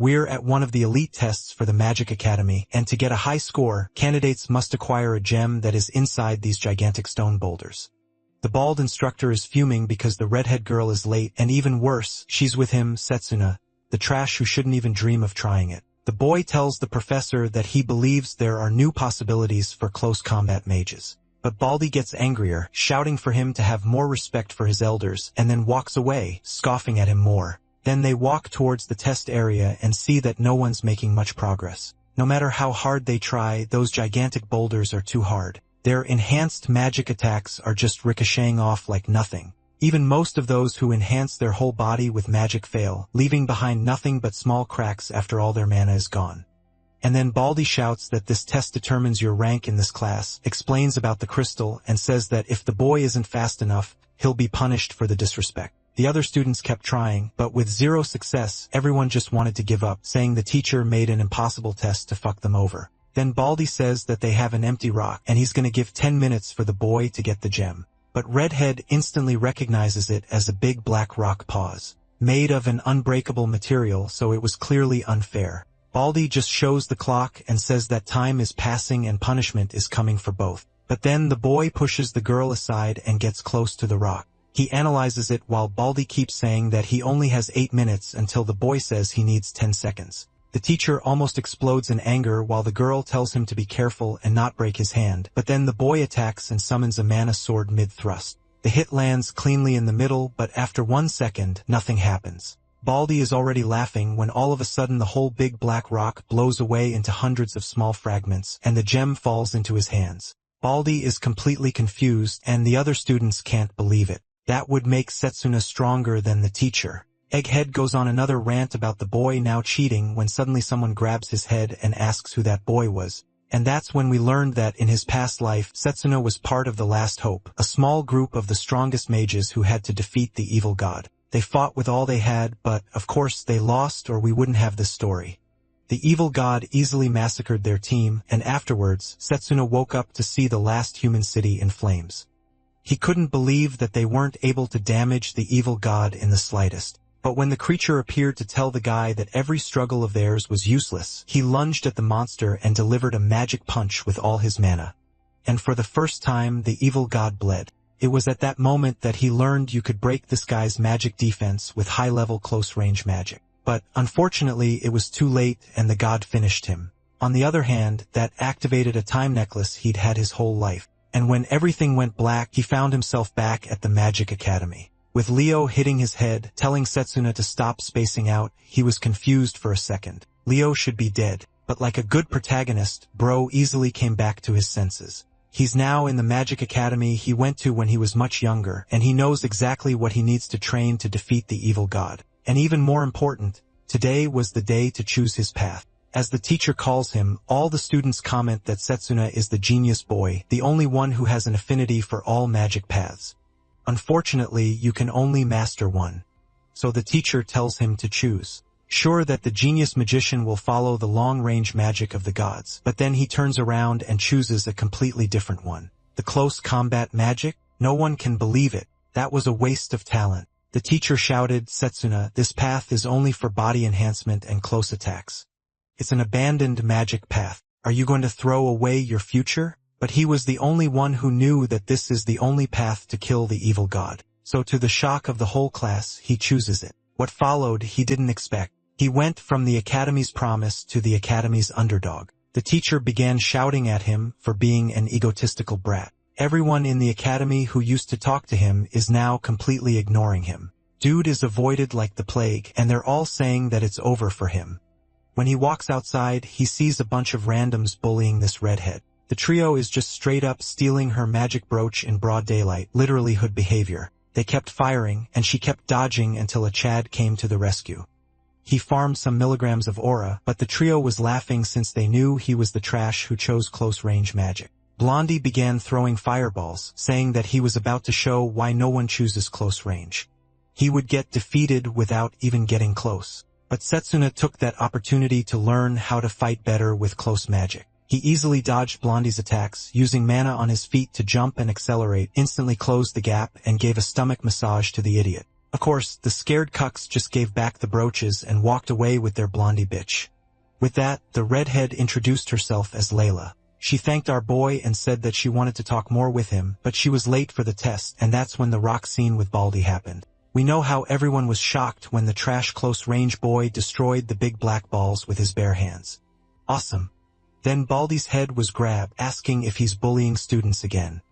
We're at one of the elite tests for the Magic Academy, and to get a high score, candidates must acquire a gem that is inside these gigantic stone boulders. The bald instructor is fuming because the redhead girl is late, and even worse, she's with him, Setsuna, the trash who shouldn't even dream of trying it. The boy tells the professor that he believes there are new possibilities for close combat mages. But Baldy gets angrier, shouting for him to have more respect for his elders, and then walks away, scoffing at him more. Then they walk towards the test area and see that no one's making much progress. No matter how hard they try, those gigantic boulders are too hard. Their enhanced magic attacks are just ricocheting off like nothing. Even most of those who enhance their whole body with magic fail, leaving behind nothing but small cracks after all their mana is gone. And then Baldy shouts that this test determines your rank in this class, explains about the crystal, and says that if the boy isn't fast enough, he'll be punished for the disrespect. The other students kept trying, but with zero success, everyone just wanted to give up, saying the teacher made an impossible test to fuck them over. Then Baldy says that they have an empty rock, and he's gonna give 10 minutes for the boy to get the gem. But Redhead instantly recognizes it as a big black rock pause, made of an unbreakable material, so it was clearly unfair. Baldy just shows the clock and says that time is passing and punishment is coming for both. But then the boy pushes the girl aside and gets close to the rock. He analyzes it while Baldy keeps saying that he only has 8 minutes until the boy says he needs 10 seconds. The teacher almost explodes in anger while the girl tells him to be careful and not break his hand, but then the boy attacks and summons a mana sword mid-thrust. The hit lands cleanly in the middle, but after 1 second, nothing happens. Baldy is already laughing when all of a sudden the whole big black rock blows away into hundreds of small fragments, and the gem falls into his hands. Baldy is completely confused, and the other students can't believe it. That would make Setsuna stronger than the teacher. Egghead goes on another rant about the boy now cheating when suddenly someone grabs his head and asks who that boy was. And that's when we learned that in his past life, Setsuna was part of the Last Hope, a small group of the strongest mages who had to defeat the evil god. They fought with all they had, but, of course, they lost or we wouldn't have this story. The evil god easily massacred their team, and afterwards, Setsuna woke up to see the last human city in flames. He couldn't believe that they weren't able to damage the evil god in the slightest. But when the creature appeared to tell the guy that every struggle of theirs was useless, he lunged at the monster and delivered a magic punch with all his mana. And for the first time, the evil god bled. It was at that moment that he learned you could break this guy's magic defense with high-level close-range magic. But, unfortunately, it was too late and the god finished him. On the other hand, that activated a time necklace he'd had his whole life. And when everything went black, he found himself back at the Magic Academy. With Leo hitting his head, telling Setsuna to stop spacing out, he was confused for a second. Leo should be dead, but like a good protagonist, Bro easily came back to his senses. He's now in the Magic Academy he went to when he was much younger, and he knows exactly what he needs to train to defeat the evil god. And even more important, today was the day to choose his path. As the teacher calls him, all the students comment that Setsuna is the genius boy, the only one who has an affinity for all magic paths. Unfortunately, you can only master one. So the teacher tells him to choose. Sure that the genius magician will follow the long-range magic of the gods, but then he turns around and chooses a completely different one. The close combat magic? No one can believe it. That was a waste of talent. The teacher shouted, Setsuna, this path is only for body enhancement and close attacks. It's an abandoned magic path. Are you going to throw away your future? But he was the only one who knew that this is the only path to kill the evil god. So to the shock of the whole class, he chooses it. What followed he didn't expect. He went from the Academy's promise to the Academy's underdog. The teacher began shouting at him for being an egotistical brat. Everyone in the Academy who used to talk to him is now completely ignoring him. Dude is avoided like the plague, and they're all saying that it's over for him. When he walks outside, he sees a bunch of randoms bullying this redhead. The trio is just straight up stealing her magic brooch in broad daylight, literally hood behavior. They kept firing, and she kept dodging until a Chad came to the rescue. He farmed some milligrams of aura, but the trio was laughing since they knew he was the trash who chose close-range magic. Blondie began throwing fireballs, saying that he was about to show why no one chooses close range. He would get defeated without even getting close. But Setsuna took that opportunity to learn how to fight better with close magic. He easily dodged Blondie's attacks, using mana on his feet to jump and accelerate, instantly closed the gap, and gave a stomach massage to the idiot. Of course, the scared cucks just gave back the brooches and walked away with their blondie bitch. With that, the redhead introduced herself as Layla. She thanked our boy and said that she wanted to talk more with him, but she was late for the test, and that's when the rock scene with Baldy happened. We know how everyone was shocked when the trash close-range boy destroyed the big black balls with his bare hands. Awesome. Then Baldy's head was grabbed, asking if he's bullying students again.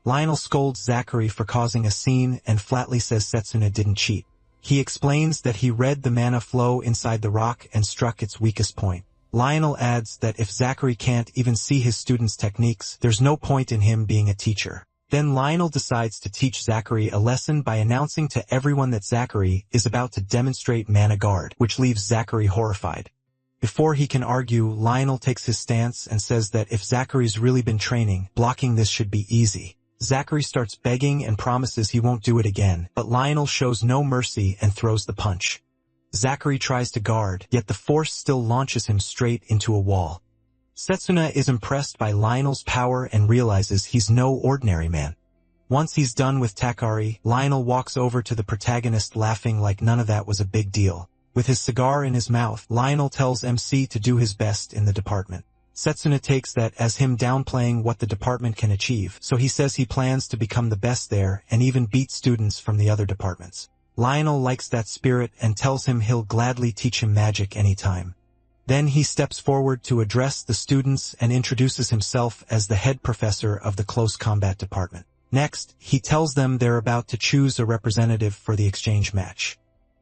Lionel scolds Zachary for causing a scene and flatly says Setsuna didn't cheat. He explains that he read the mana flow inside the rock and struck its weakest point. Lionel adds that if Zachary can't even see his students' techniques, there's no point in him being a teacher. Then Lionel decides to teach Zachary a lesson by announcing to everyone that Zachary is about to demonstrate Mana Guard, which leaves Zachary horrified. Before he can argue, Lionel takes his stance and says that if Zachary's really been training, blocking this should be easy. Zachary starts begging and promises he won't do it again, but Lionel shows no mercy and throws the punch. Zachary tries to guard, yet the force still launches him straight into a wall. Setsuna is impressed by Lionel's power and realizes he's no ordinary man. Once he's done with Takari, Lionel walks over to the protagonist laughing like none of that was a big deal. With his cigar in his mouth, Lionel tells MC to do his best in the department. Setsuna takes that as him downplaying what the department can achieve, so he says he plans to become the best there and even beat students from the other departments. Lionel likes that spirit and tells him he'll gladly teach him magic anytime. Then he steps forward to address the students and introduces himself as the head professor of the close combat department. Next, he tells them they're about to choose a representative for the exchange match.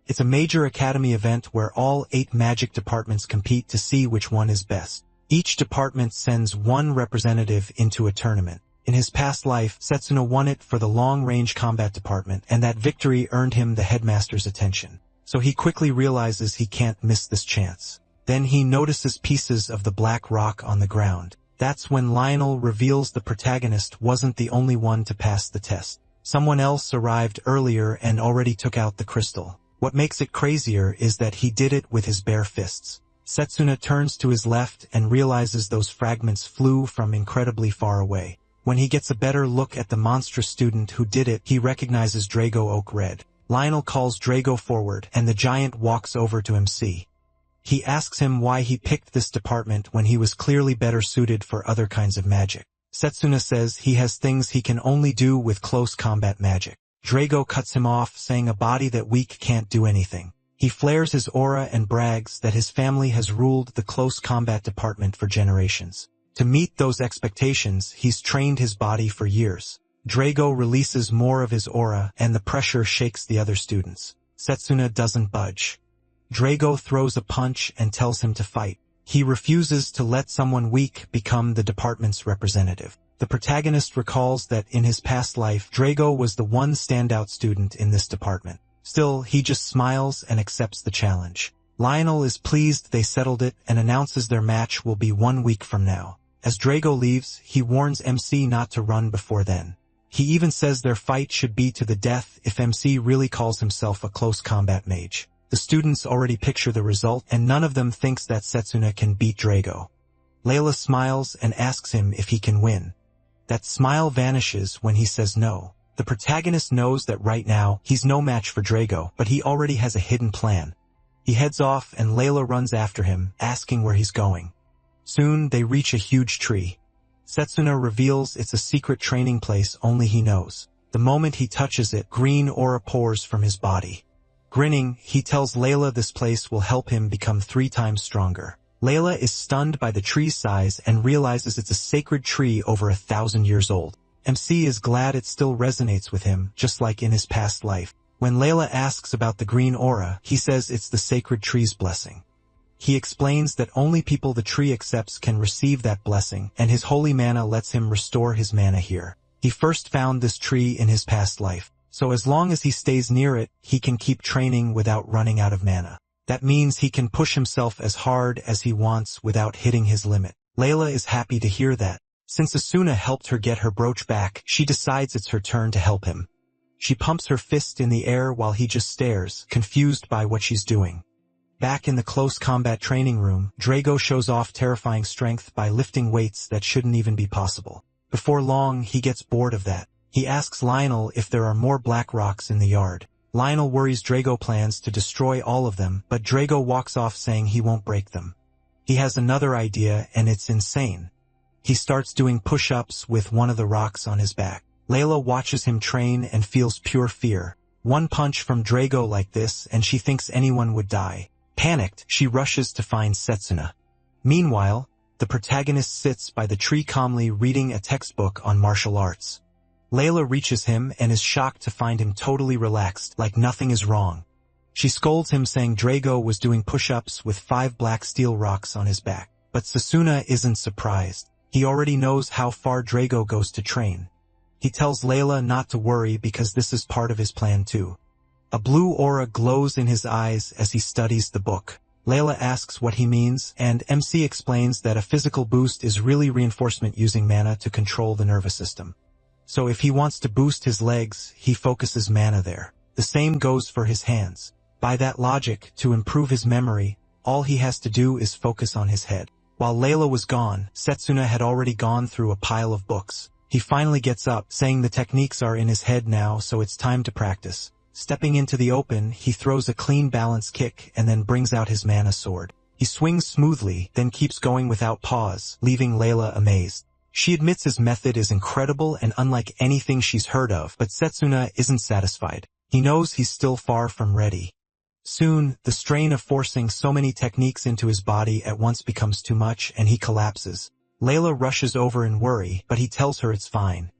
It's a major academy event where all 8 magic departments compete to see which one is best. Each department sends one representative into a tournament. In his past life, Setsuna won it for the long-range combat department, and that victory earned him the headmaster's attention. So he quickly realizes he can't miss this chance. Then he notices pieces of the black rock on the ground. That's when Lionel reveals the protagonist wasn't the only one to pass the test. Someone else arrived earlier and already took out the crystal. What makes it crazier is that he did it with his bare fists. Setsuna turns to his left and realizes those fragments flew from incredibly far away. When he gets a better look at the monstrous student who did it, he recognizes Drago Oak Red. Lionel calls Drago forward, and the giant walks over to MC. He asks him why he picked this department when he was clearly better suited for other kinds of magic. Setsuna says he has things he can only do with close combat magic. Drago cuts him off, saying a body that weak can't do anything. He flares his aura and brags that his family has ruled the close combat department for generations. To meet those expectations, he's trained his body for years. Drago releases more of his aura, and the pressure shakes the other students. Setsuna doesn't budge. Drago throws a punch and tells him to fight. He refuses to let someone weak become the department's representative. The protagonist recalls that in his past life, Drago was the one standout student in this department. Still, he just smiles and accepts the challenge. Lionel is pleased they settled it and announces their match will be 1 week from now. As Drago leaves, he warns MC not to run before then. He even says their fight should be to the death if MC really calls himself a close combat mage. The students already picture the result, and none of them thinks that Setsuna can beat Drago. Layla smiles and asks him if he can win. That smile vanishes when he says no. The protagonist knows that right now, he's no match for Drago, but he already has a hidden plan. He heads off and Layla runs after him, asking where he's going. Soon, they reach a huge tree. Setsuna reveals it's a secret training place only he knows. The moment he touches it, green aura pours from his body. Grinning, he tells Layla this place will help him become 3 times stronger. Layla is stunned by the tree's size and realizes it's a sacred tree over 1,000 years old. MC is glad it still resonates with him, just like in his past life. When Layla asks about the green aura, he says it's the sacred tree's blessing. He explains that only people the tree accepts can receive that blessing, and his holy mana lets him restore his mana here. He first found this tree in his past life, so as long as he stays near it, he can keep training without running out of mana. That means he can push himself as hard as he wants without hitting his limit. Layla is happy to hear that. Since Asuna helped her get her brooch back, she decides it's her turn to help him. She pumps her fist in the air while he just stares, confused by what she's doing. Back in the close combat training room, Drago shows off terrifying strength by lifting weights that shouldn't even be possible. Before long, he gets bored of that. He asks Lionel if there are more black rocks in the yard. Lionel worries Drago plans to destroy all of them, but Drago walks off saying he won't break them. He has another idea, and it's insane. He starts doing push-ups with one of the rocks on his back. Layla watches him train and feels pure fear. One punch from Drago like this, and she thinks anyone would die. Panicked, she rushes to find Setsuna. Meanwhile, the protagonist sits by the tree calmly reading a textbook on martial arts. Layla reaches him and is shocked to find him totally relaxed, like nothing is wrong. She scolds him saying Drago was doing push-ups with 5 black steel rocks on his back. But Setsuna isn't surprised. He already knows how far Drago goes to train. He tells Layla not to worry because this is part of his plan too. A blue aura glows in his eyes as he studies the book. Layla asks what he means, and MC explains that a physical boost is really reinforcement using mana to control the nervous system. So if he wants to boost his legs, he focuses mana there. The same goes for his hands. By that logic, to improve his memory, all he has to do is focus on his head. While Layla was gone, Setsuna had already gone through a pile of books. He finally gets up, saying the techniques are in his head now, so it's time to practice. Stepping into the open, he throws a clean balance kick and then brings out his mana sword. He swings smoothly, then keeps going without pause, leaving Layla amazed. She admits his method is incredible and unlike anything she's heard of, but Setsuna isn't satisfied. He knows he's still far from ready. Soon, the strain of forcing so many techniques into his body at once becomes too much and he collapses. Layla rushes over in worry, but he tells her it's fine.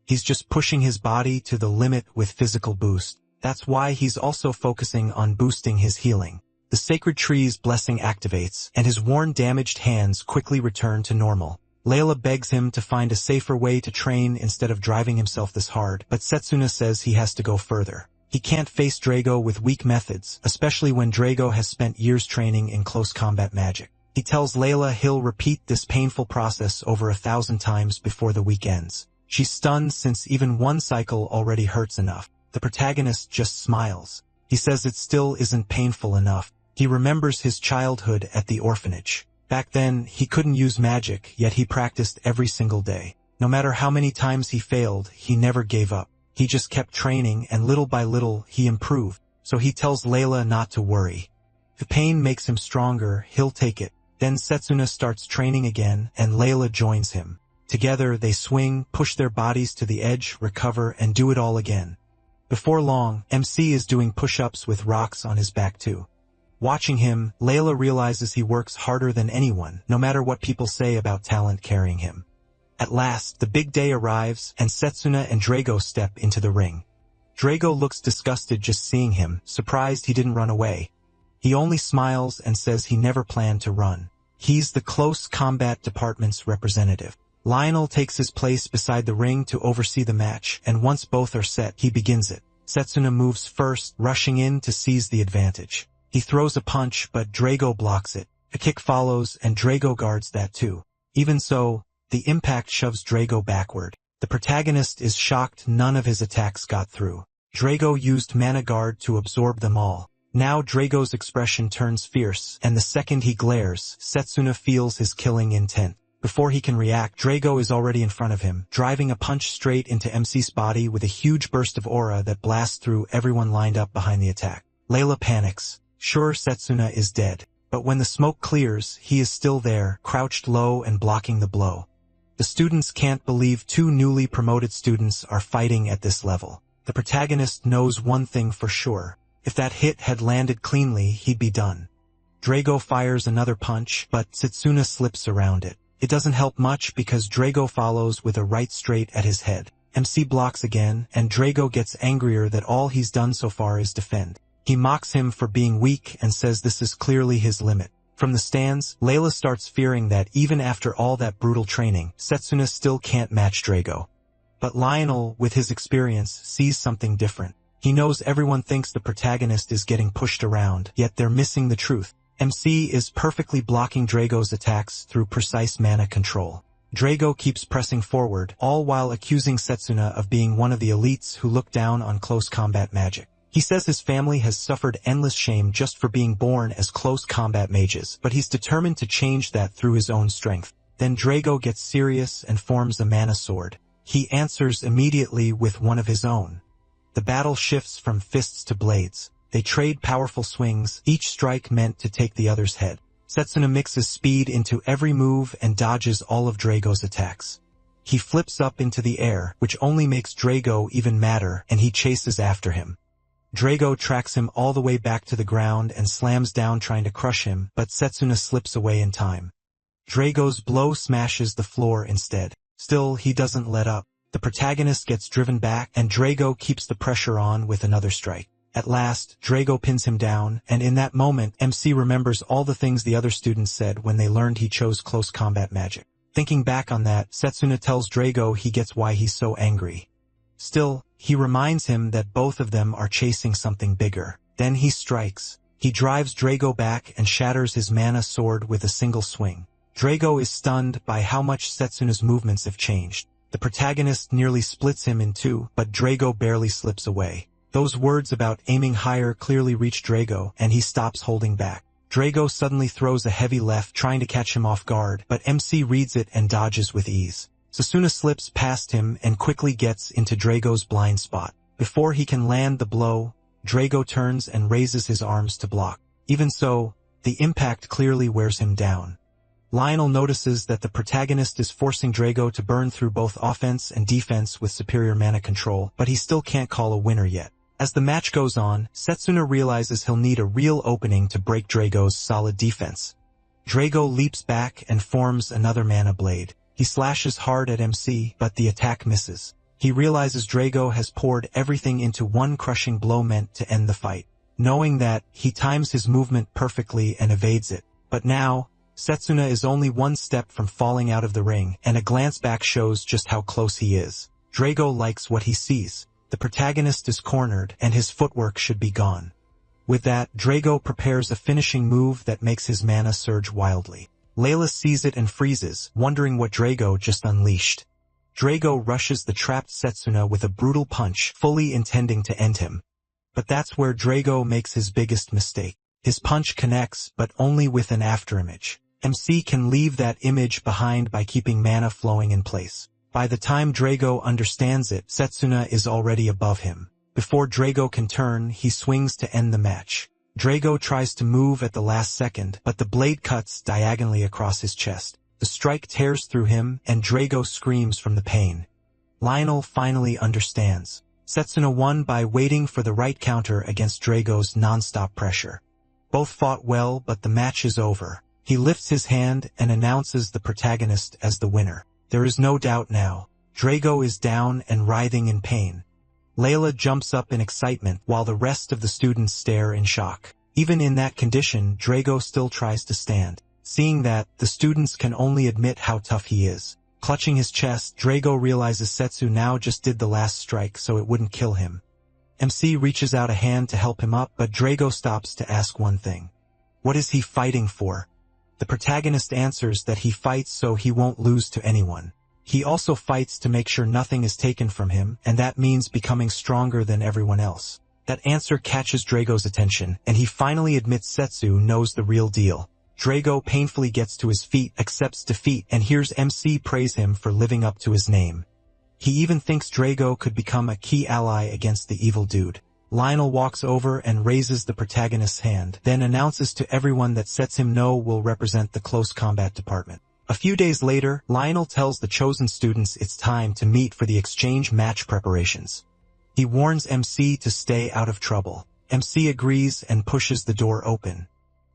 He's just pushing his body to the limit with physical boost. That's why he's also focusing on boosting his healing. The sacred tree's blessing activates, and his worn damaged hands quickly return to normal. Layla begs him to find a safer way to train instead of driving himself this hard, but Setsuna says he has to go further. He can't face Drago with weak methods, especially when Drago has spent years training in close combat magic. He tells Layla he'll repeat this painful process over 1,000 times before the week ends. She's stunned since even one cycle already hurts enough. The protagonist just smiles. He says it still isn't painful enough. He remembers his childhood at the orphanage. Back then, he couldn't use magic, yet he practiced every single day. No matter how many times he failed, he never gave up. He just kept training, and little by little, he improved. So he tells Layla not to worry. If the pain makes him stronger, he'll take it. Then Setsuna starts training again, and Layla joins him. Together, they swing, push their bodies to the edge, recover, and do it all again. Before long, MC is doing push-ups with rocks on his back too. Watching him, Layla realizes he works harder than anyone, no matter what people say about talent carrying him. At last, the big day arrives, and Setsuna and Drago step into the ring. Drago looks disgusted just seeing him, surprised he didn't run away. He only smiles and says he never planned to run. He's the close combat department's representative. Lionel takes his place beside the ring to oversee the match, and once both are set, he begins it. Setsuna moves first, rushing in to seize the advantage. He throws a punch, but Drago blocks it. A kick follows, and Drago guards that too. Even so, the impact shoves Drago backward. The protagonist is shocked none of his attacks got through. Drago used Mana Guard to absorb them all. Now Drago's expression turns fierce, and the second he glares, Setsuna feels his killing intent. Before he can react, Drago is already in front of him, driving a punch straight into MC's body with a huge burst of aura that blasts through everyone lined up behind the attack. Layla panics. Sure, Setsuna is dead. But when the smoke clears, he is still there, crouched low and blocking the blow. The students can't believe 2 newly promoted students are fighting at this level. The protagonist knows one thing for sure. If that hit had landed cleanly, he'd be done. Drago fires another punch, but Setsuna slips around it. It doesn't help much because Drago follows with a right straight at his head. MC blocks again, and Drago gets angrier that all he's done so far is defend. He mocks him for being weak and says this is clearly his limit. From the stands, Layla starts fearing that even after all that brutal training, Setsuna still can't match Drago. But Lionel, with his experience, sees something different. He knows everyone thinks the protagonist is getting pushed around, yet they're missing the truth. MC is perfectly blocking Drago's attacks through precise mana control. Drago keeps pressing forward, all while accusing Setsuna of being one of the elites who look down on close combat magic. He says his family has suffered endless shame just for being born as close combat mages, but he's determined to change that through his own strength. Then Drago gets serious and forms a mana sword. He answers immediately with one of his own. The battle shifts from fists to blades. They trade powerful swings, each strike meant to take the other's head. Setsuna mixes speed into every move and dodges all of Drago's attacks. He flips up into the air, which only makes Drago even madder, and he chases after him. Drago tracks him all the way back to the ground and slams down trying to crush him, but Setsuna slips away in time. Drago's blow smashes the floor instead. Still, he doesn't let up. The protagonist gets driven back, and Drago keeps the pressure on with another strike. At last, Drago pins him down, and in that moment, MC remembers all the things the other students said when they learned he chose close combat magic. Thinking back on that, Setsuna tells Drago he gets why he's so angry. Still, he reminds him that both of them are chasing something bigger. Then he strikes. He drives Drago back and shatters his mana sword with a single swing. Drago is stunned by how much Setsuna's movements have changed. The protagonist nearly splits him in two, but Drago barely slips away. Those words about aiming higher clearly reach Drago, and he stops holding back. Drago suddenly throws a heavy left trying to catch him off guard, but MC reads it and dodges with ease. Setsuna slips past him and quickly gets into Drago's blind spot. Before he can land the blow, Drago turns and raises his arms to block. Even so, the impact clearly wears him down. Lionel notices that the protagonist is forcing Drago to burn through both offense and defense with superior mana control, but he still can't call a winner yet. As the match goes on, Setsuna realizes he'll need a real opening to break Drago's solid defense. Drago leaps back and forms another mana blade. He slashes hard at MC, but the attack misses. He realizes Drago has poured everything into one crushing blow meant to end the fight. Knowing that, he times his movement perfectly and evades it. But now, Setsuna is only one step from falling out of the ring, and a glance back shows just how close he is. Drago likes what he sees. The protagonist is cornered, and his footwork should be gone. With that, Drago prepares a finishing move that makes his mana surge wildly. Layla sees it and freezes, wondering what Drago just unleashed. Drago rushes the trapped Setsuna with a brutal punch, fully intending to end him. But that's where Drago makes his biggest mistake. His punch connects, but only with an afterimage. MC can leave that image behind by keeping mana flowing in place. By the time Drago understands it, Setsuna is already above him. Before Drago can turn, he swings to end the match. Drago tries to move at the last second, but the blade cuts diagonally across his chest. The strike tears through him, and Drago screams from the pain. Lionel finally understands. Setsuna won by waiting for the right counter against Drago's non-stop pressure. Both fought well, but the match is over. He lifts his hand and announces the protagonist as the winner. There is no doubt now. Drago is down and writhing in pain. Layla jumps up in excitement while the rest of the students stare in shock. Even in that condition, Drago still tries to stand. Seeing that, the students can only admit how tough he is. Clutching his chest, Drago realizes Setsu now just did the last strike so it wouldn't kill him. MC reaches out a hand to help him up, but Drago stops to ask one thing. What is he fighting for? The protagonist answers that he fights so he won't lose to anyone. He also fights to make sure nothing is taken from him, and that means becoming stronger than everyone else. That answer catches Drago's attention, and he finally admits Setsu knows the real deal. Drago painfully gets to his feet, accepts defeat, and hears MC praise him for living up to his name. He even thinks Drago could become a key ally against the evil dude. Lionel walks over and raises the protagonist's hand, then announces to everyone that Setsuna will represent the close combat department. A few days later, Lionel tells the chosen students it's time to meet for the exchange match preparations. He warns MC to stay out of trouble. MC agrees and pushes the door open.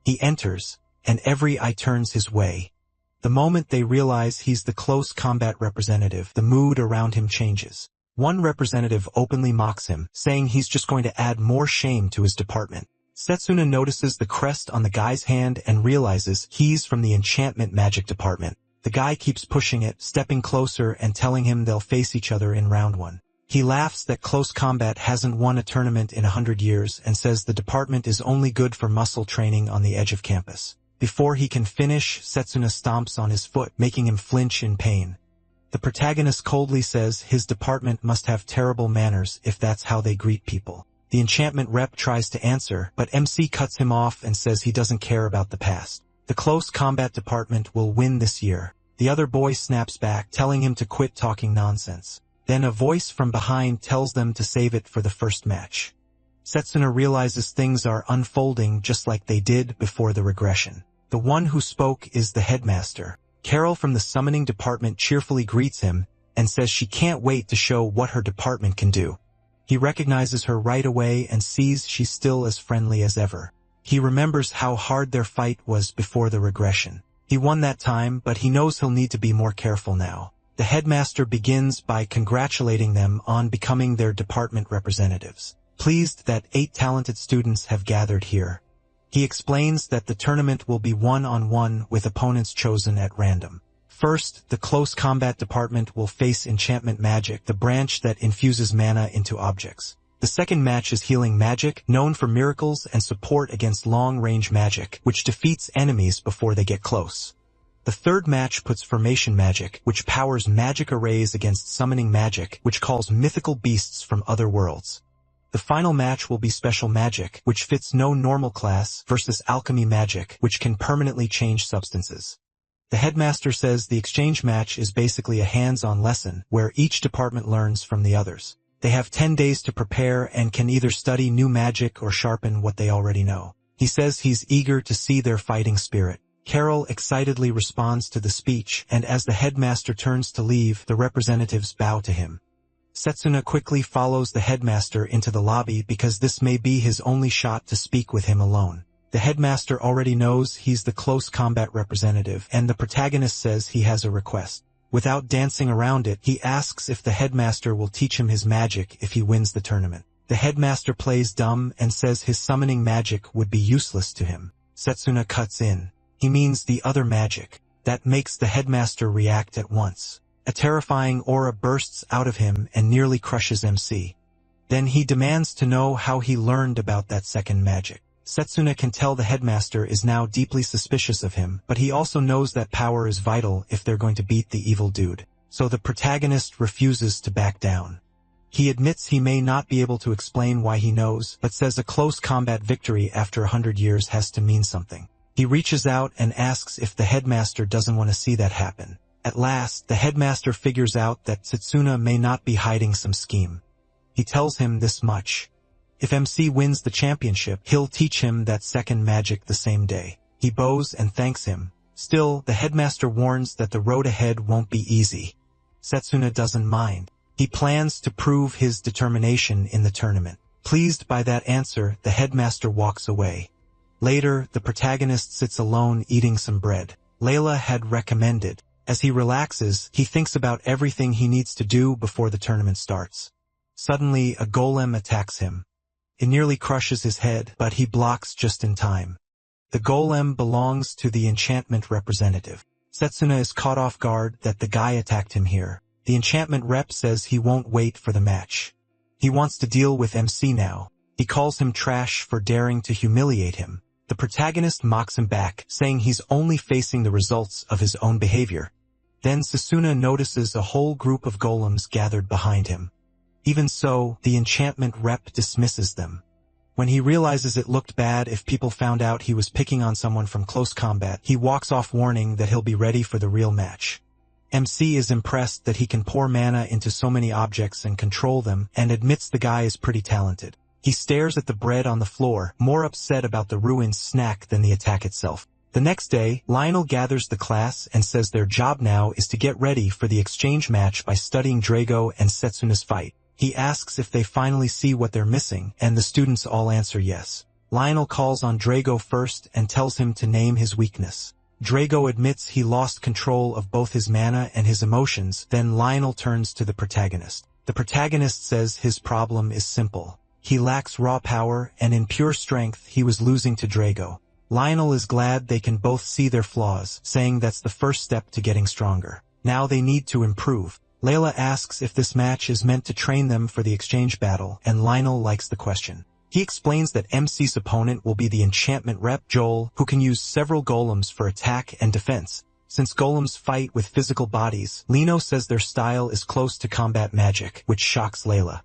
He enters, and every eye turns his way. The moment they realize he's the close combat representative, the mood around him changes. One representative openly mocks him, saying he's just going to add more shame to his department. Setsuna notices the crest on the guy's hand and realizes he's from the enchantment magic department. The guy keeps pushing it, stepping closer and telling him they'll face each other in round one. He laughs that close combat hasn't won a tournament in 100 years and says the department is only good for muscle training on the edge of campus. Before he can finish, Setsuna stomps on his foot, making him flinch in pain. The protagonist coldly says his department must have terrible manners if that's how they greet people. The enchantment rep tries to answer, but MC cuts him off and says he doesn't care about the past. The close combat department will win this year. The other boy snaps back, telling him to quit talking nonsense. Then a voice from behind tells them to save it for the first match. Setsuna realizes things are unfolding just like they did before the regression. The one who spoke is the headmaster. Carol from the summoning department cheerfully greets him and says she can't wait to show what her department can do. He recognizes her right away and sees she's still as friendly as ever. He remembers how hard their fight was before the regression. He won that time, but he knows he'll need to be more careful now. The headmaster begins by congratulating them on becoming their department representatives. Pleased that 8 talented students have gathered here. He explains that the tournament will be one-on-one with opponents chosen at random. First, the close combat department will face enchantment magic, the branch that infuses mana into objects. The second match is healing magic, known for miracles and support against long-range magic, which defeats enemies before they get close. The third match puts formation magic, which powers magic arrays against summoning magic, which calls mythical beasts from other worlds. The final match will be special magic, which fits no normal class, versus alchemy magic, which can permanently change substances. The headmaster says the exchange match is basically a hands-on lesson, where each department learns from the others. They have 10 days to prepare and can either study new magic or sharpen what they already know. He says he's eager to see their fighting spirit. Carol excitedly responds to the speech, and as the headmaster turns to leave, the representatives bow to him. Setsuna quickly follows the headmaster into the lobby because this may be his only shot to speak with him alone. The headmaster already knows he's the close combat representative, and the protagonist says he has a request. Without dancing around it, he asks if the headmaster will teach him his magic if he wins the tournament. The headmaster plays dumb and says his summoning magic would be useless to him. Setsuna cuts in. He means the other magic. That makes the headmaster react at once. A terrifying aura bursts out of him and nearly crushes MC. Then he demands to know how he learned about that second magic. Setsuna can tell the headmaster is now deeply suspicious of him, but he also knows that power is vital if they're going to beat the evil dude. So the protagonist refuses to back down. He admits he may not be able to explain why he knows, but says a close combat victory after 100 years has to mean something. He reaches out and asks if the headmaster doesn't want to see that happen. At last, the headmaster figures out that Setsuna may not be hiding some scheme. He tells him this much. If MC wins the championship, he'll teach him that second magic the same day. He bows and thanks him. Still, the headmaster warns that the road ahead won't be easy. Setsuna doesn't mind. He plans to prove his determination in the tournament. Pleased by that answer, the headmaster walks away. Later, the protagonist sits alone eating some bread. Layla had recommended. As he relaxes, he thinks about everything he needs to do before the tournament starts. Suddenly, a golem attacks him. It nearly crushes his head, but he blocks just in time. The golem belongs to the enchantment representative. Setsuna is caught off guard that the guy attacked him here. The enchantment rep says he won't wait for the match. He wants to deal with MC now. He calls him trash for daring to humiliate him. The protagonist mocks him back, saying he's only facing the results of his own behavior. Then Setsuna notices a whole group of golems gathered behind him. Even so, the enchantment rep dismisses them. When he realizes it looked bad if people found out he was picking on someone from close combat, he walks off warning that he'll be ready for the real match. MC is impressed that he can pour mana into so many objects and control them, and admits the guy is pretty talented. He stares at the bread on the floor, more upset about the ruined snack than the attack itself. The next day, Lionel gathers the class and says their job now is to get ready for the exchange match by studying Drago and Setsuna's fight. He asks if they finally see what they're missing, and the students all answer yes. Lionel calls on Drago first and tells him to name his weakness. Drago admits he lost control of both his mana and his emotions, then Lionel turns to the protagonist. The protagonist says his problem is simple. He lacks raw power, and in pure strength he was losing to Drago. Lionel is glad they can both see their flaws, saying that's the first step to getting stronger. Now they need to improve. Layla asks if this match is meant to train them for the exchange battle, and Lionel likes the question. He explains that MC's opponent will be the enchantment rep, Joel, who can use several golems for attack and defense. Since golems fight with physical bodies, Lino says their style is close to combat magic, which shocks Layla.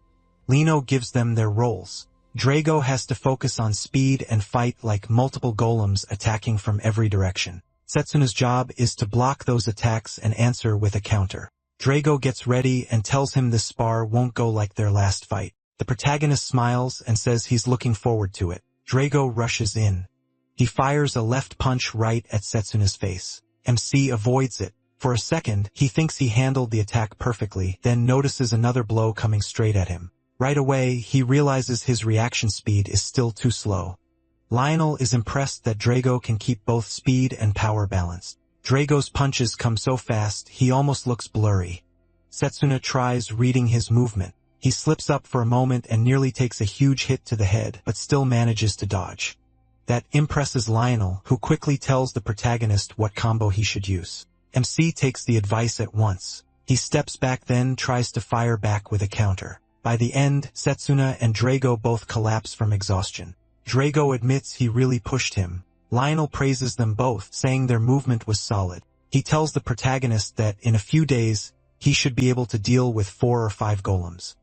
Lino gives them their roles. Drago has to focus on speed and fight like multiple golems attacking from every direction. Setsuna's job is to block those attacks and answer with a counter. Drago gets ready and tells him this spar won't go like their last fight. The protagonist smiles and says he's looking forward to it. Drago rushes in. He fires a left punch right at Setsuna's face. MC avoids it. For a second, he thinks he handled the attack perfectly, then notices another blow coming straight at him. Right away, he realizes his reaction speed is still too slow. Lionel is impressed that Drago can keep both speed and power balanced. Drago's punches come so fast, he almost looks blurry. Setsuna tries reading his movement. He slips up for a moment and nearly takes a huge hit to the head, but still manages to dodge. That impresses Lionel, who quickly tells the protagonist what combo he should use. MC takes the advice at once. He steps back then tries to fire back with a counter. By the end, Setsuna and Drago both collapse from exhaustion. Drago admits he really pushed him. Lionel praises them both, saying their movement was solid. He tells the protagonist that in a few days, he should be able to deal with 4 or 5 golems.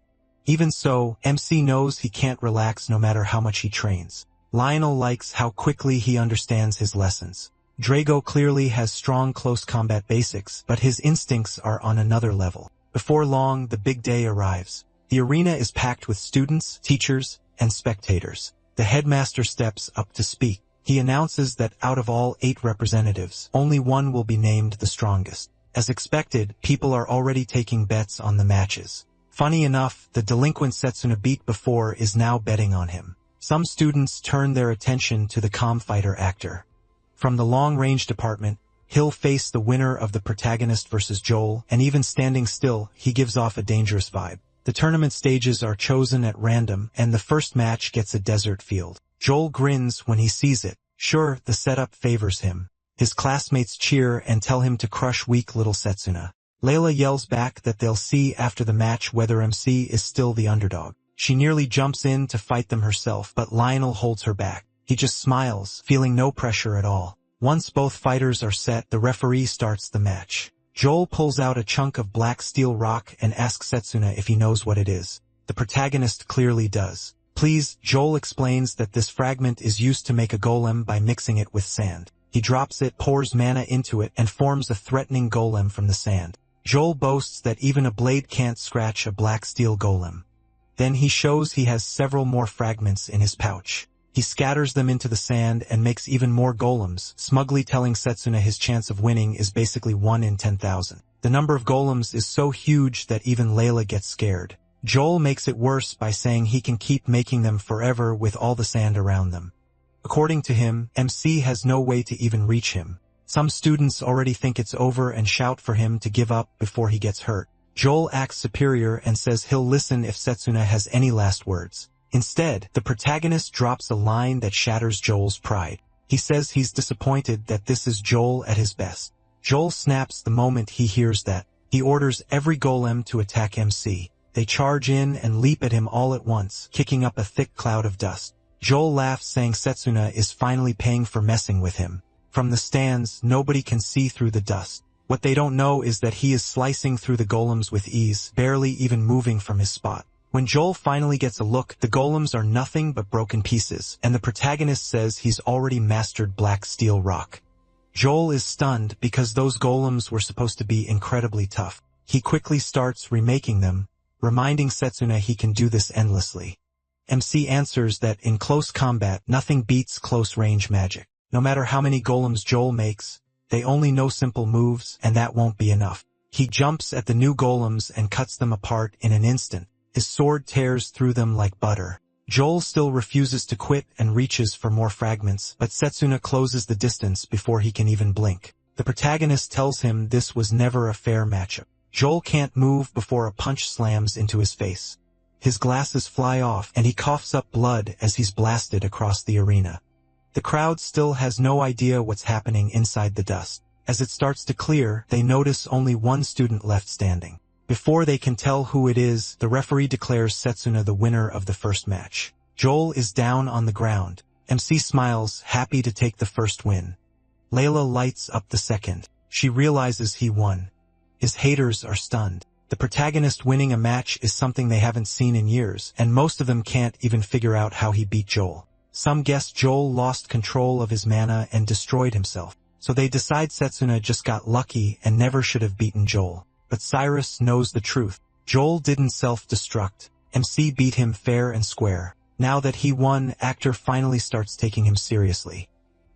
Even so, MC knows he can't relax no matter how much he trains. Lionel likes how quickly he understands his lessons. Drago clearly has strong close combat basics, but his instincts are on another level. Before long, the big day arrives. The arena is packed with students, teachers, and spectators. The headmaster steps up to speak. He announces that out of all 8 representatives, only one will be named the strongest. As expected, people are already taking bets on the matches. Funny enough, the delinquent Setsuna beat before is now betting on him. Some students turn their attention to the calm fighter actor. From the long-range department, he'll face the winner of the protagonist versus Joel, and even standing still, he gives off a dangerous vibe. The tournament stages are chosen at random, and the first match gets a desert field. Joel grins when he sees it. Sure, the setup favors him. His classmates cheer and tell him to crush weak little Setsuna. Layla yells back that they'll see after the match whether MC is still the underdog. She nearly jumps in to fight them herself, but Lionel holds her back. He just smiles, feeling no pressure at all. Once both fighters are set, the referee starts the match. Joel pulls out a chunk of black steel rock and asks Setsuna if he knows what it is. The protagonist clearly does. Please, Joel explains that this fragment is used to make a golem by mixing it with sand. He drops it, pours mana into it, and forms a threatening golem from the sand. Joel boasts that even a blade can't scratch a black steel golem. Then he shows he has several more fragments in his pouch. He scatters them into the sand and makes even more golems, smugly telling Setsuna his chance of winning is basically 1 in 10,000. The number of golems is so huge that even Layla gets scared. Joel makes it worse by saying he can keep making them forever with all the sand around them. According to him, MC has no way to even reach him. Some students already think it's over and shout for him to give up before he gets hurt. Joel acts superior and says he'll listen if Setsuna has any last words. Instead, the protagonist drops a line that shatters Joel's pride. He says he's disappointed that this is Joel at his best. Joel snaps the moment he hears that. He orders every golem to attack MC. They charge in and leap at him all at once, kicking up a thick cloud of dust. Joel laughs, saying Setsuna is finally paying for messing with him. From the stands, nobody can see through the dust. What they don't know is that he is slicing through the golems with ease, barely even moving from his spot. When Joel finally gets a look, the golems are nothing but broken pieces, and the protagonist says he's already mastered black steel rock. Joel is stunned because those golems were supposed to be incredibly tough. He quickly starts remaking them, reminding Setsuna he can do this endlessly. MC answers that in close combat, nothing beats close-range magic. No matter how many golems Joel makes, they only know simple moves, and that won't be enough. He jumps at the new golems and cuts them apart in an instant. His sword tears through them like butter. Joel still refuses to quit and reaches for more fragments, but Setsuna closes the distance before he can even blink. The protagonist tells him this was never a fair matchup. Joel can't move before a punch slams into his face. His glasses fly off, and he coughs up blood as he's blasted across the arena. The crowd still has no idea what's happening inside the dust. As it starts to clear, they notice only one student left standing. Before they can tell who it is, the referee declares Setsuna the winner of the first match. Joel is down on the ground. MC smiles, happy to take the first win. Layla lights up the second. She realizes he won. His haters are stunned. The protagonist winning a match is something they haven't seen in years, and most of them can't even figure out how he beat Joel. Some guess Joel lost control of his mana and destroyed himself, so they decide Setsuna just got lucky and never should have beaten Joel. but Cyrus knows the truth. Joel didn't self-destruct. MC beat him fair and square. Now that he won, actor finally starts taking him seriously.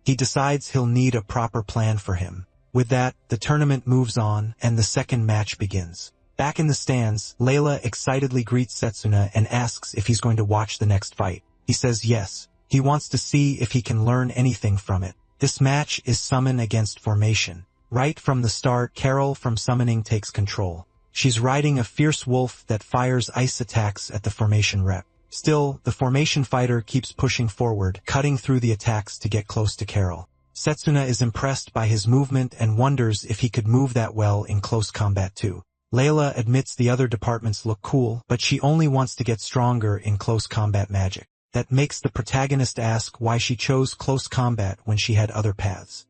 He decides he'll need a proper plan for him. With that, the tournament moves on, and the second match begins. Back in the stands, Layla excitedly greets Setsuna and asks if he's going to watch the next fight. He says yes. He wants to see if he can learn anything from it. This match is summon against formation. Right from the start, Carol from summoning takes control. She's riding a fierce wolf that fires ice attacks at the formation rep. Still, the formation fighter keeps pushing forward, cutting through the attacks to get close to Carol. Setsuna is impressed by his movement and wonders if he could move that well in close combat too. Layla admits the other departments look cool, but she only wants to get stronger in close combat magic. That makes the protagonist ask why she chose close combat when she had other paths.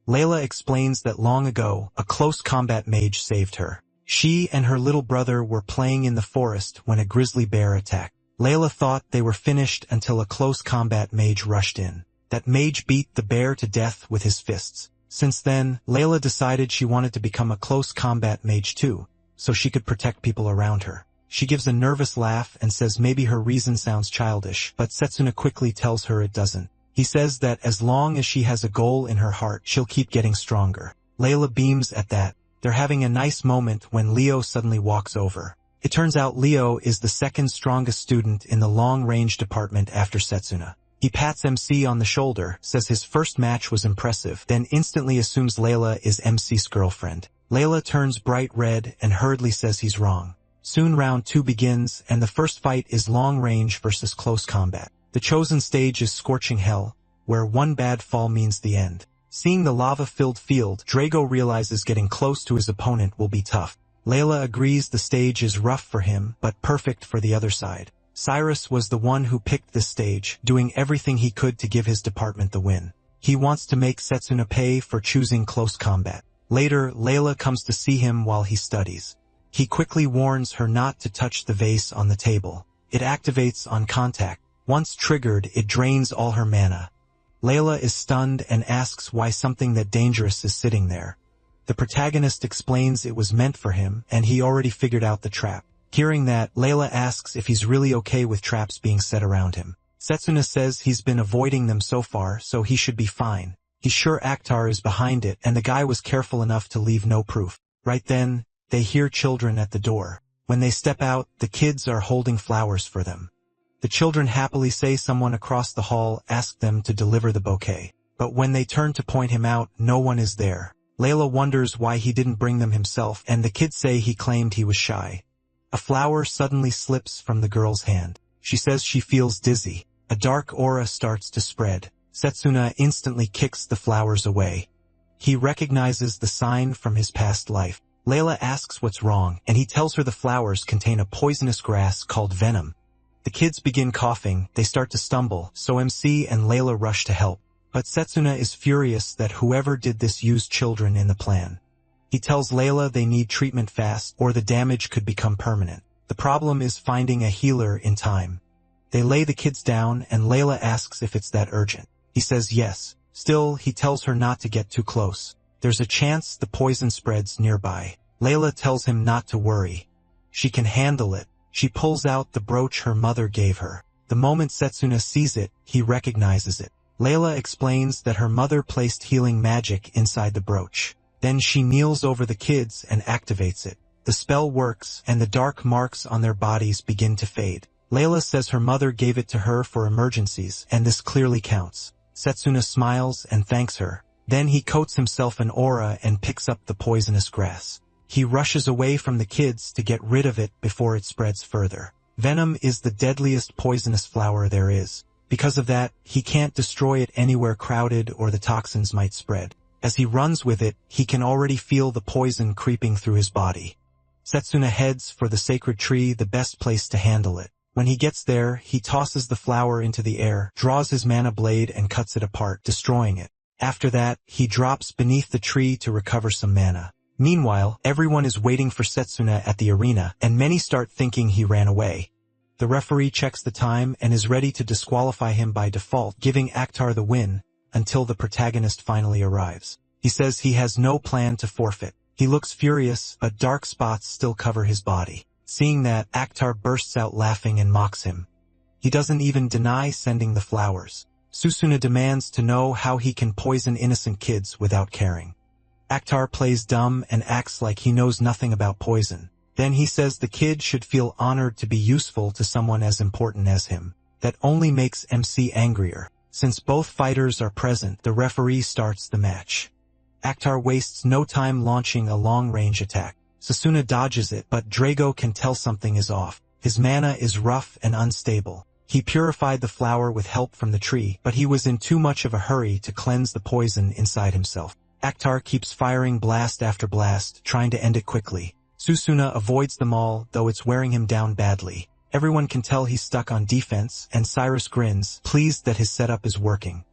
Layla explains that long ago, a close combat mage saved her. She and her little brother were playing in the forest when a grizzly bear attacked. Layla thought they were finished until a close combat mage rushed in. That mage beat the bear to death with his fists. Since then, Layla decided she wanted to become a close combat mage too, so she could protect people around her. She gives a nervous laugh and says maybe her reason sounds childish, but Setsuna quickly tells her it doesn't. He says that as long as she has a goal in her heart, she'll keep getting stronger. Layla beams at that. They're having a nice moment when Leo suddenly walks over. It turns out Leo is the second strongest student in the long-range department after Setsuna. He pats MC on the shoulder, says his first match was impressive, then instantly assumes Layla is MC's girlfriend. Layla turns bright red and hurriedly says he's wrong. Soon round 2 begins, and the first fight is long-range versus close combat. The chosen stage is Scorching Hell, where one bad fall means the end. Seeing the lava-filled field, Drago realizes getting close to his opponent will be tough. Layla agrees the stage is rough for him, but perfect for the other side. Cyrus was the one who picked this stage, doing everything he could to give his department the win. He wants to make Setsuna pay for choosing close combat. Later, Layla comes to see him while he studies. He quickly warns her not to touch the vase on the table. It activates on contact. Once triggered, it drains all her mana. Layla is stunned and asks why something that dangerous is sitting there. The protagonist explains it was meant for him, and he already figured out the trap. Hearing that, Layla asks if he's really okay with traps being set around him. Setsuna says he's been avoiding them so far, so he should be fine. He's sure Akhtar is behind it, and the guy was careful enough to leave no proof. Right then, they hear children at the door. When they step out, the kids are holding flowers for them. The children happily say someone across the hall asked them to deliver the bouquet. But when they turn to point him out, no one is there. Layla wonders why he didn't bring them himself, and the kids say he claimed he was shy. A flower suddenly slips from the girl's hand. She says she feels dizzy. A dark aura starts to spread. Setsuna instantly kicks the flowers away. He recognizes the sign from his past life. Layla asks what's wrong, and he tells her the flowers contain a poisonous grass called venom. The kids begin coughing, they start to stumble, so MC and Layla rush to help. But Setsuna is furious that whoever did this used children in the plan. He tells Layla they need treatment fast, or the damage could become permanent. The problem is finding a healer in time. They lay the kids down, and Layla asks if it's that urgent. He says yes. Still, he tells her not to get too close. There's a chance the poison spreads nearby. Layla tells him not to worry. She can handle it. She pulls out the brooch her mother gave her. The moment Setsuna sees it, he recognizes it. Layla explains that her mother placed healing magic inside the brooch. Then she kneels over the kids and activates it. The spell works, and the dark marks on their bodies begin to fade. Layla says her mother gave it to her for emergencies, and this clearly counts. Setsuna smiles and thanks her. Then he coats himself in aura and picks up the poisonous grass. He rushes away from the kids to get rid of it before it spreads further. Venom is the deadliest poisonous flower there is. Because of that, he can't destroy it anywhere crowded or the toxins might spread. As he runs with it, he can already feel the poison creeping through his body. Setsuna heads for the sacred tree, the best place to handle it. When he gets there, he tosses the flower into the air, draws his mana blade and cuts it apart, destroying it. After that, he drops beneath the tree to recover some mana. Meanwhile, everyone is waiting for Setsuna at the arena, and many start thinking he ran away. The referee checks the time and is ready to disqualify him by default, giving Akhtar the win, until the protagonist finally arrives. He says he has no plan to forfeit. He looks furious, but dark spots still cover his body. Seeing that, Akhtar bursts out laughing and mocks him. He doesn't even deny sending the flowers. Susuna demands to know how he can poison innocent kids without caring. Akhtar plays dumb and acts like he knows nothing about poison. Then he says the kid should feel honored to be useful to someone as important as him. That only makes MC angrier. Since both fighters are present, the referee starts the match. Akhtar wastes no time launching a long-range attack. Susuna dodges it, but Drago can tell something is off. His mana is rough and unstable. He purified the flower with help from the tree, but he was in too much of a hurry to cleanse the poison inside himself. Akhtar keeps firing blast after blast, trying to end it quickly. Susuna avoids them all, though it's wearing him down badly. Everyone can tell he's stuck on defense, and Cyrus grins, pleased that his setup is working.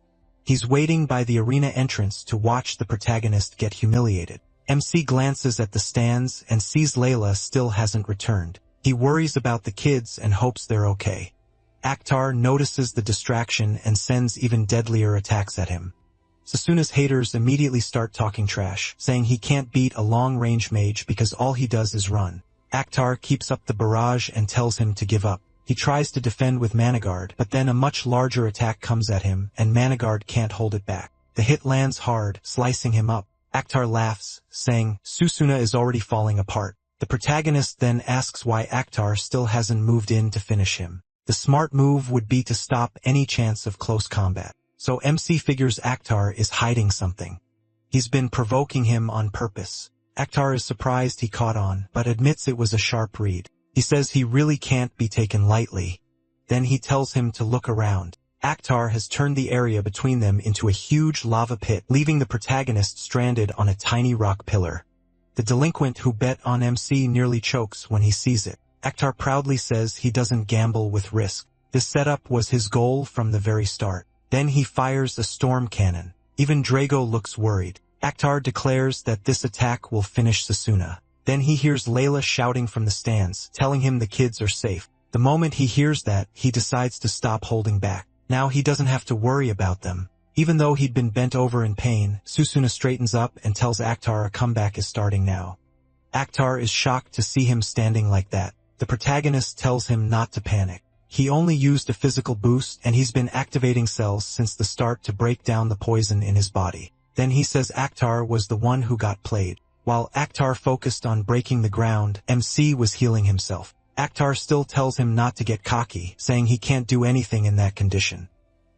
He's waiting by the arena entrance to watch the protagonist get humiliated. MC glances at the stands and sees Layla still hasn't returned. He worries about the kids and hopes they're okay. Akhtar notices the distraction and sends even deadlier attacks at him. Susuna's haters immediately start talking trash, saying he can't beat a long-range mage because all he does is run. Akhtar keeps up the barrage and tells him to give up. He tries to defend with Managard, but then a much larger attack comes at him, and Managard can't hold it back. The hit lands hard, slicing him up. Akhtar laughs, saying, Susuna is already falling apart. The protagonist then asks why Akhtar still hasn't moved in to finish him. The smart move would be to stop any chance of close combat. So MC figures Akhtar is hiding something. He's been provoking him on purpose. Akhtar is surprised he caught on, but admits it was a sharp read. He says he really can't be taken lightly. Then he tells him to look around. Akhtar has turned the area between them into a huge lava pit, leaving the protagonist stranded on a tiny rock pillar. The delinquent who bet on MC nearly chokes when he sees it. Akhtar proudly says he doesn't gamble with risk. This setup was his goal from the very start. Then he fires a storm cannon. Even Drago looks worried. Akhtar declares that this attack will finish Susuna. Then he hears Layla shouting from the stands, telling him the kids are safe. The moment he hears that, he decides to stop holding back. Now he doesn't have to worry about them. Even though he'd been bent over in pain, Susuna straightens up and tells Akhtar a comeback is starting now. Akhtar is shocked to see him standing like that. The protagonist tells him not to panic. He only used a physical boost, and he's been activating cells since the start to break down the poison in his body. Then he says Akhtar was the one who got played. While Akhtar focused on breaking the ground, MC was healing himself. Akhtar still tells him not to get cocky, saying he can't do anything in that condition.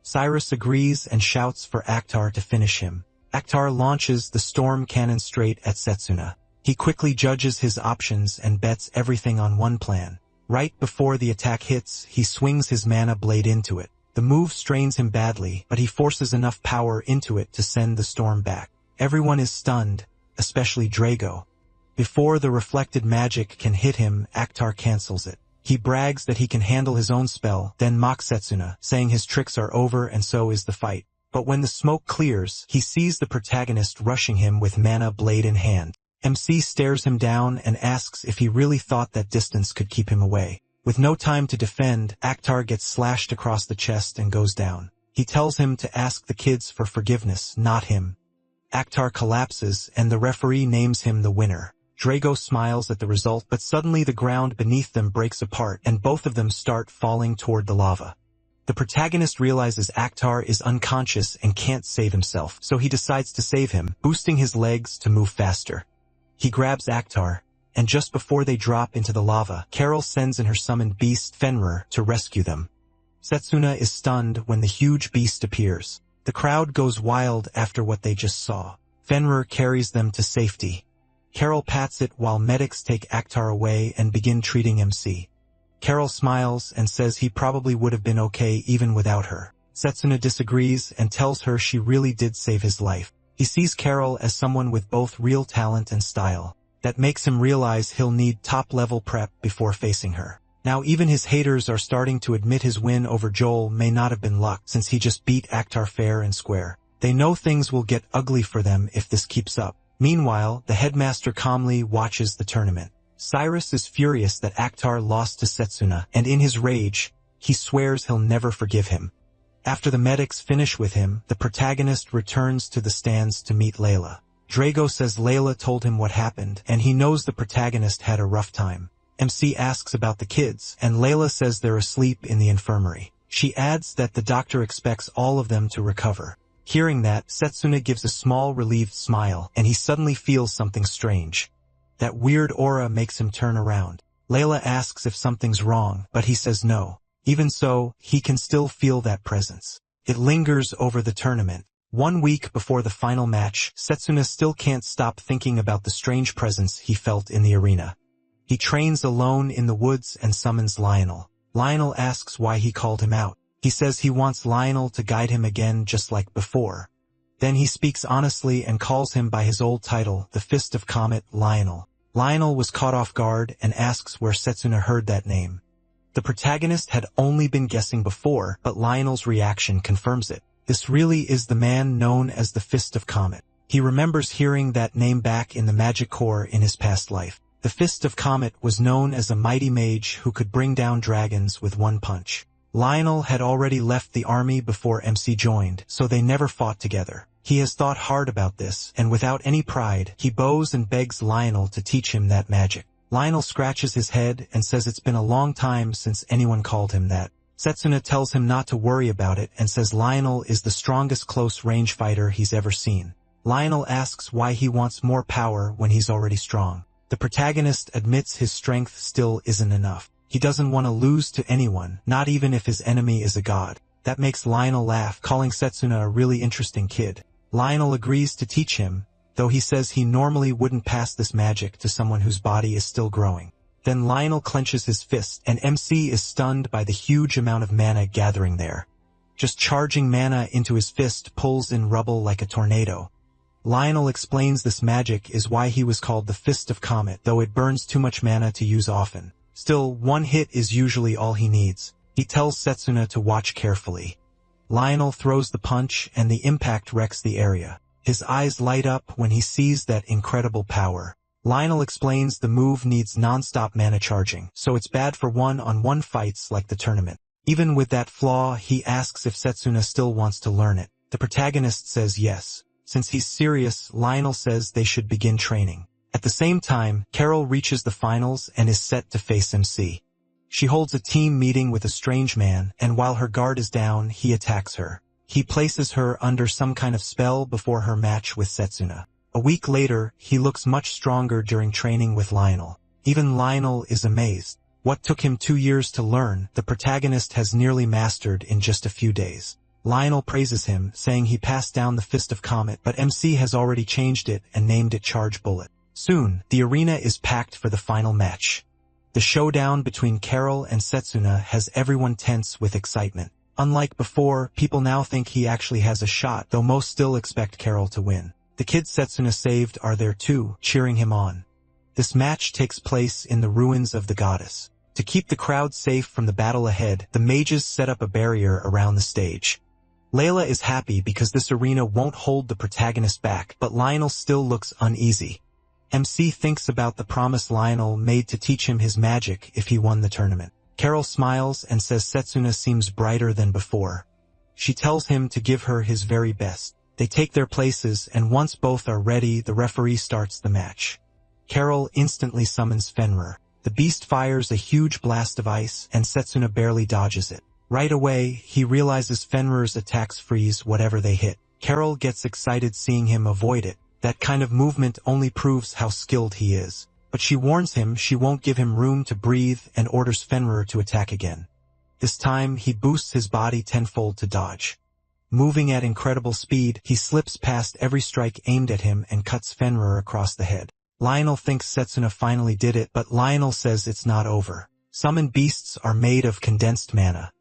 Cyrus agrees and shouts for Akhtar to finish him. Akhtar launches the storm cannon straight at Setsuna. He quickly judges his options and bets everything on one plan. Right before the attack hits, he swings his mana blade into it. The move strains him badly, but he forces enough power into it to send the storm back. Everyone is stunned, especially Drago. Before the reflected magic can hit him, Akhtar cancels it. He brags that he can handle his own spell, then mocks Setsuna, saying his tricks are over and so is the fight. But when the smoke clears, he sees the protagonist rushing him with mana blade in hand. MC stares him down and asks if he really thought that distance could keep him away. With no time to defend, Akhtar gets slashed across the chest and goes down. He tells him to ask the kids for forgiveness, not him. Akhtar collapses, and the referee names him the winner. Drago smiles at the result, but suddenly the ground beneath them breaks apart, and both of them start falling toward the lava. The protagonist realizes Akhtar is unconscious and can't save himself, so he decides to save him, boosting his legs to move faster. He grabs Akhtar, and just before they drop into the lava, Carol sends in her summoned beast, Fenrir, to rescue them. Setsuna is stunned when the huge beast appears. The crowd goes wild after what they just saw. Fenrir carries them to safety. Carol pats it while medics take Akhtar away and begin treating MC. Carol smiles and says he probably would have been okay even without her. Setsuna disagrees and tells her she really did save his life. He sees Carol as someone with both real talent and style. That makes him realize he'll need top-level prep before facing her. Now even his haters are starting to admit his win over Joel may not have been luck, since he just beat Akhtar fair and square. They know things will get ugly for them if this keeps up. Meanwhile, the headmaster calmly watches the tournament. Cyrus is furious that Akhtar lost to Setsuna, and in his rage, he swears he'll never forgive him. After the medics finish with him, the protagonist returns to the stands to meet Layla. Drago says Layla told him what happened, and he knows the protagonist had a rough time. MC asks about the kids, and Layla says they're asleep in the infirmary. She adds that the doctor expects all of them to recover. Hearing that, Setsuna gives a small relieved smile, and he suddenly feels something strange. That weird aura makes him turn around. Layla asks if something's wrong, but he says no. Even so, he can still feel that presence. It lingers over the tournament. 1 week before the final match, Setsuna still can't stop thinking about the strange presence he felt in the arena. He trains alone in the woods and summons Lionel. Lionel asks why he called him out. He says he wants Lionel to guide him again just like before. Then he speaks honestly and calls him by his old title, the Fist of Comet, Lionel. Lionel was caught off guard and asks where Setsuna heard that name. The protagonist had only been guessing before, but Lionel's reaction confirms it. This really is the man known as the Fist of Comet. He remembers hearing that name back in the Magic Corps in his past life. The Fist of Comet was known as a mighty mage who could bring down dragons with one punch. Lionel had already left the army before MC joined, so they never fought together. He has thought hard about this, and without any pride, he bows and begs Lionel to teach him that magic. Lionel scratches his head and says it's been a long time since anyone called him that. Setsuna tells him not to worry about it and says Lionel is the strongest close-range fighter he's ever seen. Lionel asks why he wants more power when he's already strong. The protagonist admits his strength still isn't enough. He doesn't want to lose to anyone, not even if his enemy is a god. That makes Lionel laugh, calling Setsuna a really interesting kid. Lionel agrees to teach him, though he says he normally wouldn't pass this magic to someone whose body is still growing. Then Lionel clenches his fist, and MC is stunned by the huge amount of mana gathering there. Just charging mana into his fist pulls in rubble like a tornado. Lionel explains this magic is why he was called the Fist of Comet, though it burns too much mana to use often. Still, one hit is usually all he needs. He tells Setsuna to watch carefully. Lionel throws the punch, and the impact wrecks the area. His eyes light up when he sees that incredible power. Lionel explains the move needs non-stop mana charging, so it's bad for one-on-one fights like the tournament. Even with that flaw, he asks if Setsuna still wants to learn it. The protagonist says yes. Since he's serious, Lionel says they should begin training. At the same time, Carol reaches the finals and is set to face MC. She holds a team meeting with a strange man, and while her guard is down, he attacks her. He places her under some kind of spell before her match with Setsuna. A week later, he looks much stronger during training with Lionel. Even Lionel is amazed. What took him 2 years to learn, the protagonist has nearly mastered in just a few days. Lionel praises him, saying he passed down the Fist of Comet, but MC has already changed it and named it Charge Bullet. Soon, the arena is packed for the final match. The showdown between Carol and Setsuna has everyone tense with excitement. Unlike before, people now think he actually has a shot, though most still expect Carol to win. The kids Setsuna saved are there too, cheering him on. This match takes place in the ruins of the goddess. To keep the crowd safe from the battle ahead, the mages set up a barrier around the stage. Layla is happy because this arena won't hold the protagonist back, but Lionel still looks uneasy. MC thinks about the promise Lionel made to teach him his magic if he won the tournament. Carol smiles and says Setsuna seems brighter than before. She tells him to give her his very best. They take their places, and once both are ready, the referee starts the match. Carol instantly summons Fenrir. The beast fires a huge blast of ice, and Setsuna barely dodges it. Right away, he realizes Fenrir's attacks freeze whatever they hit. Carol gets excited seeing him avoid it. That kind of movement only proves how skilled he is. But she warns him she won't give him room to breathe and orders Fenrir to attack again. This time, he boosts his body tenfold to dodge. Moving at incredible speed, he slips past every strike aimed at him and cuts Fenrir across the head. Lionel thinks Setsuna finally did it, but Lionel says it's not over. Summoned beasts are made of condensed mana.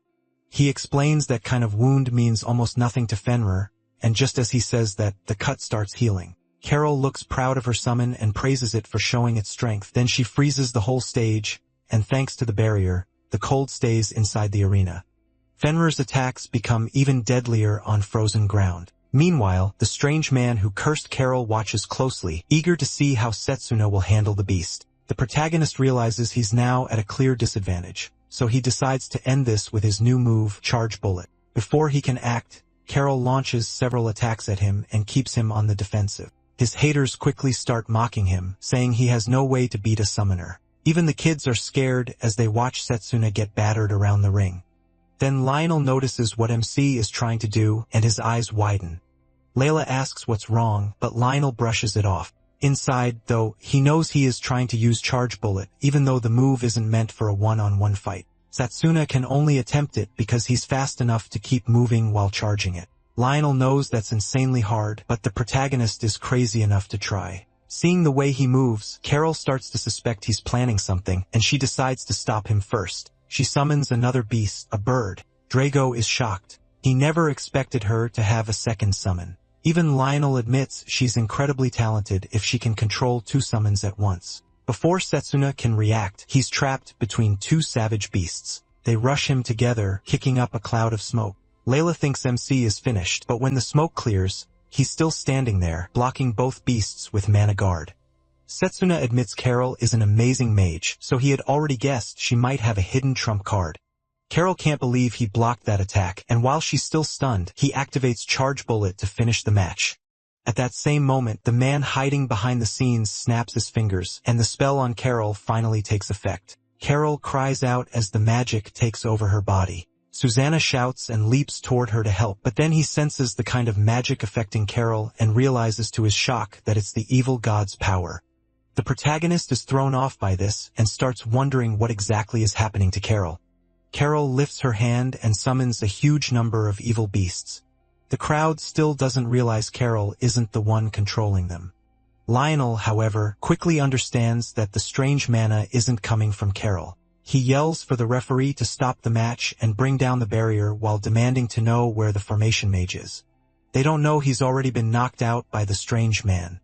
He explains that kind of wound means almost nothing to Fenrir, and just as he says that, the cut starts healing. Carol looks proud of her summon and praises it for showing its strength. Then she freezes the whole stage, and thanks to the barrier, the cold stays inside the arena. Fenrir's attacks become even deadlier on frozen ground. Meanwhile, the strange man who cursed Carol watches closely, eager to see how Setsuna will handle the beast. The protagonist realizes he's now at a clear disadvantage, so he decides to end this with his new move, Charge Bullet. Before he can act, Carol launches several attacks at him and keeps him on the defensive. His haters quickly start mocking him, saying he has no way to beat a summoner. Even the kids are scared as they watch Setsuna get battered around the ring. Then Lionel notices what MC is trying to do, and his eyes widen. Layla asks what's wrong, but Lionel brushes it off. Inside, though, he knows he is trying to use Charge Bullet, even though the move isn't meant for a one-on-one fight. Setsuna can only attempt it because he's fast enough to keep moving while charging it. Lionel knows that's insanely hard, but the protagonist is crazy enough to try. Seeing the way he moves, Carol starts to suspect he's planning something, and she decides to stop him first. She summons another beast, a bird. Drago is shocked. He never expected her to have a second summon. Even Lionel admits she's incredibly talented if she can control two summons at once. Before Setsuna can react, he's trapped between two savage beasts. They rush him together, kicking up a cloud of smoke. Layla thinks MC is finished, but when the smoke clears, he's still standing there, blocking both beasts with mana guard. Setsuna admits Carol is an amazing mage, so he had already guessed she might have a hidden trump card. Carol can't believe he blocked that attack, and while she's still stunned, he activates Charge Bullet to finish the match. At that same moment, the man hiding behind the scenes snaps his fingers, and the spell on Carol finally takes effect. Carol cries out as the magic takes over her body. Susanna shouts and leaps toward her to help, but then he senses the kind of magic affecting Carol and realizes to his shock that it's the evil god's power. The protagonist is thrown off by this and starts wondering what exactly is happening to Carol. Carol lifts her hand and summons a huge number of evil beasts. The crowd still doesn't realize Carol isn't the one controlling them. Lionel, however, quickly understands that the strange mana isn't coming from Carol. He yells for the referee to stop the match and bring down the barrier while demanding to know where the formation mage is. They don't know he's already been knocked out by the strange man.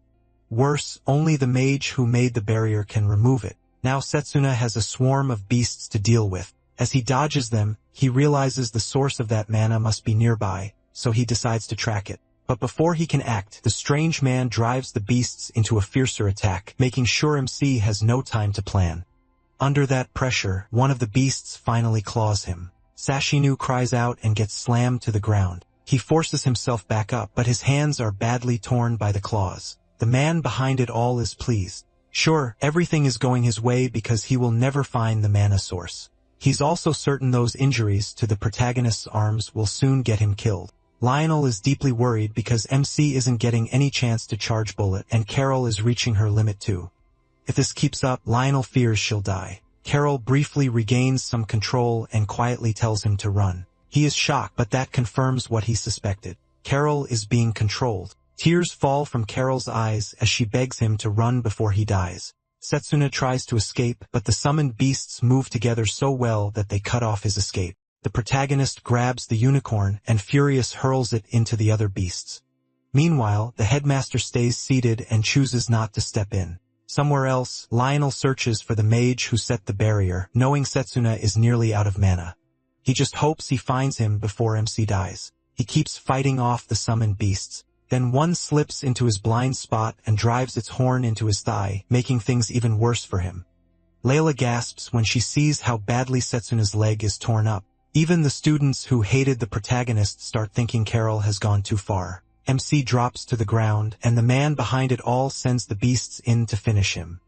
Worse, only the mage who made the barrier can remove it. Now Setsuna has a swarm of beasts to deal with. As he dodges them, he realizes the source of that mana must be nearby, so he decides to track it. But before he can act, the strange man drives the beasts into a fiercer attack, making sure MC has no time to plan. Under that pressure, one of the beasts finally claws him. Sashinu cries out and gets slammed to the ground. He forces himself back up, but his hands are badly torn by the claws. The man behind it all is pleased. Sure, everything is going his way because he will never find the mana source. He's also certain those injuries to the protagonist's arms will soon get him killed. Lionel is deeply worried because MC isn't getting any chance to charge Bullet, and Carol is reaching her limit too. If this keeps up, Lionel fears she'll die. Carol briefly regains some control and quietly tells him to run. He is shocked, but that confirms what he suspected. Carol is being controlled. Tears fall from Carol's eyes as she begs him to run before he dies. Setsuna tries to escape, but the summoned beasts move together so well that they cut off his escape. The protagonist grabs the unicorn and furious hurls it into the other beasts. Meanwhile, the headmaster stays seated and chooses not to step in. Somewhere else, Lionel searches for the mage who set the barrier, knowing Setsuna is nearly out of mana. He just hopes he finds him before MC dies. He keeps fighting off the summoned beasts. Then one slips into his blind spot and drives its horn into his thigh, making things even worse for him. Layla gasps when she sees how badly Setsuna's leg is torn up. Even the students who hated the protagonist start thinking Carol has gone too far. MC drops to the ground, and the man behind it all sends the beasts in to finish him.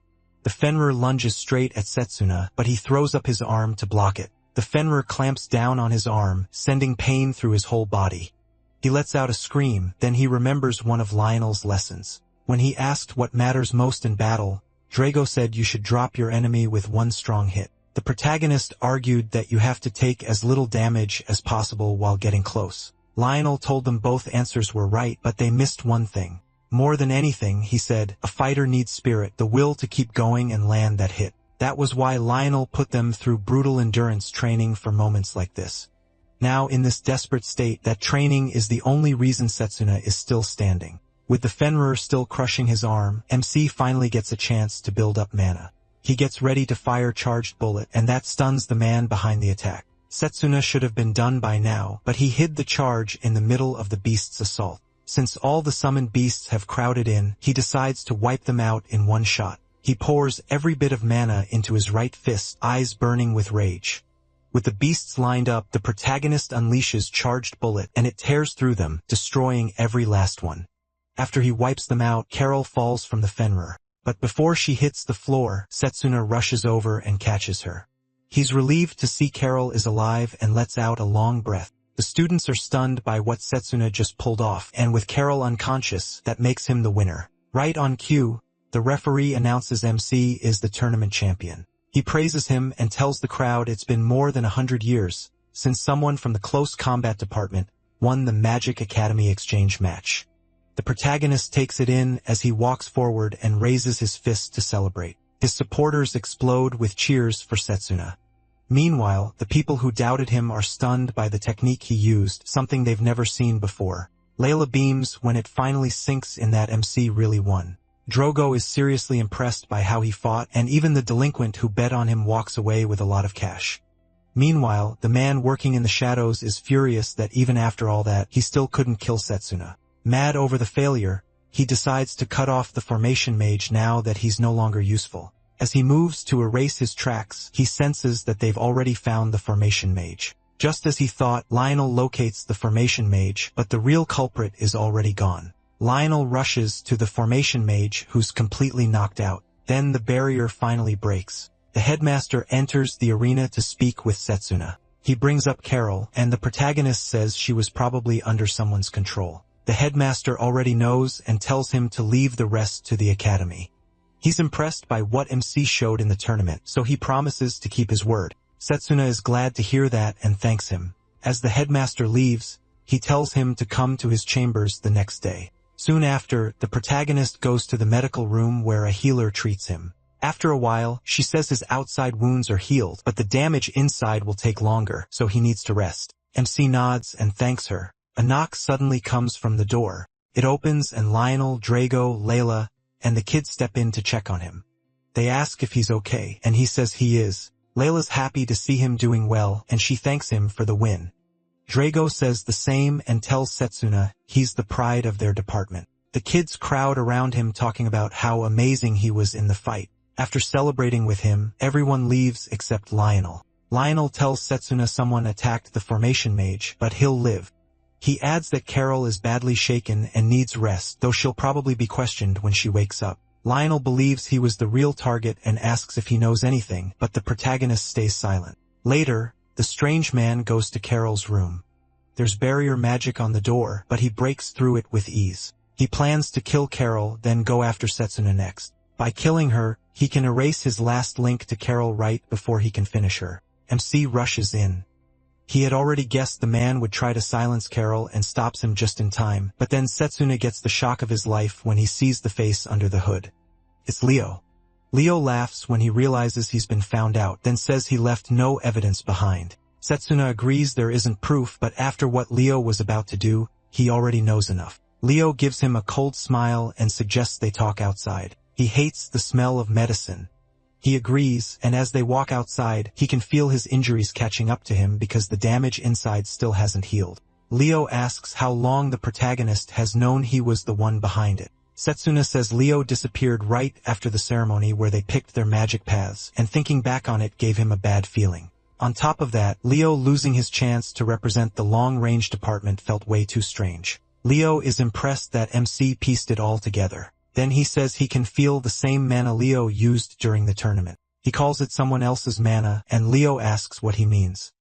The Fenrir lunges straight at Setsuna, but he throws up his arm to block it. The Fenrir clamps down on his arm, sending pain through his whole body. He lets out a scream, then he remembers one of Lionel's lessons. When he asked what matters most in battle, Drago said you should drop your enemy with one strong hit. The protagonist argued that you have to take as little damage as possible while getting close. Lionel told them both answers were right, but they missed one thing. More than anything, he said, a fighter needs spirit, the will to keep going and land that hit. That was why Lionel put them through brutal endurance training for moments like this. Now, in this desperate state, that training is the only reason Setsuna is still standing. With the Fenrir still crushing his arm, MC finally gets a chance to build up mana. He gets ready to fire Charged Bullet, and that stuns the man behind the attack. Setsuna should have been done by now, but he hid the charge in the middle of the beast's assault. Since all the summoned beasts have crowded in, he decides to wipe them out in one shot. He pours every bit of mana into his right fist, eyes burning with rage. With the beasts lined up, the protagonist unleashes Charged Bullet, and it tears through them, destroying every last one. After he wipes them out, Carol falls from the Fenrir. But before she hits the floor, Setsuna rushes over and catches her. He's relieved to see Carol is alive and lets out a long breath. The students are stunned by what Setsuna just pulled off, and with Carol unconscious, that makes him the winner. Right on cue, the referee announces MC is the tournament champion. He praises him and tells the crowd it's been more than 100 years since someone from the close combat department won the Magic Academy exchange match. The protagonist takes it in as he walks forward and raises his fist to celebrate. His supporters explode with cheers for Setsuna. Meanwhile, the people who doubted him are stunned by the technique he used, something they've never seen before. Layla beams when it finally sinks in that MC really won. Drogo is seriously impressed by how he fought, and even the delinquent who bet on him walks away with a lot of cash. Meanwhile, the man working in the shadows is furious that even after all that, he still couldn't kill Setsuna. Mad over the failure, he decides to cut off the formation mage now that he's no longer useful. As he moves to erase his tracks, he senses that they've already found the formation mage. Just as he thought, Lionel locates the formation mage, but the real culprit is already gone. Lionel rushes to the formation mage, who's completely knocked out. Then the barrier finally breaks. The headmaster enters the arena to speak with Setsuna. He brings up Carol, and the protagonist says she was probably under someone's control. The headmaster already knows and tells him to leave the rest to the academy. He's impressed by what MC showed in the tournament, so he promises to keep his word. Setsuna is glad to hear that and thanks him. As the headmaster leaves, he tells him to come to his chambers the next day. Soon after, the protagonist goes to the medical room where a healer treats him. After a while, she says his outside wounds are healed, but the damage inside will take longer, so he needs to rest. MC nods and thanks her. A knock suddenly comes from the door. It opens and Lionel, Drago, Layla, and the kids step in to check on him. They ask if he's okay, and he says he is. Layla's happy to see him doing well, and she thanks him for the win. Drago says the same and tells Setsuna he's the pride of their department. The kids crowd around him talking about how amazing he was in the fight. After celebrating with him, everyone leaves except Lionel. Lionel tells Setsuna someone attacked the formation mage, but he'll live. He adds that Carol is badly shaken and needs rest, though she'll probably be questioned when she wakes up. Lionel believes he was the real target and asks if he knows anything, but the protagonist stays silent. Later, the strange man goes to Carol's room. There's barrier magic on the door, but he breaks through it with ease. He plans to kill Carol, then go after Setsuna next. By killing her, he can erase his last link to Carol right before he can finish her. MC rushes in. He had already guessed the man would try to silence Carol and stops him just in time, but then Setsuna gets the shock of his life when he sees the face under the hood. It's Leo. Leo laughs when he realizes he's been found out, then says he left no evidence behind. Setsuna agrees there isn't proof, but after what Leo was about to do, he already knows enough. Leo gives him a cold smile and suggests they talk outside. He hates the smell of medicine. He agrees, and as they walk outside, he can feel his injuries catching up to him because the damage inside still hasn't healed. Leo asks how long the protagonist has known he was the one behind it. Setsuna says Leo disappeared right after the ceremony where they picked their magic paths, and thinking back on it gave him a bad feeling. On top of that, Leo losing his chance to represent the long-range department felt way too strange. Leo is impressed that MC pieced it all together. Then he says he can feel the same mana Leo used during the tournament. He calls it someone else's mana, and Leo asks what he means.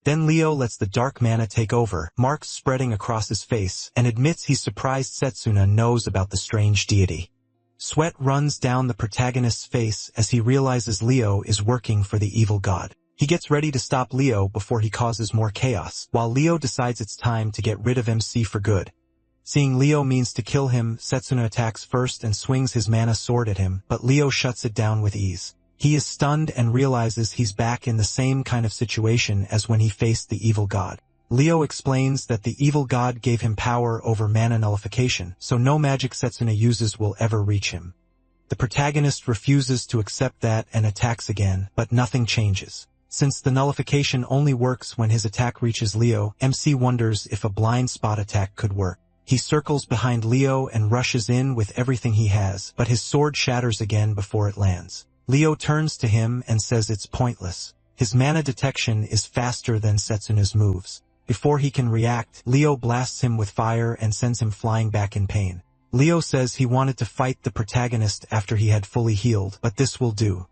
Then Leo lets the dark mana take over, marks spreading across his face, and admits he's surprised Setsuna knows about the strange deity. Sweat runs down the protagonist's face as he realizes Leo is working for the evil god. He gets ready to stop Leo before he causes more chaos, while Leo decides it's time to get rid of MC for good. Seeing Leo means to kill him, Setsuna attacks first and swings his mana sword at him, but Leo shuts it down with ease. He is stunned and realizes he's back in the same kind of situation as when he faced the evil god. Leo explains that the evil god gave him power over mana nullification, so no magic Setsuna uses will ever reach him. The protagonist refuses to accept that and attacks again, but nothing changes. Since the nullification only works when his attack reaches Leo, MC wonders if a blind spot attack could work. He circles behind Leo and rushes in with everything he has, but his sword shatters again before it lands. Leo turns to him and says it's pointless. His mana detection is faster than Setsuna's moves. Before he can react, Leo blasts him with fire and sends him flying back in pain. Leo says he wanted to fight the protagonist after he had fully healed, but this will do.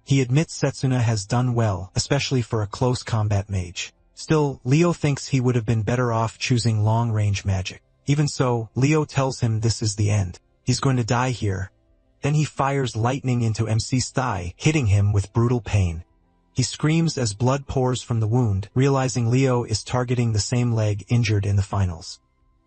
He admits Setsuna has done well, especially for a close combat mage. Still, Leo thinks he would have been better off choosing long-range magic. Even so, Leo tells him this is the end. He's going to die here. Then he fires lightning into MC's thigh, hitting him with brutal pain. He screams as blood pours from the wound, realizing Leo is targeting the same leg injured in the finals.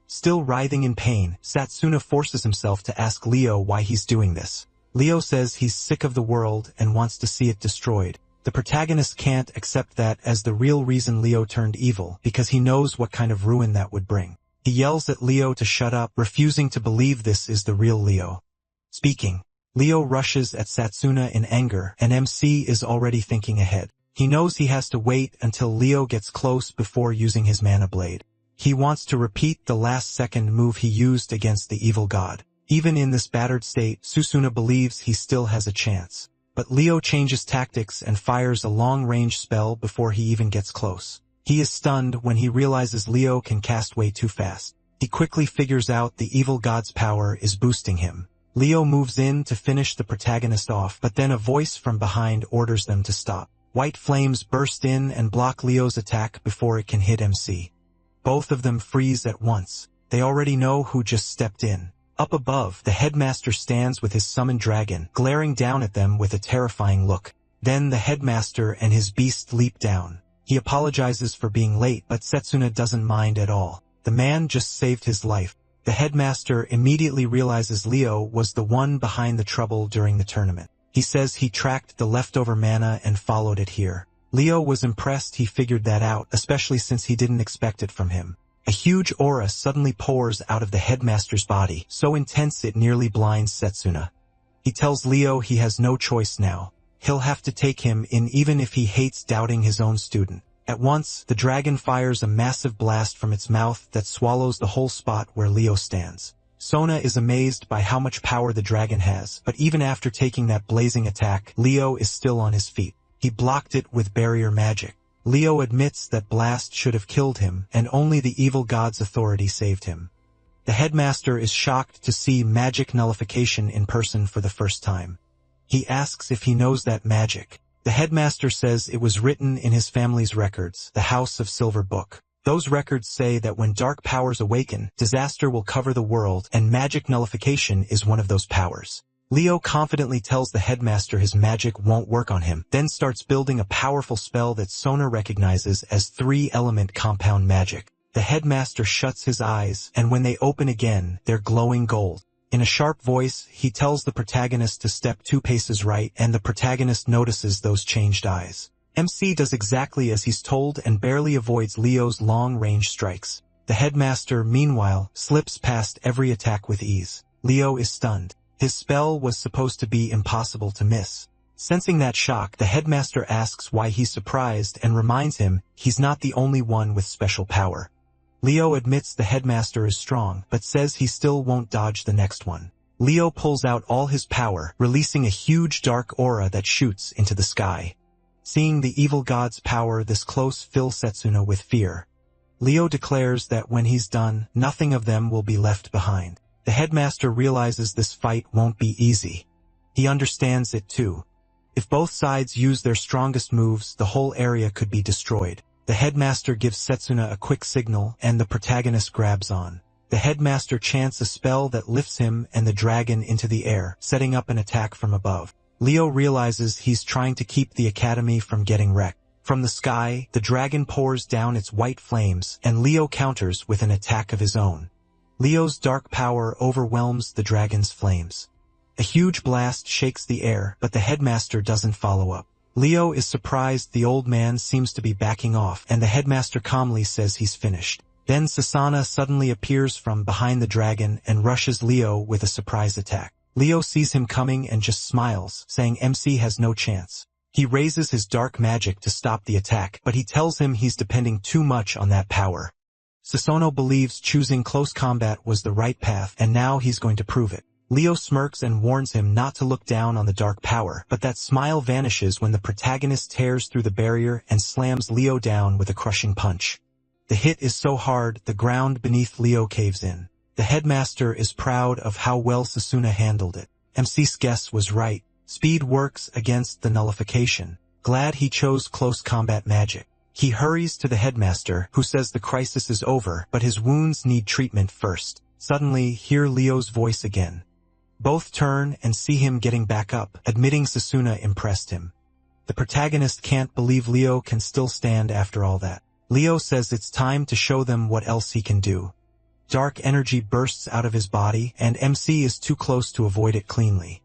Still writhing in pain, Setsuna forces himself to ask Leo why he's doing this. Leo says he's sick of the world and wants to see it destroyed. The protagonist can't accept that as the real reason Leo turned evil, because he knows what kind of ruin that would bring. He yells at Leo to shut up, refusing to believe this is the real Leo speaking. Leo rushes at Setsuna in anger, and MC is already thinking ahead. He knows he has to wait until Leo gets close before using his mana blade. He wants to repeat the last-second move he used against the evil god. Even in this battered state, Setsuna believes he still has a chance. But Leo changes tactics and fires a long-range spell before he even gets close. He is stunned when he realizes Leo can cast way too fast. He quickly figures out the evil god's power is boosting him. Leo moves in to finish the protagonist off, but then a voice from behind orders them to stop. White flames burst in and block Leo's attack before it can hit MC. Both of them freeze at once. They already know who just stepped in. Up above, the headmaster stands with his summoned dragon, glaring down at them with a terrifying look. Then the headmaster and his beast leap down. He apologizes for being late, but Setsuna doesn't mind at all. The man just saved his life. The headmaster immediately realizes Leo was the one behind the trouble during the tournament. He says he tracked the leftover mana and followed it here. Leo was impressed he figured that out, especially since he didn't expect it from him. A huge aura suddenly pours out of the headmaster's body, so intense it nearly blinds Setsuna. He tells Leo he has no choice now. He'll have to take him in even if he hates doubting his own student. At once, the dragon fires a massive blast from its mouth that swallows the whole spot where Leo stands. Sona is amazed by how much power the dragon has, but even after taking that blazing attack, Leo is still on his feet. He blocked it with barrier magic. Leo admits that blast should have killed him, and only the evil god's authority saved him. The headmaster is shocked to see magic nullification in person for the first time. He asks if he knows that magic. The headmaster says it was written in his family's records, the House of Silver Book. Those records say that when dark powers awaken, disaster will cover the world, and magic nullification is one of those powers. Leo confidently tells the headmaster his magic won't work on him, then starts building a powerful spell that Sona recognizes as 3-element compound magic. The headmaster shuts his eyes, and when they open again, they're glowing gold. In a sharp voice, he tells the protagonist to step 2 paces right, and the protagonist notices those changed eyes. MC does exactly as he's told and barely avoids Leo's long-range strikes. The headmaster, meanwhile, slips past every attack with ease. Leo is stunned. His spell was supposed to be impossible to miss. Sensing that shock, the headmaster asks why he's surprised and reminds him he's not the only one with special power. Leo admits the headmaster is strong, but says he still won't dodge the next one. Leo pulls out all his power, releasing a huge dark aura that shoots into the sky. Seeing the evil god's power this close fills Setsuna with fear. Leo declares that when he's done, nothing of them will be left behind. The headmaster realizes this fight won't be easy. He understands it too. If both sides use their strongest moves, the whole area could be destroyed. The headmaster gives Setsuna a quick signal, and the protagonist grabs on. The headmaster chants a spell that lifts him and the dragon into the air, setting up an attack from above. Leo realizes he's trying to keep the academy from getting wrecked. From the sky, the dragon pours down its white flames, and Leo counters with an attack of his own. Leo's dark power overwhelms the dragon's flames. A huge blast shakes the air, but the headmaster doesn't follow up. Leo is surprised the old man seems to be backing off, and the headmaster calmly says he's finished. Then Sasana suddenly appears from behind the dragon and rushes Leo with a surprise attack. Leo sees him coming and just smiles, saying MC has no chance. He raises his dark magic to stop the attack, but he tells him he's depending too much on that power. Susanoo believes choosing close combat was the right path, and now he's going to prove it. Leo smirks and warns him not to look down on the dark power, but that smile vanishes when the protagonist tears through the barrier and slams Leo down with a crushing punch. The hit is so hard, the ground beneath Leo caves in. The The headmaster is proud of how well Sasuna handled it. MC's guess was right. Speed works against the nullification. Glad he chose close combat magic. He hurries to the headmaster, who says the crisis is over, but his wounds need treatment first. Suddenly, hear Leo's voice again. Both turn and see him getting back up, admitting Sasuna impressed him. The protagonist can't believe Leo can still stand after all that. Leo says it's time to show them what else he can do. Dark energy bursts out of his body, and MC is too close to avoid it cleanly.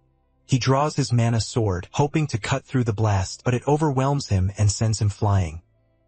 He draws his mana sword, hoping to cut through the blast, but it overwhelms him and sends him flying.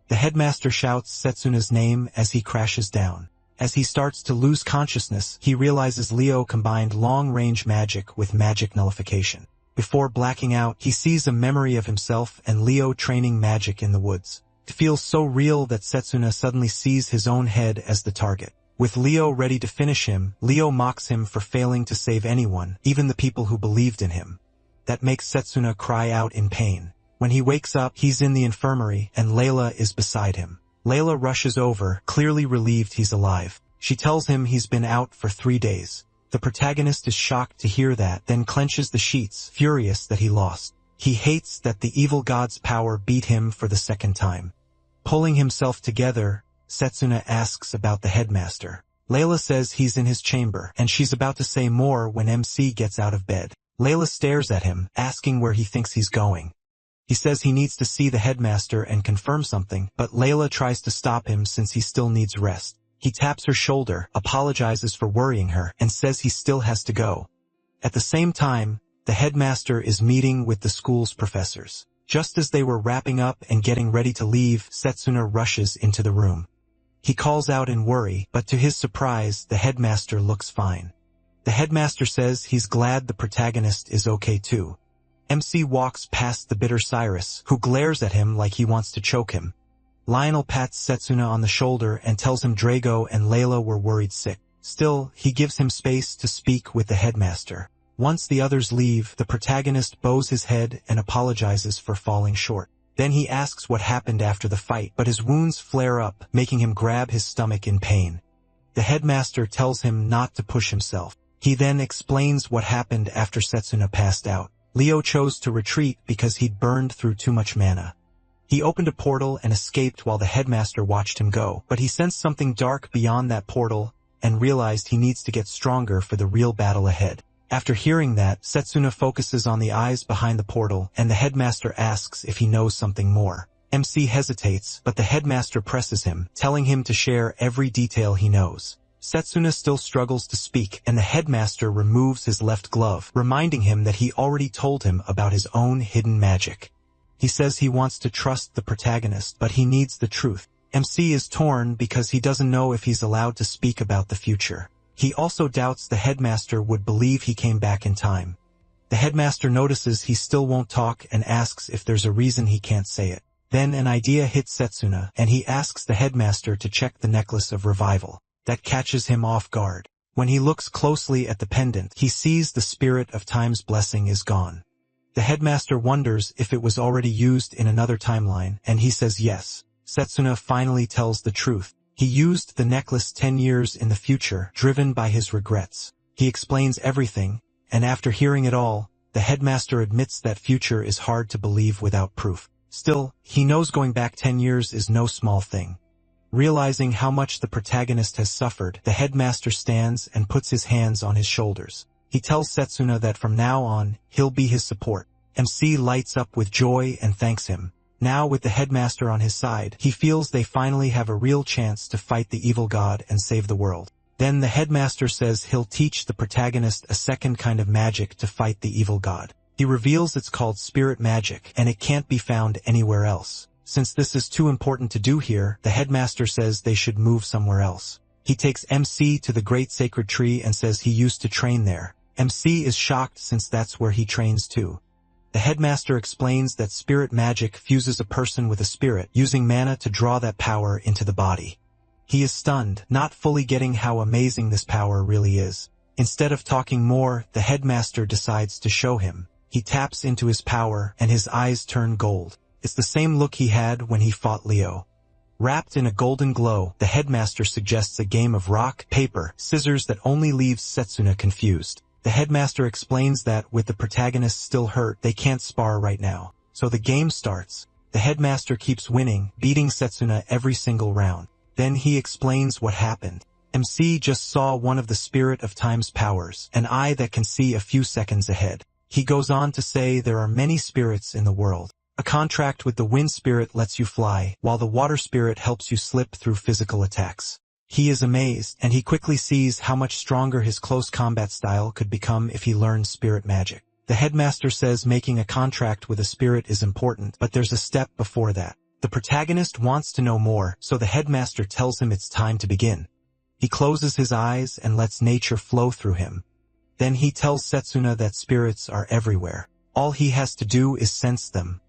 The headmaster shouts Setsuna's name as he crashes down. As he starts to lose consciousness, he realizes Leo combined long-range magic with magic nullification. Before blacking out, he sees a memory of himself and Leo training magic in the woods. It feels so real that Setsuna suddenly sees his own head as the target. With Leo ready to finish him, Leo mocks him for failing to save anyone, even the people who believed in him. That makes Setsuna cry out in pain. When he wakes up, he's in the infirmary, and Layla is beside him. Layla rushes over, clearly relieved he's alive. She tells him he's been out for 3 days. The protagonist is shocked to hear that, then clenches the sheets, furious that he lost. He hates that the evil god's power beat him for the second time. Pulling himself together, Setsuna asks about the headmaster. Layla says he's in his chamber, and she's about to say more when MC gets out of bed. Layla stares at him, asking where he thinks he's going. He says he needs to see the headmaster and confirm something, but Layla tries to stop him since he still needs rest. He taps her shoulder, apologizes for worrying her, and says he still has to go. At the same time, the headmaster is meeting with the school's professors. Just as they were wrapping up and getting ready to leave, Setsuna rushes into the room. He calls out in worry, but to his surprise, the headmaster looks fine. The headmaster says he's glad the protagonist is okay too. MC walks past the bitter Cyrus, who glares at him like he wants to choke him. Lionel pats Setsuna on the shoulder and tells him Drago and Layla were worried sick. Still, he gives him space to speak with the headmaster. Once the others leave, the protagonist bows his head and apologizes for falling short. Then he asks what happened after the fight, but his wounds flare up, making him grab his stomach in pain. The headmaster tells him not to push himself. He then explains what happened after Setsuna passed out. Leo chose to retreat because he'd burned through too much mana. He opened a portal and escaped while the headmaster watched him go, but he sensed something dark beyond that portal and realized he needs to get stronger for the real battle ahead. After hearing that, Setsuna focuses on the eyes behind the portal, and the headmaster asks if he knows something more. MC hesitates, but the headmaster presses him, telling him to share every detail he knows. Setsuna still struggles to speak, and the headmaster removes his left glove, reminding him that he already told him about his own hidden magic. He says he wants to trust the protagonist, but he needs the truth. MC is torn because he doesn't know if he's allowed to speak about the future. He also doubts the headmaster would believe he came back in time. The headmaster notices he still won't talk and asks if there's a reason he can't say it. Then an idea hits Setsuna, and he asks the headmaster to check the necklace of revival. That catches him off guard. When he looks closely at the pendant, he sees the spirit of time's blessing is gone. The headmaster wonders if it was already used in another timeline, and he says yes. Setsuna finally tells the truth. He used the necklace 10 years in the future, driven by his regrets. He explains everything, and after hearing it all, the headmaster admits that future is hard to believe without proof. Still, he knows going back 10 years is no small thing. Realizing how much the protagonist has suffered, the headmaster stands and puts his hands on his shoulders. He tells Setsuna that from now on, he'll be his support. MC lights up with joy and thanks him. Now with the headmaster on his side, he feels they finally have a real chance to fight the evil god and save the world. Then the headmaster says he'll teach the protagonist a second kind of magic to fight the evil god. He reveals it's called spirit magic, and it can't be found anywhere else. Since this is too important to do here, the headmaster says they should move somewhere else. He takes MC to the Great Sacred Tree and says he used to train there. MC is shocked since that's where he trains too. The headmaster explains that spirit magic fuses a person with a spirit, using mana to draw that power into the body. He is stunned, not fully getting how amazing this power really is. Instead of talking more, the headmaster decides to show him. He taps into his power, and his eyes turn gold. It's the same look he had when he fought Leo. Wrapped in a golden glow, the headmaster suggests a game of rock, paper, scissors that only leaves Setsuna confused. The headmaster explains that, with the protagonists still hurt, they can't spar right now. So the game starts. The headmaster keeps winning, beating Setsuna every single round. Then he explains what happened. MC just saw one of the Spirit of Time's powers, an eye that can see a few seconds ahead. He goes on to say there are many spirits in the world. A contract with the wind spirit lets you fly, while the water spirit helps you slip through physical attacks. He is amazed, and he quickly sees how much stronger his close combat style could become if he learned spirit magic. The headmaster says making a contract with a spirit is important, but there's a step before that. The protagonist wants to know more, so the headmaster tells him it's time to begin. He closes his eyes and lets nature flow through him. Then he tells Setsuna that spirits are everywhere. All he has to do is sense them.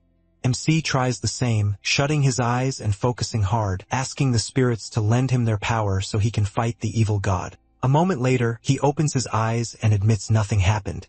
MC tries the same, shutting his eyes and focusing hard, asking the spirits to lend him their power so he can fight the evil god. A moment later, he opens his eyes and admits nothing happened.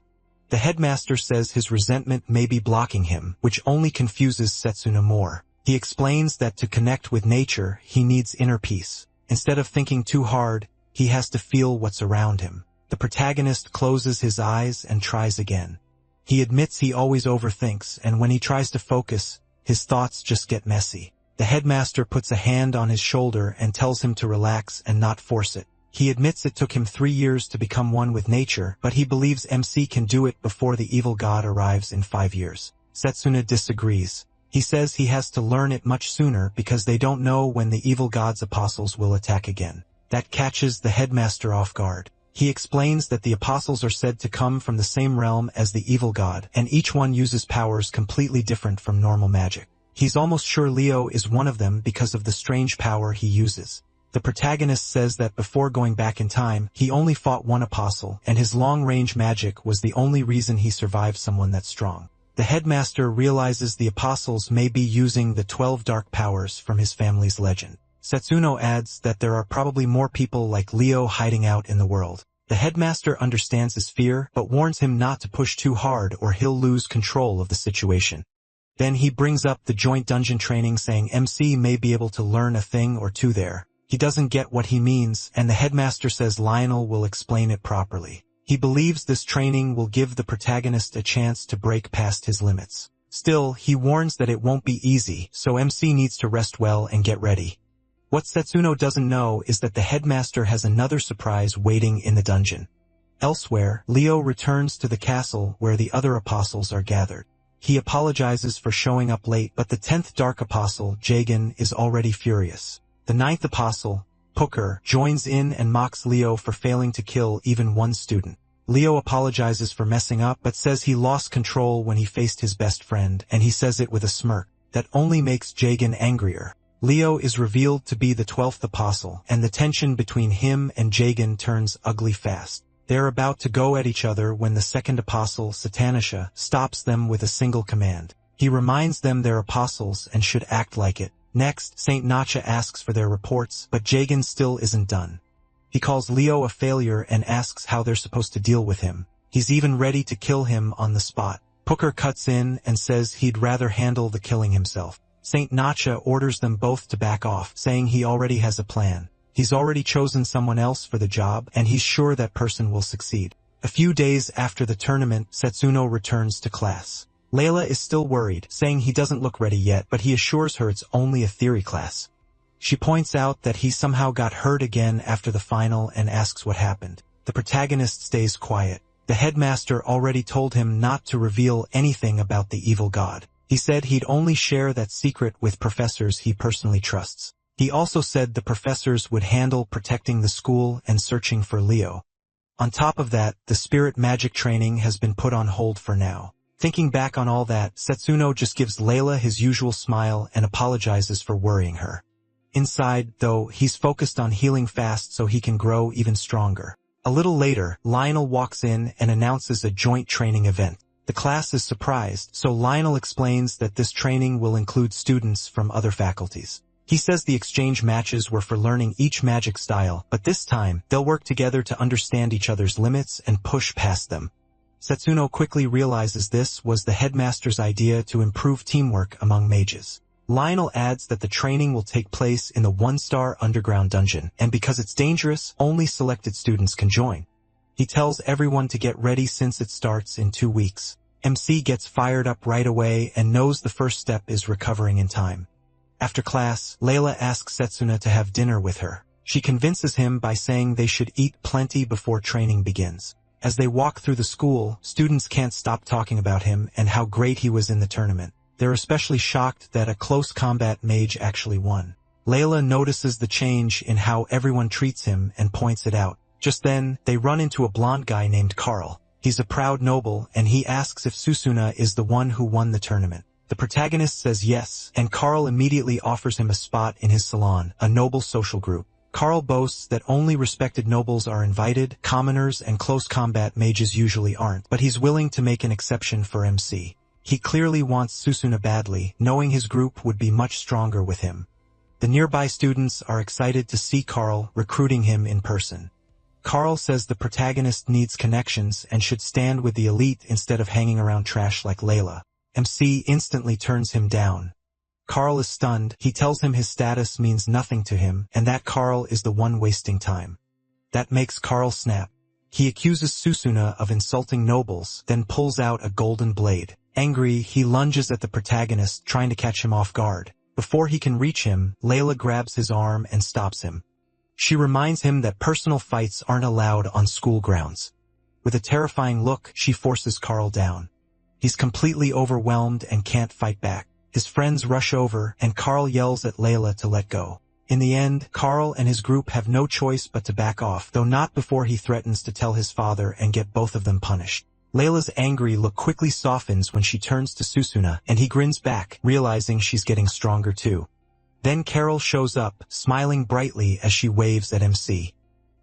The headmaster says his resentment may be blocking him, which only confuses Setsuna more. He explains that to connect with nature, he needs inner peace. Instead of thinking too hard, he has to feel what's around him. The protagonist closes his eyes and tries again. He admits he always overthinks, and when he tries to focus, his thoughts just get messy. The headmaster puts a hand on his shoulder and tells him to relax and not force it. He admits it took him 3 years to become one with nature, but he believes MC can do it before the evil god arrives in 5 years. Setsuna disagrees. He says he has to learn it much sooner because they don't know when the evil god's apostles will attack again. That catches the headmaster off guard. He explains that the apostles are said to come from the same realm as the evil god, and each one uses powers completely different from normal magic. He's almost sure Leo is one of them because of the strange power he uses. The protagonist says that before going back in time, he only fought one apostle, and his long-range magic was the only reason he survived someone that strong. The headmaster realizes the apostles may be using the 12 dark powers from his family's legend. Setsuna adds that there are probably more people like Leo hiding out in the world. The headmaster understands his fear, but warns him not to push too hard or he'll lose control of the situation. Then he brings up the joint dungeon training, saying MC may be able to learn a thing or two there. He doesn't get what he means, and the headmaster says Lionel will explain it properly. He believes this training will give the protagonist a chance to break past his limits. Still, he warns that it won't be easy, so MC needs to rest well and get ready. What Setsuna doesn't know is that the headmaster has another surprise waiting in the dungeon. Elsewhere, Leo returns to the castle where the other apostles are gathered. He apologizes for showing up late, but the 10th Dark Apostle, Jagan, is already furious. The 9th Apostle, Pooker, joins in and mocks Leo for failing to kill even one student. Leo apologizes for messing up but says he lost control when he faced his best friend, and he says it with a smirk. That only makes Jagan angrier. Leo is revealed to be the 12th apostle, and the tension between him and Jagan turns ugly fast. They're about to go at each other when the 2nd apostle, Satanisha, stops them with a single command. He reminds them they're apostles and should act like it. Next, Saint Nacha asks for their reports, but Jagan still isn't done. He calls Leo a failure and asks how they're supposed to deal with him. He's even ready to kill him on the spot. Pooker cuts in and says he'd rather handle the killing himself. Saint Nacha orders them both to back off, saying he already has a plan. He's already chosen someone else for the job, and he's sure that person will succeed. A few days after the tournament, Setsuna returns to class. Layla is still worried, saying he doesn't look ready yet, but he assures her it's only a theory class. She points out that he somehow got hurt again after the final and asks what happened. The protagonist stays quiet. The headmaster already told him not to reveal anything about the evil god. He said he'd only share that secret with professors he personally trusts. He also said the professors would handle protecting the school and searching for Leo. On top of that, the spirit magic training has been put on hold for now. Thinking back on all that, Setsuna just gives Layla his usual smile and apologizes for worrying her. Inside, though, he's focused on healing fast so he can grow even stronger. A little later, Lionel walks in and announces a joint training event. The class is surprised, so Lionel explains that this training will include students from other faculties. He says the exchange matches were for learning each magic style, but this time, they'll work together to understand each other's limits and push past them. Setsuna quickly realizes this was the headmaster's idea to improve teamwork among mages. Lionel adds that the training will take place in the one-star underground dungeon, and because it's dangerous, only selected students can join. He tells everyone to get ready since it starts in 2 weeks. MC gets fired up right away and knows the first step is recovering in time. After class, Layla asks Setsuna to have dinner with her. She convinces him by saying they should eat plenty before training begins. As they walk through the school, students can't stop talking about him and how great he was in the tournament. They're especially shocked that a close combat mage actually won. Layla notices the change in how everyone treats him and points it out. Just then, they run into a blonde guy named Carl. He's a proud noble, and he asks if Susuna is the one who won the tournament. The protagonist says yes, and Carl immediately offers him a spot in his salon, a noble social group. Carl boasts that only respected nobles are invited, commoners and close combat mages usually aren't, but he's willing to make an exception for MC. He clearly wants Susuna badly, knowing his group would be much stronger with him. The nearby students are excited to see Carl, recruiting him in person. Carl says the protagonist needs connections and should stand with the elite instead of hanging around trash like Layla. MC instantly turns him down. Carl is stunned. He tells him his status means nothing to him and that Carl is the one wasting time. That makes Carl snap. He accuses Susuna of insulting nobles, then pulls out a golden blade. Angry, he lunges at the protagonist, trying to catch him off guard. Before he can reach him, Layla grabs his arm and stops him. She reminds him that personal fights aren't allowed on school grounds. With a terrifying look, she forces Carl down. He's completely overwhelmed and can't fight back. His friends rush over, and Carl yells at Layla to let go. In the end, Carl and his group have no choice but to back off, though not before he threatens to tell his father and get both of them punished. Layla's angry look quickly softens when she turns to Susuna, and he grins back, realizing she's getting stronger too. Then Carol shows up, smiling brightly as she waves at MC.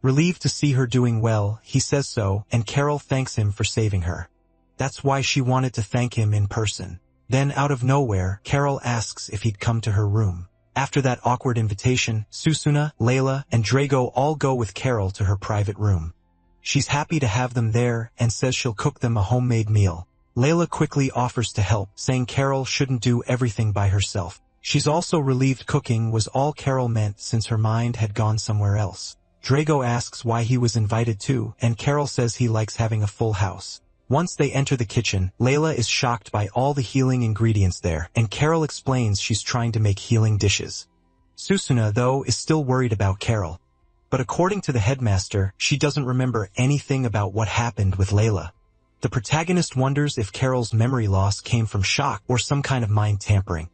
Relieved to see her doing well, he says so, and Carol thanks him for saving her. That's why she wanted to thank him in person. Then out of nowhere, Carol asks if he'd come to her room. After that awkward invitation, Susuna, Layla, and Drago all go with Carol to her private room. She's happy to have them there and says she'll cook them a homemade meal. Layla quickly offers to help, saying Carol shouldn't do everything by herself. She's also relieved cooking was all Carol meant since her mind had gone somewhere else. Drago asks why he was invited too, and Carol says he likes having a full house. Once they enter the kitchen, Layla is shocked by all the healing ingredients there, and Carol explains she's trying to make healing dishes. Susuna, though, is still worried about Carol. But according to the headmaster, she doesn't remember anything about what happened with Layla. The protagonist wonders if Carol's memory loss came from shock or some kind of mind tampering.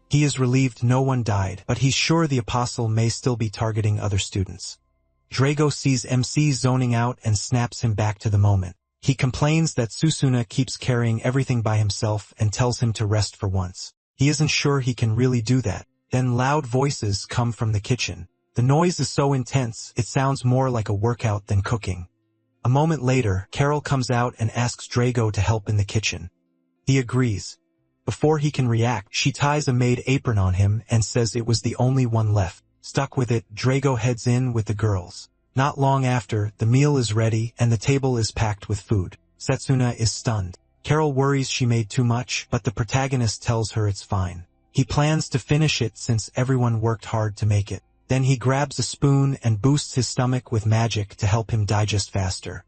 He is relieved no one died, but he's sure the apostle may still be targeting other students. Drago sees MC zoning out and snaps him back to the moment. He complains that Susuna keeps carrying everything by himself and tells him to rest for once. He isn't sure he can really do that. Then loud voices come from the kitchen. The noise is so intense, it sounds more like a workout than cooking. A moment later, Carol comes out and asks Drago to help in the kitchen. He agrees. Before he can react, she ties a maid apron on him and says it was the only one left. Stuck with it, Drago heads in with the girls. Not long after, the meal is ready and the table is packed with food. Setsuna is stunned. Carol worries she made too much, but the protagonist tells her it's fine. He plans to finish it since everyone worked hard to make it. Then he grabs a spoon and boosts his stomach with magic to help him digest faster.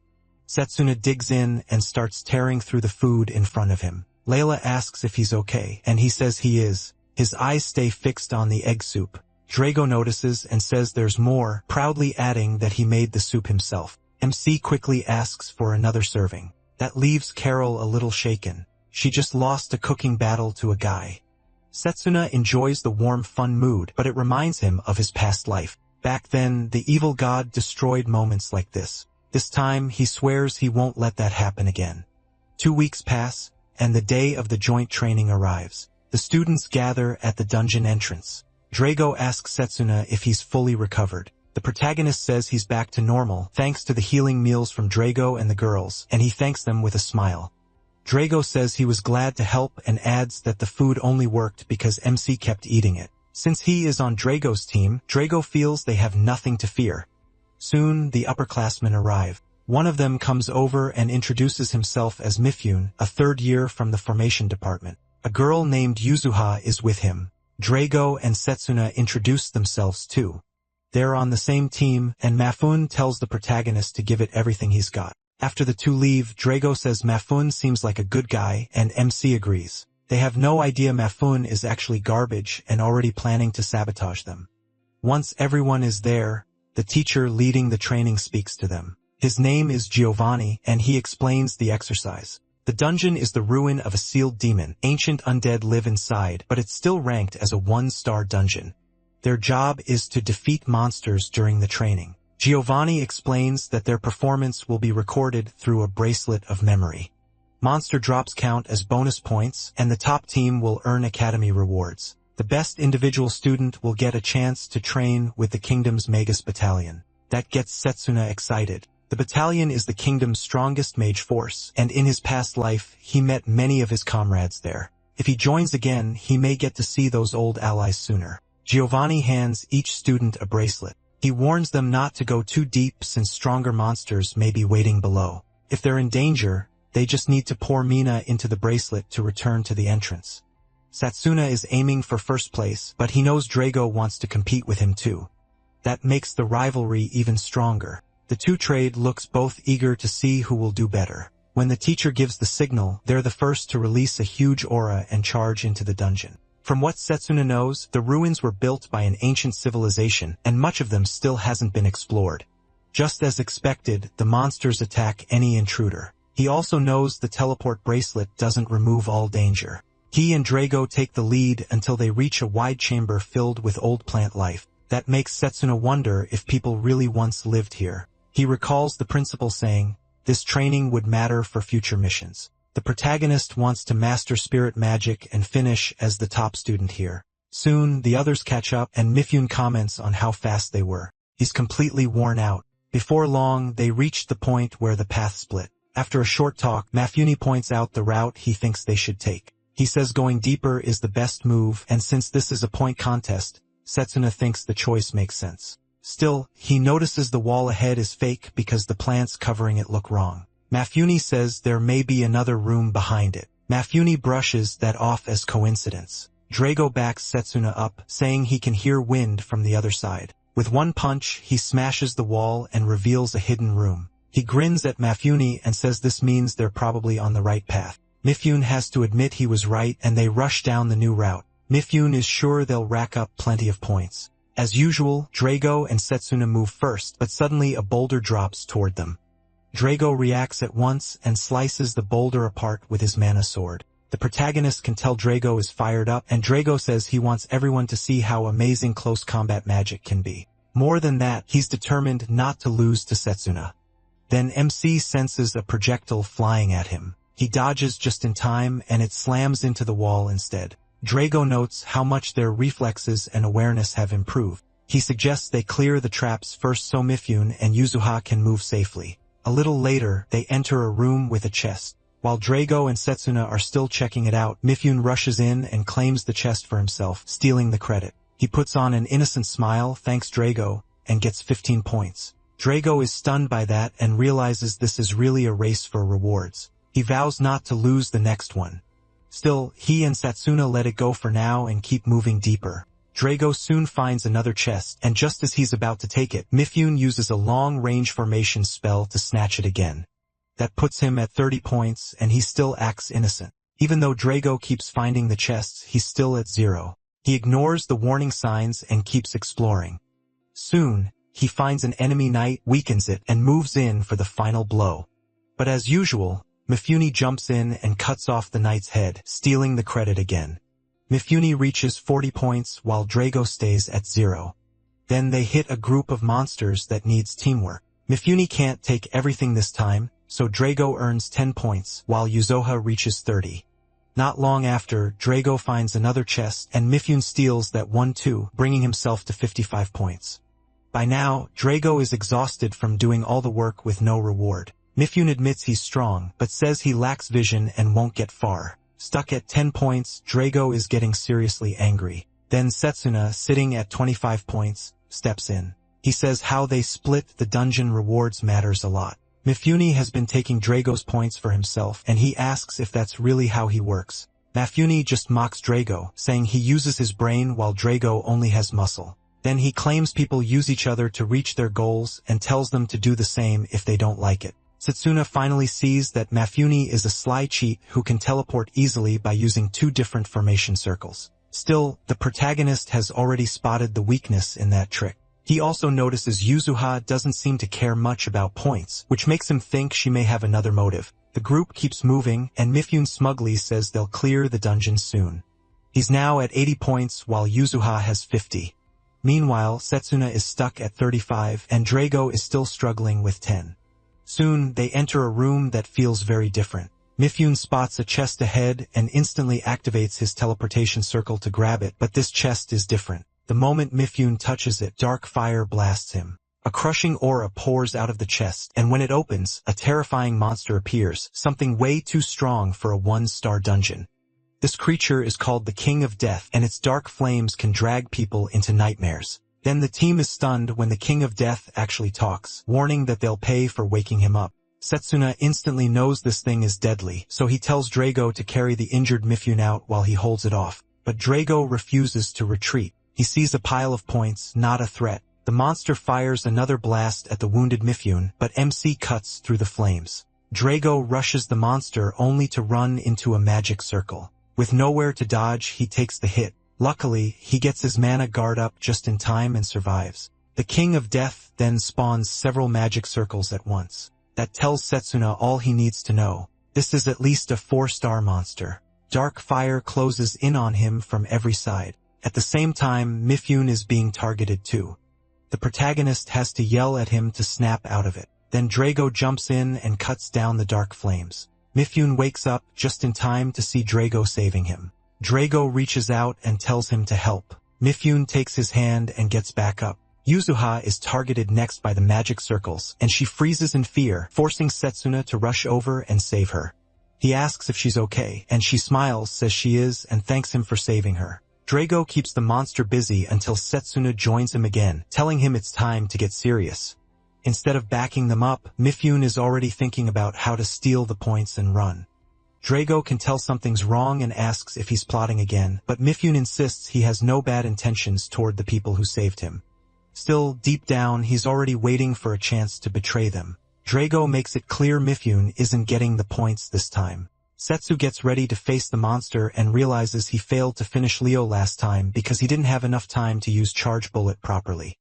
Setsuna digs in and starts tearing through the food in front of him. Layla asks if he's okay, and he says he is. His eyes stay fixed on the egg soup. Drago notices and says there's more, proudly adding that he made the soup himself. MC quickly asks for another serving. That leaves Carol a little shaken. She just lost a cooking battle to a guy. Setsuna enjoys the warm, fun mood, but it reminds him of his past life. Back then, the evil god destroyed moments like this. This time, he swears he won't let that happen again. 2 weeks pass, and the day of the joint training arrives. The students gather at the dungeon entrance. Drago asks Setsuna if he's fully recovered. The protagonist says he's back to normal, thanks to the healing meals from Drago and the girls, and he thanks them with a smile. Drago says he was glad to help and adds that the food only worked because MC kept eating it. Since he is on Drago's team, Drago feels they have nothing to fear. Soon, the upperclassmen arrive. One of them comes over and introduces himself as Mifune, a third year from the formation department. A girl named Yuzuha is with him. Drago and Setsuna introduce themselves too. They're on the same team, and Mafun tells the protagonist to give it everything he's got. After the two leave, Drago says Mafun seems like a good guy, and MC agrees. They have no idea Mafun is actually garbage and already planning to sabotage them. Once everyone is there, the teacher leading the training speaks to them. His name is Giovanni, and he explains the exercise. The dungeon is the ruin of a sealed demon. Ancient undead live inside, but it's still ranked as a 1-star dungeon. Their job is to defeat monsters during the training. Giovanni explains that their performance will be recorded through a bracelet of memory. Monster drops count as bonus points, and the top team will earn academy rewards. The best individual student will get a chance to train with the kingdom's Magus battalion. That gets Setsuna excited. The battalion is the kingdom's strongest mage force, and in his past life, he met many of his comrades there. If he joins again, he may get to see those old allies sooner. Giovanni hands each student a bracelet. He warns them not to go too deep since stronger monsters may be waiting below. If they're in danger, they just need to pour Mina into the bracelet to return to the entrance. Setsuna is aiming for first place, but he knows Drago wants to compete with him too. That makes the rivalry even stronger. The two trade looks both eager to see who will do better. When the teacher gives the signal, they're the first to release a huge aura and charge into the dungeon. From what Setsuna knows, the ruins were built by an ancient civilization, and much of them still hasn't been explored. Just as expected, the monsters attack any intruder. He also knows the teleport bracelet doesn't remove all danger. He and Drago take the lead until they reach a wide chamber filled with old plant life. That makes Setsuna wonder if people really once lived here. He recalls the principal saying, "This training would matter for future missions." The protagonist wants to master spirit magic and finish as the top student here. Soon, the others catch up, and Mifune comments on how fast they were. He's completely worn out. Before long, they reach the point where the path split. After a short talk, Mifune points out the route he thinks they should take. He says going deeper is the best move, and since this is a point contest, Setsuna thinks the choice makes sense. Still, he notices the wall ahead is fake because the plants covering it look wrong. Mifune says there may be another room behind it. Mifune brushes that off as coincidence. Drago backs Setsuna up, saying he can hear wind from the other side. With one punch, he smashes the wall and reveals a hidden room. He grins at Mifune and says this means they're probably on the right path. Mifune has to admit he was right, and they rush down the new route. Mifune is sure they'll rack up plenty of points. As usual, Drago and Setsuna move first, but suddenly a boulder drops toward them. Drago reacts at once and slices the boulder apart with his mana sword. The protagonist can tell Drago is fired up, and Drago says he wants everyone to see how amazing close combat magic can be. More than that, he's determined not to lose to Setsuna. Then MC senses a projectile flying at him. He dodges just in time, and it slams into the wall instead. Drago notes how much their reflexes and awareness have improved. He suggests they clear the traps first so Mifune and Yuzuha can move safely. A little later, they enter a room with a chest. While Drago and Setsuna are still checking it out, Mifune rushes in and claims the chest for himself, stealing the credit. He puts on an innocent smile, thanks Drago, and gets 15 points. Drago is stunned by that and realizes this is really a race for rewards. He vows not to lose the next one. Still, he and Setsuna let it go for now and keep moving deeper. Drago soon finds another chest, and just as he's about to take it, Mifune uses a long-range formation spell to snatch it again. That puts him at 30 points, and he still acts innocent. Even though Drago keeps finding the chests, he's still at 0. He ignores the warning signs and keeps exploring. Soon, he finds an enemy knight, weakens it, and moves in for the final blow. But as usual, Mifune jumps in and cuts off the knight's head, stealing the credit again. Mifune reaches 40 points while Drago stays at 0. Then they hit a group of monsters that needs teamwork. Mifune can't take everything this time, so Drago earns 10 points while Yuzuha reaches 30. Not long after, Drago finds another chest and Mifune steals that one too, bringing himself to 55 points. By now, Drago is exhausted from doing all the work with no reward. Mifune admits he's strong, but says he lacks vision and won't get far. Stuck at 10 points, Drago is getting seriously angry. Then Setsuna, sitting at 25 points, steps in. He says how they split the dungeon rewards matters a lot. Mifune has been taking Drago's points for himself, and he asks if that's really how he works. Mifune just mocks Drago, saying he uses his brain while Drago only has muscle. Then he claims people use each other to reach their goals and tells them to do the same if they don't like it. Setsuna finally sees that Mifune is a sly cheat who can teleport easily by using 2 different formation circles. Still, the protagonist has already spotted the weakness in that trick. He also notices Yuzuha doesn't seem to care much about points, which makes him think she may have another motive. The group keeps moving, and Mifune smugly says they'll clear the dungeon soon. He's now at 80 points while Yuzuha has 50. Meanwhile, Setsuna is stuck at 35 and Drago is still struggling with 10. Soon, they enter a room that feels very different. Mifune spots a chest ahead and instantly activates his teleportation circle to grab it, but this chest is different. The moment Mifune touches it, dark fire blasts him. A crushing aura pours out of the chest, and when it opens, a terrifying monster appears, something way too strong for a 1-star dungeon. This creature is called the King of Death, and its dark flames can drag people into nightmares. Then the team is stunned when the King of Death actually talks, warning that they'll pay for waking him up. Setsuna instantly knows this thing is deadly, so he tells Drago to carry the injured Mifune out while he holds it off. But Drago refuses to retreat. He sees a pile of points, not a threat. The monster fires another blast at the wounded Mifune, but MC cuts through the flames. Drago rushes the monster only to run into a magic circle. With nowhere to dodge, he takes the hit. Luckily, he gets his mana guard up just in time and survives. The King of Death then spawns several magic circles at once. That tells Setsuna all he needs to know. This is at least a 4-star monster. Dark fire closes in on him from every side. At the same time, Mifune is being targeted too. The protagonist has to yell at him to snap out of it. Then Drago jumps in and cuts down the dark flames. Mifune wakes up just in time to see Drago saving him. Drago reaches out and tells him to help. Mifune takes his hand and gets back up. Yuzuha is targeted next by the magic circles, and she freezes in fear, forcing Setsuna to rush over and save her. He asks if she's okay, and she smiles, says she is, and thanks him for saving her. Drago keeps the monster busy until Setsuna joins him again, telling him it's time to get serious. Instead of backing them up, Mifune is already thinking about how to steal the points and run. Drago can tell something's wrong and asks if he's plotting again, but Mifune insists he has no bad intentions toward the people who saved him. Still, deep down, he's already waiting for a chance to betray them. Drago makes it clear Mifune isn't getting the points this time. Setsu gets ready to face the monster and realizes he failed to finish Leo last time because he didn't have enough time to use Charge Bullet properly.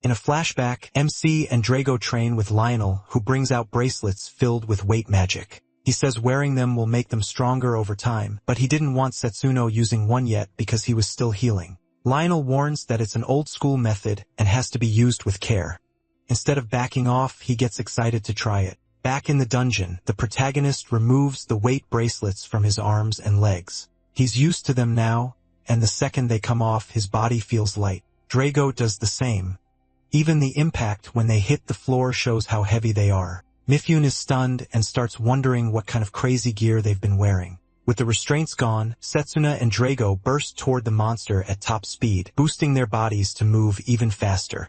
In a flashback, MC and Drago train with Lionel, who brings out bracelets filled with weight magic. He says wearing them will make them stronger over time, but he didn't want Setsuno using one yet because he was still healing. Lionel warns that it's an old-school method and has to be used with care. Instead of backing off, he gets excited to try it. Back in the dungeon, the protagonist removes the weight bracelets from his arms and legs. He's used to them now, and the second they come off, his body feels light. Drago does the same. Even the impact when they hit the floor shows how heavy they are. Mifune is stunned and starts wondering what kind of crazy gear they've been wearing. With the restraints gone, Setsuna and Drago burst toward the monster at top speed, boosting their bodies to move even faster.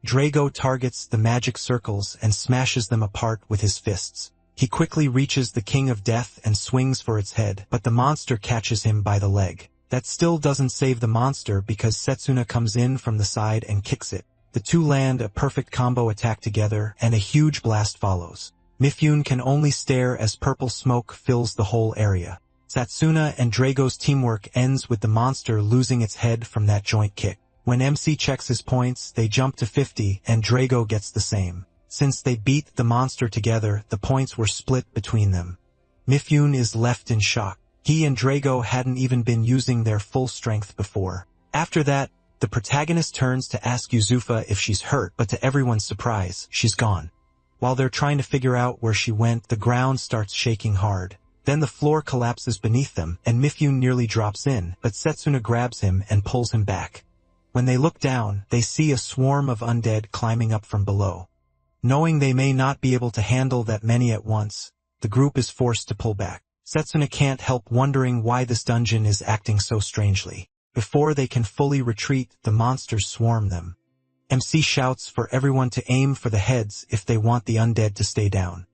Drago targets the magic circles and smashes them apart with his fists. He quickly reaches the King of Death and swings for its head, but the monster catches him by the leg. That still doesn't save the monster because Setsuna comes in from the side and kicks it. The two land a perfect combo attack together, and a huge blast follows. Mifune can only stare as purple smoke fills the whole area. Setsuna and Drago's teamwork ends with the monster losing its head from that joint kick. When MC checks his points, they jump to 50, and Drago gets the same. Since they beat the monster together, the points were split between them. Mifune is left in shock. He and Drago hadn't even been using their full strength before. After that, the protagonist turns to ask Yuzufa if she's hurt, but to everyone's surprise, she's gone. While they're trying to figure out where she went, the ground starts shaking hard. Then the floor collapses beneath them, and Mifune nearly drops in, but Setsuna grabs him and pulls him back. When they look down, they see a swarm of undead climbing up from below. Knowing they may not be able to handle that many at once, the group is forced to pull back. Setsuna can't help wondering why this dungeon is acting so strangely. Before they can fully retreat, the monsters swarm them. MC shouts for everyone to aim for the heads if they want the undead to stay down.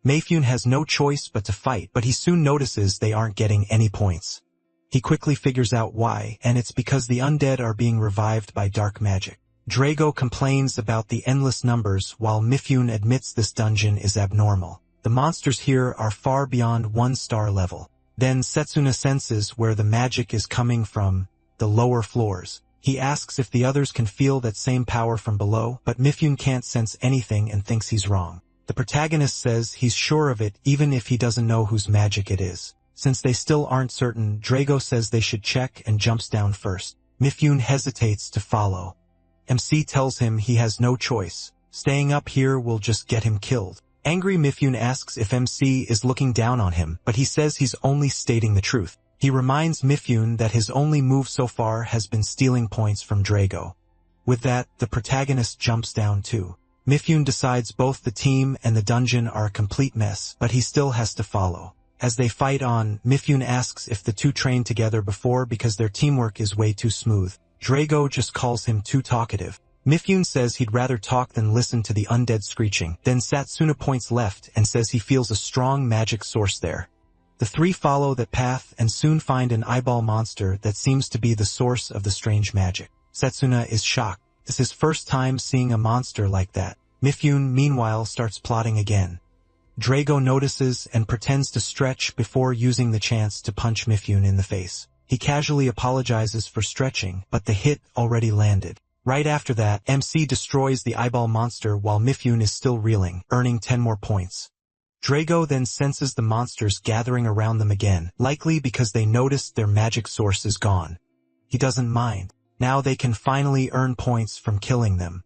Mifune has no choice but to fight, but he soon notices they aren't getting any points. He quickly figures out why, and it's because the undead are being revived by dark magic. Drago complains about the endless numbers while Mifune admits this dungeon is abnormal. The monsters here are far beyond 1-star level. Then Setsuna senses where the magic is coming from, the lower floors. He asks if the others can feel that same power from below, but Mifune can't sense anything and thinks he's wrong. The protagonist says he's sure of it even if he doesn't know whose magic it is. Since they still aren't certain, Drago says they should check and jumps down first. Mifune hesitates to follow. MC tells him he has no choice. Staying up here will just get him killed. Angry Mifune asks if MC is looking down on him, but he says he's only stating the truth. He reminds Mifune that his only move so far has been stealing points from Drago. With that, the protagonist jumps down too. Mifune decides both the team and the dungeon are a complete mess, but he still has to follow. As they fight on, Mifune asks if the two trained together before because their teamwork is way too smooth. Drago just calls him too talkative. Mifune says he'd rather talk than listen to the undead screeching. Then Setsuna points left and says he feels a strong magic source there. The three follow that path and soon find an eyeball monster that seems to be the source of the strange magic. Setsuna is shocked. It's his first time seeing a monster like that. Mifune, meanwhile, starts plotting again. Drago notices and pretends to stretch before using the chance to punch Mifune in the face. He casually apologizes for stretching, but the hit already landed. Right after that, MC destroys the eyeball monster while Mifune is still reeling, earning 10 more points. Drago then senses the monsters gathering around them again, likely because they noticed their magic source is gone. He doesn't mind. Now they can finally earn points from killing them.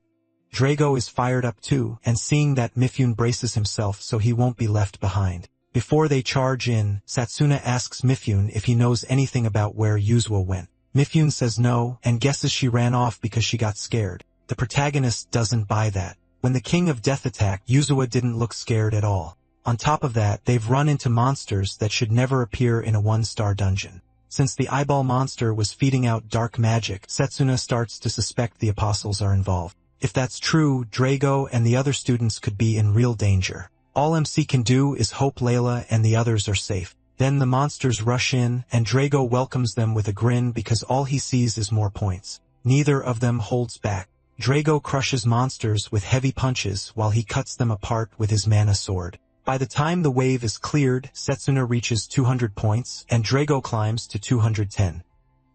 Drago is fired up too, and seeing that Mifune braces himself so he won't be left behind. Before they charge in, Setsuna asks Mifune if he knows anything about where Yuzua went. Mifune says no, and guesses she ran off because she got scared. The protagonist doesn't buy that. When the King of Death attacked, Yuzua didn't look scared at all. On top of that, they've run into monsters that should never appear in a 1-star dungeon. Since the eyeball monster was feeding out dark magic, Setsuna starts to suspect the apostles are involved. If that's true, Drago and the other students could be in real danger. All MC can do is hope Layla and the others are safe. Then the monsters rush in, and Drago welcomes them with a grin because all he sees is more points. Neither of them holds back. Drago crushes monsters with heavy punches while he cuts them apart with his mana sword. By the time the wave is cleared, Setsuna reaches 200 points, and Drago climbs to 210.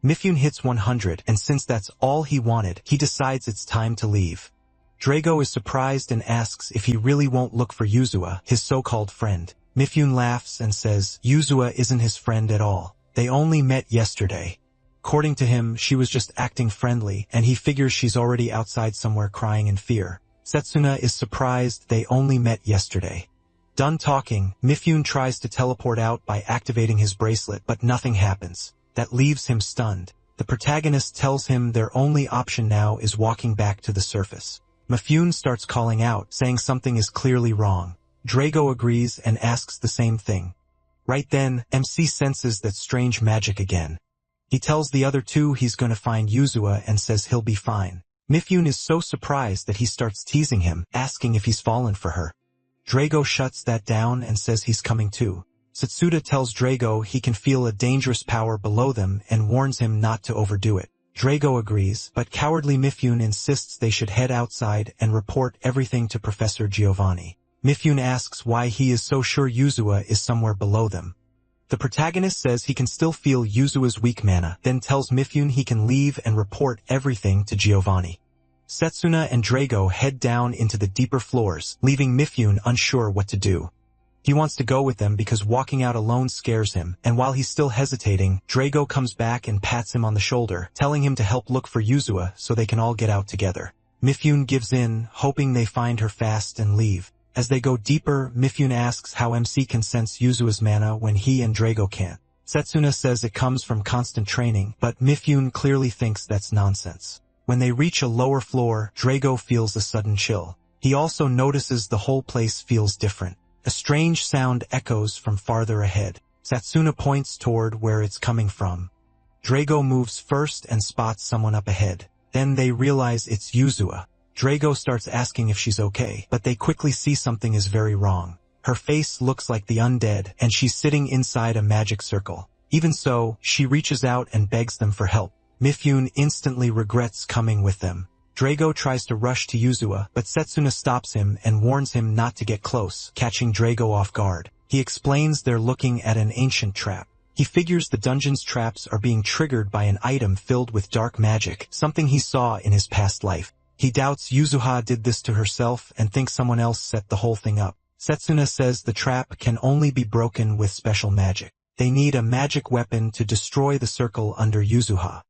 Mifune hits 100, and since that's all he wanted, he decides it's time to leave. Drago is surprised and asks if he really won't look for Yuzua, his so-called friend. Mifune laughs and says Yuzua isn't his friend at all. They only met yesterday. According to him, she was just acting friendly, and he figures she's already outside somewhere crying in fear. Setsuna is surprised they only met yesterday. Done talking, Mifune tries to teleport out by activating his bracelet, but nothing happens. That leaves him stunned. The protagonist tells him their only option now is walking back to the surface. Mifune starts calling out, saying something is clearly wrong. Drago agrees and asks the same thing. Right then, MC senses that strange magic again. He tells the other two he's going to find Yuzua and says he'll be fine. Mifune is so surprised that he starts teasing him, asking if he's fallen for her. Drago shuts that down and says he's coming too. Setsuna tells Drago he can feel a dangerous power below them and warns him not to overdo it. Drago agrees, but cowardly Mifune insists they should head outside and report everything to Professor Giovanni. Mifune asks why he is so sure Yuzua is somewhere below them. The protagonist says he can still feel Yuzua's weak mana, then tells Mifune he can leave and report everything to Giovanni. Setsuna and Drago head down into the deeper floors, leaving Mifune unsure what to do. He wants to go with them because walking out alone scares him, and while he's still hesitating, Drago comes back and pats him on the shoulder, telling him to help look for Yuzua so they can all get out together. Mifune gives in, hoping they find her fast and leave. As they go deeper, Mifune asks how MC can sense Yuzua's mana when he and Drago can't. Setsuna says it comes from constant training, but Mifune clearly thinks that's nonsense. When they reach a lower floor, Drago feels a sudden chill. He also notices the whole place feels different. A strange sound echoes from farther ahead. Setsuna points toward where it's coming from. Drago moves first and spots someone up ahead. Then they realize it's Yuzua. Drago starts asking if she's okay, but they quickly see something is very wrong. Her face looks like the undead, and she's sitting inside a magic circle. Even so, she reaches out and begs them for help. Mifune instantly regrets coming with them. Drago tries to rush to Yuzua, but Setsuna stops him and warns him not to get close, catching Drago off guard. He explains they're looking at an ancient trap. He figures the dungeon's traps are being triggered by an item filled with dark magic, something he saw in his past life. He doubts Yuzuha did this to herself and thinks someone else set the whole thing up. Setsuna says the trap can only be broken with special magic. They need a magic weapon to destroy the circle under Yuzuha.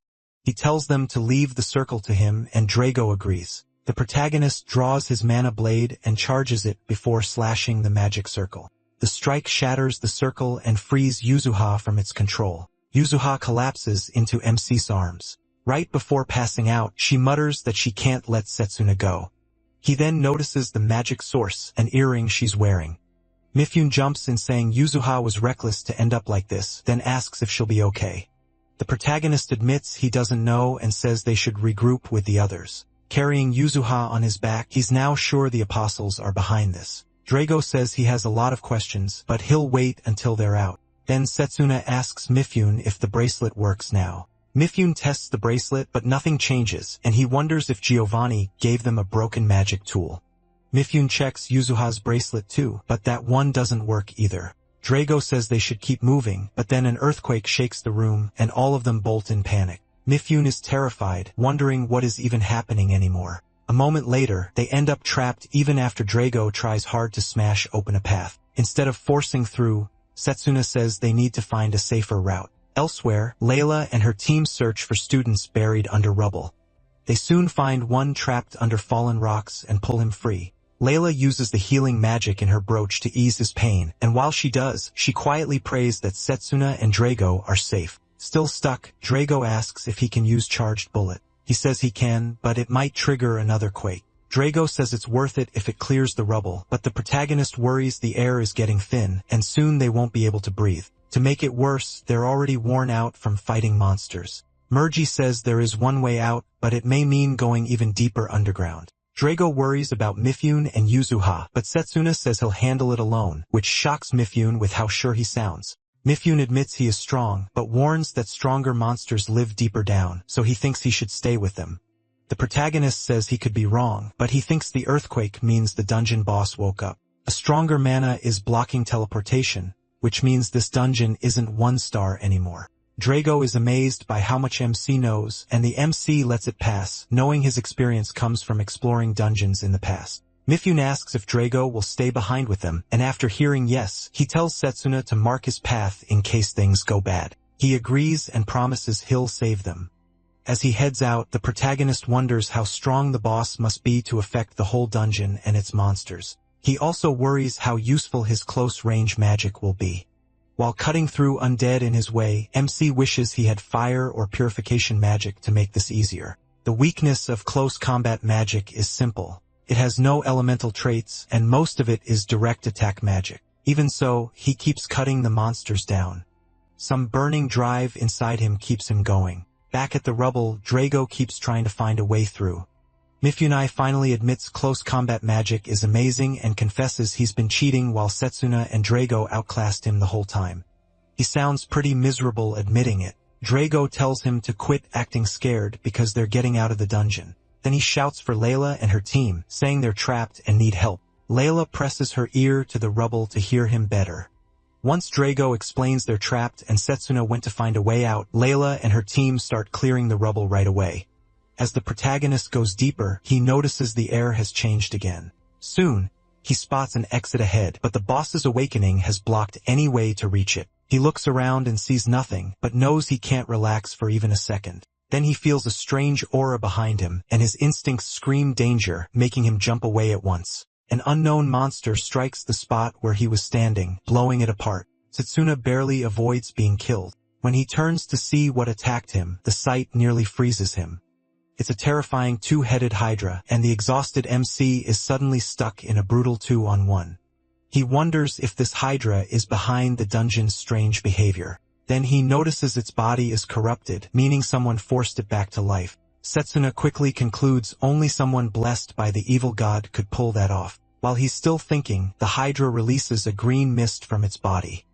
He tells them to leave the circle to him, and Drago agrees. The protagonist draws his mana blade and charges it before slashing the magic circle. The strike shatters the circle and frees Yuzuha from its control. Yuzuha collapses into MC's arms. Right before passing out, she mutters that she can't let Setsuna go. He then notices the magic source, an earring she's wearing. Mifune jumps in saying Yuzuha was reckless to end up like this, then asks if she'll be okay. The protagonist admits he doesn't know and says they should regroup with the others. Carrying Yuzuha on his back, he's now sure the apostles are behind this. Drago says he has a lot of questions, but he'll wait until they're out. Then Setsuna asks Mifune if the bracelet works now. Mifune tests the bracelet, but nothing changes, and he wonders if Giovanni gave them a broken magic tool. Mifune checks Yuzuha's bracelet too, but that one doesn't work either. Drago says they should keep moving, but then an earthquake shakes the room, and all of them bolt in panic. Mifune is terrified, wondering what is even happening anymore. A moment later, they end up trapped even after Drago tries hard to smash open a path. Instead of forcing through, Setsuna says they need to find a safer route. Elsewhere, Layla and her team search for students buried under rubble. They soon find one trapped under fallen rocks and pull him free. Layla uses the healing magic in her brooch to ease his pain, and while she does, she quietly prays that Setsuna and Drago are safe. Still stuck, Drago asks if he can use charged bullet. He says he can, but it might trigger another quake. Drago says it's worth it if it clears the rubble, but the protagonist worries the air is getting thin, and soon they won't be able to breathe. To make it worse, they're already worn out from fighting monsters. Mergi says there is one way out, but it may mean going even deeper underground. Drago worries about Mifune and Yuzuha, but Setsuna says he'll handle it alone, which shocks Mifune with how sure he sounds. Mifune admits he is strong, but warns that stronger monsters live deeper down, so he thinks he should stay with them. The protagonist says he could be wrong, but he thinks the earthquake means the dungeon boss woke up. A stronger mana is blocking teleportation, which means this dungeon isn't 1 star anymore. Drago is amazed by how much MC knows, and the MC lets it pass, knowing his experience comes from exploring dungeons in the past. Mifune asks if Drago will stay behind with them, and after hearing yes, he tells Setsuna to mark his path in case things go bad. He agrees and promises he'll save them. As he heads out, the protagonist wonders how strong the boss must be to affect the whole dungeon and its monsters. He also worries how useful his close-range magic will be. While cutting through undead in his way, MC wishes he had fire or purification magic to make this easier. The weakness of close combat magic is simple. It has no elemental traits, and most of it is direct attack magic. Even so, he keeps cutting the monsters down. Some burning drive inside him keeps him going. Back at the rubble, Drago keeps trying to find a way through. Mifune finally admits close combat magic is amazing and confesses he's been cheating while Setsuna and Drago outclassed him the whole time. He sounds pretty miserable admitting it. Drago tells him to quit acting scared because they're getting out of the dungeon. Then he shouts for Layla and her team, saying they're trapped and need help. Layla presses her ear to the rubble to hear him better. Once Drago explains they're trapped and Setsuna went to find a way out, Layla and her team start clearing the rubble right away. As the protagonist goes deeper, he notices the air has changed again. Soon, he spots an exit ahead, but the boss's awakening has blocked any way to reach it. He looks around and sees nothing, but knows he can't relax for even a second. Then he feels a strange aura behind him, and his instincts scream danger, making him jump away at once. An unknown monster strikes the spot where he was standing, blowing it apart. Setsuna barely avoids being killed. When he turns to see what attacked him, the sight nearly freezes him. It's a terrifying 2-headed hydra, and the exhausted MC is suddenly stuck in a brutal 2-on-1. He wonders if this hydra is behind the dungeon's strange behavior. Then he notices its body is corrupted, meaning someone forced it back to life. Setsuna quickly concludes only someone blessed by the evil god could pull that off. While he's still thinking, the hydra releases a green mist from its body.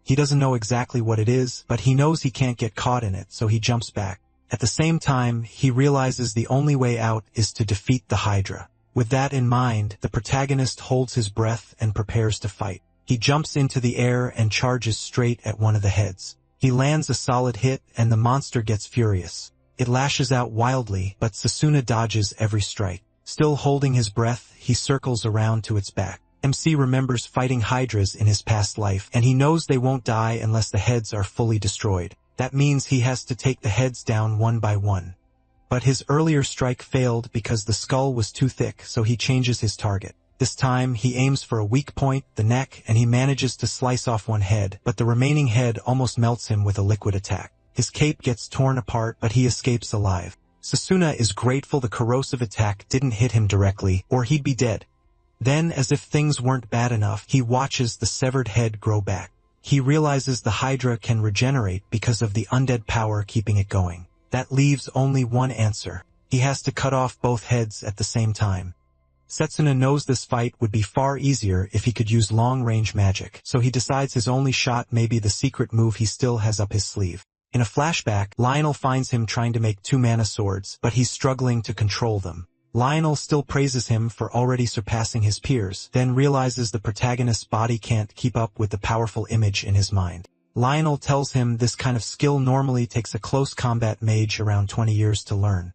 He doesn't know exactly what it is, but he knows he can't get caught in it, so he jumps back. At the same time, he realizes the only way out is to defeat the Hydra. With that in mind, the protagonist holds his breath and prepares to fight. He jumps into the air and charges straight at one of the heads. He lands a solid hit, and the monster gets furious. It lashes out wildly, but Setsuna dodges every strike. Still holding his breath, he circles around to its back. MC remembers fighting Hydras in his past life, and he knows they won't die unless the heads are fully destroyed. That means he has to take the heads down one by one. But his earlier strike failed because the skull was too thick, so he changes his target. This time, he aims for a weak point, the neck, and he manages to slice off one head, but the remaining head almost melts him with a liquid attack. His cape gets torn apart, but he escapes alive. Setsuna is grateful the corrosive attack didn't hit him directly, or he'd be dead. Then, as if things weren't bad enough, he watches the severed head grow back. He realizes the Hydra can regenerate because of the undead power keeping it going. That leaves only one answer. He has to cut off both heads at the same time. Setsuna knows this fight would be far easier if he could use long-range magic, so he decides his only shot may be the secret move he still has up his sleeve. In a flashback, Lionel finds him trying to make 2 mana swords, but he's struggling to control them. Lionel still praises him for already surpassing his peers, then realizes the protagonist's body can't keep up with the powerful image in his mind. Lionel tells him this kind of skill normally takes a close combat mage around 20 years to learn.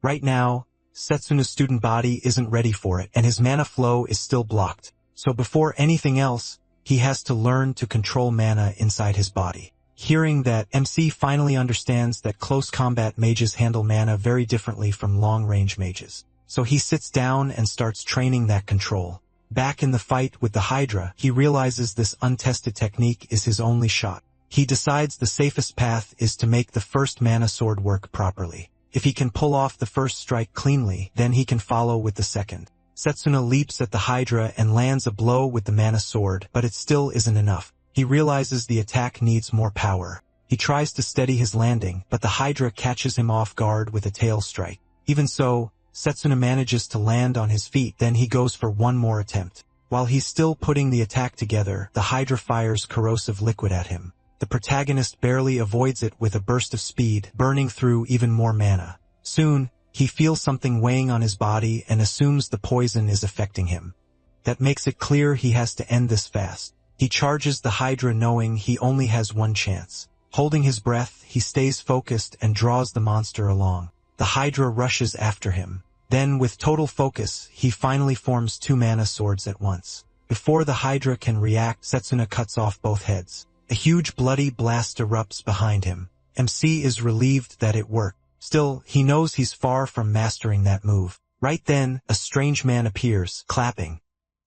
Right now, Setsuna's student body isn't ready for it, and his mana flow is still blocked. So before anything else, he has to learn to control mana inside his body. Hearing that, MC finally understands that close combat mages handle mana very differently from long-range mages. So he sits down and starts training that control. Back in the fight with the Hydra, he realizes this untested technique is his only shot. He decides the safest path is to make the first mana sword work properly. If he can pull off the first strike cleanly, then he can follow with the second. Setsuna leaps at the Hydra and lands a blow with the mana sword, but it still isn't enough. He realizes the attack needs more power. He tries to steady his landing, but the Hydra catches him off guard with a tail strike. Even so, Setsuna manages to land on his feet, then he goes for one more attempt. While he's still putting the attack together, the Hydra fires corrosive liquid at him. The protagonist barely avoids it with a burst of speed, burning through even more mana. Soon, he feels something weighing on his body and assumes the poison is affecting him. That makes it clear he has to end this fast. He charges the Hydra knowing he only has one chance. Holding his breath, he stays focused and draws the monster along. The Hydra rushes after him. Then, with total focus, he finally forms 2 mana swords at once. Before the Hydra can react, Setsuna cuts off both heads. A huge bloody blast erupts behind him. MC is relieved that it worked. Still, he knows he's far from mastering that move. Right then, a strange man appears, clapping.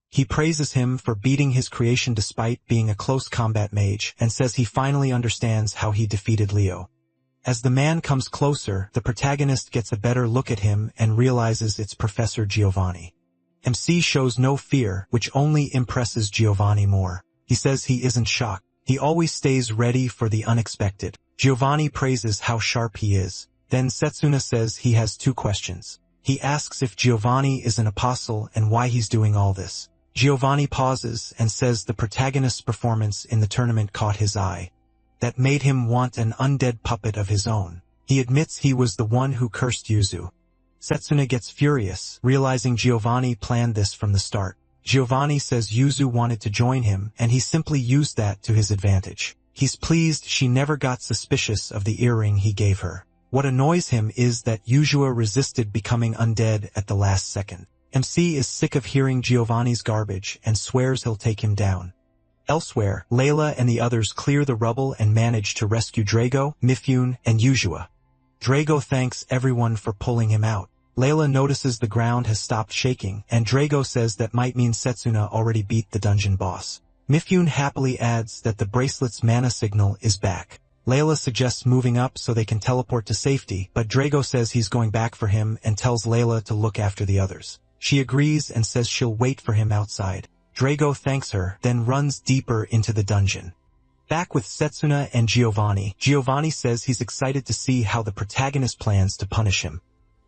He praises him for beating his creation despite being a close combat mage, and says he finally understands how he defeated Leo. As the man comes closer, the protagonist gets a better look at him and realizes it's Professor Giovanni. MC shows no fear, which only impresses Giovanni more. He says he isn't shocked. He always stays ready for the unexpected. Giovanni praises how sharp he is. Then Setsuna says he has 2 questions. He asks if Giovanni is an apostle and why he's doing all this. Giovanni pauses and says the protagonist's performance in the tournament caught his eye. That made him want an undead puppet of his own. He admits he was the one who cursed Yuzu. Setsuna gets furious, realizing Giovanni planned this from the start. Giovanni says Yuzu wanted to join him, and he simply used that to his advantage. He's pleased she never got suspicious of the earring he gave her. What annoys him is that Yuzu resisted becoming undead at the last second. MC is sick of hearing Giovanni's garbage and swears he'll take him down. Elsewhere, Layla and the others clear the rubble and manage to rescue Drago, Mifune, and Yuzu. Drago thanks everyone for pulling him out. Layla notices the ground has stopped shaking, and Drago says that might mean Setsuna already beat the dungeon boss. Mifune happily adds that the bracelet's mana signal is back. Layla suggests moving up so they can teleport to safety, but Drago says he's going back for him and tells Layla to look after the others. She agrees and says she'll wait for him outside. Drago thanks her, then runs deeper into the dungeon. Back with Setsuna and Giovanni, Giovanni says he's excited to see how the protagonist plans to punish him.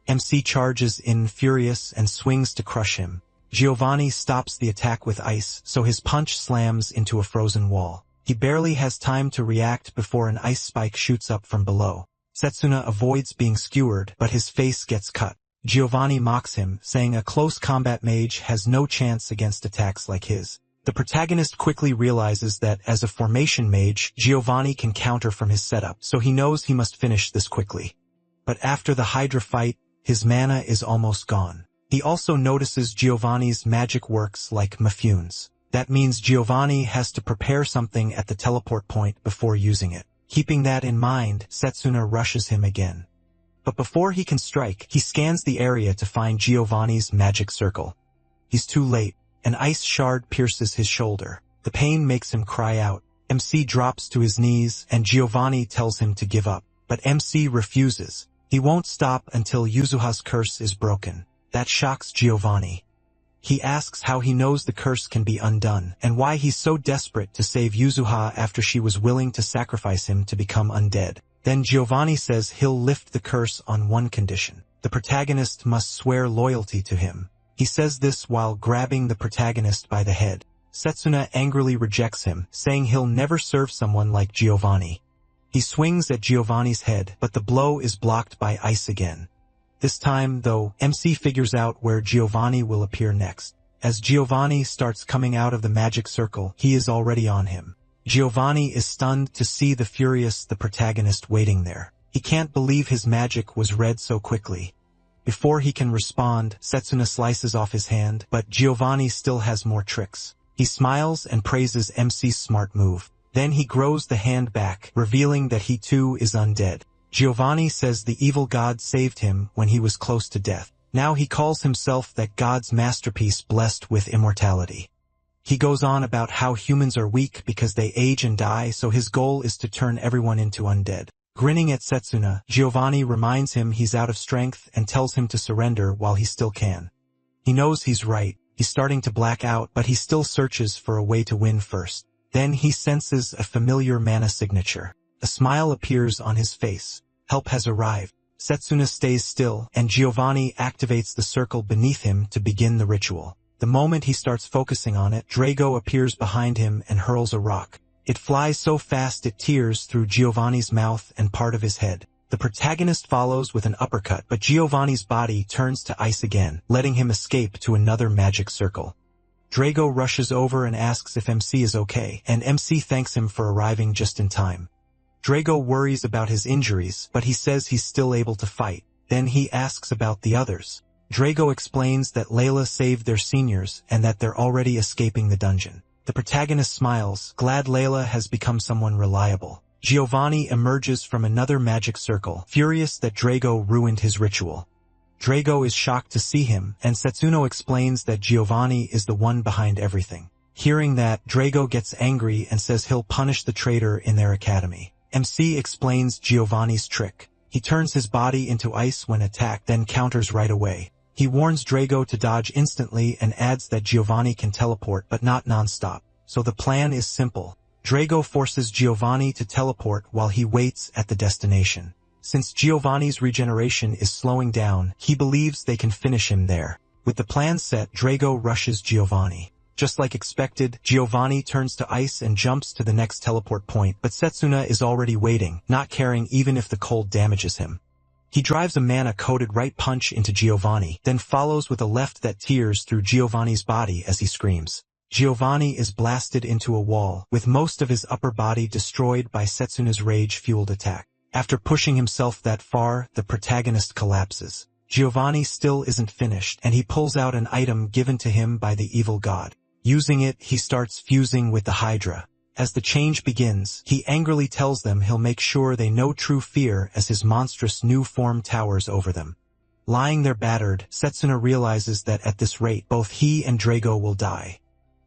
MC charges in furious and swings to crush him. Giovanni stops the attack with ice, so his punch slams into a frozen wall. He barely has time to react before an ice spike shoots up from below. Setsuna avoids being skewered, but his face gets cut. Giovanni mocks him, saying a close combat mage has no chance against attacks like his. The protagonist quickly realizes that as a formation mage, Giovanni can counter from his setup, so he knows he must finish this quickly. But after the Hydra fight, his mana is almost gone. He also notices Giovanni's magic works like mafunes. That means Giovanni has to prepare something at the teleport point before using it. Keeping that in mind, Setsuna rushes him again. But before he can strike, he scans the area to find Giovanni's magic circle. He's too late. An ice shard pierces his shoulder. The pain makes him cry out. MC drops to his knees, and Giovanni tells him to give up. But MC refuses. He won't stop until Yuzuha's curse is broken. That shocks Giovanni. He asks how he knows the curse can be undone, and why he's so desperate to save Yuzuha after she was willing to sacrifice him to become undead. Then Giovanni says he'll lift the curse on one condition. The protagonist must swear loyalty to him. He says this while grabbing the protagonist by the head. Setsuna angrily rejects him, saying he'll never serve someone like Giovanni. He swings at Giovanni's head, but the blow is blocked by ice again. This time, though, MC figures out where Giovanni will appear next. As Giovanni starts coming out of the magic circle, he is already on him. Giovanni is stunned to see the protagonist waiting there. He can't believe his magic was read so quickly. Before he can respond, Setsuna slices off his hand, but Giovanni still has more tricks. He smiles and praises MC's smart move. Then he grows the hand back, revealing that he too is undead. Giovanni says the evil god saved him when he was close to death. Now he calls himself that god's masterpiece blessed with immortality. He goes on about how humans are weak because they age and die, so his goal is to turn everyone into undead. Grinning at Setsuna, Giovanni reminds him he's out of strength and tells him to surrender while he still can. He knows he's right. He's starting to black out, but he still searches for a way to win first. Then he senses a familiar mana signature. A smile appears on his face. Help has arrived. Setsuna stays still, and Giovanni activates the circle beneath him to begin the ritual. The moment he starts focusing on it, Drago appears behind him and hurls a rock. It flies so fast it tears through Giovanni's mouth and part of his head. The protagonist follows with an uppercut, but Giovanni's body turns to ice again, letting him escape to another magic circle. Drago rushes over and asks if MC is okay, and MC thanks him for arriving just in time. Drago worries about his injuries, but he says he's still able to fight. Then he asks about the others. Drago explains that Layla saved their seniors and that they're already escaping the dungeon. The protagonist smiles, glad Layla has become someone reliable. Giovanni emerges from another magic circle, furious that Drago ruined his ritual. Drago is shocked to see him, and Setsuna explains that Giovanni is the one behind everything. Hearing that, Drago gets angry and says he'll punish the traitor in their academy. MC explains Giovanni's trick. He turns his body into ice when attacked, then counters right away. He warns Drago to dodge instantly and adds that Giovanni can teleport but not non-stop. So the plan is simple. Drago forces Giovanni to teleport while he waits at the destination. Since Giovanni's regeneration is slowing down, he believes they can finish him there. With the plan set, Drago rushes Giovanni. Just like expected, Giovanni turns to ice and jumps to the next teleport point, but Setsuna is already waiting, not caring even if the cold damages him. He drives a mana-coated right punch into Giovanni, then follows with a left that tears through Giovanni's body as he screams. Giovanni is blasted into a wall, with most of his upper body destroyed by Setsuna's rage-fueled attack. After pushing himself that far, the protagonist collapses. Giovanni still isn't finished, and he pulls out an item given to him by the evil god. Using it, he starts fusing with the Hydra. As the change begins, he angrily tells them he'll make sure they know true fear as his monstrous new form towers over them. Lying there battered, Setsuna realizes that at this rate both he and Drago will die.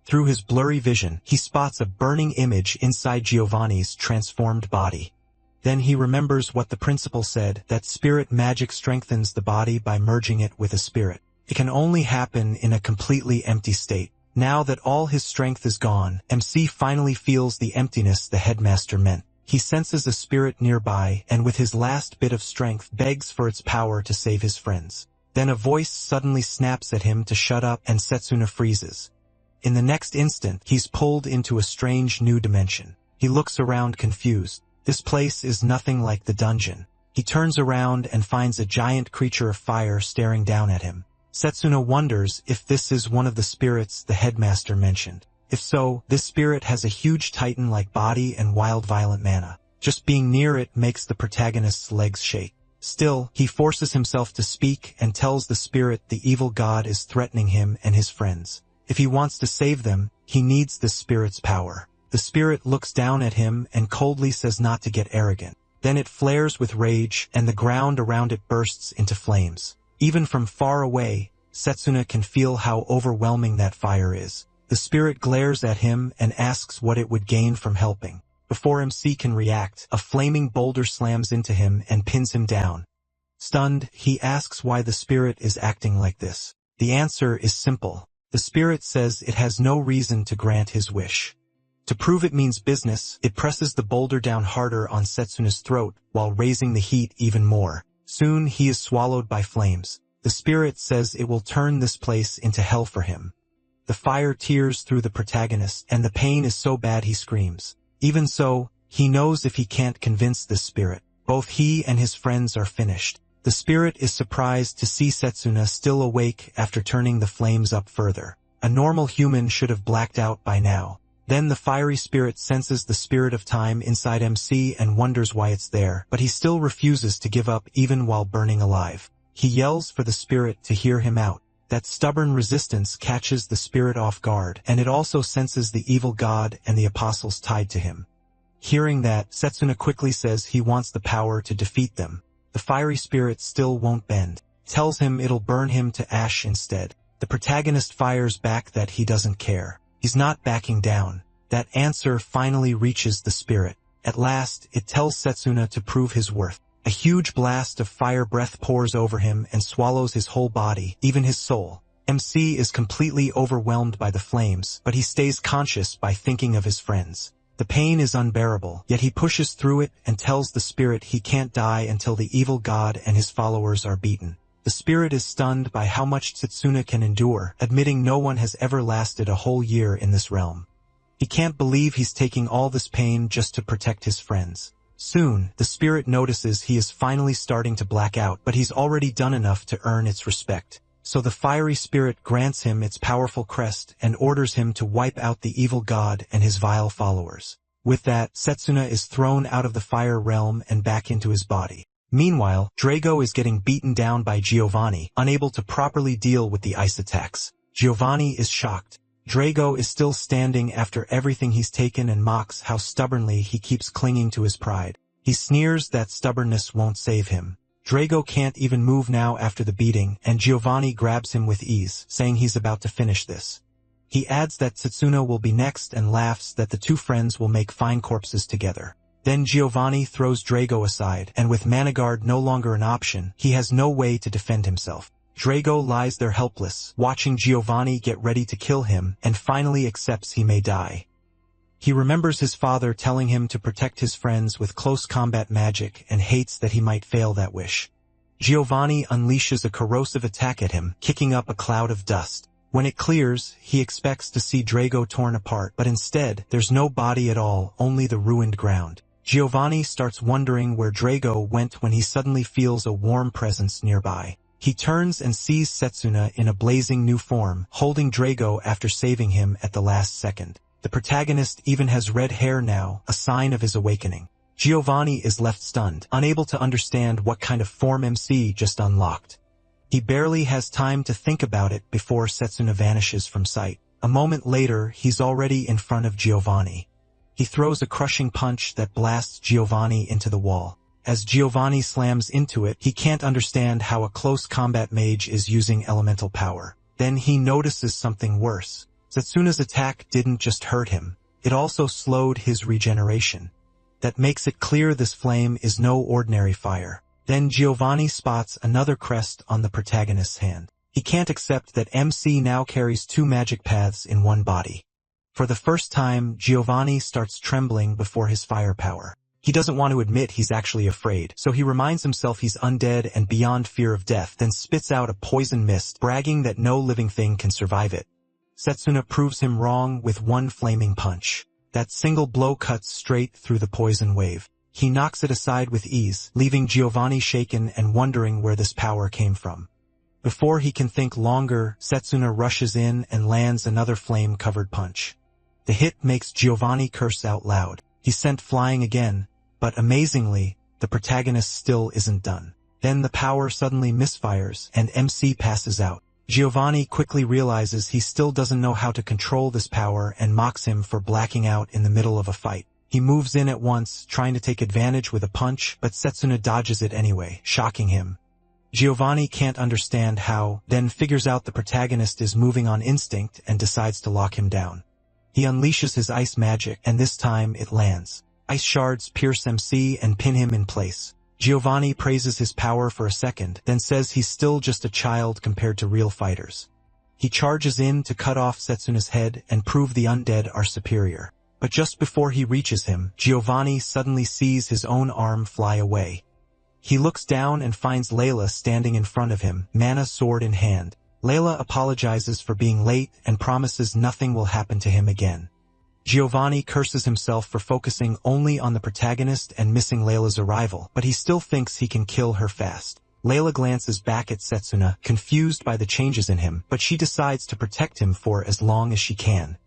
Through his blurry vision, he spots a burning image inside Giovanni's transformed body. Then he remembers what the principal said, that spirit magic strengthens the body by merging it with a spirit. It can only happen in a completely empty state. Now that all his strength is gone, MC finally feels the emptiness the headmaster meant. He senses a spirit nearby and with his last bit of strength begs for its power to save his friends. Then a voice suddenly snaps at him to shut up and Setsuna freezes. In the next instant, he's pulled into a strange new dimension. He looks around confused. This place is nothing like the dungeon. He turns around and finds a giant creature of fire staring down at him. Setsuna wonders if this is one of the spirits the headmaster mentioned. If so, this spirit has a huge titan-like body and wild violent mana. Just being near it makes the protagonist's legs shake. Still, he forces himself to speak and tells the spirit the evil god is threatening him and his friends. If he wants to save them, he needs the spirit's power. The spirit looks down at him and coldly says not to get arrogant. Then it flares with rage, and the ground around it bursts into flames. Even from far away, Setsuna can feel how overwhelming that fire is. The spirit glares at him and asks what it would gain from helping. Before MC can react, a flaming boulder slams into him and pins him down. Stunned, he asks why the spirit is acting like this. The answer is simple. The spirit says it has no reason to grant his wish. To prove it means business, it presses the boulder down harder on Setsuna's throat while raising the heat even more. Soon he is swallowed by flames. The spirit says it will turn this place into hell for him. The fire tears through the protagonist, and the pain is so bad he screams. Even so, he knows if he can't convince this spirit, both he and his friends are finished. The spirit is surprised to see Setsuna still awake after turning the flames up further. A normal human should have blacked out by now. Then the fiery spirit senses the spirit of time inside MC and wonders why it's there, but he still refuses to give up even while burning alive. He yells for the spirit to hear him out. That stubborn resistance catches the spirit off guard, and it also senses the evil god and the apostles tied to him. Hearing that, Setsuna quickly says he wants the power to defeat them. The fiery spirit still won't bend. Tells him it'll burn him to ash instead. The protagonist fires back that he doesn't care. He's not backing down. That answer finally reaches the spirit. At last, it tells Setsuna to prove his worth. A huge blast of fire breath pours over him and swallows his whole body, even his soul. MC is completely overwhelmed by the flames, but he stays conscious by thinking of his friends. The pain is unbearable, yet he pushes through it and tells the spirit he can't die until the evil god and his followers are beaten. The spirit is stunned by how much Setsuna can endure, admitting no one has ever lasted a whole year in this realm. He can't believe he's taking all this pain just to protect his friends. Soon, the spirit notices he is finally starting to black out, but he's already done enough to earn its respect. So the fiery spirit grants him its powerful crest and orders him to wipe out the evil god and his vile followers. With that, Setsuna is thrown out of the fire realm and back into his body. Meanwhile, Drago is getting beaten down by Giovanni, unable to properly deal with the ice attacks. Giovanni is shocked. Drago is still standing after everything he's taken and mocks how stubbornly he keeps clinging to his pride. He sneers that stubbornness won't save him. Drago can't even move now after the beating, and Giovanni grabs him with ease, saying he's about to finish this. He adds that Setsuna will be next and laughs that the two friends will make fine corpses together. Then Giovanni throws Drago aside, and with Managard no longer an option, he has no way to defend himself. Drago lies there helpless, watching Giovanni get ready to kill him, and finally accepts he may die. He remembers his father telling him to protect his friends with close combat magic and hates that he might fail that wish. Giovanni unleashes a corrosive attack at him, kicking up a cloud of dust. When it clears, he expects to see Drago torn apart, but instead, there's no body at all, only the ruined ground. Giovanni starts wondering where Drago went when he suddenly feels a warm presence nearby. He turns and sees Setsuna in a blazing new form, holding Drago after saving him at the last second. The protagonist even has red hair now, a sign of his awakening. Giovanni is left stunned, unable to understand what kind of form MC just unlocked. He barely has time to think about it before Setsuna vanishes from sight. A moment later, he's already in front of Giovanni. He throws a crushing punch that blasts Giovanni into the wall. As Giovanni slams into it, he can't understand how a close combat mage is using elemental power. Then he notices something worse. Setsuna's attack didn't just hurt him, it also slowed his regeneration. That makes it clear this flame is no ordinary fire. Then Giovanni spots another crest on the protagonist's hand. He can't accept that MC now carries two magic paths in one body. For the first time, Giovanni starts trembling before his firepower. He doesn't want to admit he's actually afraid, so he reminds himself he's undead and beyond fear of death, then spits out a poison mist, bragging that no living thing can survive it. Setsuna proves him wrong with one flaming punch. That single blow cuts straight through the poison wave. He knocks it aside with ease, leaving Giovanni shaken and wondering where this power came from. Before he can think longer, Setsuna rushes in and lands another flame-covered punch. The hit makes Giovanni curse out loud. He's sent flying again, but amazingly, the protagonist still isn't done. Then the power suddenly misfires and MC passes out. Giovanni quickly realizes he still doesn't know how to control this power and mocks him for blacking out in the middle of a fight. He moves in at once, trying to take advantage with a punch, but Setsuna dodges it anyway, shocking him. Giovanni can't understand how, then figures out the protagonist is moving on instinct and decides to lock him down. He unleashes his ice magic, and this time it lands. Ice shards pierce MC and pin him in place. Giovanni praises his power for a second, then says he's still just a child compared to real fighters. He charges in to cut off Setsuna's head and prove the undead are superior. But just before he reaches him, Giovanni suddenly sees his own arm fly away. He looks down and finds Layla standing in front of him, mana sword in hand. Layla apologizes for being late and promises nothing will happen to him again. Giovanni curses himself for focusing only on the protagonist and missing Layla's arrival, but he still thinks he can kill her fast. Layla glances back at Setsuna, confused by the changes in him, but she decides to protect him for as long as she can.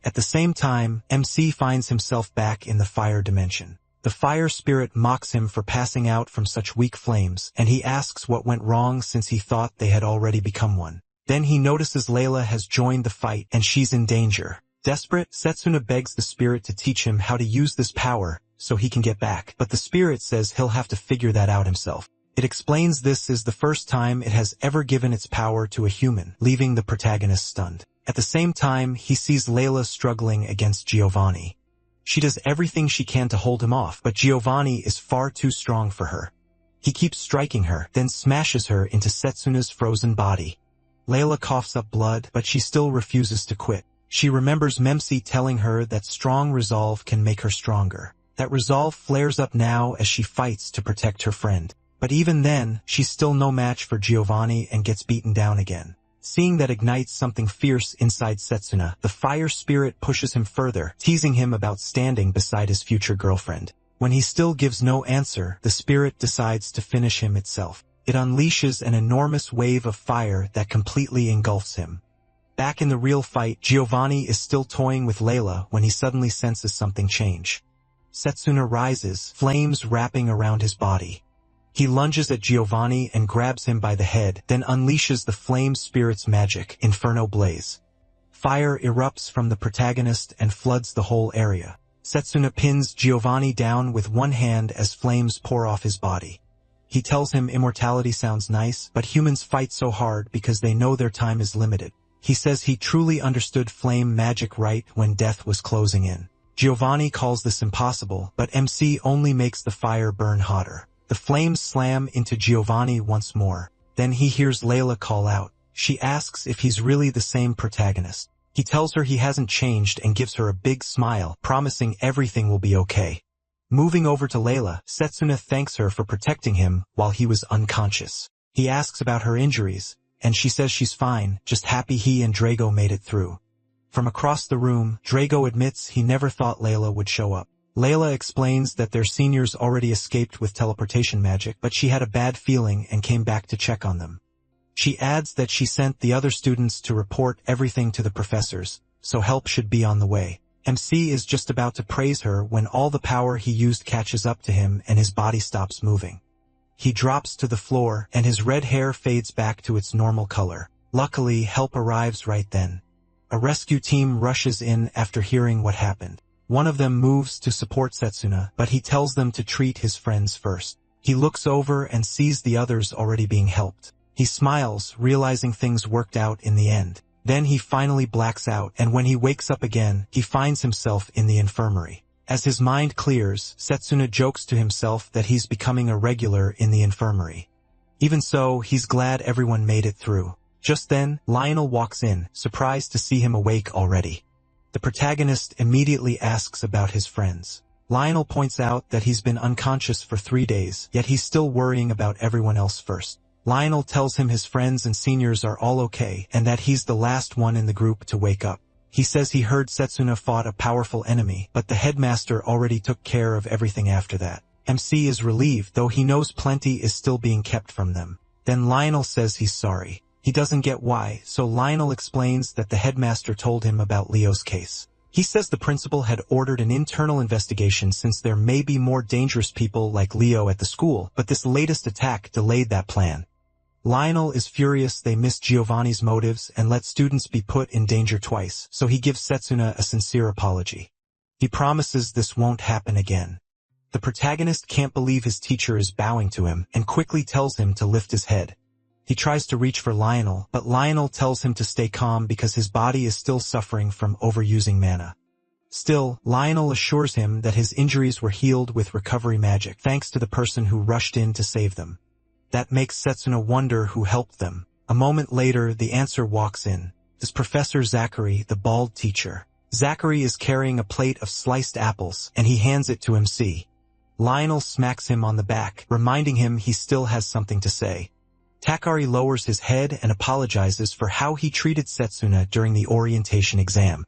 At the same time, MC finds himself back in the fire dimension. The fire spirit mocks him for passing out from such weak flames, and he asks what went wrong since he thought they had already become one. Then he notices Layla has joined the fight and she's in danger. Desperate, Setsuna begs the spirit to teach him how to use this power so he can get back, but the spirit says he'll have to figure that out himself. It explains this is the first time it has ever given its power to a human, leaving the protagonist stunned. At the same time, he sees Layla struggling against Giovanni. She does everything she can to hold him off, but Giovanni is far too strong for her. He keeps striking her, then smashes her into Setsuna's frozen body. Layla coughs up blood, but she still refuses to quit. She remembers Memsi telling her that strong resolve can make her stronger. That resolve flares up now as she fights to protect her friend. But even then, she's still no match for Giovanni and gets beaten down again. Seeing that ignites something fierce inside Setsuna, the fire spirit pushes him further, teasing him about standing beside his future girlfriend. When he still gives no answer, the spirit decides to finish him itself. It unleashes an enormous wave of fire that completely engulfs him. Back in the real fight, Giovanni is still toying with Layla when he suddenly senses something change. Setsuna rises, flames wrapping around his body. He lunges at Giovanni and grabs him by the head, then unleashes the flame spirit's magic, Inferno Blaze. Fire erupts from the protagonist and floods the whole area. Setsuna pins Giovanni down with one hand as flames pour off his body. He tells him immortality sounds nice, but humans fight so hard because they know their time is limited. He says he truly understood flame magic right when death was closing in. Giovanni calls this impossible, but MC only makes the fire burn hotter. The flames slam into Giovanni once more. Then he hears Layla call out. She asks if he's really the same protagonist. He tells her he hasn't changed and gives her a big smile, promising everything will be okay. Moving over to Layla, Setsuna thanks her for protecting him while he was unconscious. He asks about her injuries, and she says she's fine, just happy he and Drago made it through. From across the room, Drago admits he never thought Layla would show up. Layla explains that their seniors already escaped with teleportation magic, but she had a bad feeling and came back to check on them. She adds that she sent the other students to report everything to the professors, so help should be on the way. MC is just about to praise her when all the power he used catches up to him and his body stops moving. He drops to the floor and his red hair fades back to its normal color. Luckily, help arrives right then. A rescue team rushes in after hearing what happened. One of them moves to support Setsuna, but he tells them to treat his friends first. He looks over and sees the others already being helped. He smiles, realizing things worked out in the end. Then he finally blacks out, and when he wakes up again, he finds himself in the infirmary. As his mind clears, Setsuna jokes to himself that he's becoming a regular in the infirmary. Even so, he's glad everyone made it through. Just then, Lionel walks in, surprised to see him awake already. The protagonist immediately asks about his friends. Lionel points out that he's been unconscious for 3 days, yet he's still worrying about everyone else first. Lionel tells him his friends and seniors are all okay, and that he's the last one in the group to wake up. He says he heard Setsuna fought a powerful enemy, but the headmaster already took care of everything after that. MC is relieved, though he knows plenty is still being kept from them. Then Lionel says he's sorry. He doesn't get why, so Lionel explains that the headmaster told him about Leo's case. He says the principal had ordered an internal investigation since there may be more dangerous people like Leo at the school, but this latest attack delayed that plan. Lionel is furious they missed Giovanni's motives and let students be put in danger twice, so he gives Setsuna a sincere apology. He promises this won't happen again. The protagonist can't believe his teacher is bowing to him and quickly tells him to lift his head. He tries to reach for Lionel, but Lionel tells him to stay calm because his body is still suffering from overusing mana. Still, Lionel assures him that his injuries were healed with recovery magic thanks to the person who rushed in to save them. That makes Setsuna wonder who helped them. A moment later, the answer walks in. It's Professor Zachary, the bald teacher. Zachary is carrying a plate of sliced apples, and he hands it to MC. Lionel smacks him on the back, reminding him he still has something to say. Takari lowers his head and apologizes for how he treated Setsuna during the orientation exam.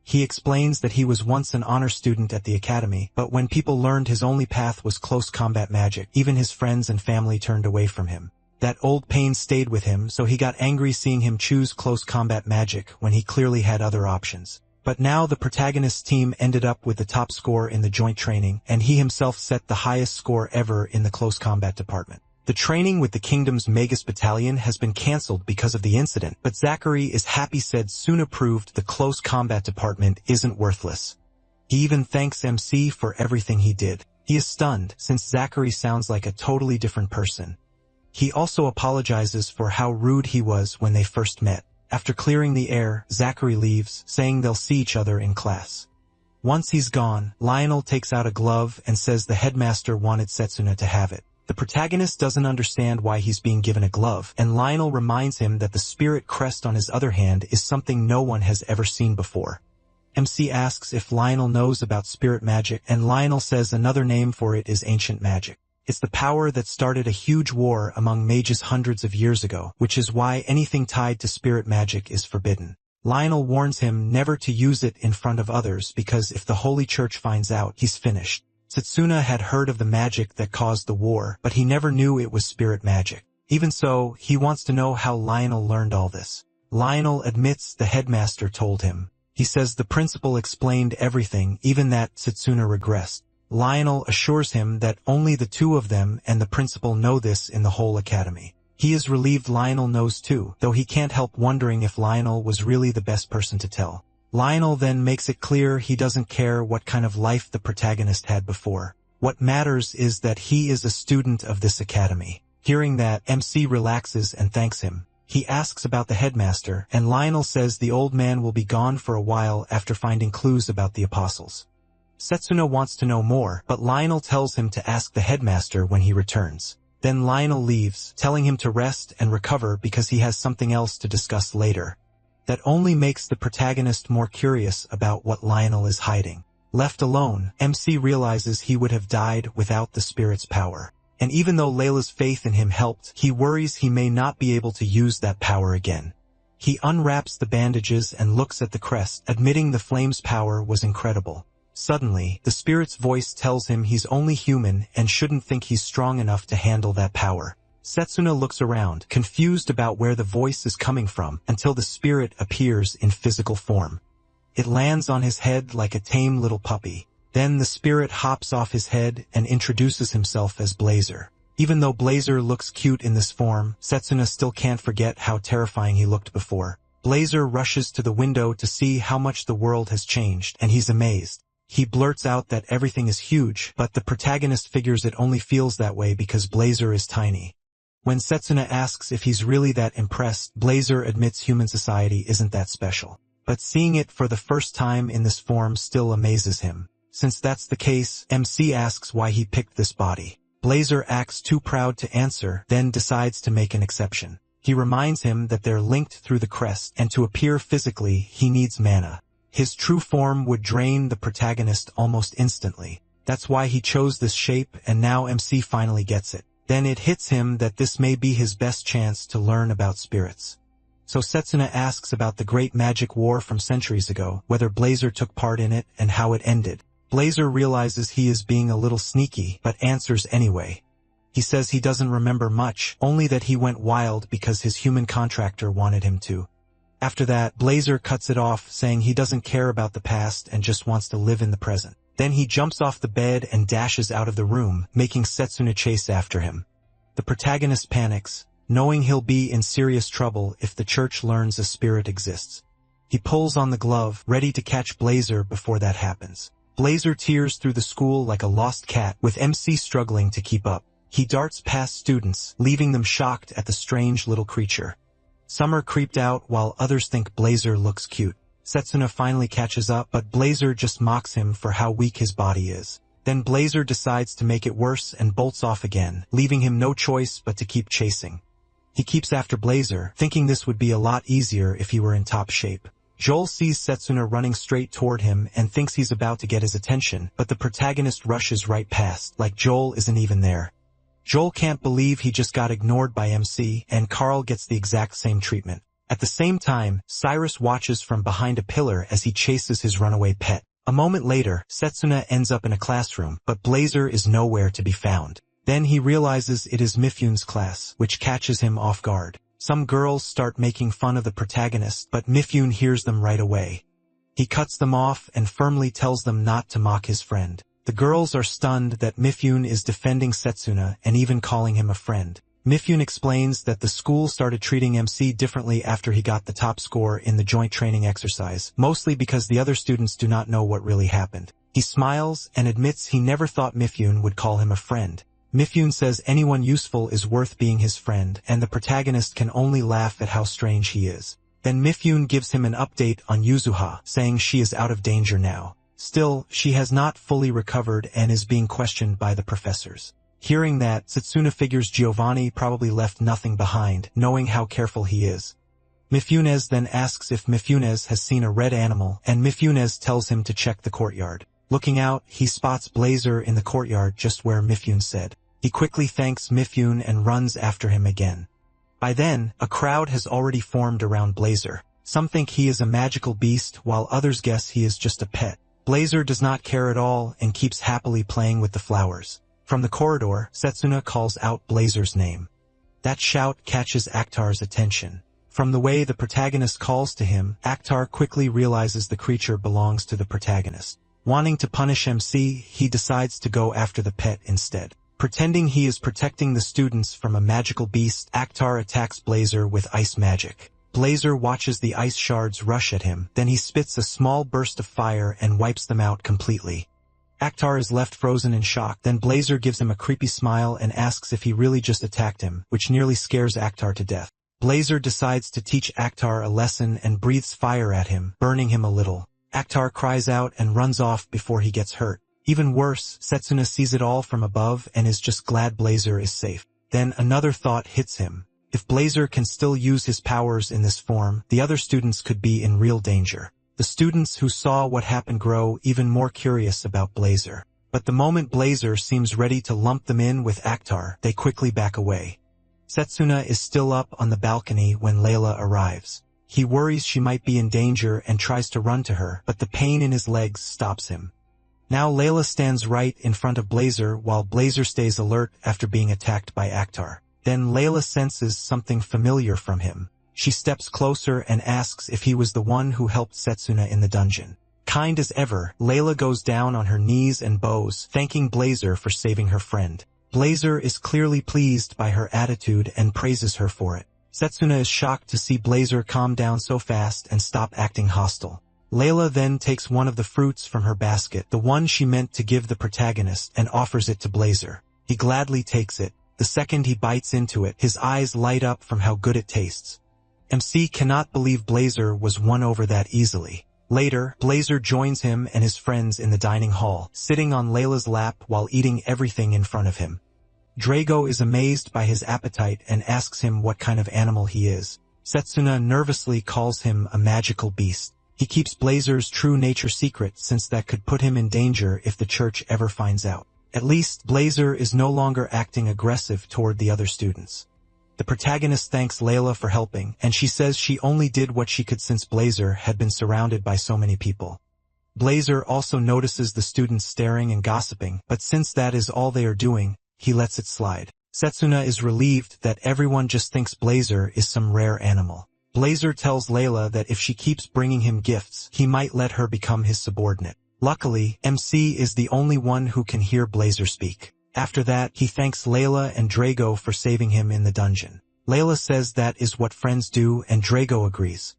He explains that he was once an honor student at the academy, but when people learned his only path was close combat magic, even his friends and family turned away from him. That old pain stayed with him, so he got angry seeing him choose close combat magic when he clearly had other options. But now the protagonist's team ended up with the top score in the joint training, and he himself set the highest score ever in the close combat department. The training with the kingdom's Magus battalion has been cancelled because of the incident, but Zachary is happy said Suna proved the close combat department isn't worthless. He even thanks MC for everything he did. He is stunned, since Zachary sounds like a totally different person. He also apologizes for how rude he was when they first met. After clearing the air, Zachary leaves, saying they'll see each other in class. Once he's gone, Lionel takes out a glove and says the headmaster wanted Setsuna to have it. The protagonist doesn't understand why he's being given a glove, and Lionel reminds him that the spirit crest on his other hand is something no one has ever seen before. MC asks if Lionel knows about spirit magic, and Lionel says another name for it is ancient magic. It's the power that started a huge war among mages hundreds of years ago, which is why anything tied to spirit magic is forbidden. Lionel warns him never to use it in front of others because if the Holy Church finds out, he's finished. Setsuna had heard of the magic that caused the war, but he never knew it was spirit magic. Even so, he wants to know how Lionel learned all this. Lionel admits the headmaster told him. He says the principal explained everything, even that Setsuna regressed. Lionel assures him that only the two of them and the principal know this in the whole academy. He is relieved Lionel knows too, though he can't help wondering if Lionel was really the best person to tell. Lionel then makes it clear he doesn't care what kind of life the protagonist had before. What matters is that he is a student of this academy. Hearing that, MC relaxes and thanks him. He asks about the headmaster, and Lionel says the old man will be gone for a while after finding clues about the apostles. Setsuna wants to know more, but Lionel tells him to ask the headmaster when he returns. Then Lionel leaves, telling him to rest and recover because he has something else to discuss later. That only makes the protagonist more curious about what Lionel is hiding. Left alone, MC realizes he would have died without the spirit's power. And even though Layla's faith in him helped, he worries he may not be able to use that power again. He unwraps the bandages and looks at the crest, admitting the flame's power was incredible. Suddenly, the spirit's voice tells him he's only human and shouldn't think he's strong enough to handle that power. Setsuna looks around, confused about where the voice is coming from, until the spirit appears in physical form. It lands on his head like a tame little puppy. Then the spirit hops off his head and introduces himself as Blazer. Even though Blazer looks cute in this form, Setsuna still can't forget how terrifying he looked before. Blazer rushes to the window to see how much the world has changed, and he's amazed. He blurts out that everything is huge, but the protagonist figures it only feels that way because Blazer is tiny. When Setsuna asks if he's really that impressed, Blazer admits human society isn't that special. But seeing it for the first time in this form still amazes him. Since that's the case, MC asks why he picked this body. Blazer acts too proud to answer, then decides to make an exception. He reminds him that they're linked through the crest, and to appear physically, he needs mana. His true form would drain the protagonist almost instantly. That's why he chose this shape, and now MC finally gets it. Then it hits him that this may be his best chance to learn about spirits. So Setsuna asks about the great magic war from centuries ago, whether Blazer took part in it, and how it ended. Blazer realizes he is being a little sneaky, but answers anyway. He says he doesn't remember much, only that he went wild because his human contractor wanted him to. After that, Blazer cuts it off, saying he doesn't care about the past and just wants to live in the present. Then he jumps off the bed and dashes out of the room, making Setsuna chase after him. The protagonist panics, knowing he'll be in serious trouble if the church learns a spirit exists. He pulls on the glove, ready to catch Blazer before that happens. Blazer tears through the school like a lost cat, with MC struggling to keep up. He darts past students, leaving them shocked at the strange little creature. Some are creeped out while others think Blazer looks cute. Setsuna finally catches up, but Blazer just mocks him for how weak his body is. Then Blazer decides to make it worse and bolts off again, leaving him no choice but to keep chasing. He keeps after Blazer, thinking this would be a lot easier if he were in top shape. Joel sees Setsuna running straight toward him and thinks he's about to get his attention, but the protagonist rushes right past, like Joel isn't even there. Joel can't believe he just got ignored by MC, and Carl gets the exact same treatment. At the same time, Cyrus watches from behind a pillar as he chases his runaway pet. A moment later, Setsuna ends up in a classroom, but Blazer is nowhere to be found. Then he realizes it is Mifyun's class, which catches him off guard. Some girls start making fun of the protagonist, but Mifyun hears them right away. He cuts them off and firmly tells them not to mock his friend. The girls are stunned that Mifyun is defending Setsuna and even calling him a friend. Mifyun explains that the school started treating MC differently after he got the top score in the joint training exercise, mostly because the other students do not know what really happened. He smiles and admits he never thought Mifyun would call him a friend. Mifyun says anyone useful is worth being his friend, and the protagonist can only laugh at how strange he is. Then Mifyun gives him an update on Yuzuha, saying she is out of danger now. Still, she has not fully recovered and is being questioned by the professors. Hearing that, Setsuna figures Giovanni probably left nothing behind, knowing how careful he is. Mifune then asks if Mifune has seen a red animal, and Mifune tells him to check the courtyard. Looking out, he spots Blazer in the courtyard just where Mifune said. He quickly thanks Mifune and runs after him again. By then, a crowd has already formed around Blazer. Some think he is a magical beast, while others guess he is just a pet. Blazer does not care at all and keeps happily playing with the flowers. From the corridor, Setsuna calls out Blazer's name. That shout catches Akhtar's attention. From the way the protagonist calls to him, Akhtar quickly realizes the creature belongs to the protagonist. Wanting to punish MC, he decides to go after the pet instead. Pretending he is protecting the students from a magical beast, Akhtar attacks Blazer with ice magic. Blazer watches the ice shards rush at him, then he spits a small burst of fire and wipes them out completely. Akhtar is left frozen in shock, then Blazer gives him a creepy smile and asks if he really just attacked him, which nearly scares Akhtar to death. Blazer decides to teach Akhtar a lesson and breathes fire at him, burning him a little. Akhtar cries out and runs off before he gets hurt. Even worse, Setsuna sees it all from above and is just glad Blazer is safe. Then another thought hits him. If Blazer can still use his powers in this form, the other students could be in real danger. The students who saw what happened grow even more curious about Blazer. But the moment Blazer seems ready to lump them in with Akhtar, they quickly back away. Setsuna is still up on the balcony when Layla arrives. He worries she might be in danger and tries to run to her, but the pain in his legs stops him. Now Layla stands right in front of Blazer while Blazer stays alert after being attacked by Akhtar. Then Layla senses something familiar from him. She steps closer and asks if he was the one who helped Setsuna in the dungeon. Kind as ever, Layla goes down on her knees and bows, thanking Blazer for saving her friend. Blazer is clearly pleased by her attitude and praises her for it. Setsuna is shocked to see Blazer calm down so fast and stop acting hostile. Layla then takes one of the fruits from her basket, the one she meant to give the protagonist, and offers it to Blazer. He gladly takes it. The second he bites into it, his eyes light up from how good it tastes. MC cannot believe Blazer was won over that easily. Later, Blazer joins him and his friends in the dining hall, sitting on Layla's lap while eating everything in front of him. Drago is amazed by his appetite and asks him what kind of animal he is. Setsuna nervously calls him a magical beast. He keeps Blazer's true nature secret since that could put him in danger if the church ever finds out. At least, Blazer is no longer acting aggressive toward the other students. The protagonist thanks Layla for helping, and she says she only did what she could since Blazer had been surrounded by so many people. Blazer also notices the students staring and gossiping, but since that is all they are doing, he lets it slide. Setsuna is relieved that everyone just thinks Blazer is some rare animal. Blazer tells Layla that if she keeps bringing him gifts, he might let her become his subordinate. Luckily, MC is the only one who can hear Blazer speak. After that, he thanks Layla and Drago for saving him in the dungeon. Layla says that is what friends do, and Drago agrees.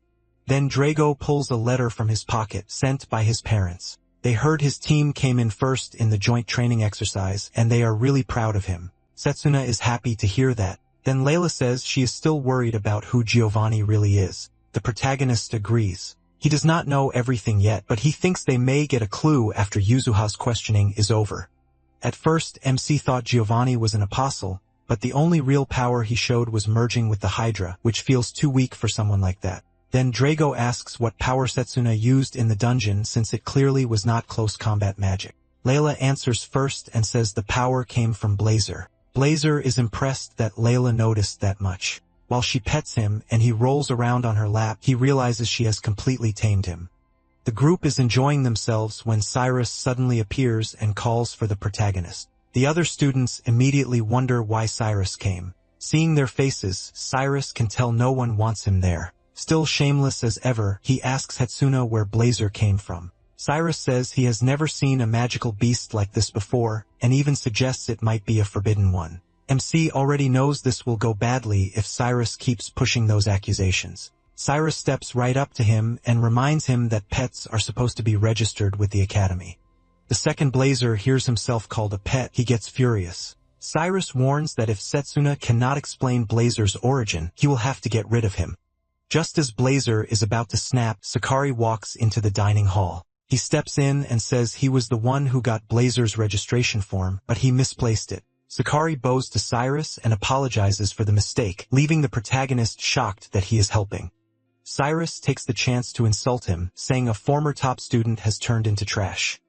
Then Drago pulls a letter from his pocket, sent by his parents. They heard his team came in first in the joint training exercise, and they are really proud of him. Setsuna is happy to hear that. Then Layla says she is still worried about who Giovanni really is. The protagonist agrees. He does not know everything yet, but he thinks they may get a clue after Yuzuha's questioning is over. At first, MC thought Giovanni was an apostle, but the only real power he showed was merging with the Hydra, which feels too weak for someone like that. Then Drago asks what power Setsuna used in the dungeon since it clearly was not close combat magic. Layla answers first and says the power came from Blazer. Blazer is impressed that Layla noticed that much. While she pets him and he rolls around on her lap, he realizes she has completely tamed him. The group is enjoying themselves when Cyrus suddenly appears and calls for the protagonist. The other students immediately wonder why Cyrus came. Seeing their faces, Cyrus can tell no one wants him there. Still shameless as ever, he asks Setsuna where Blazer came from. Cyrus says he has never seen a magical beast like this before, and even suggests it might be a forbidden one. MC already knows this will go badly if Cyrus keeps pushing those accusations. Cyrus steps right up to him and reminds him that pets are supposed to be registered with the academy. The second Blazer hears himself called a pet, he gets furious. Cyrus warns that if Setsuna cannot explain Blazer's origin, he will have to get rid of him. Just as Blazer is about to snap, Sakari walks into the dining hall. He steps in and says he was the one who got Blazer's registration form, but he misplaced it. Sakari bows to Cyrus and apologizes for the mistake, leaving the protagonist shocked that he is helping. Cyrus takes the chance to insult him, saying a former top student has turned into trash.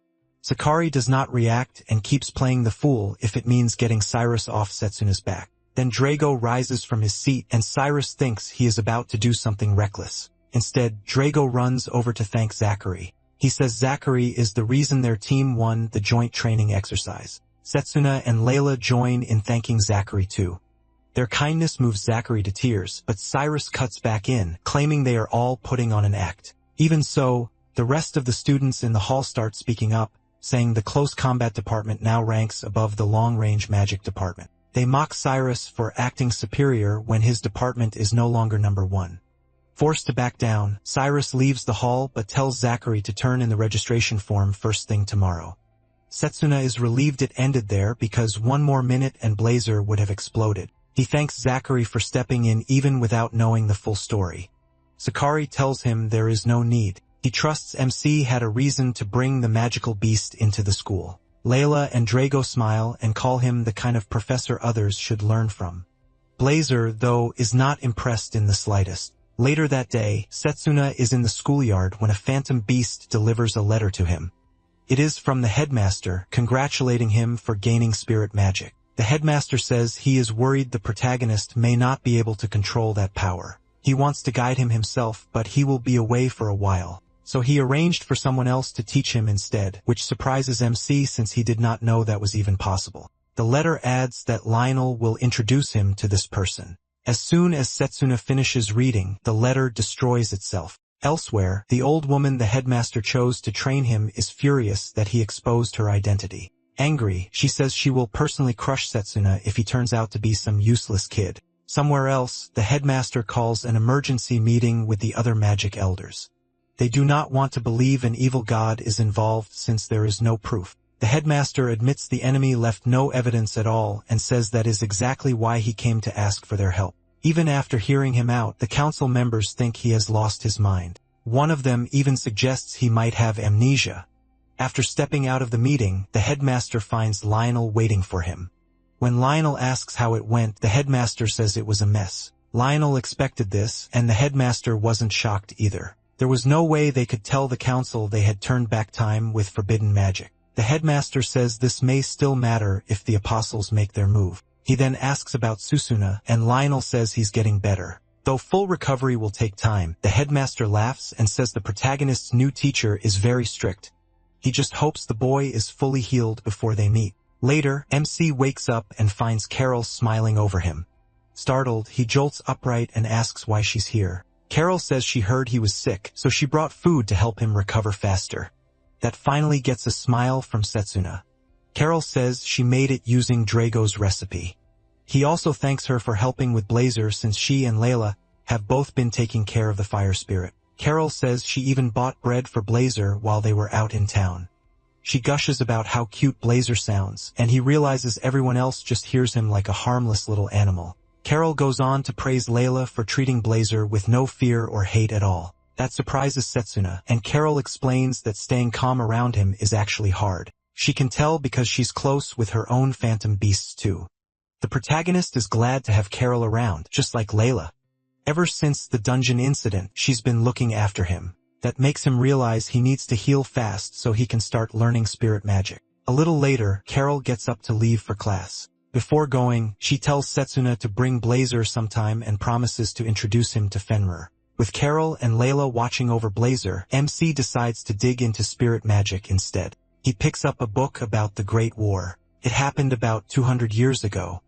Sakari does not react and keeps playing the fool if it means getting Cyrus off Setsuna's back. Then Drago rises from his seat and Cyrus thinks he is about to do something reckless. Instead, Drago runs over to thank Zachary. He says Zachary is the reason their team won the joint training exercise. Setsuna and Layla join in thanking Zachary too. Their kindness moves Zachary to tears, but Cyrus cuts back in, claiming they are all putting on an act. Even so, the rest of the students in the hall start speaking up, saying the close combat department now ranks above the long-range magic department. They mock Cyrus for acting superior when his department is no longer number one. Forced to back down, Cyrus leaves the hall but tells Zachary to turn in the registration form first thing tomorrow. Setsuna is relieved it ended there because one more minute and Blazer would have exploded. He thanks Zachary for stepping in even without knowing the full story. Sakari tells him there is no need. He trusts MC had a reason to bring the magical beast into the school. Layla and Drago smile and call him the kind of professor others should learn from. Blazer, though, is not impressed in the slightest. Later that day, Setsuna is in the schoolyard when a phantom beast delivers a letter to him. It is from the headmaster, congratulating him for gaining spirit magic. The headmaster says he is worried the protagonist may not be able to control that power. He wants to guide him himself, but he will be away for a while. So he arranged for someone else to teach him instead, which surprises MC since he did not know that was even possible. The letter adds that Lionel will introduce him to this person. As soon as Setsuna finishes reading, the letter destroys itself. Elsewhere, the old woman the headmaster chose to train him is furious that he exposed her identity. Angry, she says she will personally crush Setsuna if he turns out to be some useless kid. Somewhere else, the headmaster calls an emergency meeting with the other magic elders. They do not want to believe an evil god is involved since there is no proof. The headmaster admits the enemy left no evidence at all and says that is exactly why he came to ask for their help. Even after hearing him out, the council members think he has lost his mind. One of them even suggests he might have amnesia. After stepping out of the meeting, the headmaster finds Lionel waiting for him. When Lionel asks how it went, the headmaster says it was a mess. Lionel expected this, and the headmaster wasn't shocked either. There was no way they could tell the council they had turned back time with forbidden magic. The headmaster says this may still matter if the apostles make their move. He then asks about Susuna, and Lionel says he's getting better. Though full recovery will take time, the headmaster laughs and says the protagonist's new teacher is very strict. He just hopes the boy is fully healed before they meet. Later, MC wakes up and finds Carol smiling over him. Startled, he jolts upright and asks why she's here. Carol says she heard he was sick, so she brought food to help him recover faster. That finally gets a smile from Setsuna. Carol says she made it using Drago's recipe. He also thanks her for helping with Blazer since she and Layla have both been taking care of the fire spirit. Carol says she even bought bread for Blazer while they were out in town. She gushes about how cute Blazer sounds, and he realizes everyone else just hears him like a harmless little animal. Carol goes on to praise Layla for treating Blazer with no fear or hate at all. That surprises Setsuna, and Carol explains that staying calm around him is actually hard. She can tell because she's close with her own phantom beasts too. The protagonist is glad to have Carol around, just like Layla. Ever since the dungeon incident, she's been looking after him. That makes him realize he needs to heal fast so he can start learning spirit magic. A little later, Carol gets up to leave for class. Before going, she tells Setsuna to bring Blazer sometime and promises to introduce him to Fenrir. With Carol and Layla watching over Blazer, MC decides to dig into spirit magic instead. He picks up a book about the Great War. It happened about 200 years ago.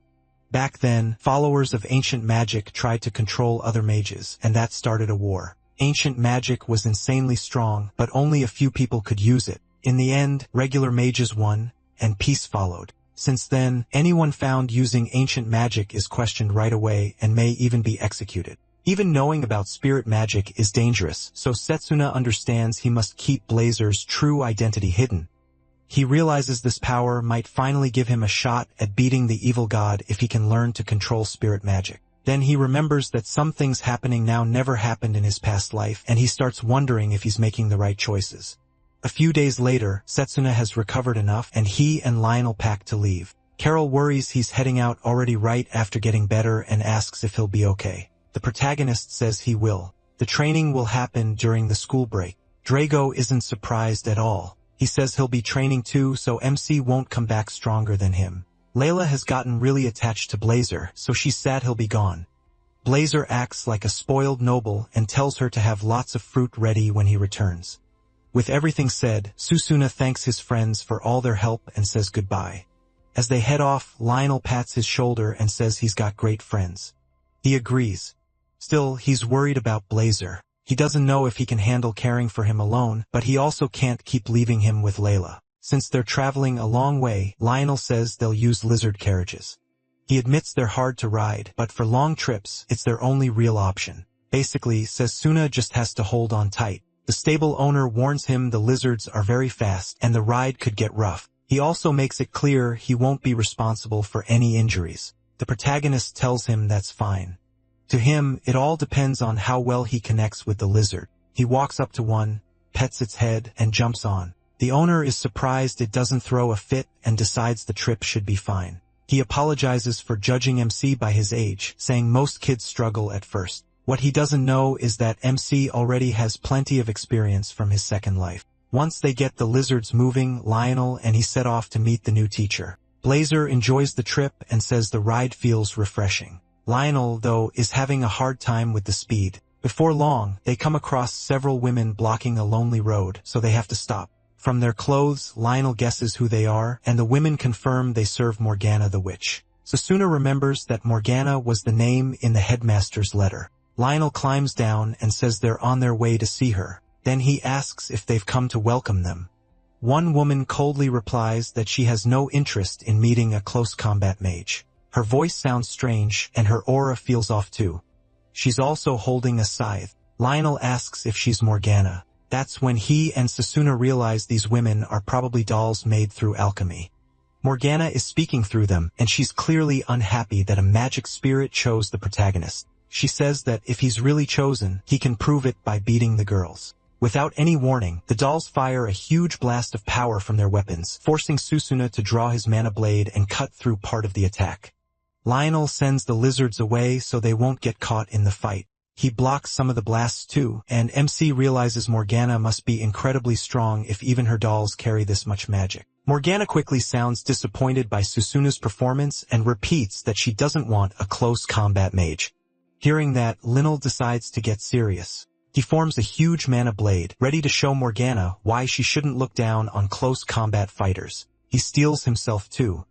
Back then, followers of ancient magic tried to control other mages, and that started a war. Ancient magic was insanely strong, but only a few people could use it. In the end, regular mages won, and peace followed. Since then, anyone found using ancient magic is questioned right away and may even be executed. Even knowing about spirit magic is dangerous, so Setsuna understands he must keep Blazer's true identity hidden. He realizes this power might finally give him a shot at beating the evil god if he can learn to control spirit magic. Then he remembers that some things happening now never happened in his past life, and he starts wondering if he's making the right choices. A few days later, Setsuna has recovered enough, and he and Lionel pack to leave. Carol worries he's heading out already right after getting better and asks if he'll be okay. The protagonist says he will. The training will happen during the school break. Drago isn't surprised at all. He says he'll be training too, so MC won't come back stronger than him. Layla has gotten really attached to Blazer, so she's sad he'll be gone. Blazer acts like a spoiled noble and tells her to have lots of fruit ready when he returns. With everything said, Susuna thanks his friends for all their help and says goodbye. As they head off, Lionel pats his shoulder and says he's got great friends. He agrees. Still, he's worried about Blazer. He doesn't know if he can handle caring for him alone, but he also can't keep leaving him with Layla. Since they're traveling a long way, Lionel says they'll use lizard carriages. He admits they're hard to ride, but for long trips, it's their only real option. Basically, says Suna just has to hold on tight. The stable owner warns him the lizards are very fast and the ride could get rough. He also makes it clear he won't be responsible for any injuries. The protagonist tells him that's fine. To him, it all depends on how well he connects with the lizard. He walks up to one, pets its head, and jumps on. The owner is surprised it doesn't throw a fit and decides the trip should be fine. He apologizes for judging MC by his age, saying most kids struggle at first. What he doesn't know is that MC already has plenty of experience from his second life. Once they get the lizards moving, Lionel and he set off to meet the new teacher. Blazer enjoys the trip and says the ride feels refreshing. Lionel, though, is having a hard time with the speed. Before long, they come across several women blocking a lonely road, so they have to stop. From their clothes, Lionel guesses who they are, and the women confirm they serve Morgana the witch. Susuna remembers that Morgana was the name in the headmaster's letter. Lionel climbs down and says they're on their way to see her. Then he asks if they've come to welcome them. One woman coldly replies that she has no interest in meeting a close combat mage. Her voice sounds strange, and her aura feels off too. She's also holding a scythe. Lionel asks if she's Morgana. That's when he and Susuna realize these women are probably dolls made through alchemy. Morgana is speaking through them, and she's clearly unhappy that a magic spirit chose the protagonist. She says that if he's really chosen, he can prove it by beating the girls. Without any warning, the dolls fire a huge blast of power from their weapons, forcing Susuna to draw his mana blade and cut through part of the attack. Lionel sends the lizards away so they won't get caught in the fight. He blocks some of the blasts too, and MC realizes Morgana must be incredibly strong if even her dolls carry this much magic. Morgana quickly sounds disappointed by Susuna's performance and repeats that she doesn't want a close combat mage. Hearing that, Linnell decides to get serious. He forms a huge mana blade, ready to show Morgana why she shouldn't look down on close combat fighters. He steels himself too.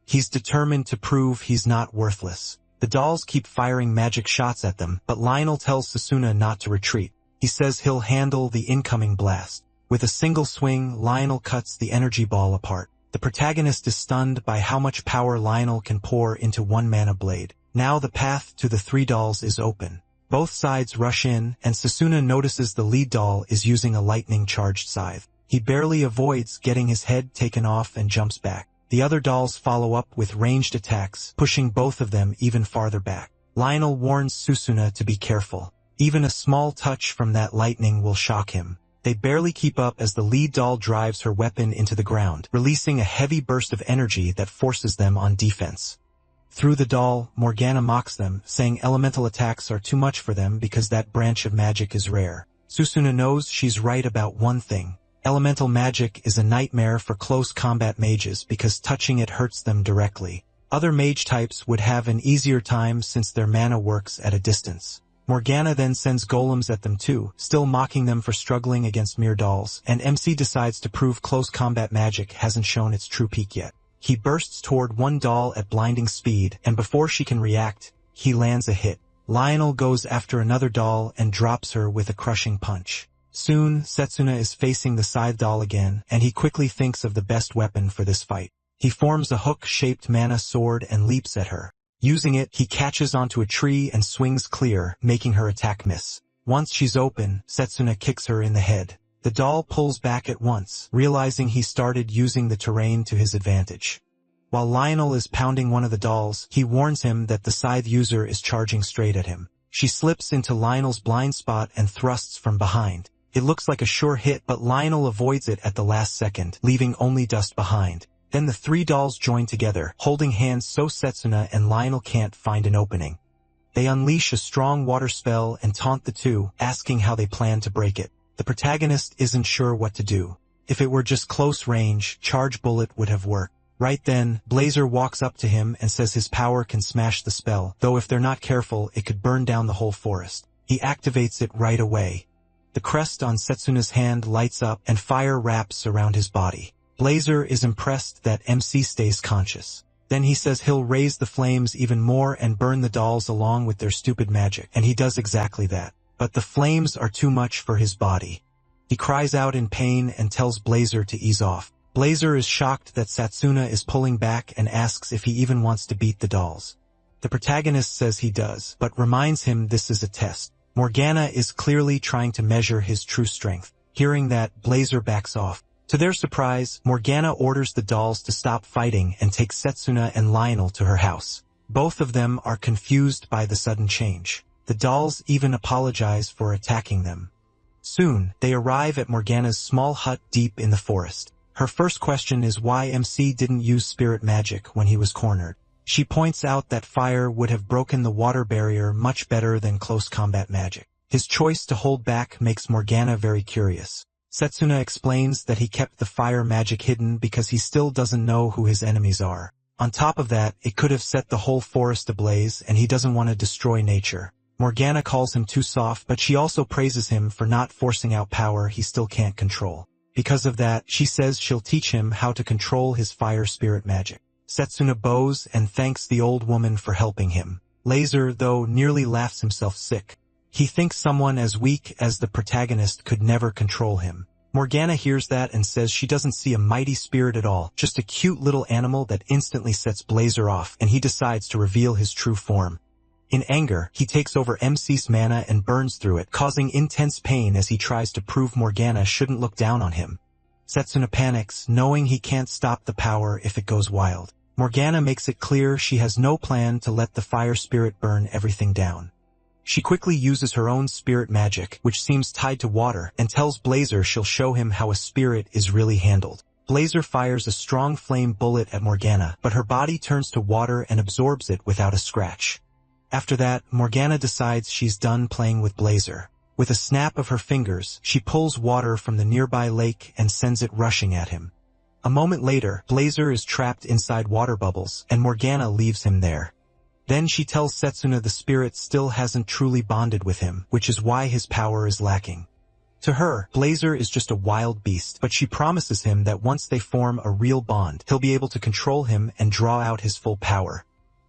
He's determined to prove he's not worthless. The dolls keep firing magic shots at them, but Lionel tells Susuna not to retreat. He says he'll handle the incoming blast. With a single swing, Lionel cuts the energy ball apart. The protagonist is stunned by how much power Lionel can pour into one mana blade. Now the path to the three dolls is open. Both sides rush in, and Susuna notices the lead doll is using a lightning-charged scythe. He barely avoids getting his head taken off and jumps back. The other dolls follow up with ranged attacks, pushing both of them even farther back. Lionel warns Susuna to be careful. Even a small touch from that lightning will shock him. They barely keep up as the lead doll drives her weapon into the ground, releasing a heavy burst of energy that forces them on defense. Through the doll, Morgana mocks them, saying elemental attacks are too much for them because that branch of magic is rare. Susuna knows she's right about one thing. Elemental magic is a nightmare for close combat mages because touching it hurts them directly. Other mage types would have an easier time since their mana works at a distance. Morgana then sends golems at them too, still mocking them for struggling against mere dolls, and MC decides to prove close combat magic hasn't shown its true peak yet. He bursts toward one doll at blinding speed, and before she can react, he lands a hit. Lionel goes after another doll and drops her with a crushing punch. Soon, Setsuna is facing the scythe doll again, and he quickly thinks of the best weapon for this fight. He forms a hook-shaped mana sword and leaps at her. Using it, he catches onto a tree and swings clear, making her attack miss. Once she's open, Setsuna kicks her in the head. The doll pulls back at once, realizing he started using the terrain to his advantage. While Lionel is pounding one of the dolls, he warns him that the scythe user is charging straight at him. She slips into Lionel's blind spot and thrusts from behind. It looks like a sure hit, but Lionel avoids it at the last second, leaving only dust behind. Then the three dolls join together, holding hands so Setsuna and Lionel can't find an opening. They unleash a strong water spell and taunt the two, asking how they plan to break it. The protagonist isn't sure what to do. If it were just close range, Charge Bullet would have worked. Right then, Blazer walks up to him and says his power can smash the spell, though if they're not careful, it could burn down the whole forest. He activates it right away. The crest on Setsuna's hand lights up and fire wraps around his body. Blazer is impressed that MC stays conscious. Then he says he'll raise the flames even more and burn the dolls along with their stupid magic, and he does exactly that. But the flames are too much for his body. He cries out in pain and tells Blazer to ease off. Blazer is shocked that Setsuna is pulling back and asks if he even wants to beat the dolls. The protagonist says he does, but reminds him this is a test. Morgana is clearly trying to measure his true strength. Hearing that, Blazer backs off. To their surprise, Morgana orders the dolls to stop fighting and takes Setsuna and Lionel to her house. Both of them are confused by the sudden change. The dolls even apologize for attacking them. Soon, they arrive at Morgana's small hut deep in the forest. Her first question is why MC didn't use spirit magic when he was cornered. She points out that fire would have broken the water barrier much better than close combat magic. His choice to hold back makes Morgana very curious. Setsuna explains that he kept the fire magic hidden because he still doesn't know who his enemies are. On top of that, it could have set the whole forest ablaze, and he doesn't want to destroy nature. Morgana calls him too soft, but she also praises him for not forcing out power he still can't control. Because of that, she says she'll teach him how to control his fire spirit magic. Setsuna bows and thanks the old woman for helping him. Blazer, though, nearly laughs himself sick. He thinks someone as weak as the protagonist could never control him. Morgana hears that and says she doesn't see a mighty spirit at all, just a cute little animal that instantly sets Blazer off, and he decides to reveal his true form. In anger, he takes over MC's mana and burns through it, causing intense pain as he tries to prove Morgana shouldn't look down on him. Setsuna panics, knowing he can't stop the power if it goes wild. Morgana makes it clear she has no plan to let the fire spirit burn everything down. She quickly uses her own spirit magic, which seems tied to water, and tells Blazer she'll show him how a spirit is really handled. Blazer fires a strong flame bullet at Morgana, but her body turns to water and absorbs it without a scratch. After that, Morgana decides she's done playing with Blazer. With a snap of her fingers, she pulls water from the nearby lake and sends it rushing at him. A moment later, Blazer is trapped inside water bubbles, and Morgana leaves him there. Then she tells Setsuna the spirit still hasn't truly bonded with him, which is why his power is lacking. To her, Blazer is just a wild beast, but she promises him that once they form a real bond, he'll be able to control him and draw out his full power.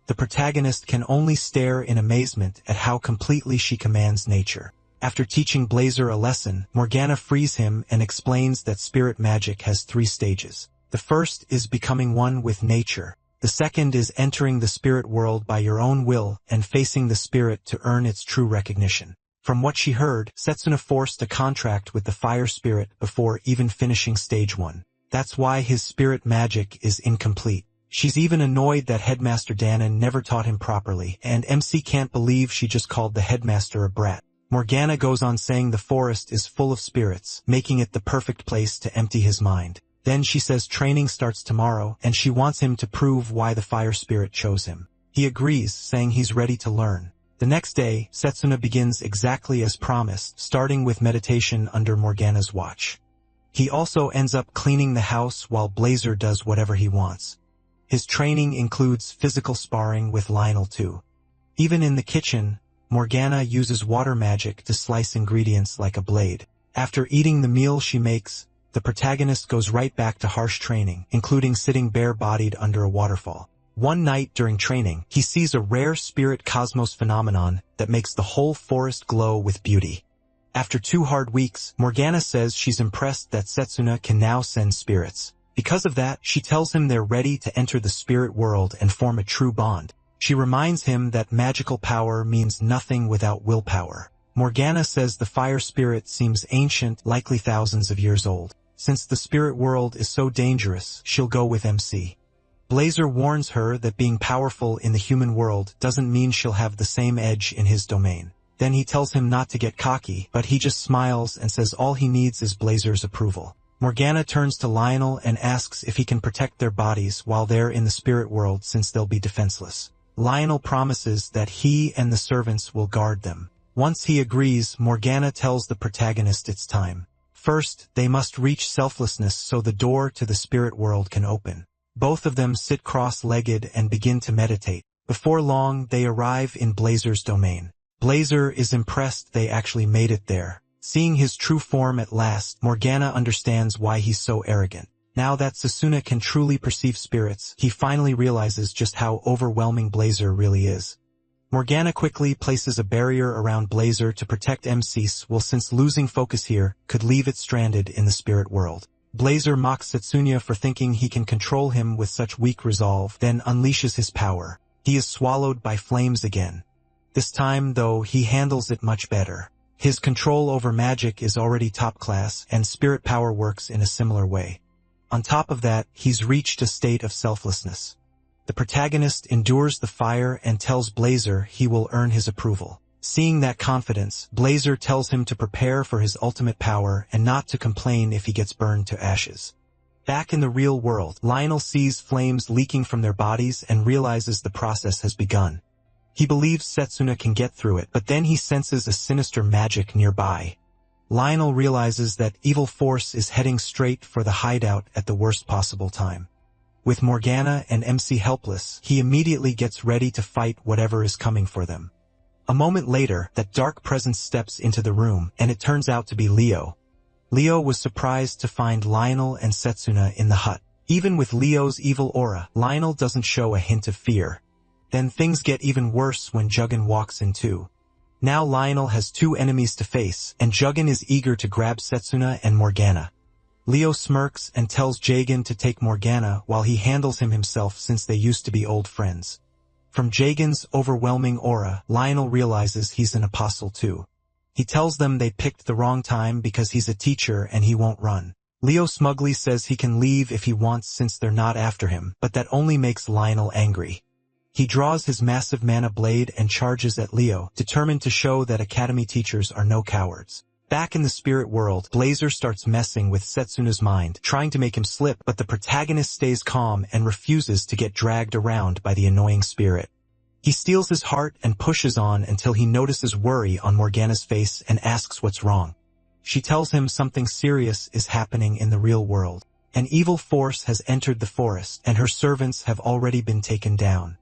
The protagonist can only stare in amazement at how completely she commands nature. After teaching Blazer a lesson, Morgana frees him and explains that spirit magic has 3 stages. The first is becoming one with nature. The second is entering the spirit world by your own will and facing the spirit to earn its true recognition. From what she heard, Setsuna forced a contract with the fire spirit before even finishing stage 1. That's why his spirit magic is incomplete. She's even annoyed that Headmaster Danon never taught him properly, and MC can't believe she just called the headmaster a brat. Morgana goes on saying the forest is full of spirits, making it the perfect place to empty his mind. Then she says training starts tomorrow, and she wants him to prove why the fire spirit chose him. He agrees, saying he's ready to learn. The next day, Setsuna begins exactly as promised, starting with meditation under Morgana's watch. He also ends up cleaning the house while Blazer does whatever he wants. His training includes physical sparring with Lionel too. Even in the kitchen, Morgana uses water magic to slice ingredients like a blade. After eating the meal she makes, the protagonist goes right back to harsh training, including sitting bare-bodied under a waterfall. One night during training, he sees a rare spirit cosmos phenomenon that makes the whole forest glow with beauty. After 2 hard weeks, Morgana says she's impressed that Setsuna can now send spirits. Because of that, she tells him they're ready to enter the spirit world and form a true bond. She reminds him that magical power means nothing without willpower. Morgana says the fire spirit seems ancient, likely thousands of years old. Since the spirit world is so dangerous, she'll go with MC. Blazer warns her that being powerful in the human world doesn't mean she'll have the same edge in his domain. Then he tells him not to get cocky, but he just smiles and says all he needs is Blazer's approval. Morgana turns to Lionel and asks if he can protect their bodies while they're in the spirit world since they'll be defenseless. Lionel promises that he and the servants will guard them. Once he agrees, Morgana tells the protagonist it's time. First, they must reach selflessness so the door to the spirit world can open. Both of them sit cross-legged and begin to meditate. Before long, they arrive in Blazer's domain. Blazer is impressed they actually made it there. Seeing his true form at last, Morgana understands why he's so arrogant. Now that Setsuna can truly perceive spirits, he finally realizes just how overwhelming Blazer really is. Morgana quickly places a barrier around Blazer to protect MC, since losing focus here could leave it stranded in the spirit world. Blazer mocks Setsuna for thinking he can control him with such weak resolve, then unleashes his power. He is swallowed by flames again. This time, though, he handles it much better. His control over magic is already top class, and spirit power works in a similar way. On top of that, he's reached a state of selflessness. The protagonist endures the fire and tells Blazer he will earn his approval. Seeing that confidence, Blazer tells him to prepare for his ultimate power and not to complain if he gets burned to ashes. Back in the real world, Lionel sees flames leaking from their bodies and realizes the process has begun. He believes Setsuna can get through it, but then he senses a sinister magic nearby. Lionel realizes that evil force is heading straight for the hideout at the worst possible time. With Morgana and MC helpless, he immediately gets ready to fight whatever is coming for them. A moment later, that dark presence steps into the room, and it turns out to be Leo. Leo was surprised to find Lionel and Setsuna in the hut. Even with Leo's evil aura, Lionel doesn't show a hint of fear. Then things get even worse when Juggin walks in too. Now Lionel has 2 enemies to face, and Juggin is eager to grab Setsuna and Morgana. Leo smirks and tells Jagan to take Morgana while he handles him himself since they used to be old friends. From Jagan's overwhelming aura, Lionel realizes he's an apostle too. He tells them they picked the wrong time because he's a teacher and he won't run. Leo smugly says he can leave if he wants since they're not after him, but that only makes Lionel angry. He draws his massive mana blade and charges at Leo, determined to show that academy teachers are no cowards. Back in the spirit world, Blazer starts messing with Setsuna's mind, trying to make him slip, but the protagonist stays calm and refuses to get dragged around by the annoying spirit. He steals his heart and pushes on until he notices worry on Morgana's face and asks what's wrong. She tells him something serious is happening in the real world. An evil force has entered the forest, and her servants have already been taken down.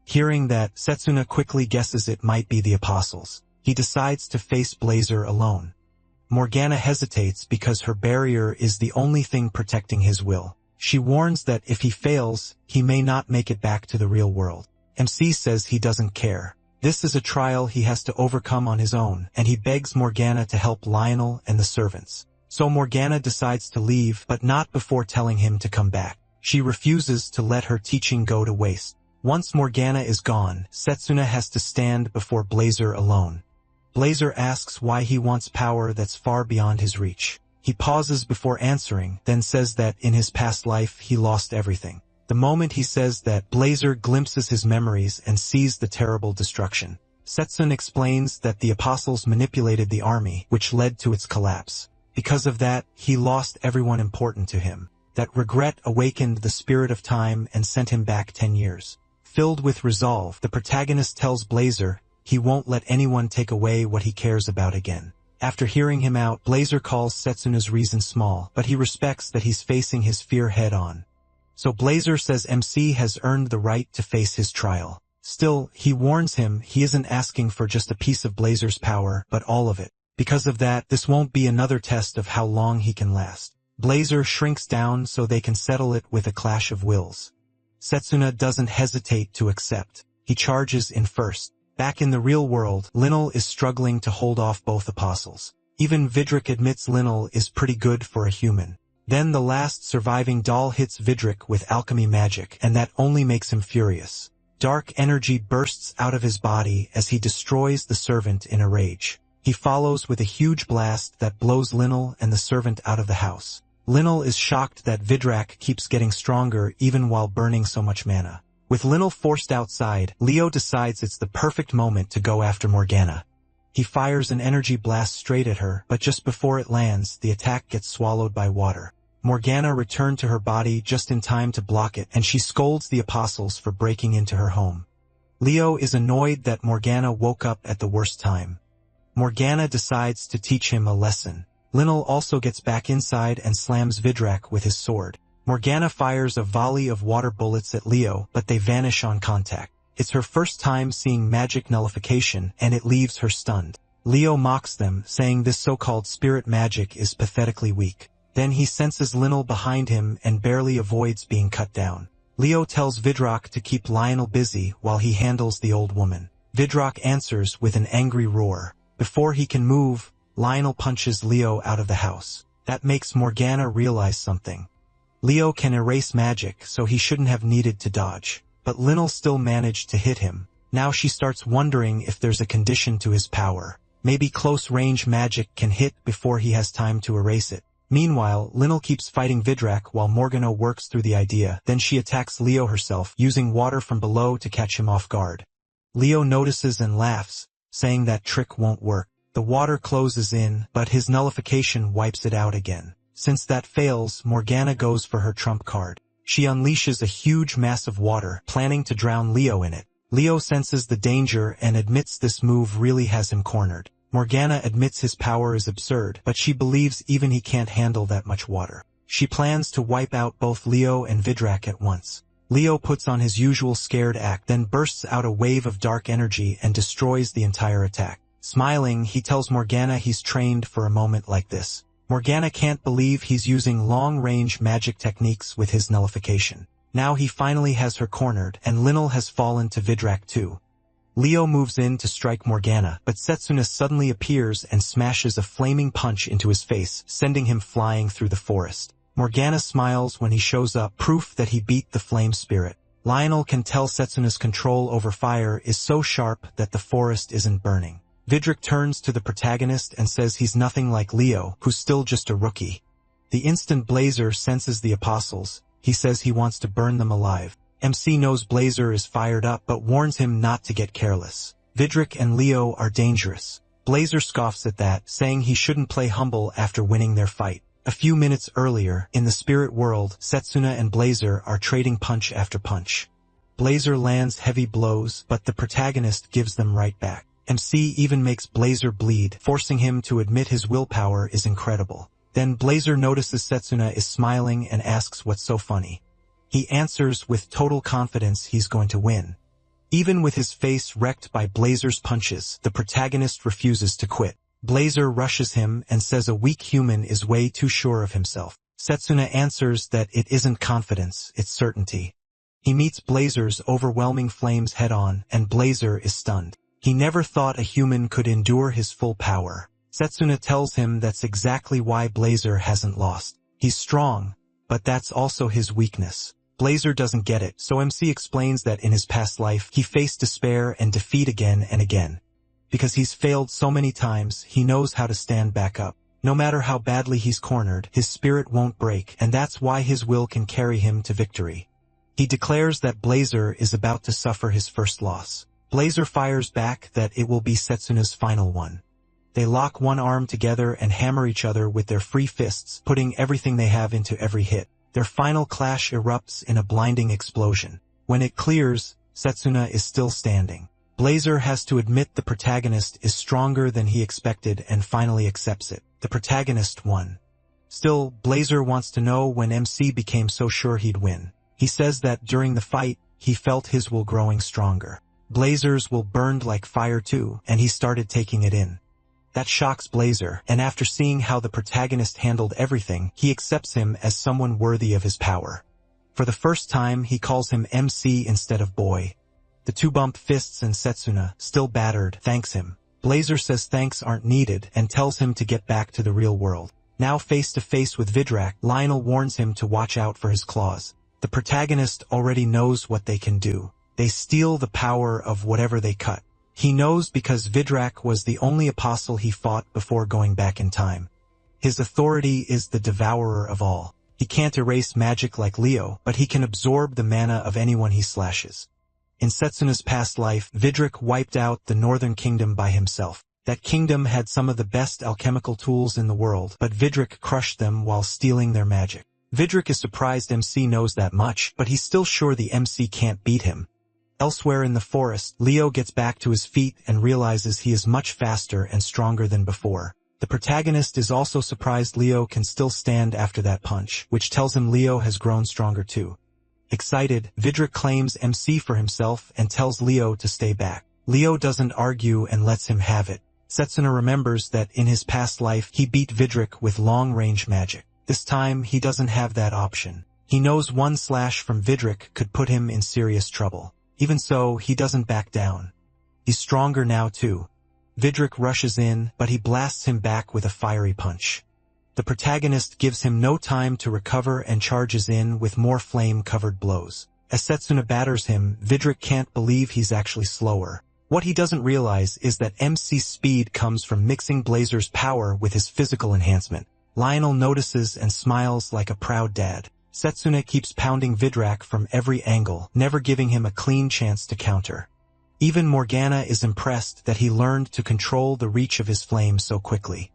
Hearing that, Setsuna quickly guesses it might be the apostles. He decides to face Blazer alone. Morgana hesitates because her barrier is the only thing protecting his will. She warns that if he fails, he may not make it back to the real world. MC says he doesn't care. This is a trial he has to overcome on his own, and he begs Morgana to help Lionel and the servants. So Morgana decides to leave, but not before telling him to come back. She refuses to let her teaching go to waste. Once Morgana is gone, Setsuna has to stand before Blazer alone. Blazer asks why he wants power that's far beyond his reach. He pauses before answering, then says that in his past life he lost everything. The moment he says that, Blazer glimpses his memories and sees the terrible destruction. Setsuna explains that the apostles manipulated the army, which led to its collapse. Because of that, he lost everyone important to him. That regret awakened the spirit of time and sent him back 10 years. Filled with resolve, the protagonist tells Blazer he won't let anyone take away what he cares about again. After hearing him out, Blazer calls Setsuna's reason small, but he respects that he's facing his fear head-on. So Blazer says MC has earned the right to face his trial. Still, he warns him he isn't asking for just a piece of Blazer's power, but all of it. Because of that, this won't be another test of how long he can last. Blazer shrinks down so they can settle it with a clash of wills. Setsuna doesn't hesitate to accept. He charges in first. Back in the real world, Linnell is struggling to hold off both apostles. Even Vidrick admits Linnell is pretty good for a human. Then the last surviving doll hits Vidrick with alchemy magic, and that only makes him furious. Dark energy bursts out of his body as he destroys the servant in a rage. He follows with a huge blast that blows Linnell and the servant out of the house. Linnell is shocked that Vidrak keeps getting stronger even while burning so much mana. With Linnell forced outside, Leo decides it's the perfect moment to go after Morgana. He fires an energy blast straight at her, but just before it lands, the attack gets swallowed by water. Morgana returned to her body just in time to block it, and she scolds the apostles for breaking into her home. Leo is annoyed that Morgana woke up at the worst time. Morgana decides to teach him a lesson. Linnell also gets back inside and slams Vidrak with his sword. Morgana fires a volley of water bullets at Leo, but they vanish on contact. It's her first time seeing magic nullification, and it leaves her stunned. Leo mocks them, saying this so-called spirit magic is pathetically weak. Then he senses Linnell behind him and barely avoids being cut down. Leo tells Vidrak to keep Lionel busy while he handles the old woman. Vidrak answers with an angry roar. Before he can move, Lionel punches Leo out of the house. That makes Morgana realize something. Leo can erase magic, so he shouldn't have needed to dodge. But Linnell still managed to hit him. Now she starts wondering if there's a condition to his power. Maybe close-range magic can hit before he has time to erase it. Meanwhile, Linnell keeps fighting Vidrak while Morgana works through the idea. Then she attacks Leo herself, using water from below to catch him off guard. Leo notices and laughs, saying that trick won't work. The water closes in, but his nullification wipes it out again. Since that fails, Morgana goes for her trump card. She unleashes a huge mass of water, planning to drown Leo in it. Leo senses the danger and admits this move really has him cornered. Morgana admits his power is absurd, but she believes even he can't handle that much water. She plans to wipe out both Leo and Vidrak at once. Leo puts on his usual scared act, then bursts out a wave of dark energy and destroys the entire attack. Smiling, he tells Morgana he's trained for a moment like this. Morgana can't believe he's using long-range magic techniques with his nullification. Now he finally has her cornered, and Linnell has fallen to Vidrak too. Leo moves in to strike Morgana, but Setsuna suddenly appears and smashes a flaming punch into his face, sending him flying through the forest. Morgana smiles when he shows up, proof that he beat the flame spirit. Lionel can tell Setsuna's control over fire is so sharp that the forest isn't burning. Vidrak turns to the protagonist and says he's nothing like Leo, who's still just a rookie. The instant Blazer senses the apostles, he says he wants to burn them alive. MC knows Blazer is fired up but warns him not to get careless. Vidrak and Leo are dangerous. Blazer scoffs at that, saying he shouldn't play humble after winning their fight. A few minutes earlier, in the spirit world, Setsuna and Blazer are trading punch after punch. Blazer lands heavy blows, but the protagonist gives them right back. MC even makes Blazer bleed, forcing him to admit his willpower is incredible. Then Blazer notices Setsuna is smiling and asks what's so funny. He answers with total confidence he's going to win. Even with his face wrecked by Blazer's punches, the protagonist refuses to quit. Blazer rushes him and says a weak human is way too sure of himself. Setsuna answers that it isn't confidence, it's certainty. He meets Blazer's overwhelming flames head-on, and Blazer is stunned. He never thought a human could endure his full power. Setsuna tells him that's exactly why Blazer hasn't lost. He's strong, but that's also his weakness. Blazer doesn't get it, so MC explains that in his past life, he faced despair and defeat again and again. Because he's failed so many times, he knows how to stand back up. No matter how badly he's cornered, his spirit won't break, and that's why his will can carry him to victory. He declares that Blazer is about to suffer his first loss. Blazer fires back that it will be Setsuna's final one. They lock one arm together and hammer each other with their free fists, putting everything they have into every hit. Their final clash erupts in a blinding explosion. When it clears, Setsuna is still standing. Blazer has to admit the protagonist is stronger than he expected and finally accepts it. The protagonist won. Still, Blazer wants to know when MC became so sure he'd win. He says that during the fight, he felt his will growing stronger. Blazer's will burned like fire too, and he started taking it in. That shocks Blazer, and after seeing how the protagonist handled everything, he accepts him as someone worthy of his power. For the first time, he calls him MC instead of boy. The two bump fists and Setsuna, still battered, thanks him. Blazer says thanks aren't needed and tells him to get back to the real world. Now face to face with Vidrak, Lionel warns him to watch out for his claws. The protagonist already knows what they can do. They steal the power of whatever they cut. He knows because Vidrak was the only apostle he fought before going back in time. His authority is the devourer of all. He can't erase magic like Leo, but he can absorb the mana of anyone he slashes. In Setsuna's past life, Vidrak wiped out the Northern Kingdom by himself. That kingdom had some of the best alchemical tools in the world, but Vidrak crushed them while stealing their magic. Vidrak is surprised MC knows that much, but he's still sure the MC can't beat him. Elsewhere in the forest, Leo gets back to his feet and realizes he is much faster and stronger than before. The protagonist is also surprised Leo can still stand after that punch, which tells him Leo has grown stronger too. Excited, Vidrak claims MC for himself and tells Leo to stay back. Leo doesn't argue and lets him have it. Setsuna remembers that in his past life he beat Vidrak with long-range magic. This time he doesn't have that option. He knows one slash from Vidrak could put him in serious trouble. Even so, he doesn't back down. He's stronger now too. Vidrak rushes in, but he blasts him back with a fiery punch. The protagonist gives him no time to recover and charges in with more flame-covered blows. As Setsuna batters him, Vidrak can't believe he's actually slower. What he doesn't realize is that MC's speed comes from mixing Blazer's power with his physical enhancement. Lionel notices and smiles like a proud dad. Setsuna keeps pounding Vidrak from every angle, never giving him a clean chance to counter. Even Morgana is impressed that he learned to control the reach of his flames so quickly.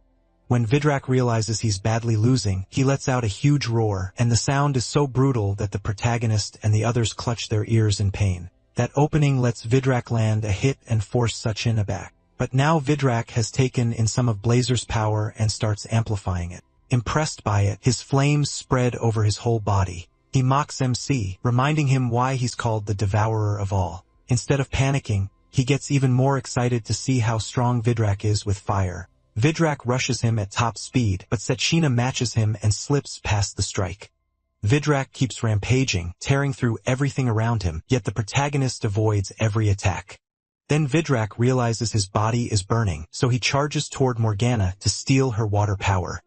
When Vidrak realizes he's badly losing, he lets out a huge roar, and the sound is so brutal that the protagonist and the others clutch their ears in pain. That opening lets Vidrak land a hit and force Setsuna back. But now Vidrak has taken in some of Blazer's power and starts amplifying it. Impressed by it, his flames spread over his whole body. He mocks MC, reminding him why he's called the devourer of all. Instead of panicking, he gets even more excited to see how strong Vidrak is with fire. Vidrak rushes him at top speed, but Setsuna matches him and slips past the strike. Vidrak keeps rampaging, tearing through everything around him, yet the protagonist avoids every attack. Then Vidrak realizes his body is burning, so he charges toward Morgana to steal her water power.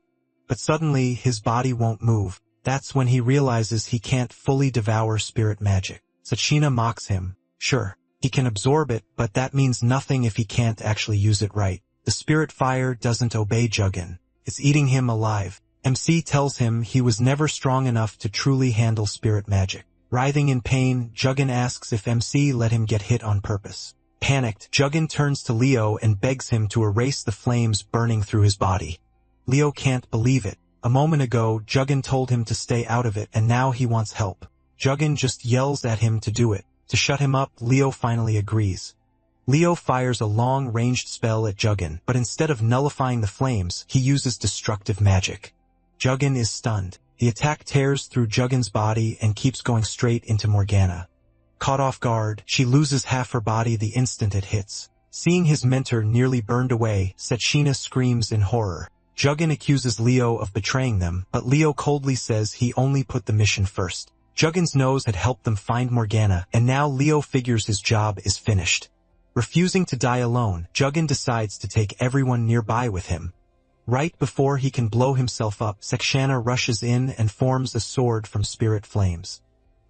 But suddenly, his body won't move. That's when he realizes he can't fully devour spirit magic. Setsuna mocks him. Sure, he can absorb it, but that means nothing if he can't actually use it right. The spirit fire doesn't obey Juggin. It's eating him alive. MC tells him he was never strong enough to truly handle spirit magic. Writhing in pain, Juggin asks if MC let him get hit on purpose. Panicked, Juggin turns to Leo and begs him to erase the flames burning through his body. Leo can't believe it. A moment ago, Juggin told him to stay out of it, and now he wants help. Juggin just yells at him to do it. To shut him up, Leo finally agrees. Leo fires a long-ranged spell at Juggin, but instead of nullifying the flames, he uses destructive magic. Jugun is stunned. The attack tears through Jugun's body and keeps going straight into Morgana. Caught off guard, she loses half her body the instant it hits. Seeing his mentor nearly burned away, Sechina screams in horror. Jugun accuses Leo of betraying them, but Leo coldly says he only put the mission first. Jugun's nose had helped them find Morgana, and now Leo figures his job is finished. Refusing to die alone, Jugun decides to take everyone nearby with him. Right before he can blow himself up, Sechina rushes in and forms a sword from spirit flames.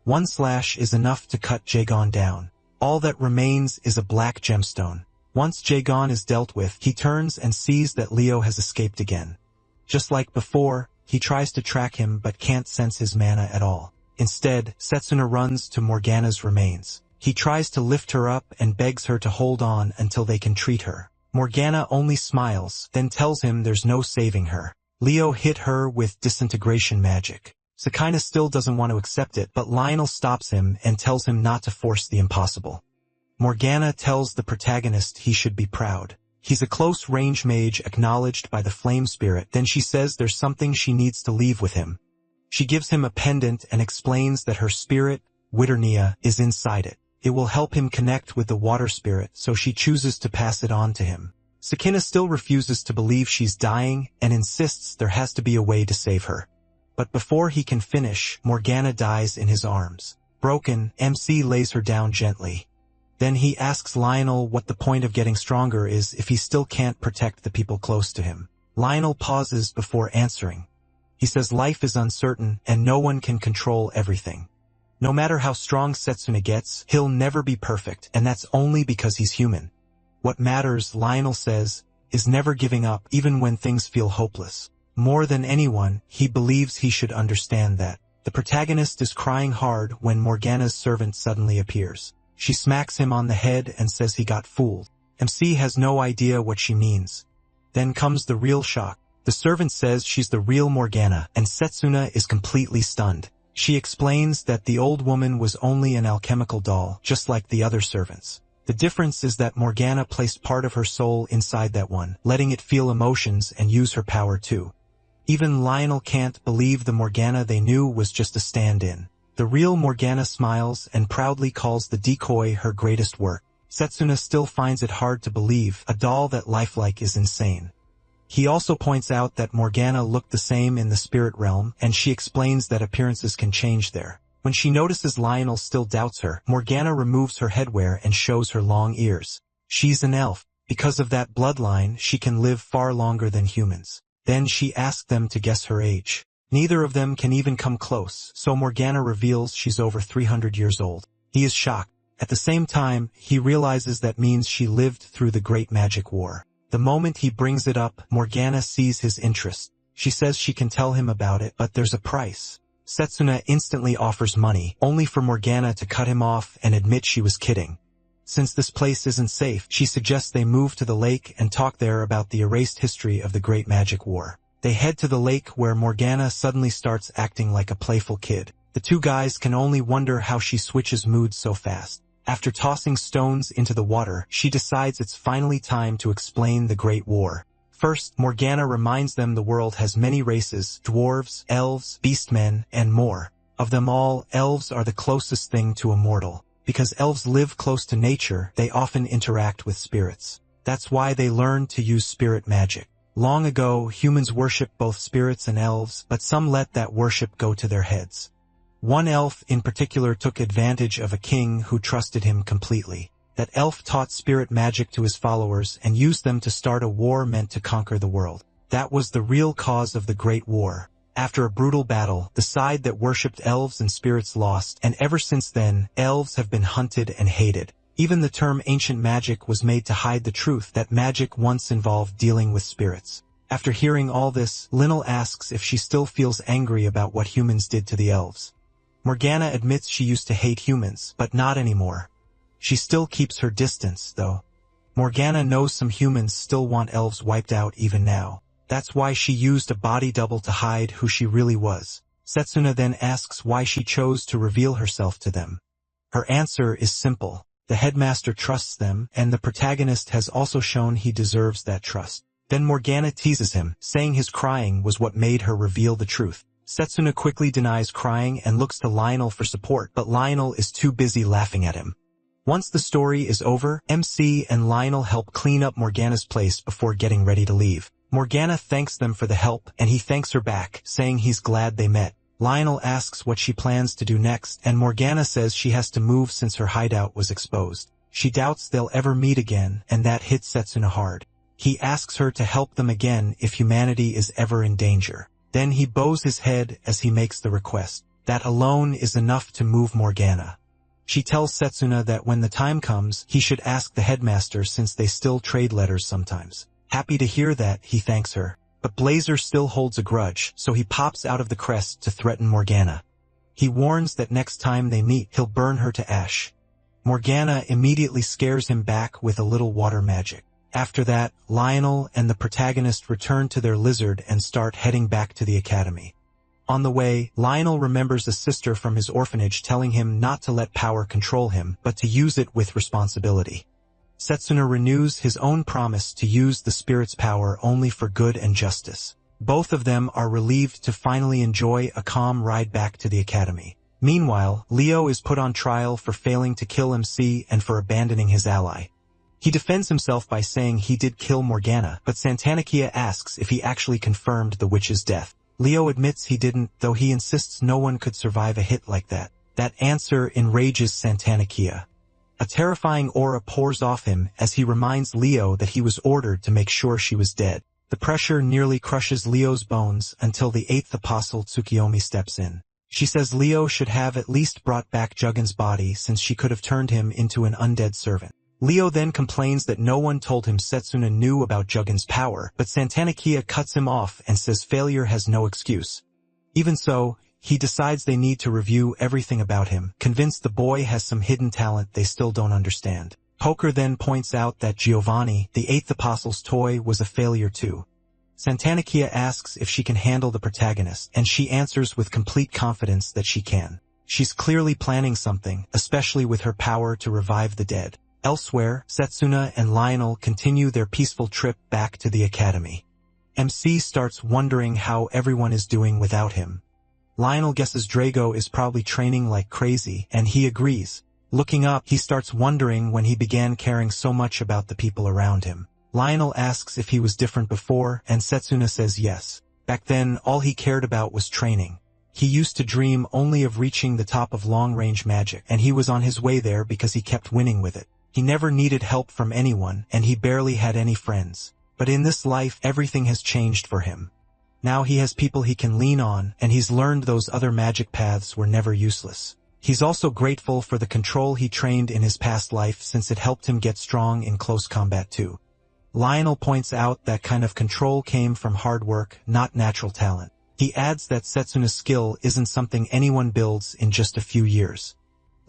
One slash is enough to cut Jagon down. All that remains is a black gemstone. Once Jagon is dealt with, he turns and sees that Leo has escaped again. Just like before, he tries to track him but can't sense his mana at all. Instead, Setsuna runs to Morgana's remains. He tries to lift her up and begs her to hold on until they can treat her. Morgana only smiles, then tells him there's no saving her. Leo hit her with disintegration magic. Sechina still doesn't want to accept it, but Lionel stops him and tells him not to force the impossible. Morgana tells the protagonist he should be proud. He's a close-range mage acknowledged by the flame spirit. Then she says there's something she needs to leave with him. She gives him a pendant and explains that her spirit, Witternia, is inside it. It will help him connect with the water spirit, so she chooses to pass it on to him. Sechina still refuses to believe she's dying and insists there has to be a way to save her. But before he can finish, Morgana dies in his arms. Broken, MC lays her down gently. Then he asks Lionel what the point of getting stronger is if he still can't protect the people close to him. Lionel pauses before answering. He says life is uncertain and no one can control everything. No matter how strong Setsuna gets, he'll never be perfect, and that's only because he's human. What matters, Lionel says, is never giving up even when things feel hopeless. More than anyone, he believes he should understand that. The protagonist is crying hard when Morgana's servant suddenly appears. She smacks him on the head and says he got fooled. MC has no idea what she means. Then comes the real shock. The servant says she's the real Morgana, and Setsuna is completely stunned. She explains that the old woman was only an alchemical doll, just like the other servants. The difference is that Morgana placed part of her soul inside that one, letting it feel emotions and use her power too. Even Lionel can't believe the Morgana they knew was just a stand-in. The real Morgana smiles and proudly calls the decoy her greatest work. Setsuna still finds it hard to believe a doll that lifelike is insane. He also points out that Morgana looked the same in the spirit realm, and she explains that appearances can change there. When she notices Lionel still doubts her, Morgana removes her headwear and shows her long ears. She's an elf. Because of that bloodline, she can live far longer than humans. Then she asks them to guess her age. Neither of them can even come close, so Morgana reveals she's over 300 years old. He is shocked. At the same time, he realizes that means she lived through the Great Magic War. The moment he brings it up, Morgana sees his interest. She says she can tell him about it, but there's a price. Setsuna instantly offers money, only for Morgana to cut him off and admit she was kidding. Since this place isn't safe, she suggests they move to the lake and talk there about the erased history of the Great Magic War. They head to the lake where Morgana suddenly starts acting like a playful kid. The two guys can only wonder how she switches moods so fast. After tossing stones into the water, she decides it's finally time to explain the Great War. First, Morgana reminds them the world has many races: dwarves, elves, beastmen, and more. Of them all, elves are the closest thing to a mortal. Because elves live close to nature, they often interact with spirits. That's why they learn to use spirit magic. Long ago, humans worshipped both spirits and elves, but some let that worship go to their heads. One elf in particular took advantage of a king who trusted him completely. That elf taught spirit magic to his followers and used them to start a war meant to conquer the world. That was the real cause of the Great War. After a brutal battle, the side that worshipped elves and spirits lost, and ever since then, elves have been hunted and hated. Even the term ancient magic was made to hide the truth that magic once involved dealing with spirits. After hearing all this, Linnell asks if she still feels angry about what humans did to the elves. Morgana admits she used to hate humans, but not anymore. She still keeps her distance, though. Morgana knows some humans still want elves wiped out even now. That's why she used a body double to hide who she really was. Setsuna then asks why she chose to reveal herself to them. Her answer is simple. The headmaster trusts them, and the protagonist has also shown he deserves that trust. Then Morgana teases him, saying his crying was what made her reveal the truth. Setsuna quickly denies crying and looks to Lionel for support, but Lionel is too busy laughing at him. Once the story is over, MC and Lionel help clean up Morgana's place before getting ready to leave. Morgana thanks them for the help, and he thanks her back, saying he's glad they met. Lionel asks what she plans to do next, and Morgana says she has to move since her hideout was exposed. She doubts they'll ever meet again, and that hits Setsuna hard. He asks her to help them again if humanity is ever in danger. Then he bows his head as he makes the request. That alone is enough to move Morgana. She tells Setsuna that when the time comes, he should ask the headmaster since they still trade letters sometimes. Happy to hear that, he thanks her. But Blazer still holds a grudge, so he pops out of the crest to threaten Morgana. He warns that next time they meet, he'll burn her to ash. Morgana immediately scares him back with a little water magic. After that, Lionel and the protagonist return to their lizard and start heading back to the academy. On the way, Lionel remembers a sister from his orphanage telling him not to let power control him, but to use it with responsibility. Setsuna renews his own promise to use the spirit's power only for good and justice. Both of them are relieved to finally enjoy a calm ride back to the academy. Meanwhile, Leo is put on trial for failing to kill MC and for abandoning his ally. He defends himself by saying he did kill Morgana, but Santanakia asks if he actually confirmed the witch's death. Leo admits he didn't, though he insists no one could survive a hit like that. That answer enrages Santanakia. A terrifying aura pours off him as he reminds Leo that he was ordered to make sure she was dead. The pressure nearly crushes Leo's bones until the 8th apostle Tsukiyomi steps in. She says Leo should have at least brought back Jugin's body since she could have turned him into an undead servant. Leo then complains that no one told him Setsuna knew about Jugin's power, but Santanakia cuts him off and says failure has no excuse. Even so, he decides they need to review everything about him, convinced the boy has some hidden talent they still don't understand. Poker then points out that Giovanni, the 8th apostle's toy, was a failure too. Santanakia asks if she can handle the protagonist, and she answers with complete confidence that she can. She's clearly planning something, especially with her power to revive the dead. Elsewhere, Setsuna and Lionel continue their peaceful trip back to the academy. MC starts wondering how everyone is doing without him. Lionel guesses Drago is probably training like crazy, and he agrees. Looking up, he starts wondering when he began caring so much about the people around him. Lionel asks if he was different before, and Setsuna says yes. Back then, all he cared about was training. He used to dream only of reaching the top of long-range magic, and he was on his way there because he kept winning with it. He never needed help from anyone, and he barely had any friends. But in this life, everything has changed for him. Now he has people he can lean on, and he's learned those other magic paths were never useless. He's also grateful for the control he trained in his past life since it helped him get strong in close combat too. Lionel points out that kind of control came from hard work, not natural talent. He adds that Setsuna's skill isn't something anyone builds in just a few years.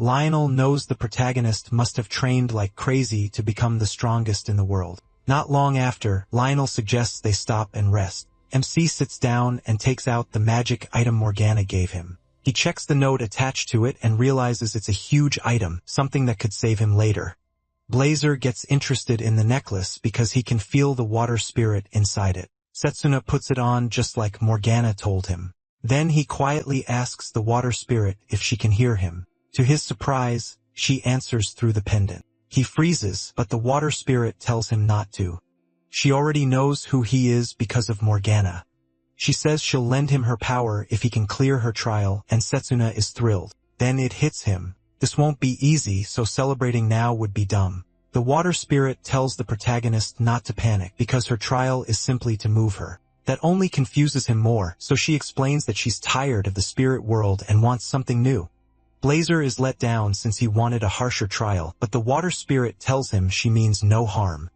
Lionel knows the protagonist must have trained like crazy to become the strongest in the world. Not long after, Lionel suggests they stop and rest. MC sits down and takes out the magic item Morgana gave him. He checks the note attached to it and realizes it's a huge item, something that could save him later. Blazer gets interested in the necklace because he can feel the water spirit inside it. Setsuna puts it on just like Morgana told him. Then he quietly asks the water spirit if she can hear him. To his surprise, she answers through the pendant. He freezes, but the water spirit tells him not to. She already knows who he is because of Morgana. She says she'll lend him her power if he can clear her trial, and Setsuna is thrilled. Then it hits him. This won't be easy, so celebrating now would be dumb. The water spirit tells the protagonist not to panic because her trial is simply to move her. That only confuses him more, so she explains that she's tired of the spirit world and wants something new. Blazer is let down since he wanted a harsher trial, but the water spirit tells him she means no harm.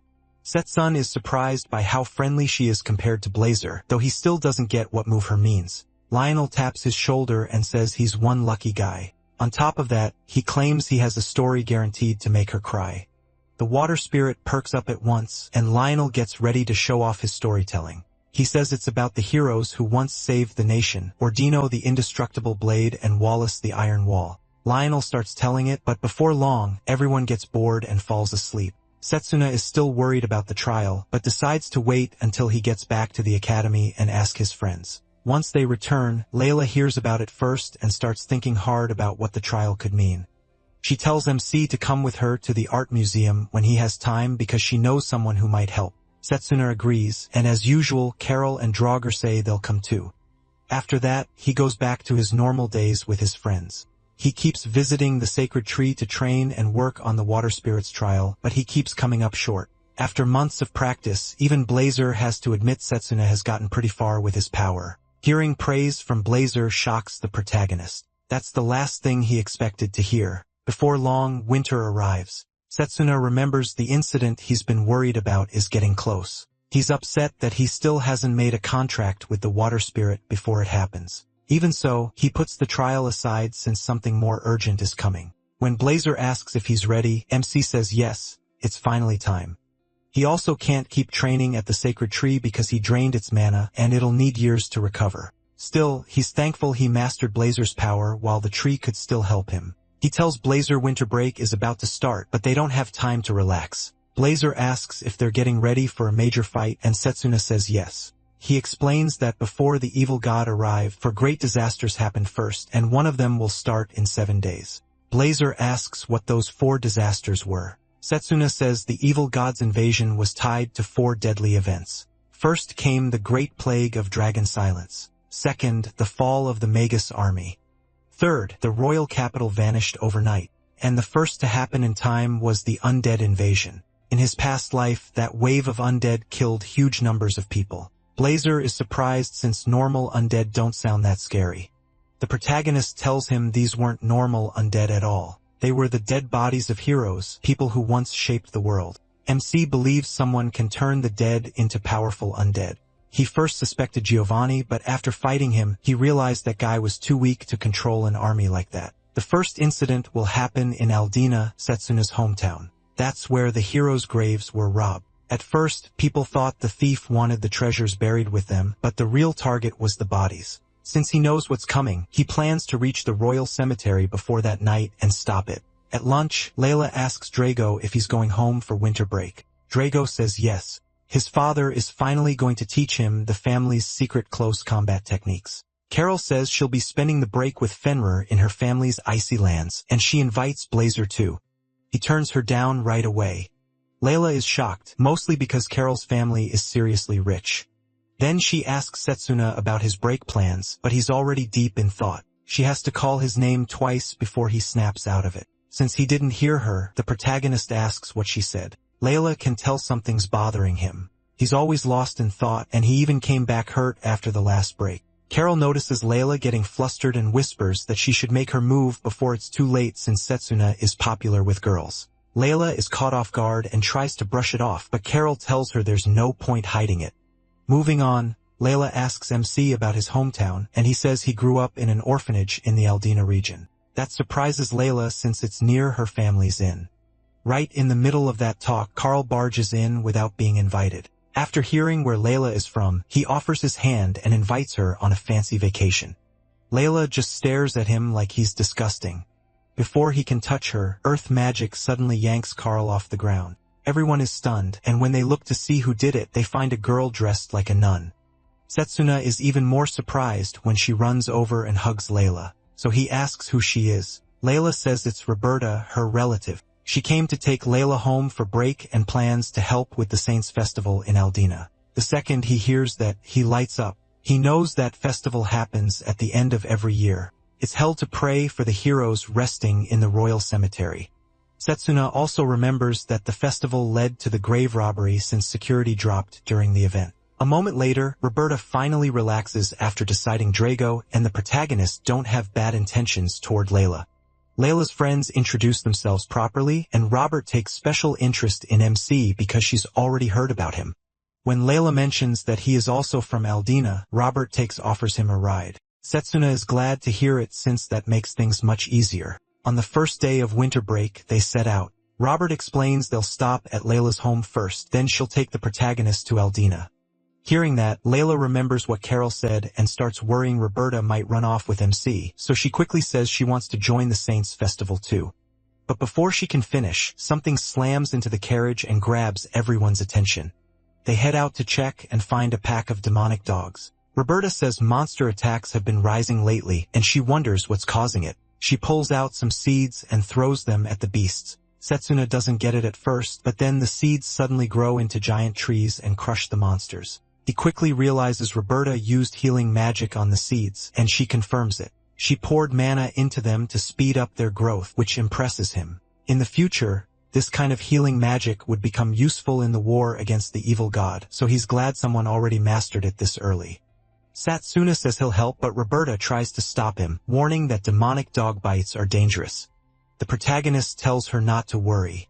Setsun is surprised by how friendly she is compared to Blazer, though he still doesn't get what move her means. Lionel taps his shoulder and says he's one lucky guy. On top of that, he claims he has a story guaranteed to make her cry. The water spirit perks up at once, and Lionel gets ready to show off his storytelling. He says it's about the heroes who once saved the nation, Ordino the indestructible blade and Wallace the iron wall. Lionel starts telling it, but before long, everyone gets bored and falls asleep. Setsuna is still worried about the trial, but decides to wait until he gets back to the academy and ask his friends. Once they return, Layla hears about it first and starts thinking hard about what the trial could mean. She tells MC to come with her to the art museum when he has time because she knows someone who might help. Setsuna agrees, and as usual, Carol and Draugr say they'll come too. After that, he goes back to his normal days with his friends. He keeps visiting the sacred tree to train and work on the water spirits trial, but he keeps coming up short. After months of practice, even Blazer has to admit Setsuna has gotten pretty far with his power. Hearing praise from Blazer shocks the protagonist. That's the last thing he expected to hear. Before long, winter arrives. Setsuna remembers the incident he's been worried about is getting close. He's upset that he still hasn't made a contract with the water spirit before it happens. Even so, he puts the trial aside since something more urgent is coming. When Blazer asks if he's ready, MC says yes, it's finally time. He also can't keep training at the sacred tree because he drained its mana and it'll need years to recover. Still, he's thankful he mastered Blazer's power while the tree could still help him. He tells Blazer winter break is about to start, but they don't have time to relax. Blazer asks if they're getting ready for a major fight, and Setsuna says yes. He explains that before the evil god arrived, great disasters happened first, and one of them will start in 7 days. Blazer asks what those 4 disasters were. Setsuna says the evil god's invasion was tied to 4 deadly events. First came the Great Plague of Dragon Silence. Second, the fall of the Magus army. Third, the royal capital vanished overnight. And the first to happen in time was the undead invasion. In his past life, that wave of undead killed huge numbers of people. Blazer is surprised since normal undead don't sound that scary. The protagonist tells him these weren't normal undead at all. They were the dead bodies of heroes, people who once shaped the world. MC believes someone can turn the dead into powerful undead. He first suspected Giovanni, but after fighting him, he realized that guy was too weak to control an army like that. The first incident will happen in Aldina, Setsuna's hometown. That's where the heroes' graves were robbed. At first, people thought the thief wanted the treasures buried with them, but the real target was the bodies. Since he knows what's coming, he plans to reach the royal cemetery before that night and stop it. At lunch, Layla asks Drago if he's going home for winter break. Drago says yes. His father is finally going to teach him the family's secret close combat techniques. Carol says she'll be spending the break with Fenrir in her family's icy lands, and she invites Blazer too. He turns her down right away. Layla is shocked, mostly because Carol's family is seriously rich. Then she asks Setsuna about his break plans, but he's already deep in thought. She has to call his name twice before he snaps out of it. Since he didn't hear her, the protagonist asks what she said. Layla can tell something's bothering him. He's always lost in thought, and he even came back hurt after the last break. Carol notices Layla getting flustered and whispers that she should make her move before it's too late since Setsuna is popular with girls. Layla is caught off guard and tries to brush it off, but Carol tells her there's no point hiding it. Moving on, Layla asks MC about his hometown, and he says he grew up in an orphanage in the Aldina region. That surprises Layla since it's near her family's inn. Right in the middle of that talk, Carl barges in without being invited. After hearing where Layla is from, he offers his hand and invites her on a fancy vacation. Layla just stares at him like he's disgusting. Before he can touch her, earth magic suddenly yanks Carl off the ground. Everyone is stunned, and when they look to see who did it, they find a girl dressed like a nun. Setsuna is even more surprised when she runs over and hugs Layla, so he asks who she is. Layla says it's Roberta, her relative. She came to take Layla home for break and plans to help with the Saints Festival in Aldina. The second he hears that, he lights up. He knows that festival happens at the end of every year. It's held to pray for the heroes resting in the royal cemetery. Setsuna also remembers that the festival led to the grave robbery since security dropped during the event. A moment later, Roberta finally relaxes after deciding Drago and the protagonist don't have bad intentions toward Layla. Layla's friends introduce themselves properly, and Robert takes special interest in MC because she's already heard about him. When Layla mentions that he is also from Aldina, Robert offers him a ride. Setsuna is glad to hear it since that makes things much easier. On the first day of winter break, they set out. Robert explains they'll stop at Layla's home first, then she'll take the protagonist to Aldina. Hearing that, Layla remembers what Carol said and starts worrying Roberta might run off with MC, so she quickly says she wants to join the Saints Festival too. But before she can finish, something slams into the carriage and grabs everyone's attention. They head out to check and find a pack of demonic dogs. Roberta says monster attacks have been rising lately, and she wonders what's causing it. She pulls out some seeds and throws them at the beasts. Setsuna doesn't get it at first, but then the seeds suddenly grow into giant trees and crush the monsters. He quickly realizes Roberta used healing magic on the seeds, and she confirms it. She poured mana into them to speed up their growth, which impresses him. In the future, this kind of healing magic would become useful in the war against the evil god, so he's glad someone already mastered it this early. Satsuna says he'll help, but Roberta tries to stop him, warning that demonic dog bites are dangerous. The protagonist tells her not to worry.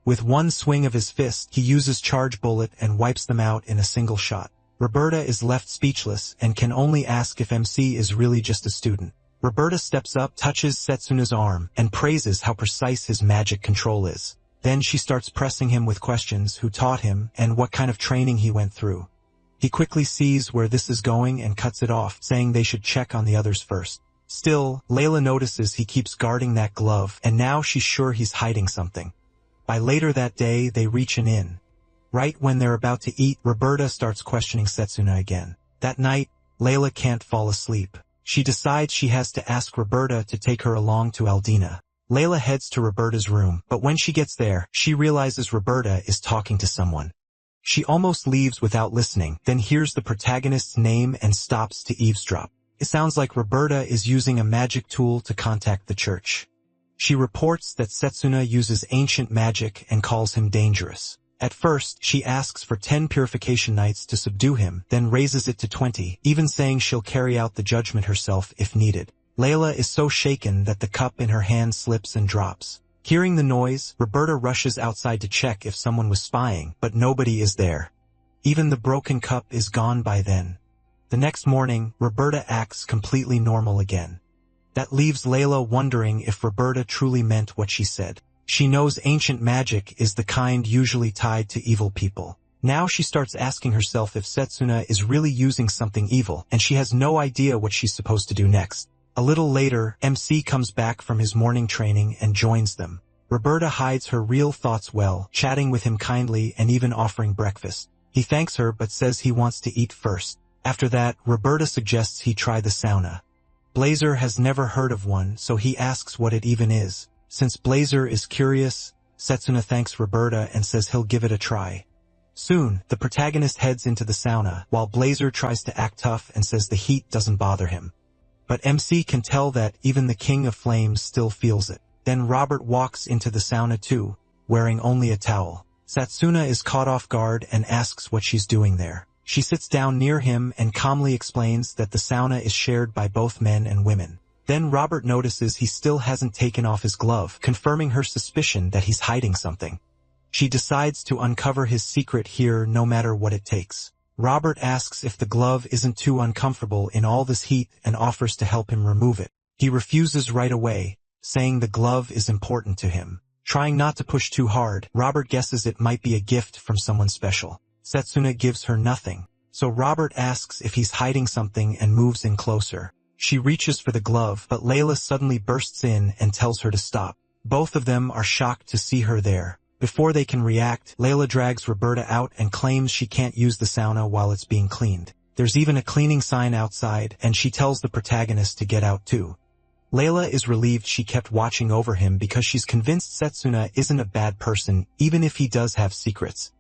With one swing of his fist, he uses charge bullet and wipes them out in a single shot. Roberta is left speechless and can only ask if MC is really just a student. Roberta steps up, touches Setsuna's arm, and praises how precise his magic control is. Then she starts pressing him with questions: who taught him, and what kind of training he went through. He quickly sees where this is going and cuts it off, saying they should check on the others first. Still, Layla notices he keeps guarding that glove, and now she's sure he's hiding something. By later that day, they reach an inn. Right when they're about to eat, Roberta starts questioning Setsuna again. That night, Layla can't fall asleep. She decides she has to ask Roberta to take her along to Aldina. Layla heads to Roberta's room, but when she gets there, she realizes Roberta is talking to someone. She almost leaves without listening, then hears the protagonist's name and stops to eavesdrop. It sounds like Roberta is using a magic tool to contact the church. She reports that Setsuna uses ancient magic and calls him dangerous. At first, she asks for 10 purification nights to subdue him, then raises it to 20, even saying she'll carry out the judgment herself if needed. Layla is so shaken that the cup in her hand slips and drops. Hearing the noise, Roberta rushes outside to check if someone was spying, but nobody is there. Even the broken cup is gone by then. The next morning, Roberta acts completely normal again. That leaves Layla wondering if Roberta truly meant what she said. She knows ancient magic is the kind usually tied to evil people. Now she starts asking herself if Setsuna is really using something evil, and she has no idea what she's supposed to do next. A little later, MC comes back from his morning training and joins them. Roberta hides her real thoughts well, chatting with him kindly and even offering breakfast. He thanks her but says he wants to eat first. After that, Roberta suggests he try the sauna. Blazer has never heard of one, so he asks what it even is. Since Blazer is curious, Setsuna thanks Roberta and says he'll give it a try. Soon, the protagonist heads into the sauna, while Blazer tries to act tough and says the heat doesn't bother him. But MC can tell that even the King of Flames still feels it. Then Robert walks into the sauna too, wearing only a towel. Setsuna is caught off guard and asks what she's doing there. She sits down near him and calmly explains that the sauna is shared by both men and women. Then Robert notices he still hasn't taken off his glove, confirming her suspicion that he's hiding something. She decides to uncover his secret here no matter what it takes. Robert asks if the glove isn't too uncomfortable in all this heat and offers to help him remove it. He refuses right away, saying the glove is important to him. Trying not to push too hard, Robert guesses it might be a gift from someone special. Setsuna gives her nothing, so Robert asks if he's hiding something and moves in closer. She reaches for the glove, but Layla suddenly bursts in and tells her to stop. Both of them are shocked to see her there. Before they can react, Layla drags Roberta out and claims she can't use the sauna while it's being cleaned. There's even a cleaning sign outside, and she tells the protagonist to get out too. Layla is relieved she kept watching over him because she's convinced Setsuna isn't a bad person, even if he does have secrets.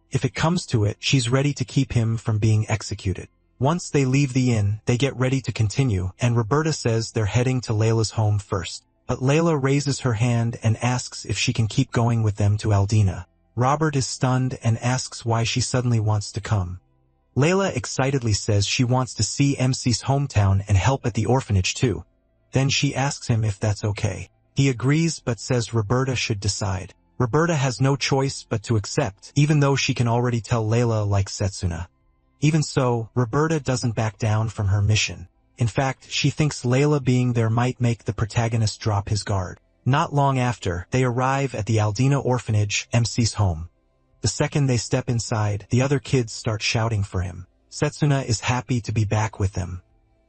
If it comes to it, she's ready to keep him from being executed. Once they leave the inn, they get ready to continue, and Roberta says they're heading to Layla's home first. But Layla raises her hand and asks if she can keep going with them to Aldina. Robert is stunned and asks why she suddenly wants to come. Layla excitedly says she wants to see MC's hometown and help at the orphanage too. Then she asks him if that's okay. He agrees but says Roberta should decide. Roberta has no choice but to accept, even though she can already tell Layla likes Setsuna. Even so, Roberta doesn't back down from her mission. In fact, she thinks Layla being there might make the protagonist drop his guard. Not long after, they arrive at the Aldina orphanage, MC's home. The second they step inside, the other kids start shouting for him. Setsuna is happy to be back with them.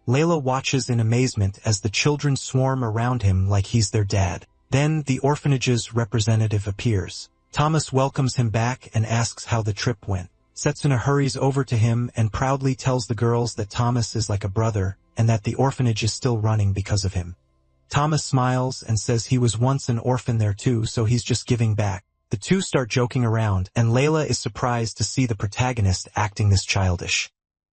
Layla watches in amazement as the children swarm around him like he's their dad. Then the orphanage's representative appears. Thomas welcomes him back and asks how the trip went. Setsuna hurries over to him and proudly tells the girls that Thomas is like a brother and that the orphanage is still running because of him. Thomas smiles and says he was once an orphan there too, so he's just giving back. The two start joking around, and Layla is surprised to see the protagonist acting this childish.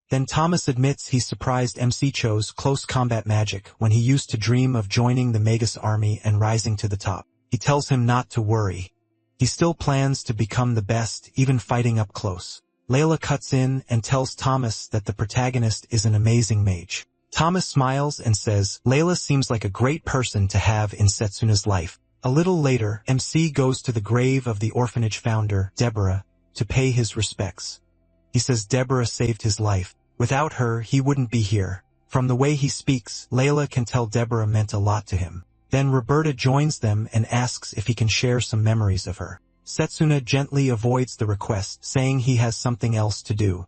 Then Thomas admits he surprised MC Cho's close combat magic when he used to dream of joining the Mangas army and rising to the top. He tells him not to worry. He still plans to become the best, even fighting up close. Layla cuts in and tells Thomas that the protagonist is an amazing mage. Thomas smiles and says, Layla seems like a great person to have in Setsuna's life. A little later, MC goes to the grave of the orphanage founder, Deborah, to pay his respects. He says Deborah saved his life. Without her, he wouldn't be here. From the way he speaks, Layla can tell Deborah meant a lot to him. Then Roberta joins them and asks if he can share some memories of her. Setsuna gently avoids the request, saying he has something else to do.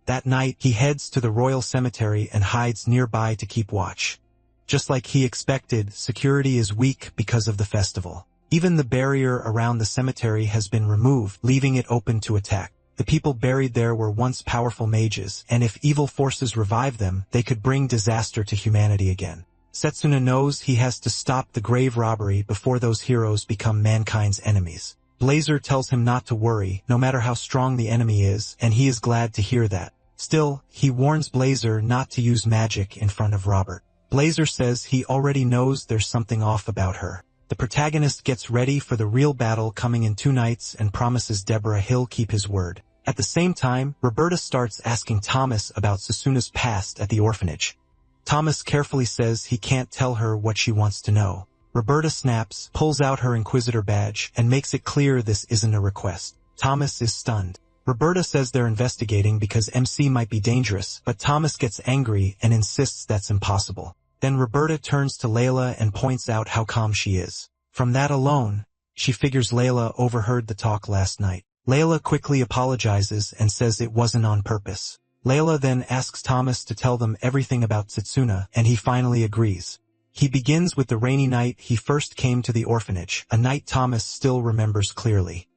That night, he heads to the royal cemetery and hides nearby to keep watch. Just like he expected, security is weak because of the festival. Even the barrier around the cemetery has been removed, leaving it open to attack. The people buried there were once powerful mages, and if evil forces revive them, they could bring disaster to humanity again. Setsuna knows he has to stop the grave robbery before those heroes become mankind's enemies. Blazer tells him not to worry, no matter how strong the enemy is, and he is glad to hear that. Still, he warns Blazer not to use magic in front of Robert. Blazer says he already knows there's something off about her. The protagonist gets ready for the real battle coming in 2 nights and promises Deborah he'll keep his word. At the same time, Roberta starts asking Thomas about Susuna's past at the orphanage. Thomas carefully says he can't tell her what she wants to know. Roberta snaps, pulls out her Inquisitor badge, and makes it clear this isn't a request. Thomas is stunned. Roberta says they're investigating because MC might be dangerous, but Thomas gets angry and insists that's impossible. Then Roberta turns to Layla and points out how calm she is. From that alone, she figures Layla overheard the talk last night. Layla quickly apologizes and says it wasn't on purpose. Layla then asks Thomas to tell them everything about Setsuna, and he finally agrees. He begins with the rainy night he first came to the orphanage, a night Thomas still remembers clearly.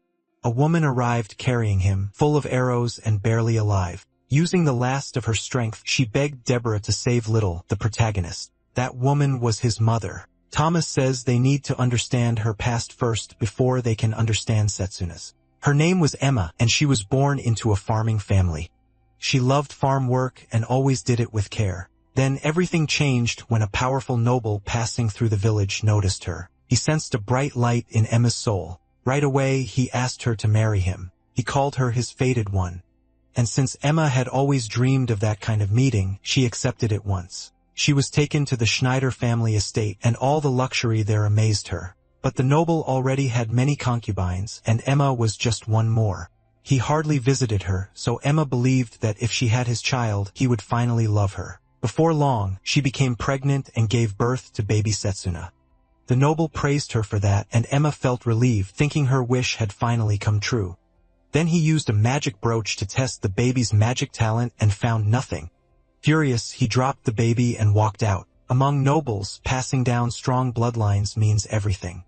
A woman arrived carrying him, full of arrows and barely alive. Using the last of her strength, she begged Deborah to save Little, the protagonist. That woman was his mother. Thomas says they need to understand her past first before they can understand Setsuna's. Her name was Emma, and she was born into a farming family. She loved farm work and always did it with care. Then everything changed when a powerful noble passing through the village noticed her. He sensed a bright light in Emma's soul. Right away, he asked her to marry him. He called her his fated one. And since Emma had always dreamed of that kind of meeting, she accepted at once. She was taken to the Schneider family estate, and all the luxury there amazed her. But the noble already had many concubines, and Emma was just one more. He hardly visited her, so Emma believed that if she had his child, he would finally love her. Before long, she became pregnant and gave birth to baby Setsuna. The noble praised her for that, and Emma felt relieved, thinking her wish had finally come true. Then he used a magic brooch to test the baby's magic talent and found nothing. Furious, he dropped the baby and walked out. Among nobles, passing down strong bloodlines means everything.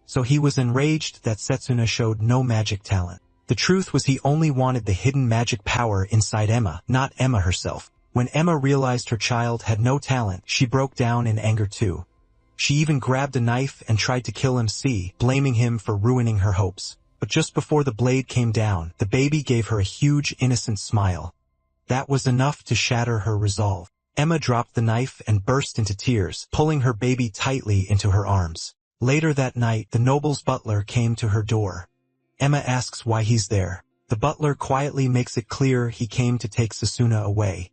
So he was enraged that Setsuna showed no magic talent. The truth was he only wanted the hidden magic power inside Emma, not Emma herself. When Emma realized her child had no talent, she broke down in anger too. She even grabbed a knife and tried to kill MC, blaming him for ruining her hopes. But just before the blade came down, the baby gave her a huge, innocent smile. That was enough to shatter her resolve. Emma dropped the knife and burst into tears, pulling her baby tightly into her arms. Later that night, the noble's butler came to her door. Emma asks why he's there. The butler quietly makes it clear he came to take Setsuna away.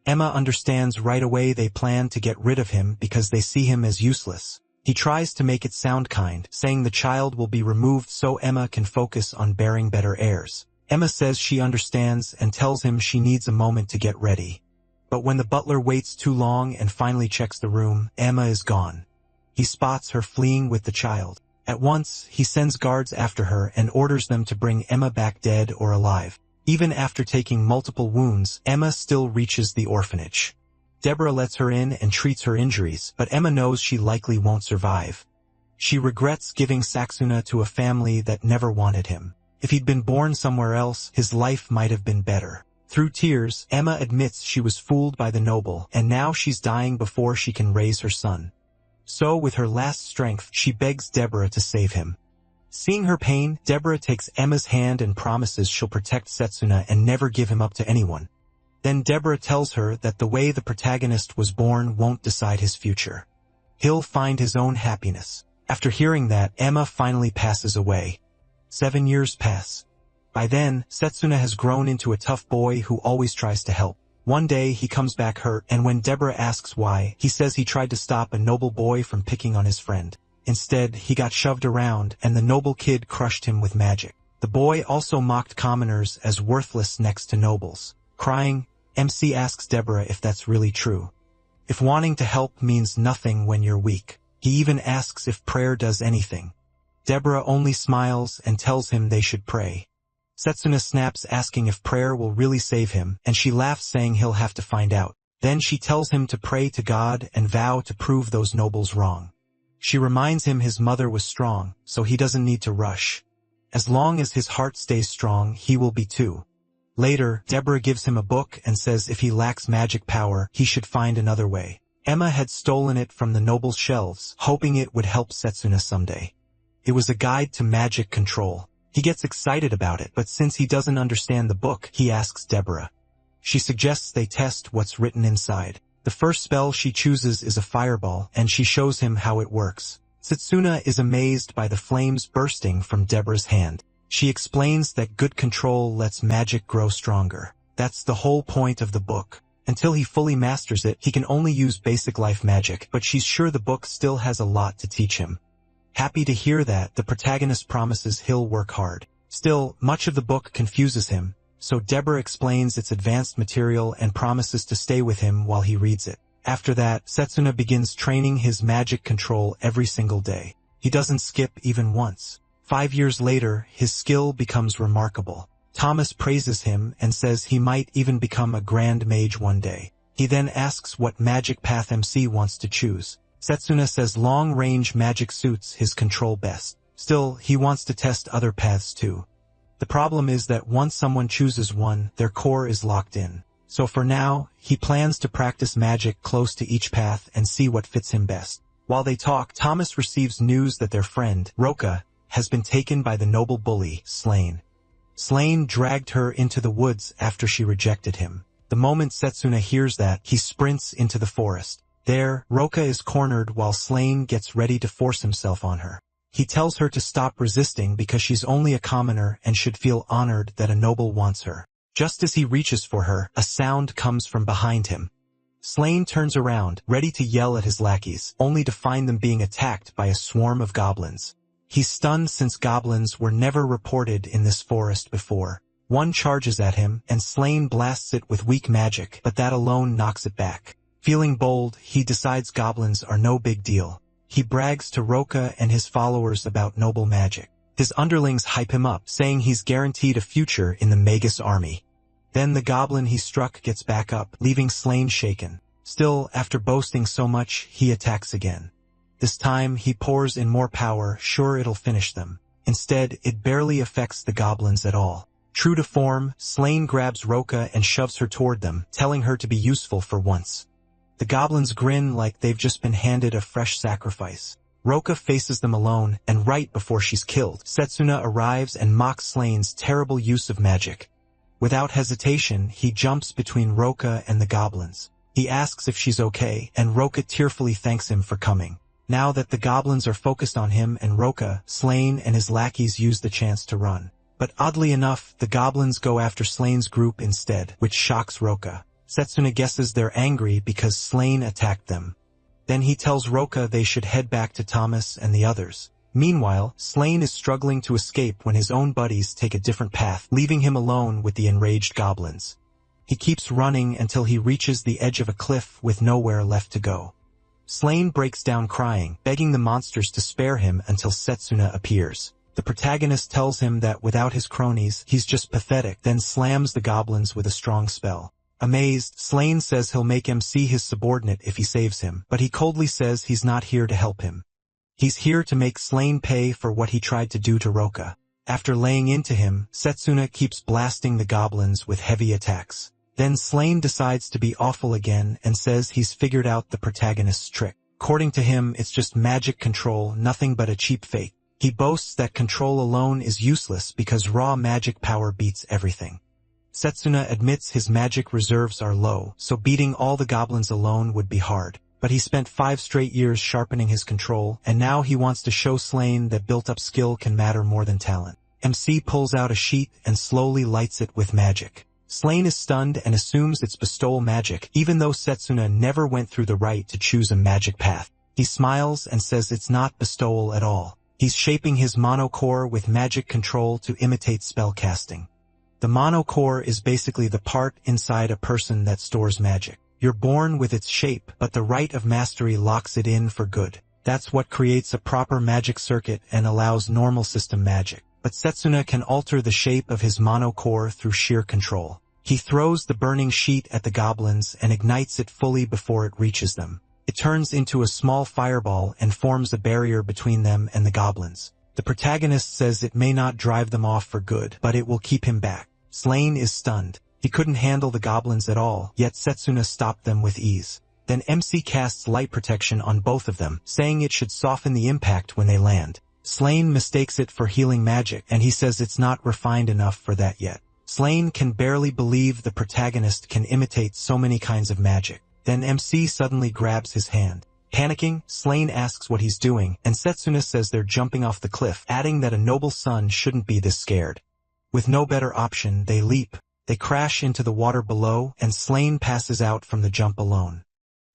Emma understands right away they plan to get rid of him because they see him as useless. He tries to make it sound kind, saying the child will be removed so Emma can focus on bearing better heirs. Emma says she understands and tells him she needs a moment to get ready. But when the butler waits too long and finally checks the room, Emma is gone. He spots her fleeing with the child. At once, he sends guards after her and orders them to bring Emma back dead or alive. Even after taking multiple wounds, Emma still reaches the orphanage. Deborah lets her in and treats her injuries, but Emma knows she likely won't survive. She regrets giving Satsuna to a family that never wanted him. If he'd been born somewhere else, his life might have been better. Through tears, Emma admits she was fooled by the noble, and now she's dying before she can raise her son. So, with her last strength, she begs Deborah to save him. Seeing her pain, Deborah takes Emma's hand and promises she'll protect Satsuna and never give him up to anyone. Then Deborah tells her that the way the protagonist was born won't decide his future. He'll find his own happiness. After hearing that, Emma finally passes away. 7 years pass. By then, Satsuna has grown into a tough boy who always tries to help. One day, he comes back hurt, and when Deborah asks why, he says he tried to stop a noble boy from picking on his friend. Instead, he got shoved around, and the noble kid crushed him with magic. The boy also mocked commoners as worthless next to nobles. Crying, MC asks Deborah if that's really true. If wanting to help means nothing when you're weak. He even asks if prayer does anything. Deborah only smiles and tells him they should pray. Satsuna snaps asking if prayer will really save him, and she laughs saying he'll have to find out. Then she tells him to pray to God and vow to prove those nobles wrong. She reminds him his mother was strong, so he doesn't need to rush. As long as his heart stays strong, he will be too. Later, Deborah gives him a book and says if he lacks magic power, he should find another way. Emma had stolen it from the noble's shelves, hoping it would help Satsuna someday. It was a guide to magic control. He gets excited about it, but since he doesn't understand the book, he asks Deborah. She suggests they test what's written inside. The first spell she chooses is a fireball, and she shows him how it works. Satsuna is amazed by the flames bursting from Deborah's hand. She explains that good control lets magic grow stronger. That's the whole point of the book. Until he fully masters it, he can only use basic life magic, but she's sure the book still has a lot to teach him. Happy to hear that, the protagonist promises he'll work hard. Still, much of the book confuses him, so Deborah explains its advanced material and promises to stay with him while he reads it. After that, Satsuna begins training his magic control every single day. He doesn't skip even once. 5 years later, his skill becomes remarkable. Thomas praises him and says he might even become a grand mage one day. He then asks what magic path MC wants to choose. Satsuna says long-range magic suits his control best. Still, he wants to test other paths too. The problem is that once someone chooses one, their core is locked in. So for now, he plans to practice magic close to each path and see what fits him best. While they talk, Thomas receives news that their friend, Roka, has been taken by the noble bully, Slain. Slain dragged her into the woods after she rejected him. The moment Satsuna hears that, he sprints into the forest. There, Roka is cornered while Slain gets ready to force himself on her. He tells her to stop resisting because she's only a commoner and should feel honored that a noble wants her. Just as he reaches for her, a sound comes from behind him. Slain turns around, ready to yell at his lackeys, only to find them being attacked by a swarm of goblins. He's stunned since goblins were never reported in this forest before. One charges at him, and Slain blasts it with weak magic, but that alone knocks it back. Feeling bold, he decides goblins are no big deal. He brags to Roka and his followers about noble magic. His underlings hype him up, saying he's guaranteed a future in the Magus army. Then the goblin he struck gets back up, leaving Slain shaken. Still, after boasting so much, he attacks again. This time, he pours in more power, sure it'll finish them. Instead, it barely affects the goblins at all. True to form, Slain grabs Roka and shoves her toward them, telling her to be useful for once. The goblins grin like they've just been handed a fresh sacrifice. Roka faces them alone, and right before she's killed, Satsuna arrives and mocks Slain's terrible use of magic. Without hesitation, he jumps between Roka and the goblins. He asks if she's okay, and Roka tearfully thanks him for coming. Now that the goblins are focused on him and Roka, Slain and his lackeys use the chance to run. But oddly enough, the goblins go after Slain's group instead, which shocks Roka. Satsuna guesses they're angry because Slain attacked them. Then he tells Roka they should head back to Thomas and the others. Meanwhile, Slain is struggling to escape when his own buddies take a different path, leaving him alone with the enraged goblins. He keeps running until he reaches the edge of a cliff with nowhere left to go. Slain breaks down crying, begging the monsters to spare him until Satsuna appears. The protagonist tells him that without his cronies, he's just pathetic, then slams the goblins with a strong spell. Amazed, Slain says he'll make MC his subordinate if he saves him, but he coldly says he's not here to help him. He's here to make Slain pay for what he tried to do to Roka. After laying into him, Setsuna keeps blasting the goblins with heavy attacks. Then Slain decides to be awful again and says he's figured out the protagonist's trick. According to him, it's just magic control, nothing but a cheap fake. He boasts that control alone is useless because raw magic power beats everything. Setsuna admits his magic reserves are low, so beating all the goblins alone would be hard. But he spent 5 straight years sharpening his control, and now he wants to show Slain that built-up skill can matter more than talent. MC pulls out a sheet and slowly lights it with magic. Slain is stunned and assumes it's bestowal magic, even though Setsuna never went through the right to choose a magic path. He smiles and says it's not bestowal at all. He's shaping his mono core with magic control to imitate spell casting. The mono core is basically the part inside a person that stores magic. You're born with its shape, but the rite of mastery locks it in for good. That's what creates a proper magic circuit and allows normal system magic. But Setsuna can alter the shape of his mono core through sheer control. He throws the burning sheet at the goblins and ignites it fully before it reaches them. It turns into a small fireball and forms a barrier between them and the goblins. The protagonist says it may not drive them off for good, but it will keep him back. Slain is stunned. He couldn't handle the goblins at all, yet Setsuna stopped them with ease. Then MC casts light protection on both of them, saying it should soften the impact when they land. Slain mistakes it for healing magic, and he says it's not refined enough for that yet. Slain can barely believe the protagonist can imitate so many kinds of magic. Then MC suddenly grabs his hand. Panicking, Slain asks what he's doing, and Setsuna says they're jumping off the cliff, adding that a noble son shouldn't be this scared. With no better option, they leap. They crash into the water below, and Slain passes out from the jump alone.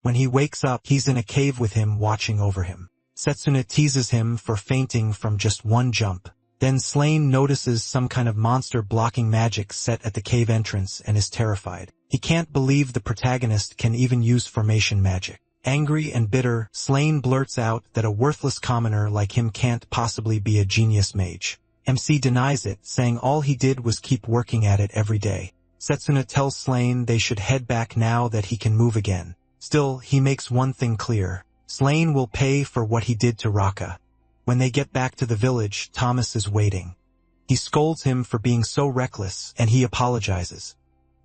When he wakes up, he's in a cave with him watching over him. Setsuna teases him for fainting from just one jump. Then Slain notices some kind of monster blocking magic set at the cave entrance and is terrified. He can't believe the protagonist can even use formation magic. Angry and bitter, Slain blurts out that a worthless commoner like him can't possibly be a genius mage. MC denies it, saying all he did was keep working at it every day. Setsuna tells Slain they should head back now that he can move again. Still, he makes one thing clear. Slain will pay for what he did to Raka. When they get back to the village, Thomas is waiting. He scolds him for being so reckless, and he apologizes.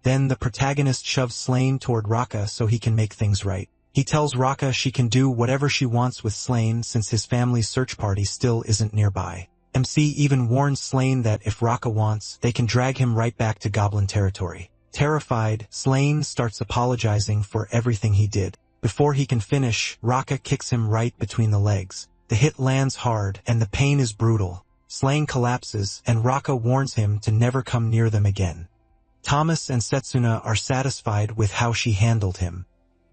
Then the protagonist shoves Slain toward Raka so he can make things right. He tells Raka she can do whatever she wants with Slain since his family's search party still isn't nearby. MC even warns Slain that if Raka wants, they can drag him right back to Goblin territory. Terrified, Slain starts apologizing for everything he did. Before he can finish, Raka kicks him right between the legs. The hit lands hard, and the pain is brutal. Slain collapses, and Raka warns him to never come near them again. Thomas and Setsuna are satisfied with how she handled him.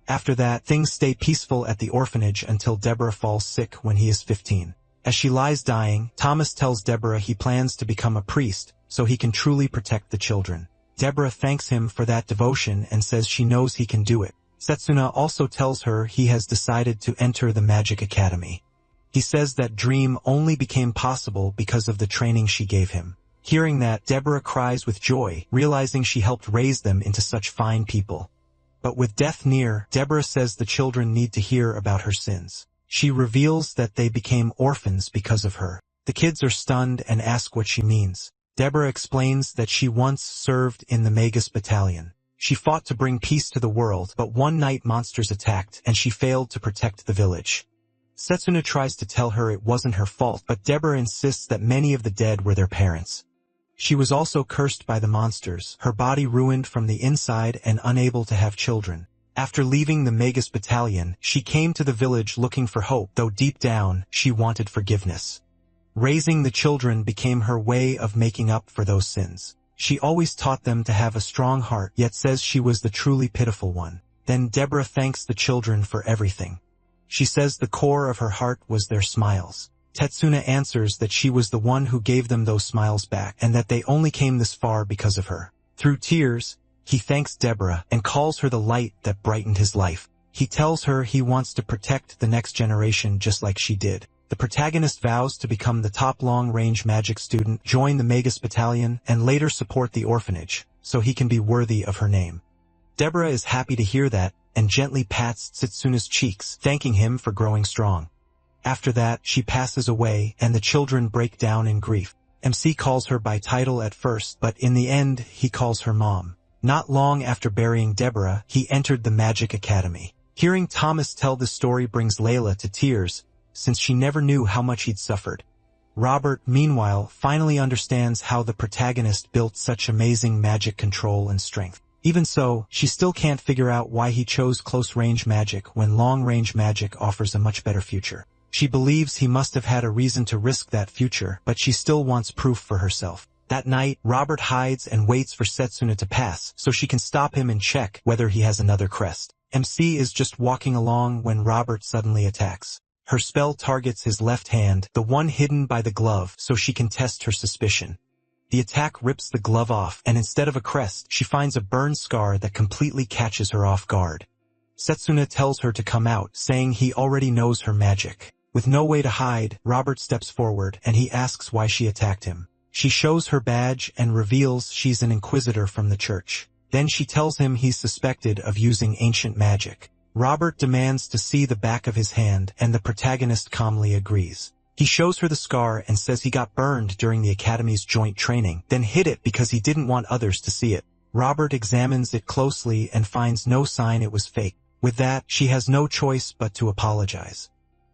After that, things stay peaceful at the orphanage until Deborah falls sick when he is 15. As she lies dying, Thomas tells Deborah he plans to become a priest so he can truly protect the children. Deborah thanks him for that devotion and says she knows he can do it. Setsuna also tells her he has decided to enter the Magic Academy. He says that dream only became possible because of the training she gave him. Hearing that, Deborah cries with joy, realizing she helped raise them into such fine people. But with death near, Deborah says the children need to hear about her sins. She reveals that they became orphans because of her. The kids are stunned and ask what she means. Deborah explains that she once served in the Mangas battalion. She fought to bring peace to the world, but one night monsters attacked, and she failed to protect the village. Setsuna tries to tell her it wasn't her fault, but Deborah insists that many of the dead were their parents. She was also cursed by the monsters, her body ruined from the inside and unable to have children. After leaving the Mangas battalion, she came to the village looking for hope, though deep down, she wanted forgiveness. Raising the children became her way of making up for those sins. She always taught them to have a strong heart, yet says she was the truly pitiful one. Then Deborah thanks the children for everything. She says the core of her heart was their smiles. Tetsuna answers that she was the one who gave them those smiles back, and that they only came this far because of her. Through tears, he thanks Deborah and calls her the light that brightened his life. He tells her he wants to protect the next generation just like she did. The protagonist vows to become the top long-range magic student, join the Mangas battalion, and later support the orphanage, so he can be worthy of her name. Deborah is happy to hear that, and gently pats Setsuna's cheeks, thanking him for growing strong. After that, she passes away, and the children break down in grief. MC calls her by title at first, but in the end, he calls her Mom. Not long after burying Deborah, he entered the Magic Academy. Hearing Thomas tell the story brings Layla to tears, since she never knew how much he'd suffered. Robert, meanwhile, finally understands how the protagonist built such amazing magic control and strength. Even so, she still can't figure out why he chose close-range magic when long-range magic offers a much better future. She believes he must have had a reason to risk that future, but she still wants proof for herself. That night, Robert hides and waits for Setsuna to pass so she can stop him and check whether he has another crest. MC is just walking along when Robert suddenly attacks. Her spell targets his left hand, the one hidden by the glove, so she can test her suspicion. The attack rips the glove off, and instead of a crest, she finds a burn scar that completely catches her off guard. Setsuna tells her to come out, saying he already knows her magic. With no way to hide, Robert steps forward, and he asks why she attacked him. She shows her badge and reveals she's an inquisitor from the church. Then she tells him he's suspected of using ancient magic. Robert demands to see the back of his hand, and the protagonist calmly agrees. He shows her the scar and says he got burned during the Academy's joint training, then hid it because he didn't want others to see it. Robert examines it closely and finds no sign it was fake. With that, she has no choice but to apologize.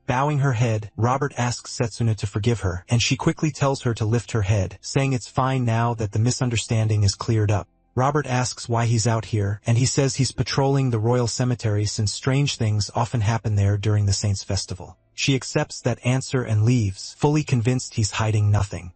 Bowing her head, Robert asks Setsuna to forgive her, and she quickly tells her to lift her head, saying it's fine now that the misunderstanding is cleared up. Robert asks why he's out here, and he says he's patrolling the royal cemetery since strange things often happen there during the Saints' Festival. She accepts that answer and leaves, fully convinced he's hiding nothing.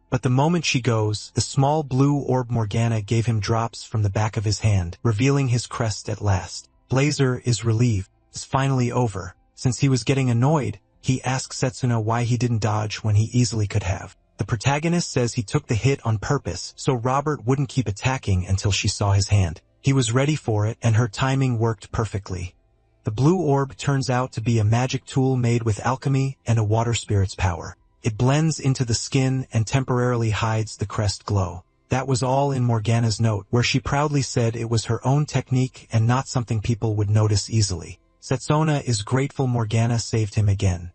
But the moment she goes, the small blue orb Morgana gave him drops from the back of his hand, revealing his crest at last. Blazer is relieved. It's finally over. Since he was getting annoyed, he asks Setsuna why he didn't dodge when he easily could have. The protagonist says he took the hit on purpose, so Robert wouldn't keep attacking until she saw his hand. He was ready for it, and her timing worked perfectly. The blue orb turns out to be a magic tool made with alchemy and a water spirit's power. It blends into the skin and temporarily hides the crest glow. That was all in Morgana's note, where she proudly said it was her own technique and not something people would notice easily. Setsuna is grateful Morgana saved him again.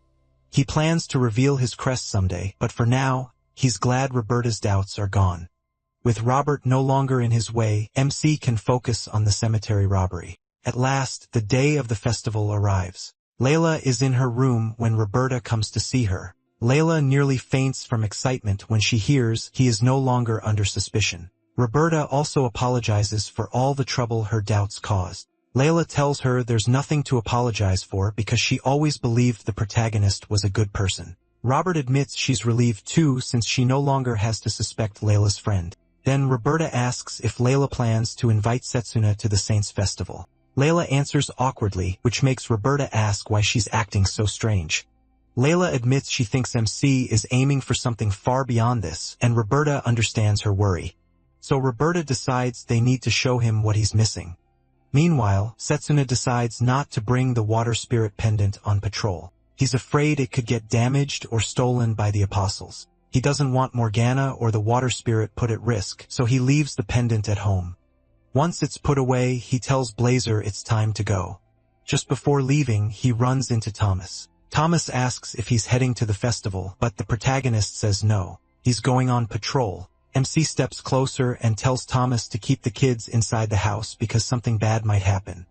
He plans to reveal his crest someday, but for now, he's glad Roberta's doubts are gone. With Robert no longer in his way, MC can focus on the cemetery robbery. At last, the day of the festival arrives. Layla is in her room when Roberta comes to see her. Layla nearly faints from excitement when she hears he is no longer under suspicion. Roberta also apologizes for all the trouble her doubts caused. Layla tells her there's nothing to apologize for because she always believed the protagonist was a good person. Robert admits she's relieved too since she no longer has to suspect Layla's friend. Then Roberta asks if Layla plans to invite Setsuna to the Saints' Festival. Layla answers awkwardly, which makes Roberta ask why she's acting so strange. Layla admits she thinks MC is aiming for something far beyond this, and Roberta understands her worry. So Roberta decides they need to show him what he's missing. Meanwhile, Setsuna decides not to bring the water spirit pendant on patrol. He's afraid it could get damaged or stolen by the apostles. He doesn't want Morgana or the water spirit put at risk, so he leaves the pendant at home. Once it's put away, he tells Blazer it's time to go. Just before leaving, he runs into Thomas. Thomas asks if he's heading to the festival, but the protagonist says no. He's going on patrol. MC steps closer and tells Thomas to keep the kids inside the house because something bad might happen.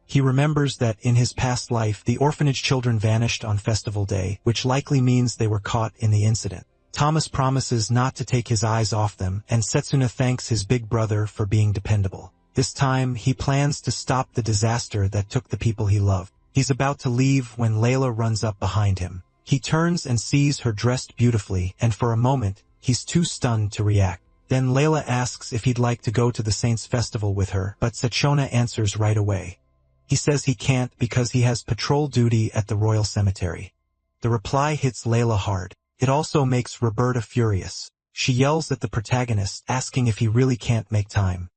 He remembers that in his past life, the orphanage children vanished on festival day, which likely means they were caught in the incident. Thomas promises not to take his eyes off them, and Setsuna thanks his big brother for being dependable. This time, he plans to stop the disaster that took the people he loved. He's about to leave when Layla runs up behind him. He turns and sees her dressed beautifully, and for a moment, he's too stunned to react. Then Layla asks if he'd like to go to the Saints' Festival with her, but Setsuna answers right away. He says he can't because he has patrol duty at the royal cemetery. The reply hits Layla hard. It also makes Roberta furious. She yells at the protagonist, asking if he really can't make time.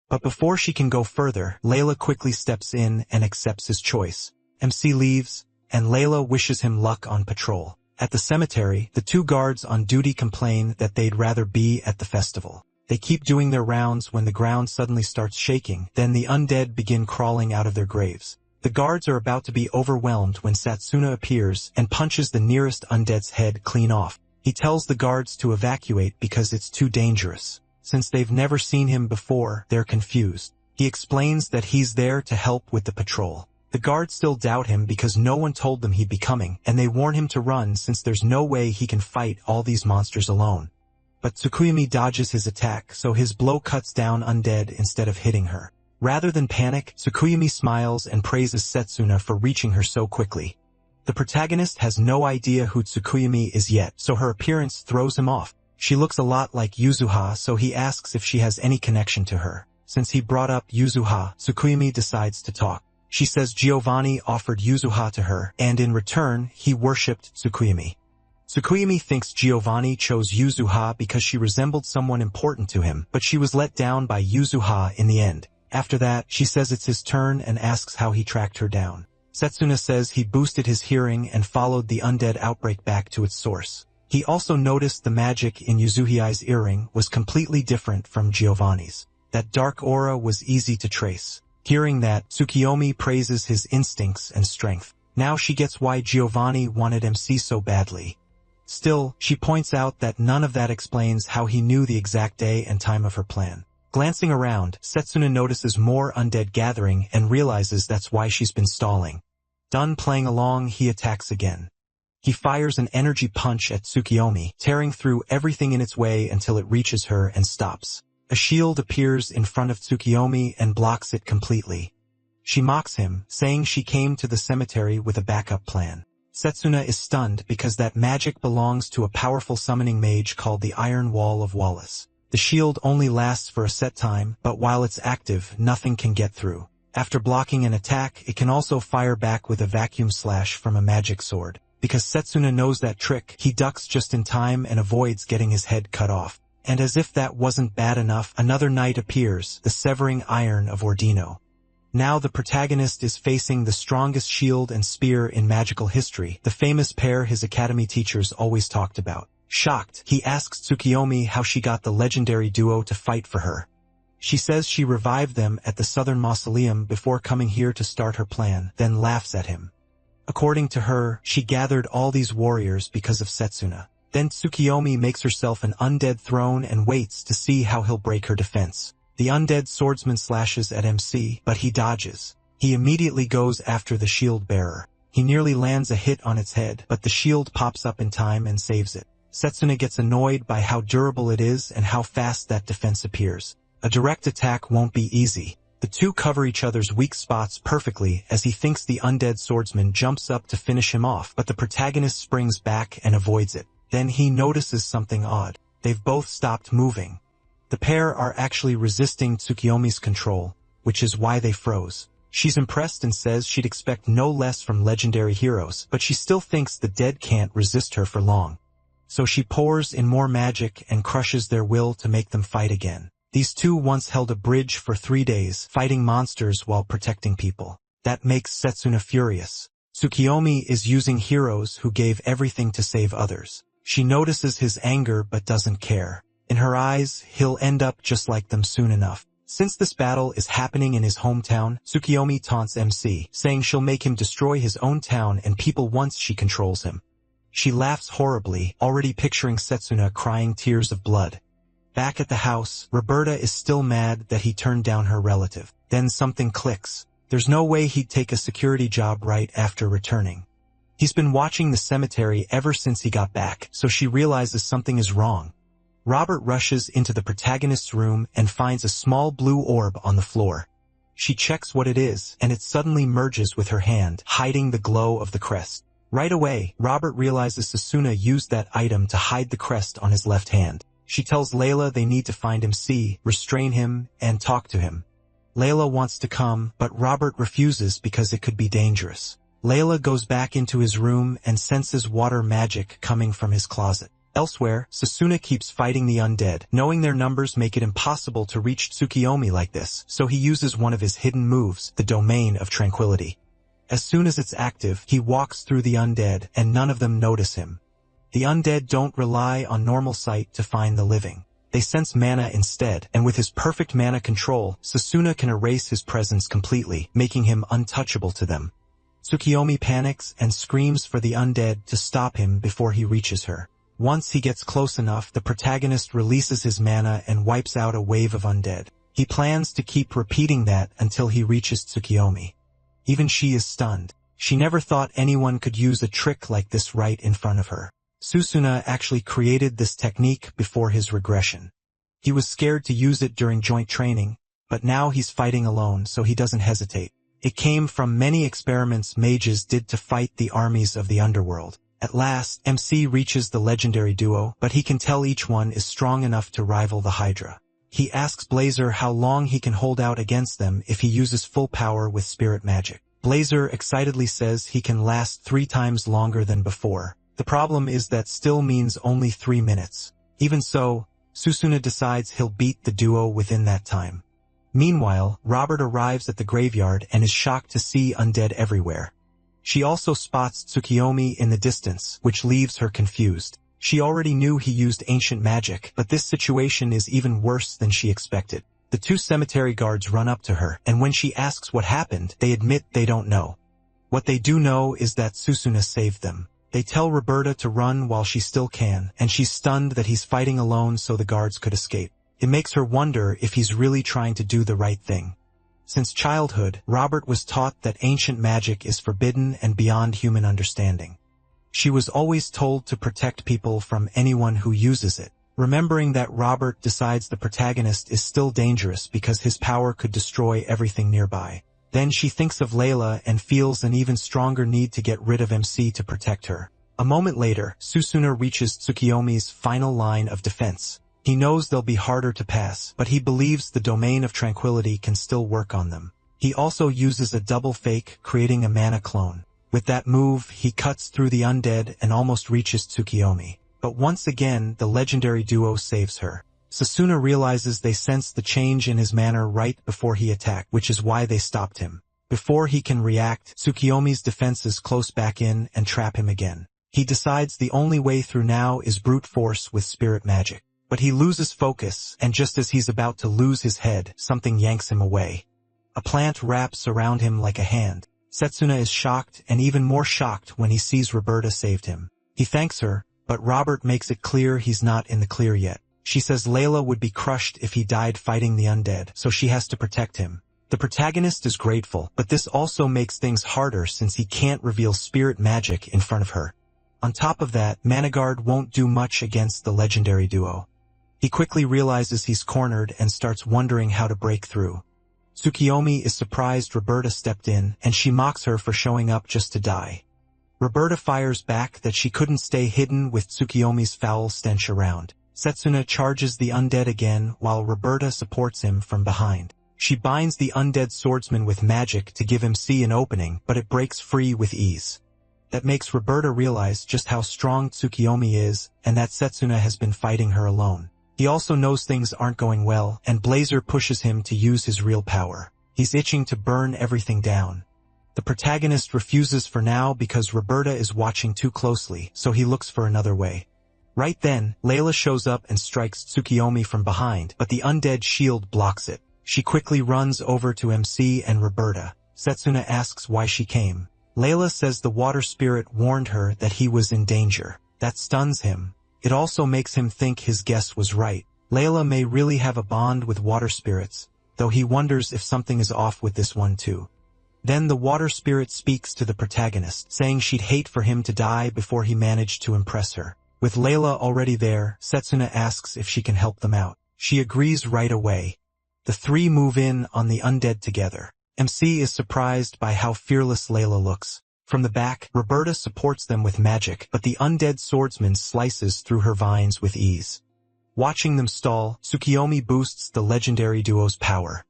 But before she can go further, Layla quickly steps in and accepts his choice. MC leaves, and Layla wishes him luck on patrol. At the cemetery, the two guards on duty complain that they'd rather be at the festival. They keep doing their rounds when the ground suddenly starts shaking, then the undead begin crawling out of their graves. The guards are about to be overwhelmed when Satsuna appears and punches the nearest undead's head clean off. He tells the guards to evacuate because it's too dangerous. Since they've never seen him before, they're confused. He explains that he's there to help with the patrol. The guards still doubt him because no one told them he'd be coming, and they warn him to run since there's no way he can fight all these monsters alone. But Tsukuyomi dodges his attack, so his blow cuts down undead instead of hitting her. Rather than panic, Tsukuyomi smiles and praises Setsuna for reaching her so quickly. The protagonist has no idea who Tsukuyomi is yet, so her appearance throws him off. She looks a lot like Yuzuha, so he asks if she has any connection to her. Since he brought up Yuzuha, Tsukuyomi decides to talk. She says Giovanni offered Yuzuha to her, and in return, he worshipped Tsukuyomi. Tsukuyomi thinks Giovanni chose Yuzuha because she resembled someone important to him, but she was let down by Yuzuha in the end. After that, she says it's his turn and asks how he tracked her down. Setsuna says he boosted his hearing and followed the undead outbreak back to its source. He also noticed the magic in Yuzuhi's earring was completely different from Giovanni's. That dark aura was easy to trace. Hearing that, Tsukuyomi praises his instincts and strength. Now she gets why Giovanni wanted MC so badly. Still, she points out that none of that explains how he knew the exact day and time of her plan. Glancing around, Setsuna notices more undead gathering and realizes that's why she's been stalling. Done playing along, he attacks again. He fires an energy punch at Tsukuyomi, tearing through everything in its way until it reaches her and stops. A shield appears in front of Tsukuyomi and blocks it completely. She mocks him, saying she came to the cemetery with a backup plan. Setsuna is stunned because that magic belongs to a powerful summoning mage called the Iron Wall of Wallace. The shield only lasts for a set time, but while it's active, nothing can get through. After blocking an attack, it can also fire back with a vacuum slash from a magic sword. Because Setsuna knows that trick, he ducks just in time and avoids getting his head cut off. And as if that wasn't bad enough, another knight appears, the Severing Iron of Ordino. Now the protagonist is facing the strongest shield and spear in magical history, the famous pair his academy teachers always talked about. Shocked, he asks Tsukuyomi how she got the legendary duo to fight for her. She says she revived them at the Southern Mausoleum before coming here to start her plan, then laughs at him. According to her, she gathered all these warriors because of Setsuna. Then Tsukuyomi makes herself an undead throne and waits to see how he'll break her defense. The undead swordsman slashes at MC, but he dodges. He immediately goes after the shield bearer. He nearly lands a hit on its head, but the shield pops up in time and saves it. Setsuna gets annoyed by how durable it is and how fast that defense appears. A direct attack won't be easy. The two cover each other's weak spots perfectly as he thinks the undead swordsman jumps up to finish him off, but the protagonist springs back and avoids it. Then he notices something odd. They've both stopped moving. The pair are actually resisting Tsukuyomi's control, which is why they froze. She's impressed and says she'd expect no less from legendary heroes, but she still thinks the dead can't resist her for long. So she pours in more magic and crushes their will to make them fight again. These two once held a bridge for 3 days, fighting monsters while protecting people. That makes Setsuna furious. Tsukuyomi is using heroes who gave everything to save others. She notices his anger but doesn't care. In her eyes, he'll end up just like them soon enough. Since this battle is happening in his hometown, Tsukuyomi taunts MC, saying she'll make him destroy his own town and people once she controls him. She laughs horribly, already picturing Setsuna crying tears of blood. Back at the house, Roberta is still mad that he turned down her relative. Then something clicks. There's no way he'd take a security job right after returning. He's been watching the cemetery ever since he got back, so she realizes something is wrong. Robert rushes into the protagonist's room and finds a small blue orb on the floor. She checks what it is, and it suddenly merges with her hand, hiding the glow of the crest. Right away, Robert realizes Setsuna used that item to hide the crest on his left hand. She tells Layla they need to find MC, restrain him, and talk to him. Layla wants to come, but Robert refuses because it could be dangerous. Layla goes back into his room and senses water magic coming from his closet. Elsewhere, Setsuna keeps fighting the undead, knowing their numbers make it impossible to reach Tsukuyomi like this, so he uses one of his hidden moves, the Domain of Tranquility. As soon as it's active, he walks through the undead, and none of them notice him. The undead don't rely on normal sight to find the living. They sense mana instead, and with his perfect mana control, Sasuna can erase his presence completely, making him untouchable to them. Tsukiyomi panics and screams for the undead to stop him before he reaches her. Once he gets close enough, the protagonist releases his mana and wipes out a wave of undead. He plans to keep repeating that until he reaches Tsukiyomi. Even she is stunned. She never thought anyone could use a trick like this right in front of her. Susuna actually created this technique before his regression. He was scared to use it during joint training, but now he's fighting alone, so he doesn't hesitate. It came from many experiments mages did to fight the armies of the underworld. At last, MC reaches the legendary duo, but he can tell each one is strong enough to rival the Hydra. He asks Blazer how long he can hold out against them if he uses full power with spirit magic. Blazer excitedly says he can last 3 times longer than before. The problem is that still means only 3 minutes. Even so, Susuna decides he'll beat the duo within that time. Meanwhile, Robert arrives at the graveyard and is shocked to see undead everywhere. She also spots Tsukiyomi in the distance, which leaves her confused. She already knew he used ancient magic, but this situation is even worse than she expected. The 2 cemetery guards run up to her, and when she asks what happened, they admit they don't know. What they do know is that Susuna saved them. They tell Roberta to run while she still can, and she's stunned that he's fighting alone so the guards could escape. It makes her wonder if he's really trying to do the right thing. Since childhood, Robert was taught that ancient magic is forbidden and beyond human understanding. She was always told to protect people from anyone who uses it. Remembering that, Robert decides the protagonist is still dangerous because his power could destroy everything nearby. Then she thinks of Layla and feels an even stronger need to get rid of MC to protect her. A moment later, Susuna reaches Tsukiyomi's final line of defense. He knows they'll be harder to pass, but he believes the domain of tranquility can still work on them. He also uses a double fake, creating a mana clone. With that move, he cuts through the undead and almost reaches Tsukiyomi. But once again, the legendary duo saves her. Sasuna realizes they sense the change in his manner right before he attacked, which is why they stopped him. Before he can react, Tsukiyomi's defenses close back in and trap him again. He decides the only way through now is brute force with spirit magic. But he loses focus, and just as he's about to lose his head, something yanks him away. A plant wraps around him like a hand. Setsuna is shocked and even more shocked when he sees Roberta saved him. He thanks her, but Robert makes it clear he's not in the clear yet. She says Layla would be crushed if he died fighting the undead, so she has to protect him. The protagonist is grateful, but this also makes things harder since he can't reveal spirit magic in front of her. On top of that, Managard won't do much against the legendary duo. He quickly realizes he's cornered and starts wondering how to break through. Tsukiyomi is surprised Roberta stepped in, and she mocks her for showing up just to die. Roberta fires back that she couldn't stay hidden with Tsukiyomi's foul stench around. Setsuna charges the undead again while Roberta supports him from behind. She binds the undead swordsman with magic to give MC an opening, but it breaks free with ease. That makes Roberta realize just how strong Tsukiyomi is, and that Setsuna has been fighting her alone. He also knows things aren't going well, and Blazer pushes him to use his real power. He's itching to burn everything down. The protagonist refuses for now because Roberta is watching too closely, so he looks for another way. Right then, Layla shows up and strikes Tsukiyomi from behind, but the undead shield blocks it. She quickly runs over to MC and Roberta. Setsuna asks why she came. Layla says the water spirit warned her that he was in danger. That stuns him. It also makes him think his guess was right. Layla may really have a bond with water spirits, though he wonders if something is off with this one too. Then the water spirit speaks to the protagonist, saying she'd hate for him to die before he managed to impress her. With Layla already there, Setsuna asks if she can help them out. She agrees right away. The 3 move in on the undead together. MC is surprised by how fearless Layla looks. From the back, Roberta supports them with magic, but the undead swordsman slices through her vines with ease. Watching them stall, Tsukiyomi boosts the legendary duo's power.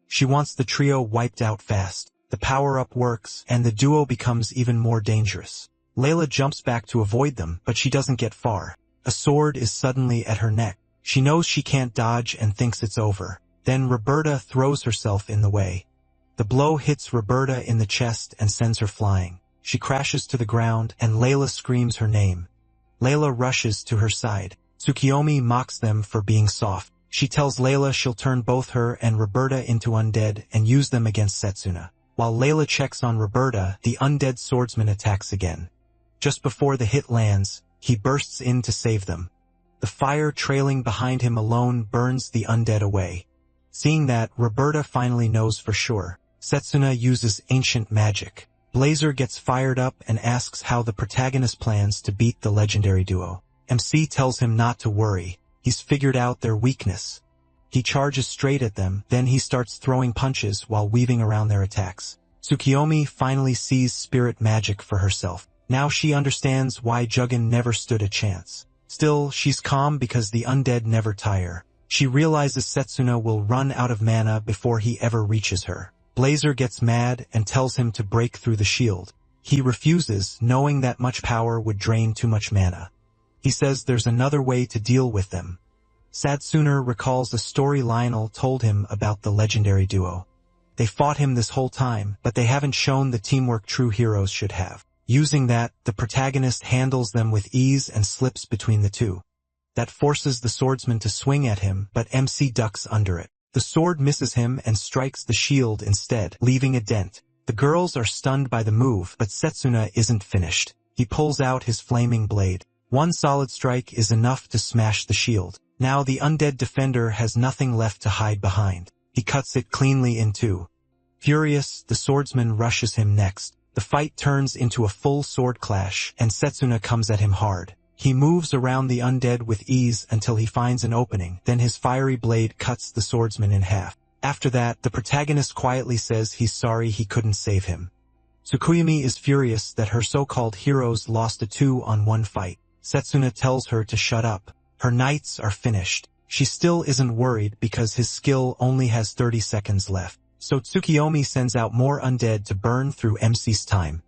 She wants the trio wiped out fast. The power-up works, and the duo becomes even more dangerous. Layla jumps back to avoid them, but she doesn't get far. A sword is suddenly at her neck. She knows she can't dodge and thinks it's over. Then Roberta throws herself in the way. The blow hits Roberta in the chest and sends her flying. She crashes to the ground, and Layla screams her name. Layla rushes to her side. Tsukiyomi mocks them for being soft. She tells Layla she'll turn both her and Roberta into undead and use them against Setsuna. While Layla checks on Roberta, the undead swordsman attacks again. Just before the hit lands, he bursts in to save them. The fire trailing behind him alone burns the undead away. Seeing that, Roberta finally knows for sure. Setsuna uses ancient magic. Blazer gets fired up and asks how the protagonist plans to beat the legendary duo. MC tells him not to worry. He's figured out their weakness. He charges straight at them, then he starts throwing punches while weaving around their attacks. Tsukiyomi finally sees spirit magic for herself. Now she understands why Jugun never stood a chance. Still, she's calm because the undead never tire. She realizes Setsuna will run out of mana before he ever reaches her. Blazer gets mad and tells him to break through the shield. He refuses, knowing that much power would drain too much mana. He says there's another way to deal with them. Satsuna recalls a story Lionel told him about the legendary duo. They fought him this whole time, but they haven't shown the teamwork true heroes should have. Using that, the protagonist handles them with ease and slips between the two. That forces the swordsman to swing at him, but MC ducks under it. The sword misses him and strikes the shield instead, leaving a dent. The girls are stunned by the move, but Setsuna isn't finished. He pulls out his flaming blade. One solid strike is enough to smash the shield. Now the undead defender has nothing left to hide behind. He cuts it cleanly in two. Furious, the swordsman rushes him next. The fight turns into a full sword clash, and Setsuna comes at him hard. He moves around the undead with ease until he finds an opening, then his fiery blade cuts the swordsman in half. After that, the protagonist quietly says he's sorry he couldn't save him. Tsukuyomi is furious that her so-called heroes lost a 2-on-1 fight. Setsuna tells her to shut up. Her knights are finished. She still isn't worried because his skill only has 30 seconds left. So Tsukiyomi sends out more undead to burn through MC's time.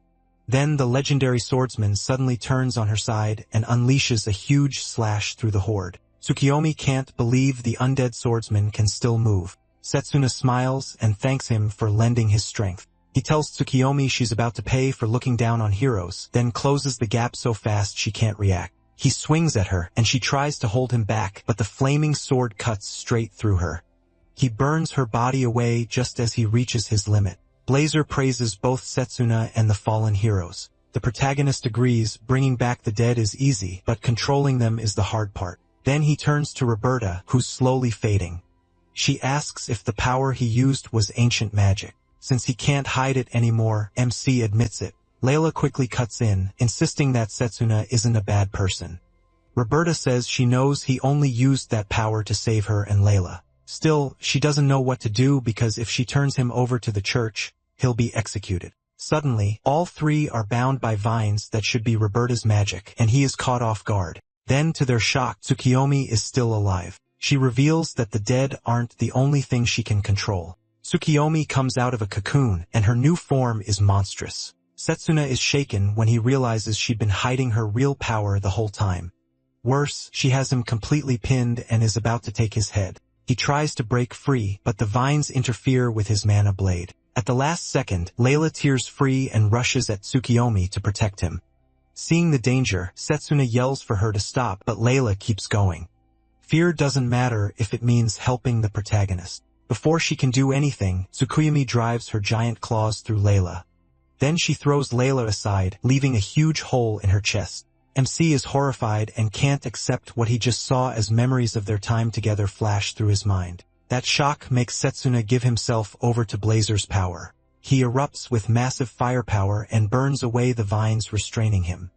Then the legendary swordsman suddenly turns on her side and unleashes a huge slash through the horde. Tsukiyomi can't believe the undead swordsman can still move. Setsuna smiles and thanks him for lending his strength. He tells Tsukiyomi she's about to pay for looking down on heroes, then closes the gap so fast she can't react. He swings at her, and she tries to hold him back, but the flaming sword cuts straight through her. He burns her body away just as he reaches his limit. Blazer praises both Setsuna and the fallen heroes. The protagonist agrees, bringing back the dead is easy, but controlling them is the hard part. Then he turns to Roberta, who's slowly fading. She asks if the power he used was ancient magic. Since he can't hide it anymore, MC admits it. Layla quickly cuts in, insisting that Setsuna isn't a bad person. Roberta says she knows he only used that power to save her and Layla. Still, she doesn't know what to do because if she turns him over to the church, he'll be executed. Suddenly, all three are bound by vines that should be Roberta's magic, and he is caught off guard. Then, to their shock, Tsukiyomi is still alive. She reveals that the dead aren't the only thing she can control. Tsukiyomi comes out of a cocoon, and her new form is monstrous. Setsuna is shaken when he realizes she'd been hiding her real power the whole time. Worse, she has him completely pinned and is about to take his head. He tries to break free, but the vines interfere with his mana blade. At the last second, Layla tears free and rushes at Tsukiyomi to protect him. Seeing the danger, Setsuna yells for her to stop, but Layla keeps going. Fear doesn't matter if it means helping the protagonist. Before she can do anything, Tsukuyomi drives her giant claws through Layla. Then she throws Layla aside, leaving a huge hole in her chest. MC is horrified and can't accept what he just saw as memories of their time together flash through his mind. That shock makes Setsuna give himself over to Blazer's power. He erupts with massive firepower and burns away the vines restraining him.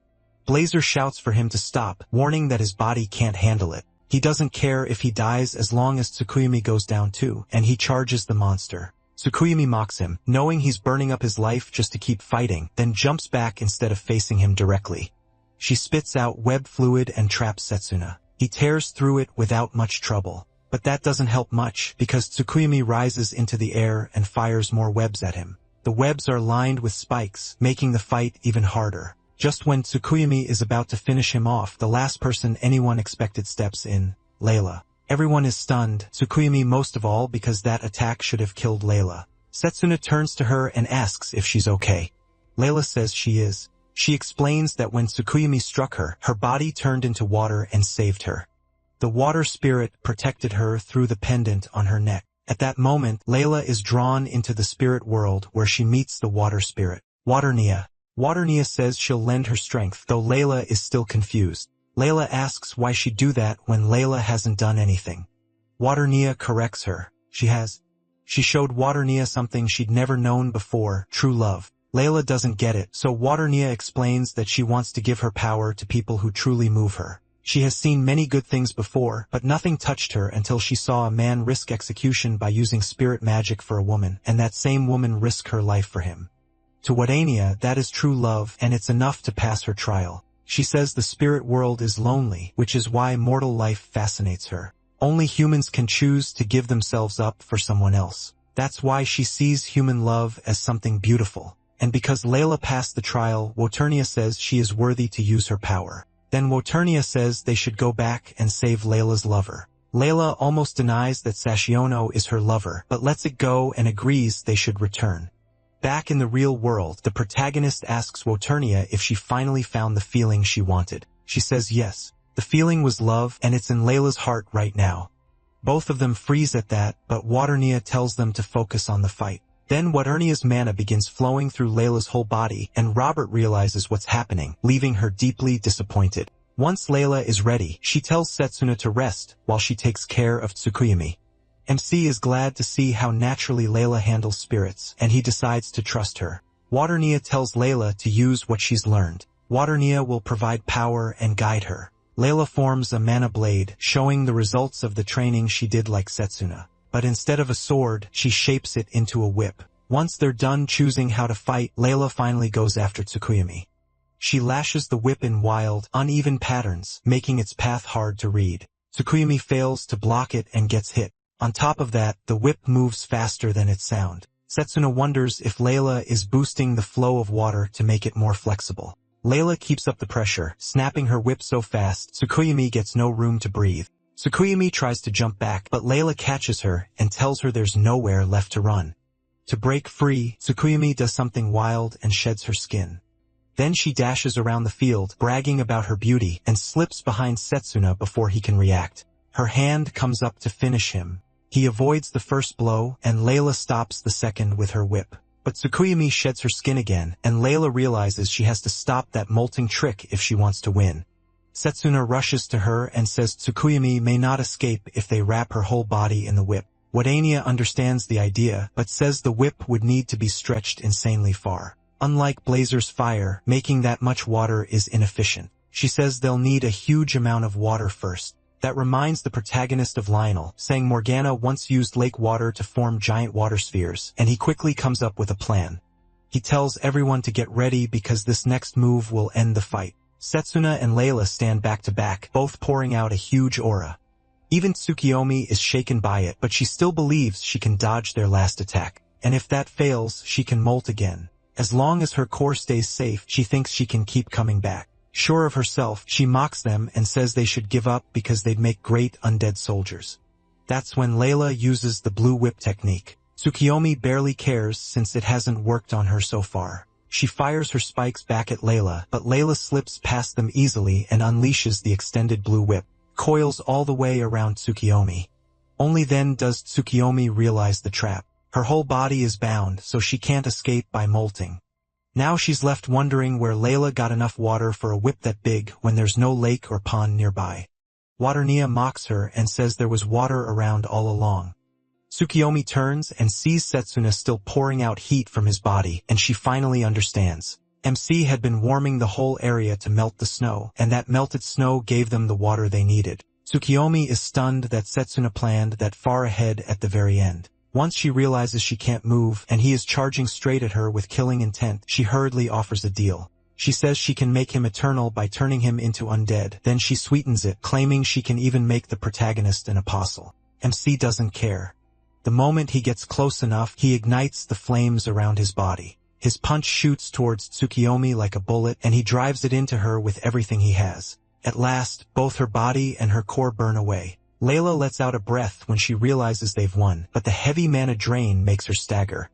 Blazer shouts for him to stop, warning that his body can't handle it. He doesn't care if he dies as long as Tsukuyomi goes down too, and he charges the monster. Tsukuyomi mocks him, knowing he's burning up his life just to keep fighting, then jumps back instead of facing him directly. She spits out web fluid and traps Setsuna. He tears through it without much trouble. But that doesn't help much, because Tsukuyomi rises into the air and fires more webs at him. The webs are lined with spikes, making the fight even harder. Just when Tsukuyomi is about to finish him off, the last person anyone expected steps in, Layla. Everyone is stunned, Tsukuyomi most of all because that attack should have killed Layla. Setsuna turns to her and asks if she's okay. Layla says she is. She explains that when Tsukuyomi struck her, her body turned into water and saved her. The water spirit protected her through the pendant on her neck. At that moment, Layla is drawn into the spirit world where she meets the water spirit, Waternia. Waternia says she'll lend her strength, though Layla is still confused. Layla asks why she'd do that when Layla hasn't done anything. Waternia corrects her. She showed Waternia something she'd never known before, true love. Layla doesn't get it, so Waternia explains that she wants to give her power to people who truly move her. She has seen many good things before, but nothing touched her until she saw a man risk execution by using spirit magic for a woman, and that same woman risk her life for him. To Waternia, that is true love, and it's enough to pass her trial. She says the spirit world is lonely, which is why mortal life fascinates her. Only humans can choose to give themselves up for someone else. That's why she sees human love as something beautiful. And because Layla passed the trial, Waternia says she is worthy to use her power. Then Waternia says they should go back and save Layla's lover. Layla almost denies that Sashiono is her lover, but lets it go and agrees they should return. Back in the real world, the protagonist asks Waternia if she finally found the feeling she wanted. She says yes. The feeling was love, and it's in Layla's heart right now. Both of them freeze at that, but Waternia tells them to focus on the fight. Then Waternia's mana begins flowing through Layla's whole body, and Robert realizes what's happening, leaving her deeply disappointed. Once Layla is ready, she tells Setsuna to rest while she takes care of Tsukuyumi. MC is glad to see how naturally Layla handles spirits, and he decides to trust her. Waternia tells Layla to use what she's learned. Waternia will provide power and guide her. Layla forms a mana blade, showing the results of the training she did like Setsuna. But instead of a sword, she shapes it into a whip. Once they're done choosing how to fight, Layla finally goes after Tsukuyumi. She lashes the whip in wild, uneven patterns, making its path hard to read. Tsukuyumi fails to block it and gets hit. On top of that, the whip moves faster than its sound. Setsuna wonders if Layla is boosting the flow of water to make it more flexible. Layla keeps up the pressure, snapping her whip so fast, Tsukuyumi gets no room to breathe. Tsukuyumi tries to jump back, but Layla catches her and tells her there's nowhere left to run. To break free, Tsukuyumi does something wild and sheds her skin. Then she dashes around the field, bragging about her beauty, and slips behind Setsuna before he can react. Her hand comes up to finish him. He avoids the first blow, and Layla stops the second with her whip. But Tsukuyumi sheds her skin again, and Layla realizes she has to stop that molting trick if she wants to win. Setsuna rushes to her and says Tsukuyumi may not escape if they wrap her whole body in the whip. Waternia understands the idea, but says the whip would need to be stretched insanely far. Unlike Blazer's fire, making that much water is inefficient. She says they'll need a huge amount of water first. That reminds the protagonist of Lionel, saying Morgana once used lake water to form giant water spheres, and he quickly comes up with a plan. He tells everyone to get ready because this next move will end the fight. Setsuna and Layla stand back to back, both pouring out a huge aura. Even Tsukiyomi is shaken by it, but she still believes she can dodge their last attack. And if that fails, she can molt again. As long as her core stays safe, she thinks she can keep coming back. Sure of herself, she mocks them and says they should give up because they'd make great undead soldiers. That's when Layla uses the blue whip technique. Tsukiyomi barely cares since it hasn't worked on her so far. She fires her spikes back at Layla, but Layla slips past them easily and unleashes the extended blue whip, coils all the way around Tsukiyomi. Only then does Tsukiyomi realize the trap. Her whole body is bound, so she can't escape by molting. Now she's left wondering where Layla got enough water for a whip that big when there's no lake or pond nearby. Waternia mocks her and says there was water around all along. Tsukiyomi turns and sees Setsuna still pouring out heat from his body, and she finally understands. MC had been warming the whole area to melt the snow, and that melted snow gave them the water they needed. Tsukiyomi is stunned that Setsuna planned that far ahead at the very end. Once she realizes she can't move, and he is charging straight at her with killing intent, she hurriedly offers a deal. She says she can make him eternal by turning him into undead. Then she sweetens it, claiming she can even make the protagonist an apostle. MC doesn't care. The moment he gets close enough, he ignites the flames around his body. His punch shoots towards Tsukiyomi like a bullet, and he drives it into her with everything he has. At last, both her body and her core burn away. Layla lets out a breath when she realizes they've won, but the heavy mana drain makes her stagger.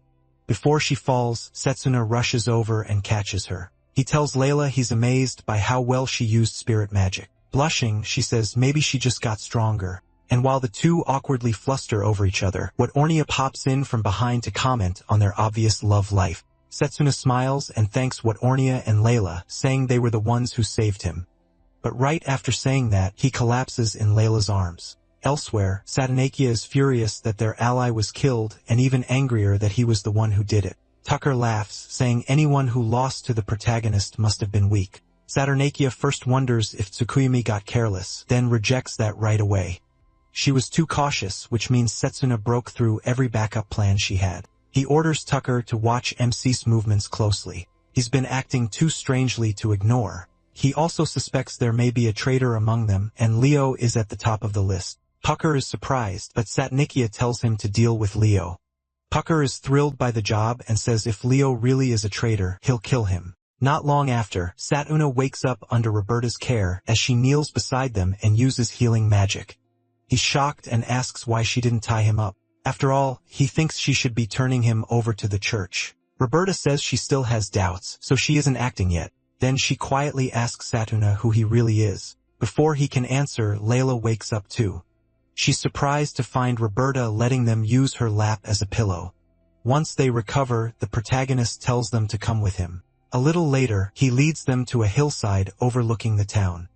Before she falls, Setsuna rushes over and catches her. He tells Layla he's amazed by how well she used spirit magic. Blushing, she says maybe she just got stronger. And while the two awkwardly fluster over each other, Ornia pops in from behind to comment on their obvious love life. Setsuna smiles and thanks Ornia and Layla, saying they were the ones who saved him. But right after saying that, he collapses in Layla's arms. Elsewhere, Satanakia is furious that their ally was killed and even angrier that he was the one who did it. Tucker laughs, saying anyone who lost to the protagonist must have been weak. Saturnakia first wonders if Tsukuyumi got careless, then rejects that right away. She was too cautious, which means Setsuna broke through every backup plan she had. He orders Tucker to watch MC's movements closely. He's been acting too strangely to ignore. He also suspects there may be a traitor among them, and Leo is at the top of the list. Tucker is surprised, but Satnikia tells him to deal with Leo. Tucker is thrilled by the job and says if Leo really is a traitor, he'll kill him. Not long after, Satuna wakes up under Roberta's care as she kneels beside them and uses healing magic. He's shocked and asks why she didn't tie him up. After all, he thinks she should be turning him over to the church. Roberta says she still has doubts, so she isn't acting yet. Then she quietly asks Satuna who he really is. Before he can answer, Layla wakes up too. She's surprised to find Roberta letting them use her lap as a pillow. Once they recover, the protagonist tells them to come with him. A little later, he leads them to a hillside overlooking the town.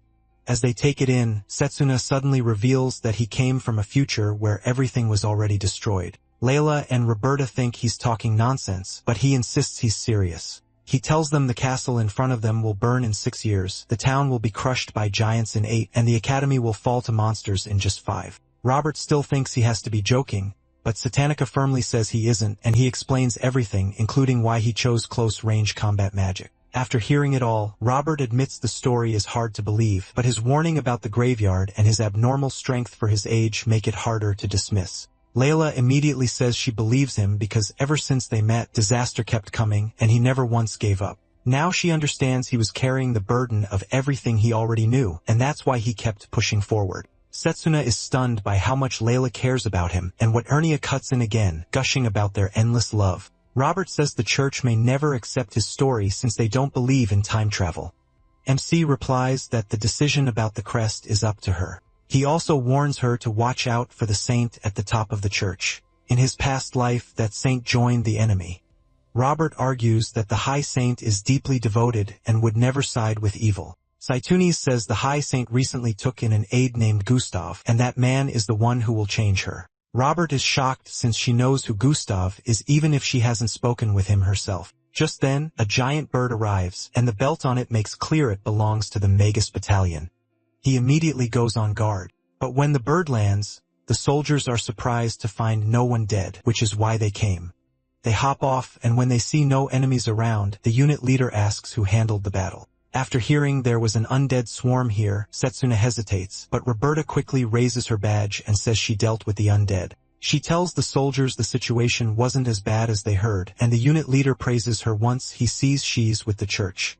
As they take it in, Setsuna suddenly reveals that he came from a future where everything was already destroyed. Layla and Roberta think he's talking nonsense, but he insists he's serious. He tells them the castle in front of them will burn in 6 years, the town will be crushed by giants in 8, and the academy will fall to monsters in just 5. Robert still thinks he has to be joking, but Satanica firmly says he isn't, and he explains everything, including why he chose close-range combat magic. After hearing it all, Robert admits the story is hard to believe, but his warning about the graveyard and his abnormal strength for his age make it harder to dismiss. Layla immediately says she believes him because ever since they met, disaster kept coming, and he never once gave up. Now she understands he was carrying the burden of everything he already knew, and that's why he kept pushing forward. Setsuna is stunned by how much Layla cares about him, and Ernia cuts in again, gushing about their endless love. Robert says the church may never accept his story since they don't believe in time travel. MC replies that the decision about the crest is up to her. He also warns her to watch out for the saint at the top of the church. In his past life, that saint joined the enemy. Robert argues that the High Saint is deeply devoted and would never side with evil. Saitunis says the High Saint recently took in an aide named Gustav, and that man is the one who will change her. Robert is shocked since she knows who Gustav is even if she hasn't spoken with him herself. Just then, a giant bird arrives, and the belt on it makes clear it belongs to the Magus battalion. He immediately goes on guard. But when the bird lands, the soldiers are surprised to find no one dead, which is why they came. They hop off, and when they see no enemies around, the unit leader asks who handled the battle. After hearing there was an undead swarm here, Setsuna hesitates, but Roberta quickly raises her badge and says she dealt with the undead. She tells the soldiers the situation wasn't as bad as they heard, and the unit leader praises her once he sees she's with the church.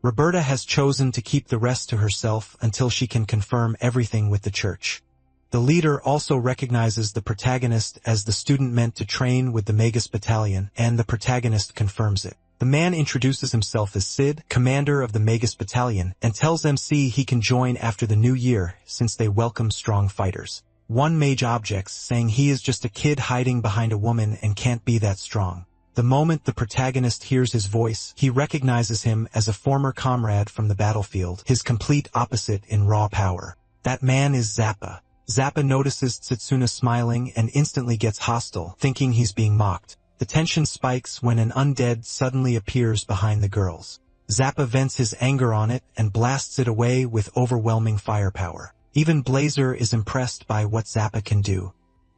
Roberta has chosen to keep the rest to herself until she can confirm everything with the church. The leader also recognizes the protagonist as the student meant to train with the Magus battalion, and the protagonist confirms it. The man introduces himself as Sid, commander of the Magus battalion, and tells MC he can join after the new year since they welcome strong fighters. One mage objects, saying he is just a kid hiding behind a woman and can't be that strong. The moment the protagonist hears his voice, he recognizes him as a former comrade from the battlefield, his complete opposite in raw power. That man is Zappa. Zappa notices Tsetsuna smiling and instantly gets hostile, thinking he's being mocked. The tension spikes when an undead suddenly appears behind the girls. Zappa vents his anger on it and blasts it away with overwhelming firepower. Even Blazer is impressed by what Zappa can do.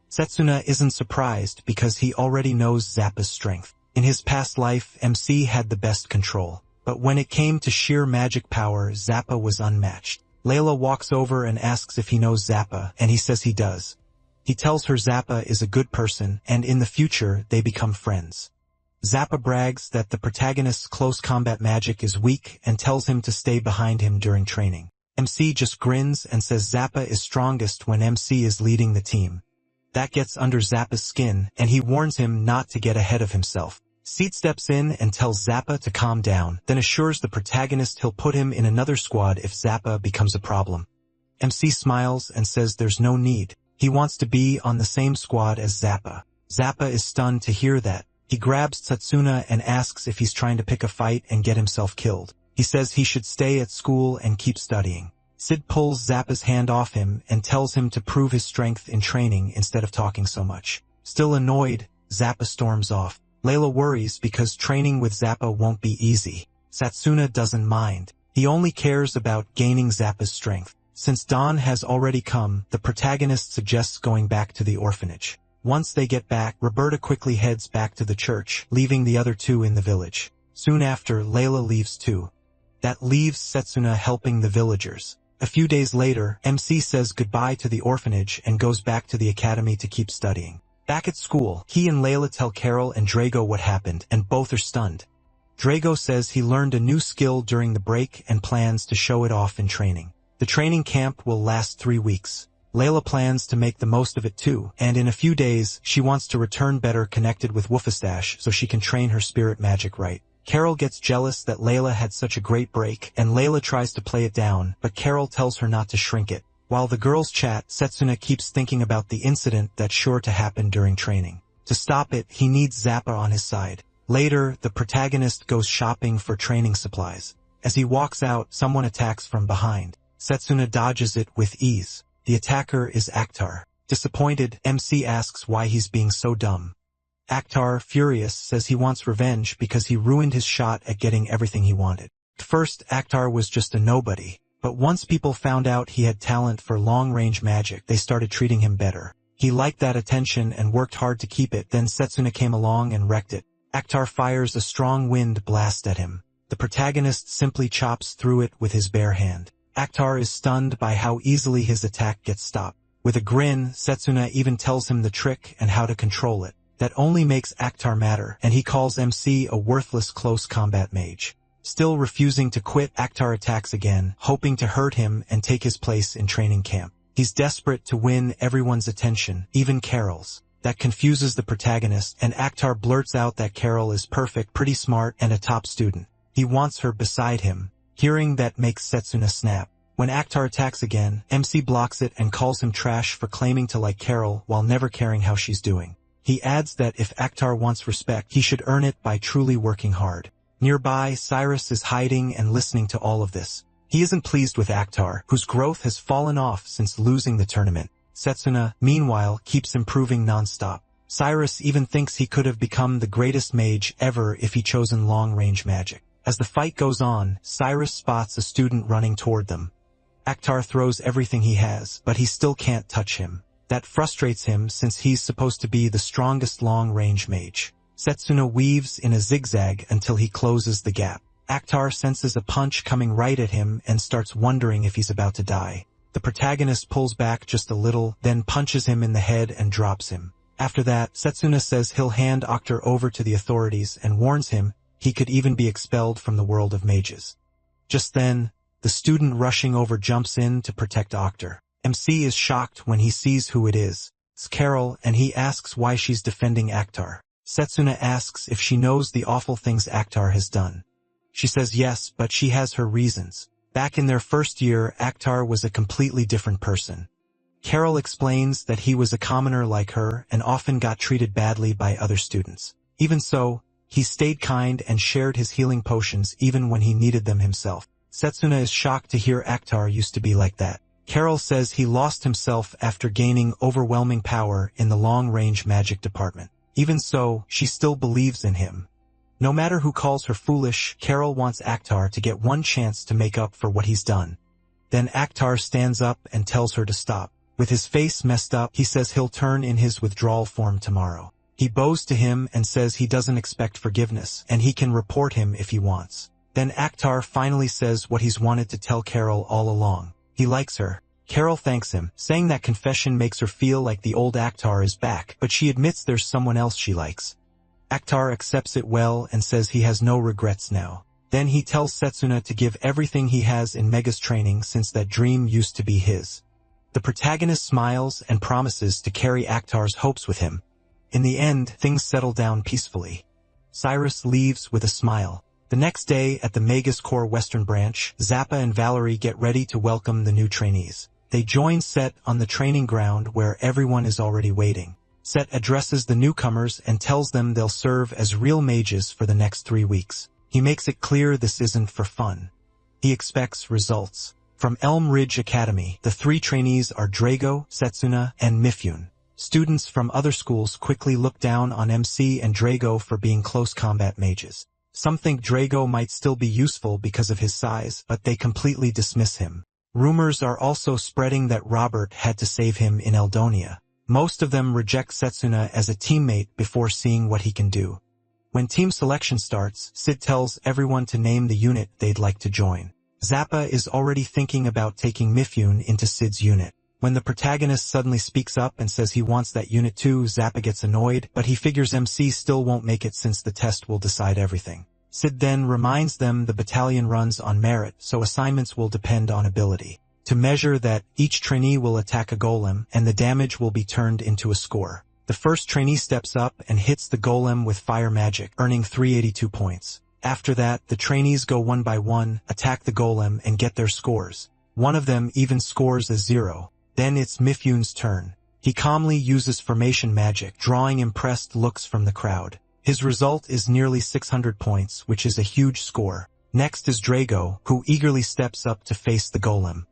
Setsuna isn't surprised because he already knows Zappa's strength. In his past life, MC had the best control. But when it came to sheer magic power, Zappa was unmatched. Layla walks over and asks if he knows Zappa, and he says he does. He tells her Zappa is a good person, and in the future, they become friends. Zappa brags that the protagonist's close combat magic is weak and tells him to stay behind him during training. MC just grins and says Zappa is strongest when MC is leading the team. That gets under Zappa's skin, and he warns him not to get ahead of himself. Seed steps in and tells Zappa to calm down, then assures the protagonist he'll put him in another squad if Zappa becomes a problem. MC smiles and says there's no need. He wants to be on the same squad as Zappa. Zappa is stunned to hear that. He grabs Setsuna and asks if he's trying to pick a fight and get himself killed. He says he should stay at school and keep studying. Sid pulls Zappa's hand off him and tells him to prove his strength in training instead of talking so much. Still annoyed, Zappa storms off. Layla worries because training with Zappa won't be easy. Setsuna doesn't mind. He only cares about gaining Zappa's strength. Since dawn has already come, the protagonist suggests going back to the orphanage. Once they get back, Roberta quickly heads back to the church, leaving the other two in the village. Soon after, Layla leaves too. That leaves Setsuna helping the villagers. A few days later, MC says goodbye to the orphanage and goes back to the academy to keep studying. Back at school, he and Layla tell Carol and Drago what happened, and both are stunned. Drago says he learned a new skill during the break and plans to show it off in training. The training camp will last 3 weeks. Layla plans to make the most of it too, and in a few days, she wants to return better connected with Wolfistache so she can train her spirit magic right. Carol gets jealous that Layla had such a great break, and Layla tries to play it down, but Carol tells her not to shrink it. While the girls chat, Setsuna keeps thinking about the incident that's sure to happen during training. To stop it, he needs Zappa on his side. Later, the protagonist goes shopping for training supplies. As he walks out, someone attacks from behind. Setsuna dodges it with ease. The attacker is Akhtar. Disappointed, MC asks why he's being so dumb. Akhtar, furious, says he wants revenge because he ruined his shot at getting everything he wanted. At first, Akhtar was just a nobody, but once people found out he had talent for long-range magic, they started treating him better. He liked that attention and worked hard to keep it, then Setsuna came along and wrecked it. Akhtar fires a strong wind blast at him. The protagonist simply chops through it with his bare hand. Akhtar is stunned by how easily his attack gets stopped. With a grin, Setsuna even tells him the trick and how to control it. That only makes Akhtar madder, and he calls MC a worthless close combat mage. Still refusing to quit, Akhtar attacks again, hoping to hurt him and take his place in training camp. He's desperate to win everyone's attention, even Carol's. That confuses the protagonist, and Akhtar blurts out that Carol is perfect, pretty smart, and a top student. He wants her beside him. Hearing that makes Setsuna snap. When Akhtar attacks again, MC blocks it and calls him trash for claiming to like Carol while never caring how she's doing. He adds that if Akhtar wants respect, he should earn it by truly working hard. Nearby, Cyrus is hiding and listening to all of this. He isn't pleased with Akhtar, whose growth has fallen off since losing the tournament. Setsuna, meanwhile, keeps improving non-stop. Cyrus even thinks he could have become the greatest mage ever if he chosen long-range magic. As the fight goes on, Cyrus spots a student running toward them. Akhtar throws everything he has, but he still can't touch him. That frustrates him since he's supposed to be the strongest long-range mage. Setsuna weaves in a zigzag until he closes the gap. Akhtar senses a punch coming right at him and starts wondering if he's about to die. The protagonist pulls back just a little, then punches him in the head and drops him. After that, Setsuna says he'll hand Akhtar over to the authorities and warns him he could even be expelled from the world of mages. Just then, the student rushing over jumps in to protect Akhtar. MC is shocked when he sees who it is. It's Carol, and he asks why she's defending Akhtar. Setsuna asks if she knows the awful things Akhtar has done. She says yes, but she has her reasons. Back in their first year, Akhtar was a completely different person. Carol explains that he was a commoner like her and often got treated badly by other students. Even so, he stayed kind and shared his healing potions even when he needed them himself. Setsuna is shocked to hear Akhtar used to be like that. Carol says he lost himself after gaining overwhelming power in the long-range magic department. Even so, she still believes in him. No matter who calls her foolish, Carol wants Akhtar to get one chance to make up for what he's done. Then Akhtar stands up and tells her to stop. With his face messed up, he says he'll turn in his withdrawal form tomorrow. He bows to him and says he doesn't expect forgiveness, and he can report him if he wants. Then Akhtar finally says what he's wanted to tell Carol all along. He likes her. Carol thanks him, saying that confession makes her feel like the old Akhtar is back, but she admits there's someone else she likes. Akhtar accepts it well and says he has no regrets now. Then he tells Setsuna to give everything he has in Mega's training since that dream used to be his. The protagonist smiles and promises to carry Akhtar's hopes with him. In the end, things settle down peacefully. Cyrus leaves with a smile. The next day, at the Mega's Core Western Branch, Zappa and Valerie get ready to welcome the new trainees. They join Set on the training ground where everyone is already waiting. Set addresses the newcomers and tells them they'll serve as real mages for the next 3 weeks. He makes it clear this isn't for fun. He expects results. From Elm Ridge Academy, the 3 trainees are Drago, Setsuna, and Mifune. Students from other schools quickly look down on MC and Drago for being close combat mages. Some think Drago might still be useful because of his size, but they completely dismiss him. Rumors are also spreading that Robert had to save him in Eldonia. Most of them reject Setsuna as a teammate before seeing what he can do. When team selection starts, Sid tells everyone to name the unit they'd like to join. Zappa is already thinking about taking Mifune into Sid's unit. When the protagonist suddenly speaks up and says he wants that unit too, Zappa gets annoyed, but he figures MC still won't make it since the test will decide everything. Sid then reminds them the battalion runs on merit, so assignments will depend on ability. To measure that, each trainee will attack a golem, and the damage will be turned into a score. The first trainee steps up and hits the golem with fire magic, earning 382 points. After that, the trainees go one by one, attack the golem, and get their scores. One of them even scores a 0. Then it's Mifune's turn. He calmly uses formation magic, drawing impressed looks from the crowd. His result is nearly 600 points, which is a huge score. Next is Drago, who eagerly steps up to face the golem.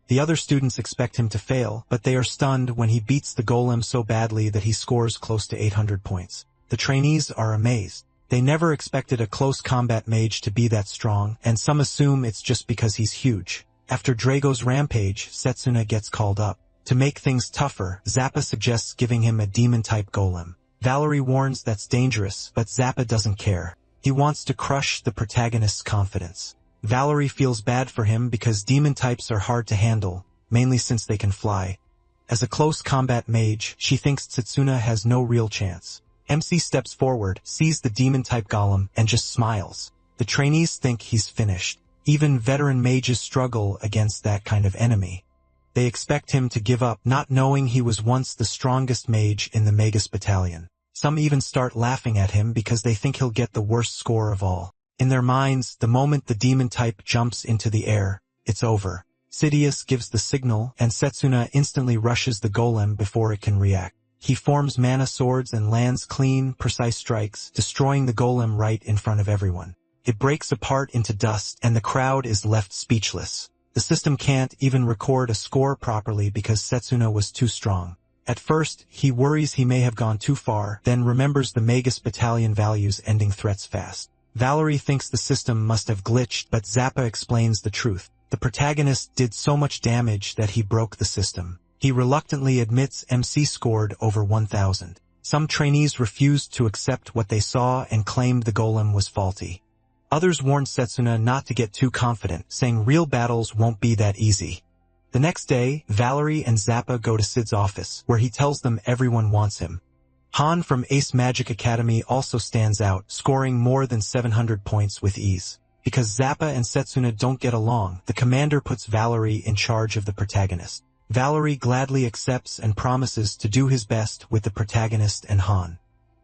The other students expect him to fail, but they are stunned when he beats the golem so badly that he scores close to 800 points. The trainees are amazed. They never expected a close combat mage to be that strong, and some assume it's just because he's huge. After Drago's rampage, Setsuna gets called up. To make things tougher, Zappa suggests giving him a demon-type golem. Valerie warns that's dangerous, but Zappa doesn't care. He wants to crush the protagonist's confidence. Valerie feels bad for him because demon types are hard to handle, mainly since they can fly. As a close combat mage, she thinks Setsuna has no real chance. MC steps forward, sees the demon-type golem, and just smiles. The trainees think he's finished. Even veteran mages struggle against that kind of enemy. They expect him to give up, not knowing he was once the strongest mage in the Magus battalion. Some even start laughing at him because they think he'll get the worst score of all. In their minds, the moment the demon type jumps into the air, it's over. Sidious gives the signal, and Setsuna instantly rushes the golem before it can react. He forms mana swords and lands clean, precise strikes, destroying the golem right in front of everyone. It breaks apart into dust, and the crowd is left speechless. The system can't even record a score properly because Setsuna was too strong. At first, he worries he may have gone too far, then remembers the Magus battalion values ending threats fast. Valerie thinks the system must have glitched, but Zappa explains the truth. The protagonist did so much damage that he broke the system. He reluctantly admits MC scored over 1,000. Some trainees refused to accept what they saw and claimed the golem was faulty. Others warned Setsuna not to get too confident, saying real battles won't be that easy. The next day, Valerie and Zappa go to Sid's office, where he tells them everyone wants him. Han from Ace Magic Academy also stands out, scoring more than 700 points with ease. Because Zappa and Setsuna don't get along, the commander puts Valerie in charge of the protagonist. Valerie gladly accepts and promises to do his best with the protagonist and Han.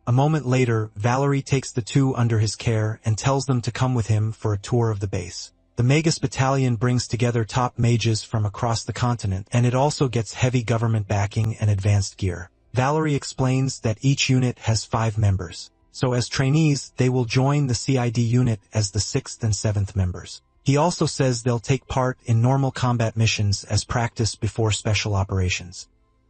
A moment later, Valerie takes the two under his care and tells them to come with him for a tour of the base. The Magus battalion brings together top mages from across the continent, and it also gets heavy government backing and advanced gear. Valerie explains that each unit has 5 members. So as trainees, they will join the CID unit as the 6th and 7th members. He also says they'll take part in normal combat missions as practice before special operations.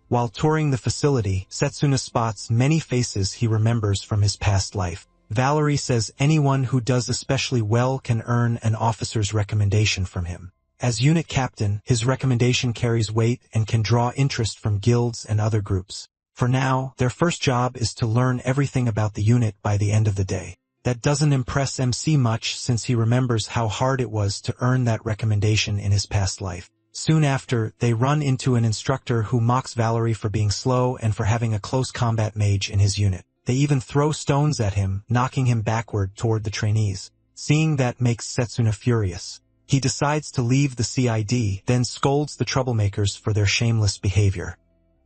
While touring the facility, Setsuna spots many faces he remembers from his past life. Valerie says anyone who does especially well can earn an officer's recommendation from him. As unit captain, his recommendation carries weight and can draw interest from guilds and other groups. For now, their first job is to learn everything about the unit by the end of the day. That doesn't impress MC much since he remembers how hard it was to earn that recommendation in his past life. Soon after, they run into an instructor who mocks Valerie for being slow and for having a close combat mage in his unit. They even throw stones at him, knocking him backward toward the trainees. Seeing that makes Setsuna furious. He decides to leave the CID, then scolds the troublemakers for their shameless behavior.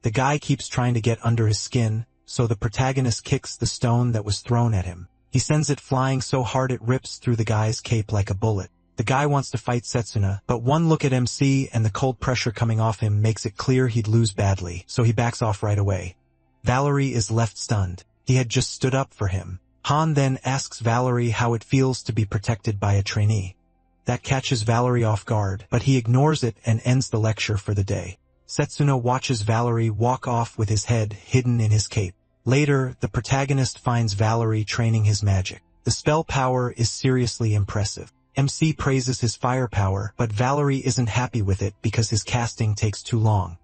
The guy keeps trying to get under his skin, so the protagonist kicks the stone that was thrown at him. He sends it flying so hard it rips through the guy's cape like a bullet. The guy wants to fight Setsuna, but one look at MC and the cold pressure coming off him makes it clear he'd lose badly, so he backs off right away. Valerie is left stunned. He had just stood up for him. Han then asks Valerie how it feels to be protected by a trainee. That catches Valerie off guard, but he ignores it and ends the lecture for the day. Setsuna watches Valerie walk off with his head hidden in his cape. Later, the protagonist finds Valerie training his magic. The spell power is seriously impressive. MC praises his firepower, but Valerie isn't happy with it because his casting takes too long.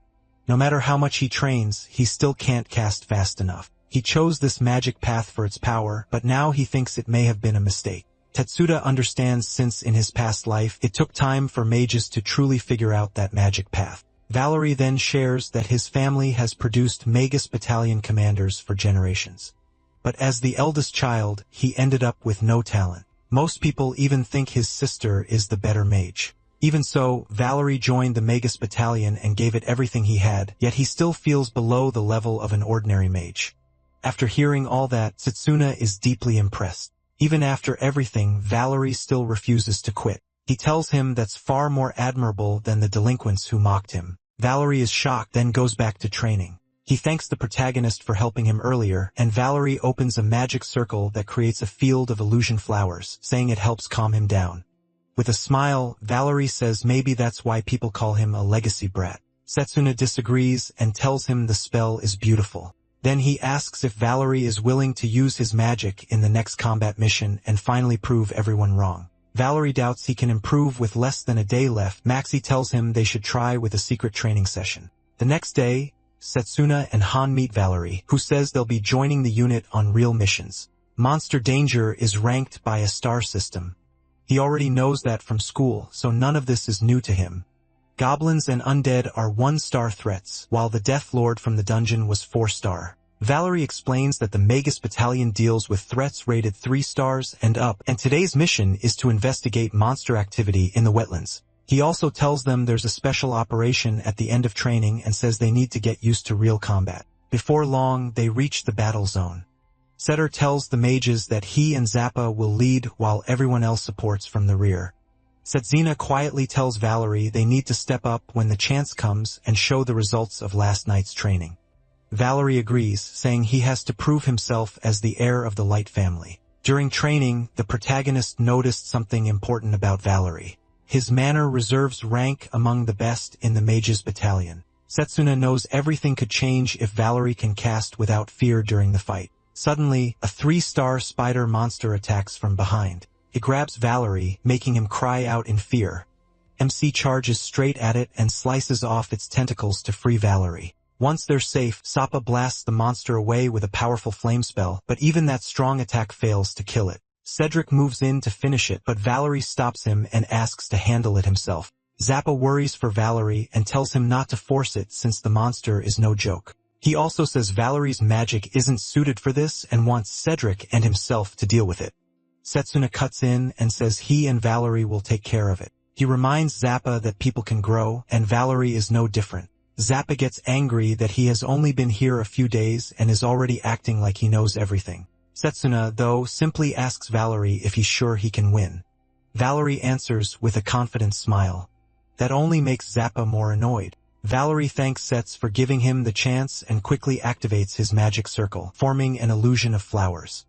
No matter how much he trains, he still can't cast fast enough. He chose this magic path for its power, but now he thinks it may have been a mistake. Tetsuda understands since in his past life it took time for mages to truly figure out that magic path. Valerie then shares that his family has produced Magus battalion commanders for generations. But as the eldest child, he ended up with no talent. Most people even think his sister is the better mage. Even so, Valerie joined the Magus battalion and gave it everything he had, yet he still feels below the level of an ordinary mage. After hearing all that, Setsuna is deeply impressed. Even after everything, Valerie still refuses to quit. He tells him that's far more admirable than the delinquents who mocked him. Valerie is shocked, then goes back to training. He thanks the protagonist for helping him earlier, and Valerie opens a magic circle that creates a field of illusion flowers, saying it helps calm him down. With a smile, Valerie says maybe that's why people call him a legacy brat. Setsuna disagrees and tells him the spell is beautiful. Then he asks if Valerie is willing to use his magic in the next combat mission and finally prove everyone wrong. Valerie doubts he can improve with less than a day left. Maxie tells him they should try with a secret training session. The next day, Setsuna and Han meet Valerie, who says they'll be joining the unit on real missions. Monster Danger is ranked by a star system. He already knows that from school, so none of this is new to him. Goblins and undead are 1-star threats, while the Death Lord from the dungeon was 4-star. Valerie explains that the Magus Battalion deals with threats rated 3 stars and up, and today's mission is to investigate monster activity in the wetlands. He also tells them there's a special operation at the end of training and says they need to get used to real combat. Before long, they reach the battle zone. Setter tells the mages that he and Zappa will lead while everyone else supports from the rear. Setsuna quietly tells Valerie they need to step up when the chance comes and show the results of last night's training. Valerie agrees, saying he has to prove himself as the heir of the Light family. During training, the protagonist noticed something important about Valerie. His manner reserves rank among the best in the Mages Battalion. Setsuna knows everything could change if Valerie can cast without fear during the fight. Suddenly, a 3-star spider monster attacks from behind. It grabs Valerie, making him cry out in fear. MC charges straight at it and slices off its tentacles to free Valerie. Once they're safe, Zappa blasts the monster away with a powerful flame spell, but even that strong attack fails to kill it. Cedric moves in to finish it, but Valerie stops him and asks to handle it himself. Zappa worries for Valerie and tells him not to force it since the monster is no joke. He also says Valerie's magic isn't suited for this and wants Cedric and himself to deal with it. Setsuna cuts in and says he and Valerie will take care of it. He reminds Zappa that people can grow, and Valerie is no different. Zappa gets angry that he has only been here a few days and is already acting like he knows everything. Setsuna, though, simply asks Valerie if he's sure he can win. Valerie answers with a confident smile. That only makes Zappa more annoyed. Valerie thanks Sets for giving him the chance and quickly activates his magic circle, forming an illusion of flowers.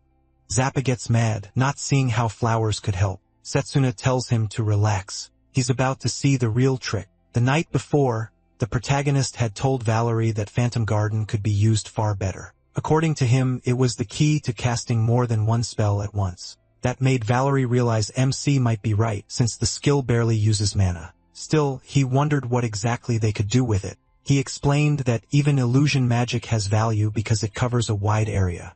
Zappa gets mad, not seeing how flowers could help. Setsuna tells him to relax. He's about to see the real trick. The night before, the protagonist had told Valerie that Phantom Garden could be used far better. According to him, it was the key to casting more than one spell at once. That made Valerie realize MC might be right, since the skill barely uses mana. Still, he wondered what exactly they could do with it. He explained that even illusion magic has value because it covers a wide area.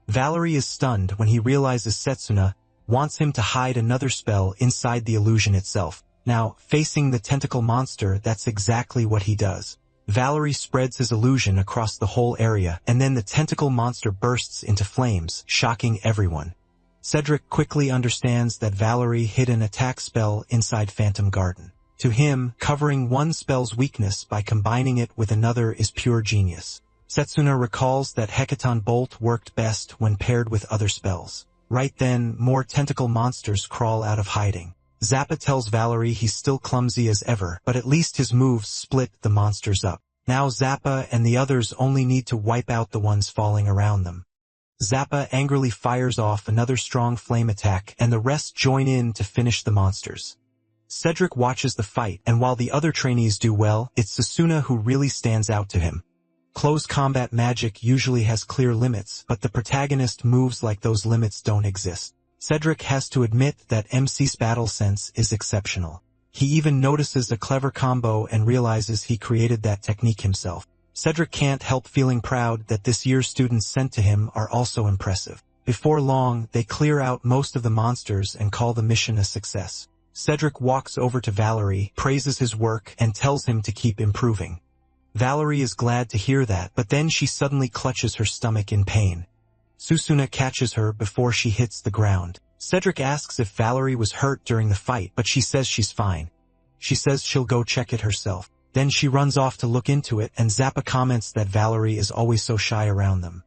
Valerie is stunned when he realizes Setsuna wants him to hide another spell inside the illusion itself. Now, facing the tentacle monster, that's exactly what he does. Valerie spreads his illusion across the whole area, and then the tentacle monster bursts into flames, shocking everyone. Cedric quickly understands that Valerie hid an attack spell inside Phantom Garden. To him, covering one spell's weakness by combining it with another is pure genius. Setsuna recalls that Hecaton Bolt worked best when paired with other spells. Right then, more tentacle monsters crawl out of hiding. Zappa tells Valerie he's still clumsy as ever, but at least his moves split the monsters up. Now Zappa and the others only need to wipe out the ones falling around them. Zappa angrily fires off another strong flame attack, and the rest join in to finish the monsters. Cedric watches the fight, and while the other trainees do well, it's Susuna who really stands out to him. Close combat magic usually has clear limits, but the protagonist moves like those limits don't exist. Cedric has to admit that MC's battle sense is exceptional. He even notices a clever combo and realizes he created that technique himself. Cedric can't help feeling proud that this year's students sent to him are also impressive. Before long, they clear out most of the monsters and call the mission a success. Cedric walks over to Valerie, praises his work, and tells him to keep improving. Valerie is glad to hear that, but then she suddenly clutches her stomach in pain. Susuna catches her before she hits the ground. Cedric asks if Valerie was hurt during the fight, but she says she's fine. She says she'll go check it herself. Then she runs off to look into it, and Zappa comments that Valerie is always so shy around them.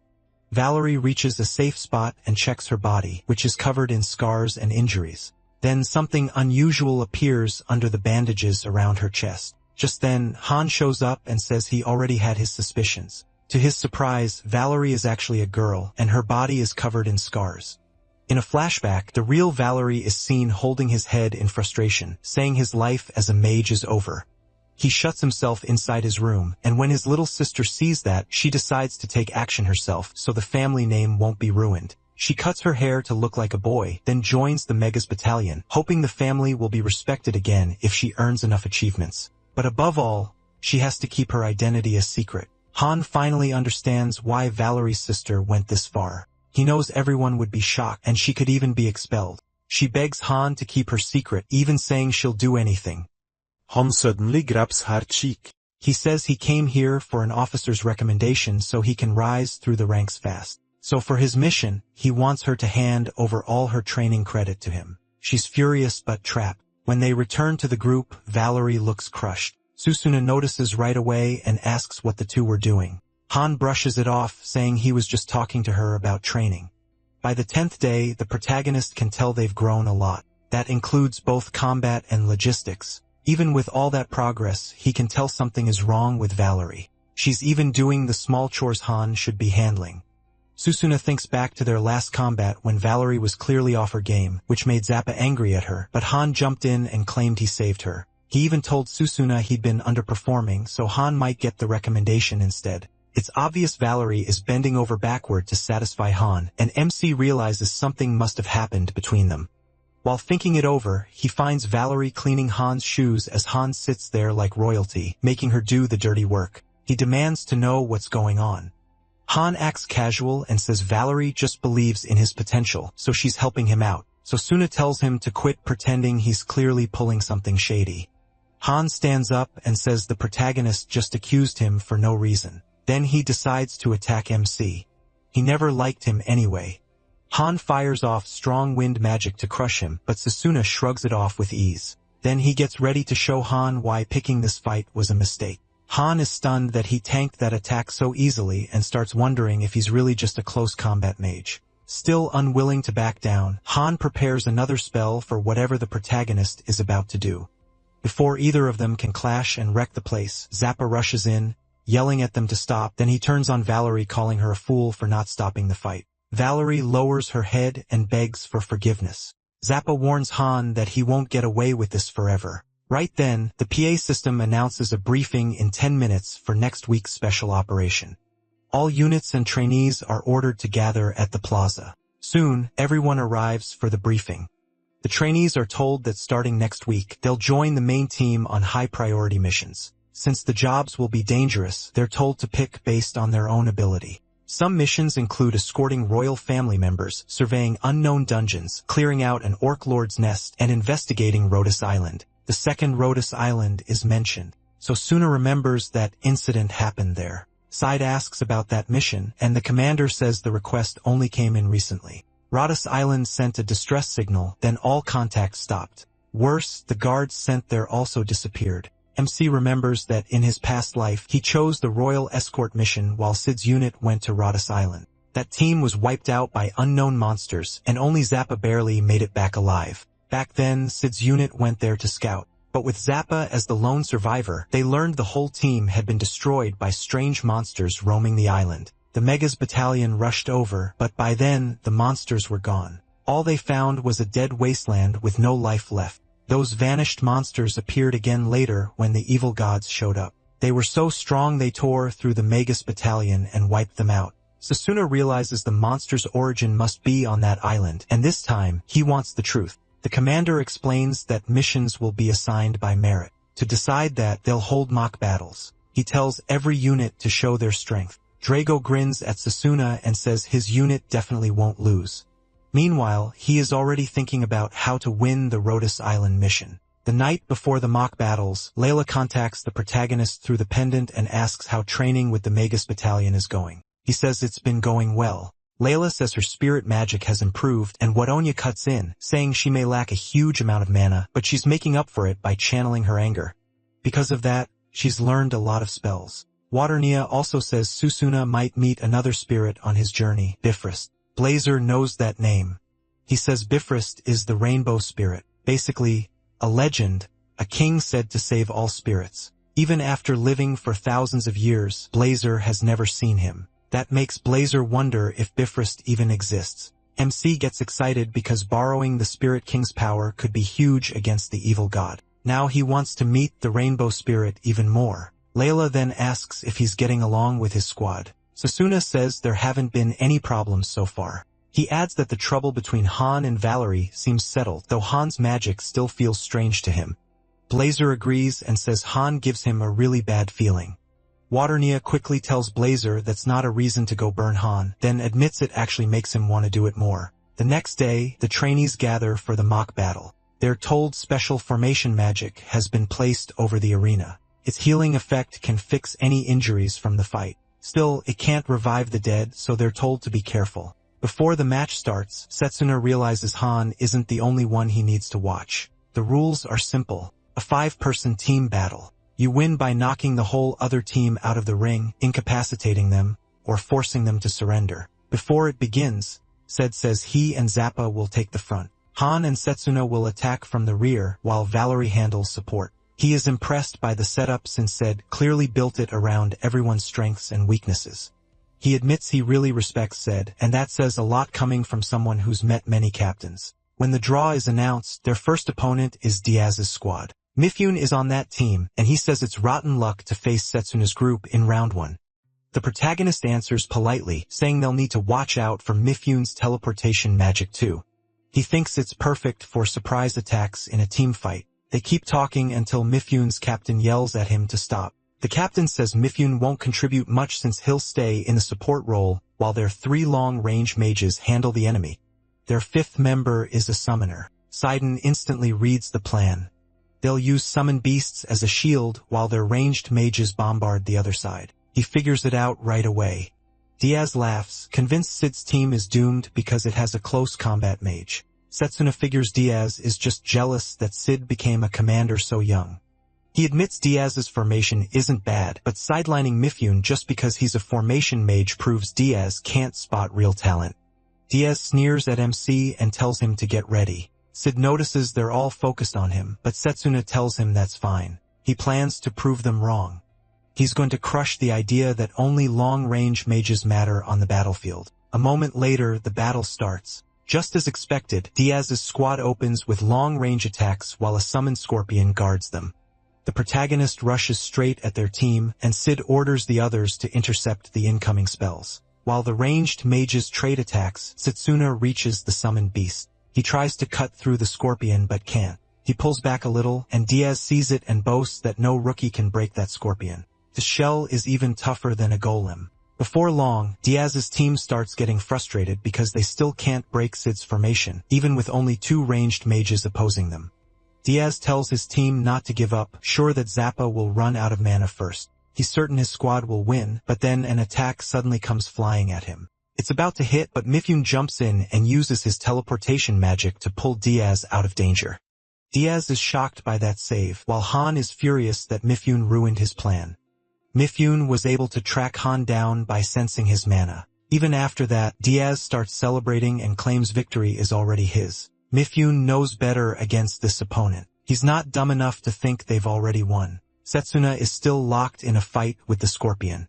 Valerie reaches a safe spot and checks her body, which is covered in scars and injuries. Then something unusual appears under the bandages around her chest. Just then, Han shows up and says he already had his suspicions. To his surprise, Valerie is actually a girl, and her body is covered in scars. In a flashback, the real Valerie is seen holding his head in frustration, saying his life as a mage is over. He shuts himself inside his room, and when his little sister sees that, she decides to take action herself so the family name won't be ruined. She cuts her hair to look like a boy, then joins the Megas battalion, hoping the family will be respected again if she earns enough achievements. But above all, she has to keep her identity a secret. Han finally understands why Valerie's sister went this far. He knows everyone would be shocked, and she could even be expelled. She begs Han to keep her secret, even saying she'll do anything. Han suddenly grabs her cheek. He says he came here for an officer's recommendation so he can rise through the ranks fast. So for his mission, he wants her to hand over all her training credit to him. She's furious but trapped. When they return to the group, Valerie looks crushed. Susuna notices right away and asks what the two were doing. Han brushes it off, saying he was just talking to her about training. By the 10th day, the protagonist can tell they've grown a lot. That includes both combat and logistics. Even with all that progress, he can tell something is wrong with Valerie. She's even doing the small chores Han should be handling. Susuna thinks back to their last combat when Valerie was clearly off her game, which made Zappa angry at her, but Han jumped in and claimed he saved her. He even told Susuna he'd been underperforming, so Han might get the recommendation instead. It's obvious Valerie is bending over backward to satisfy Han, and MC realizes something must have happened between them. While thinking it over, he finds Valerie cleaning Han's shoes as Han sits there like royalty, making her do the dirty work. He demands to know what's going on. Han acts casual and says Valerie just believes in his potential, so she's helping him out. So Susuna tells him to quit pretending he's clearly pulling something shady. Han stands up and says the protagonist just accused him for no reason. Then he decides to attack MC. He never liked him anyway. Han fires off strong wind magic to crush him, but Susuna shrugs it off with ease. Then he gets ready to show Han why picking this fight was a mistake. Han is stunned that he tanked that attack so easily and starts wondering if he's really just a close combat mage. Still unwilling to back down, Han prepares another spell for whatever the protagonist is about to do. Before either of them can clash and wreck the place, Zappa rushes in, yelling at them to stop. Then he turns on Valerie, calling her a fool for not stopping the fight. Valerie lowers her head and begs for forgiveness. Zappa warns Han that he won't get away with this forever. Right then, the PA system announces a briefing in 10 minutes for next week's special operation. All units and trainees are ordered to gather at the plaza. Soon, everyone arrives for the briefing. The trainees are told that starting next week, they'll join the main team on high-priority missions. Since the jobs will be dangerous, they're told to pick based on their own ability. Some missions include escorting royal family members, surveying unknown dungeons, clearing out an orc lord's nest, and investigating Rhodes Island. The second Rhodes Island is mentioned, so Susuna remembers that incident happened there. Side asks about that mission, and the commander says the request only came in recently. Rhodes Island sent a distress signal, then all contact stopped. Worse, the guards sent there also disappeared. MC remembers that in his past life, he chose the royal escort mission while Sid's unit went to Rhodes Island. That team was wiped out by unknown monsters, and only Zappa barely made it back alive. Back then, Sid's unit went there to scout. But with Zappa as the lone survivor, they learned the whole team had been destroyed by strange monsters roaming the island. The Megas battalion rushed over, but by then, the monsters were gone. All they found was a dead wasteland with no life left. Those vanished monsters appeared again later when the evil gods showed up. They were so strong they tore through the Megas battalion and wiped them out. Sasuna realizes the monster's origin must be on that island, and this time, he wants the truth. The commander explains that missions will be assigned by merit. To decide that, they'll hold mock battles. He tells every unit to show their strength. Drago grins at Sasuna and says his unit definitely won't lose. Meanwhile, he is already thinking about how to win the Rhodes Island mission. The night before the mock battles, Layla contacts the protagonist through the pendant and asks how training with the Megas battalion is going. He says it's been going well. Layla says her spirit magic has improved, and Wadonia cuts in, saying she may lack a huge amount of mana, but she's making up for it by channeling her anger. Because of that, she's learned a lot of spells. Waternia also says Susuna might meet another spirit on his journey, Bifrost. Blazer knows that name. He says Bifrost is the rainbow spirit, basically, a legend, a king said to save all spirits. Even after living for thousands of years, Blazer has never seen him. That makes Blazer wonder if Bifrost even exists. MC gets excited because borrowing the Spirit King's power could be huge against the evil god. Now he wants to meet the Rainbow Spirit even more. Layla then asks if he's getting along with his squad. Sasuna says there haven't been any problems so far. He adds that the trouble between Han and Valerie seems settled, though Han's magic still feels strange to him. Blazer agrees and says Han gives him a really bad feeling. Waternia quickly tells Blazer that's not a reason to go burn Han, then admits it actually makes him want to do it more. The next day, the trainees gather for the mock battle. They're told special formation magic has been placed over the arena. Its healing effect can fix any injuries from the fight. Still, it can't revive the dead, so they're told to be careful. Before the match starts, Setsuna realizes Han isn't the only one he needs to watch. The rules are simple. A 5-person team battle. You win by knocking the whole other team out of the ring, incapacitating them, or forcing them to surrender. Before it begins, Sed says he and Zappa will take the front. Han and Setsuna will attack from the rear, while Valerie handles support. He is impressed by the setup since Sed clearly built it around everyone's strengths and weaknesses. He admits he really respects Sed, and that says a lot coming from someone who's met many captains. When the draw is announced, their first opponent is Diaz's squad. Mifune is on that team, and he says it's rotten luck to face Setsuna's group in round 1. The protagonist answers politely, saying they'll need to watch out for Mifune's teleportation magic too. He thinks it's perfect for surprise attacks in a team fight. They keep talking until Mifune's captain yells at him to stop. The captain says Mifune won't contribute much since he'll stay in the support role, while their 3 long-range mages handle the enemy. Their 5th member is a summoner. Sidon instantly reads the plan. They'll use summon beasts as a shield while their ranged mages bombard the other side. He figures it out right away. Diaz laughs, convinced Sid's team is doomed because it has a close combat mage. Setsuna figures Diaz is just jealous that Sid became a commander so young. He admits Diaz's formation isn't bad, but sidelining Mifune just because he's a formation mage proves Diaz can't spot real talent. Diaz sneers at MC and tells him to get ready. Sid notices they're all focused on him, but Setsuna tells him that's fine. He plans to prove them wrong. He's going to crush the idea that only long-range mages matter on the battlefield. A moment later, the battle starts. Just as expected, Diaz's squad opens with long-range attacks while a summoned scorpion guards them. The protagonist rushes straight at their team, and Sid orders the others to intercept the incoming spells. While the ranged mages trade attacks, Setsuna reaches the summoned beast. He tries to cut through the scorpion but can't. He pulls back a little, and Diaz sees it and boasts that no rookie can break that scorpion. The shell is even tougher than a golem. Before long, Diaz's team starts getting frustrated because they still can't break Sid's formation, even with only 2 ranged mages opposing them. Diaz tells his team not to give up, sure that Zappa will run out of mana first. He's certain his squad will win, but then an attack suddenly comes flying at him. It's about to hit, but Mifune jumps in and uses his teleportation magic to pull Diaz out of danger. Diaz is shocked by that save, while Han is furious that Mifune ruined his plan. Mifune was able to track Han down by sensing his mana. Even after that, Diaz starts celebrating and claims victory is already his. Mifune knows better against this opponent. He's not dumb enough to think they've already won. Setsuna is still locked in a fight with the scorpion.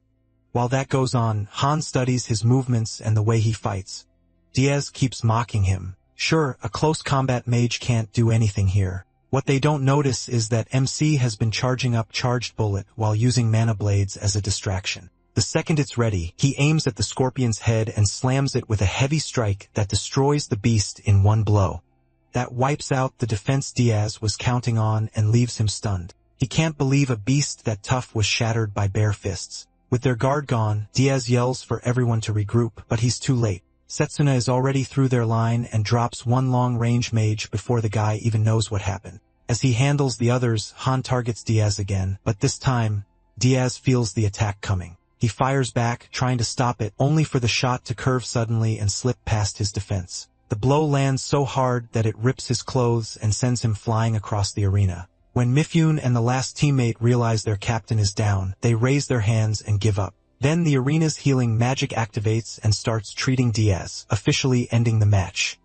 While that goes on, Han studies his movements and the way he fights. Diaz keeps mocking him. Sure, a close combat mage can't do anything here. What they don't notice is that MC has been charging up Charged Bullet while using mana blades as a distraction. The second it's ready, he aims at the scorpion's head and slams it with a heavy strike that destroys the beast in one blow. That wipes out the defense Diaz was counting on and leaves him stunned. He can't believe a beast that tough was shattered by bare fists. With their guard gone, Diaz yells for everyone to regroup, but he's too late. Setsuna is already through their line and drops one long-range mage before the guy even knows what happened. As he handles the others, Han targets Diaz again, but this time, Diaz feels the attack coming. He fires back, trying to stop it, only for the shot to curve suddenly and slip past his defense. The blow lands so hard that it rips his clothes and sends him flying across the arena. When Mifune and the last teammate realize their captain is down, they raise their hands and give up. Then the arena's healing magic activates and starts treating Diaz, officially ending the match.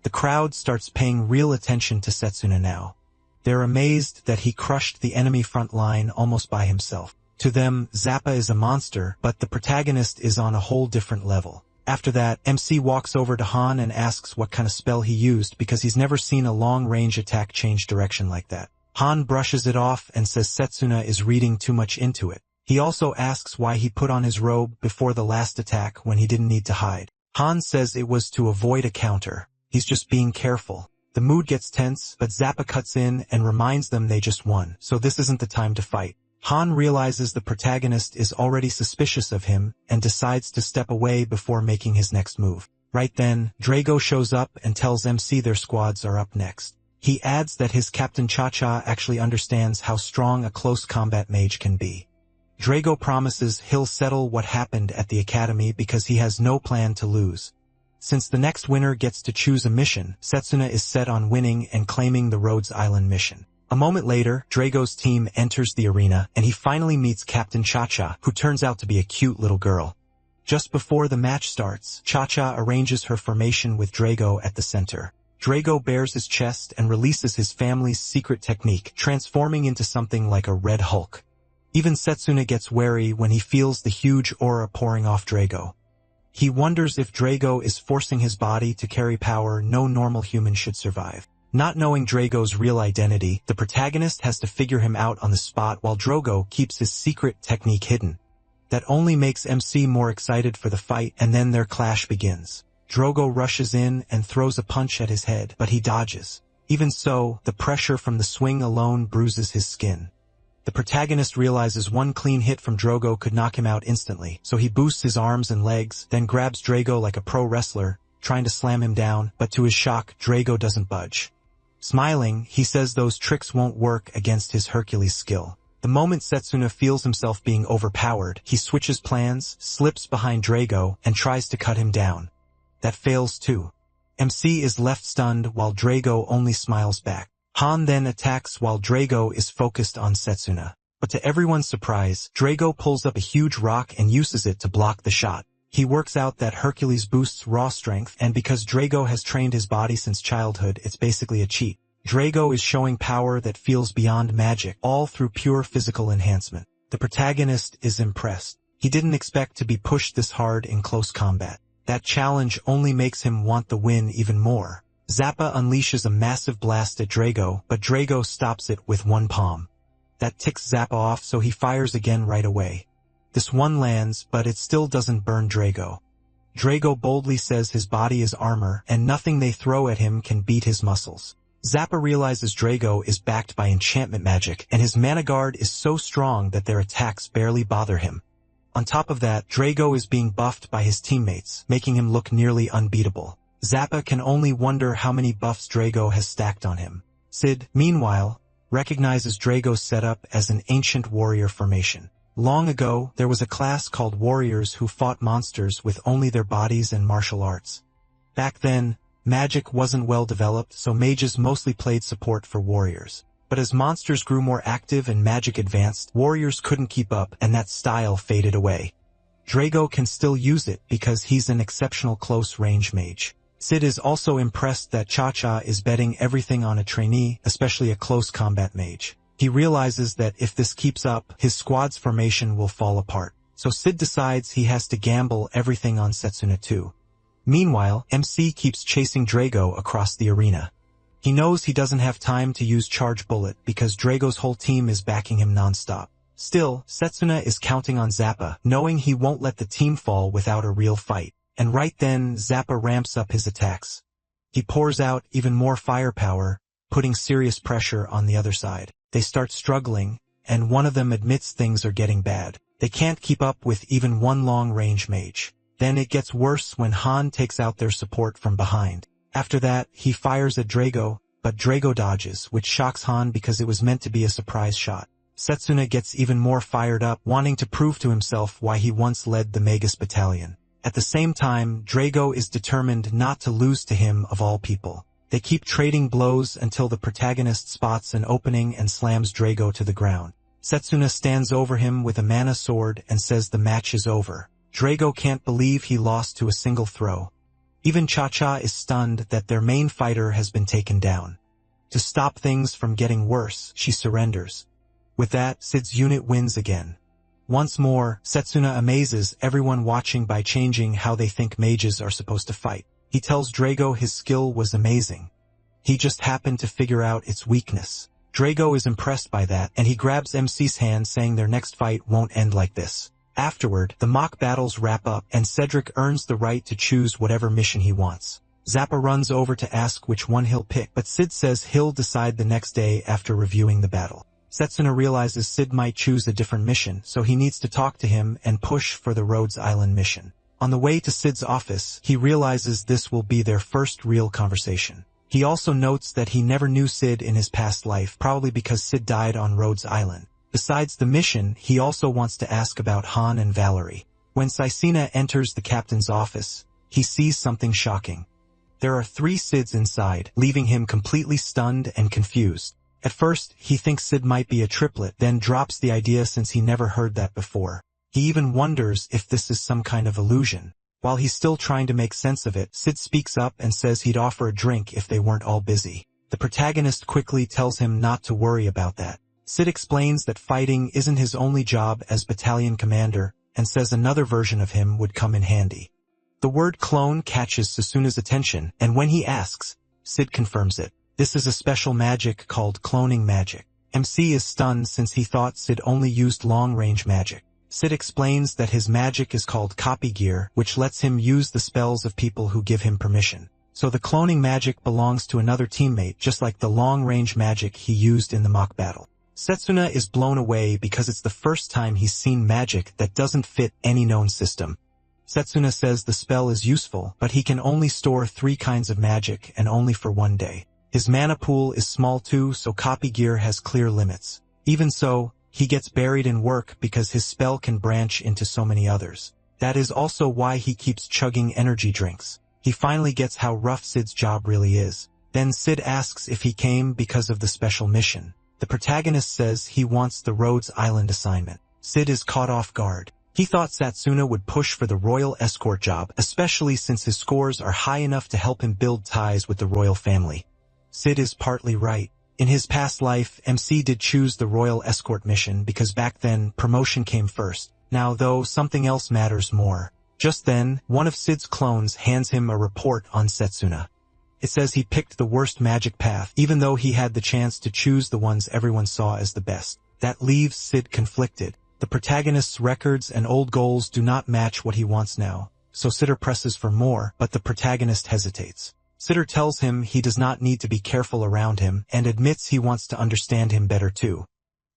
The crowd starts paying real attention to Setsuna now. They're amazed that he crushed the enemy front line almost by himself. To them, Zappa is a monster, but the protagonist is on a whole different level. After that, MC walks over to Han and asks what kind of spell he used because he's never seen a long-range attack change direction like that. Han brushes it off and says Setsuna is reading too much into it. He also asks why he put on his robe before the last attack when he didn't need to hide. Han says it was to avoid a counter. He's just being careful. The mood gets tense, but Zappa cuts in and reminds them they just won, so this isn't the time to fight. Han realizes the protagonist is already suspicious of him and decides to step away before making his next move. Right then, Drago shows up and tells MC their squads are up next. He adds that his Captain Cha-Cha actually understands how strong a close combat mage can be. Drago promises he'll settle what happened at the academy because he has no plan to lose. Since the next winner gets to choose a mission, Setsuna is set on winning and claiming the Rhodes Island mission. A moment later, Drago's team enters the arena, and he finally meets Captain Cha-Cha, who turns out to be a cute little girl. Just before the match starts, Cha-Cha arranges her formation with Drago at the center. Drago bares his chest and releases his family's secret technique, transforming into something like a Red Hulk. Even Setsuna gets wary when he feels the huge aura pouring off Drago. He wonders if Drago is forcing his body to carry power no normal human should survive. Not knowing Drago's real identity, the protagonist has to figure him out on the spot while Drago keeps his secret technique hidden. That only makes MC more excited for the fight, and then their clash begins. Drago rushes in and throws a punch at his head, but he dodges. Even so, the pressure from the swing alone bruises his skin. The protagonist realizes one clean hit from Drago could knock him out instantly, so he boosts his arms and legs, then grabs Drago like a pro wrestler, trying to slam him down, but to his shock, Drago doesn't budge. Smiling, he says those tricks won't work against his Hercules skill. The moment Setsuna feels himself being overpowered, he switches plans, slips behind Drago, and tries to cut him down. That fails too. MC is left stunned while Drago only smiles back. Han then attacks while Drago is focused on Setsuna. But to everyone's surprise, Drago pulls up a huge rock and uses it to block the shot. He works out that Hercules boosts raw strength, and because Drago has trained his body since childhood, it's basically a cheat. Drago is showing power that feels beyond magic, all through pure physical enhancement. The protagonist is impressed. He didn't expect to be pushed this hard in close combat. That challenge only makes him want the win even more. Zappa unleashes a massive blast at Drago, but Drago stops it with one palm. That ticks Zappa off, so he fires again right away. This one lands, but it still doesn't burn Drago. Drago boldly says his body is armor, and nothing they throw at him can beat his muscles. Zappa realizes Drago is backed by enchantment magic, and his mana guard is so strong that their attacks barely bother him. On top of that, Drago is being buffed by his teammates, making him look nearly unbeatable. Zappa can only wonder how many buffs Drago has stacked on him. Sid, meanwhile, recognizes Drago's setup as an ancient warrior formation. Long ago, there was a class called warriors who fought monsters with only their bodies and martial arts. Back then, magic wasn't well developed, so mages mostly played support for warriors. But as monsters grew more active and magic advanced, warriors couldn't keep up, and that style faded away. Drago can still use it because he's an exceptional close-range mage. Sid is also impressed that Cha-Cha is betting everything on a trainee, especially a close combat mage. He realizes that if this keeps up, his squad's formation will fall apart. So Sid decides he has to gamble everything on Setsuna too. Meanwhile, MC keeps chasing Drago across the arena. He knows he doesn't have time to use Charge Bullet because Drago's whole team is backing him non-stop. Still, Setsuna is counting on Zappa, knowing he won't let the team fall without a real fight. And right then, Zappa ramps up his attacks. He pours out even more firepower, putting serious pressure on the other side. They start struggling, and one of them admits things are getting bad. They can't keep up with even one long-range mage. Then it gets worse when Han takes out their support from behind. After that, he fires at Drago, but Drago dodges, which shocks Han because it was meant to be a surprise shot. Setsuna gets even more fired up, wanting to prove to himself why he once led the Magus battalion. At the same time, Drago is determined not to lose to him of all people. They keep trading blows until the protagonist spots an opening and slams Drago to the ground. Setsuna stands over him with a mana sword and says the match is over. Drago can't believe he lost to a single throw. Even Cha-Cha is stunned that their main fighter has been taken down. To stop things from getting worse, she surrenders. With that, Sid's unit wins again. Once more, Setsuna amazes everyone watching by changing how they think mages are supposed to fight. He tells Drago his skill was amazing. He just happened to figure out its weakness. Drago is impressed by that, and he grabs MC's hand saying their next fight won't end like this. Afterward, the mock battles wrap up, and Cedric earns the right to choose whatever mission he wants. Zappa runs over to ask which one he'll pick, but Sid says he'll decide the next day after reviewing the battle. Setsuna realizes Sid might choose a different mission, so he needs to talk to him and push for the Rhodes Island mission. On the way to Sid's office, he realizes this will be their first real conversation. He also notes that he never knew Sid in his past life, probably because Sid died on Rhodes Island. Besides the mission, he also wants to ask about Han and Valerie. When Caecina enters the captain's office, he sees something shocking. There are 3 Sids inside, leaving him completely stunned and confused. At first, he thinks Sid might be a triplet, then drops the idea since he never heard that before. He even wonders if this is some kind of illusion. While he's still trying to make sense of it, Sid speaks up and says he'd offer a drink if they weren't all busy. The protagonist quickly tells him not to worry about that. Sid explains that fighting isn't his only job as battalion commander, and says another version of him would come in handy. The word clone catches Susuna's attention, and when he asks, Sid confirms it. This is a special magic called cloning magic. MC is stunned since he thought Sid only used long-range magic. Sid explains that his magic is called copy gear, which lets him use the spells of people who give him permission. So the cloning magic belongs to another teammate, just like the long-range magic he used in the mock battle. Setsuna is blown away because it's the first time he's seen magic that doesn't fit any known system. Setsuna says the spell is useful, but he can only store 3 kinds of magic and only for 1 day. His mana pool is small too, so copy gear has clear limits. Even so, he gets buried in work because his spell can branch into so many others. That is also why he keeps chugging energy drinks. He finally gets how rough Sid's job really is. Then Sid asks if he came because of the special mission. The protagonist says he wants the Rhodes Island assignment. Sid is caught off guard. He thought Setsuna would push for the royal escort job, especially since his scores are high enough to help him build ties with the royal family. Sid is partly right. In his past life, MC did choose the royal escort mission because back then, promotion came first. Now though, something else matters more. Just then, one of Sid's clones hands him a report on Setsuna. It says he picked the worst magic path, even though he had the chance to choose the ones everyone saw as the best. That leaves Sid conflicted. The protagonist's records and old goals do not match what he wants now, so Sitter presses for more, but the protagonist hesitates. Sitter tells him he does not need to be careful around him, and admits he wants to understand him better too.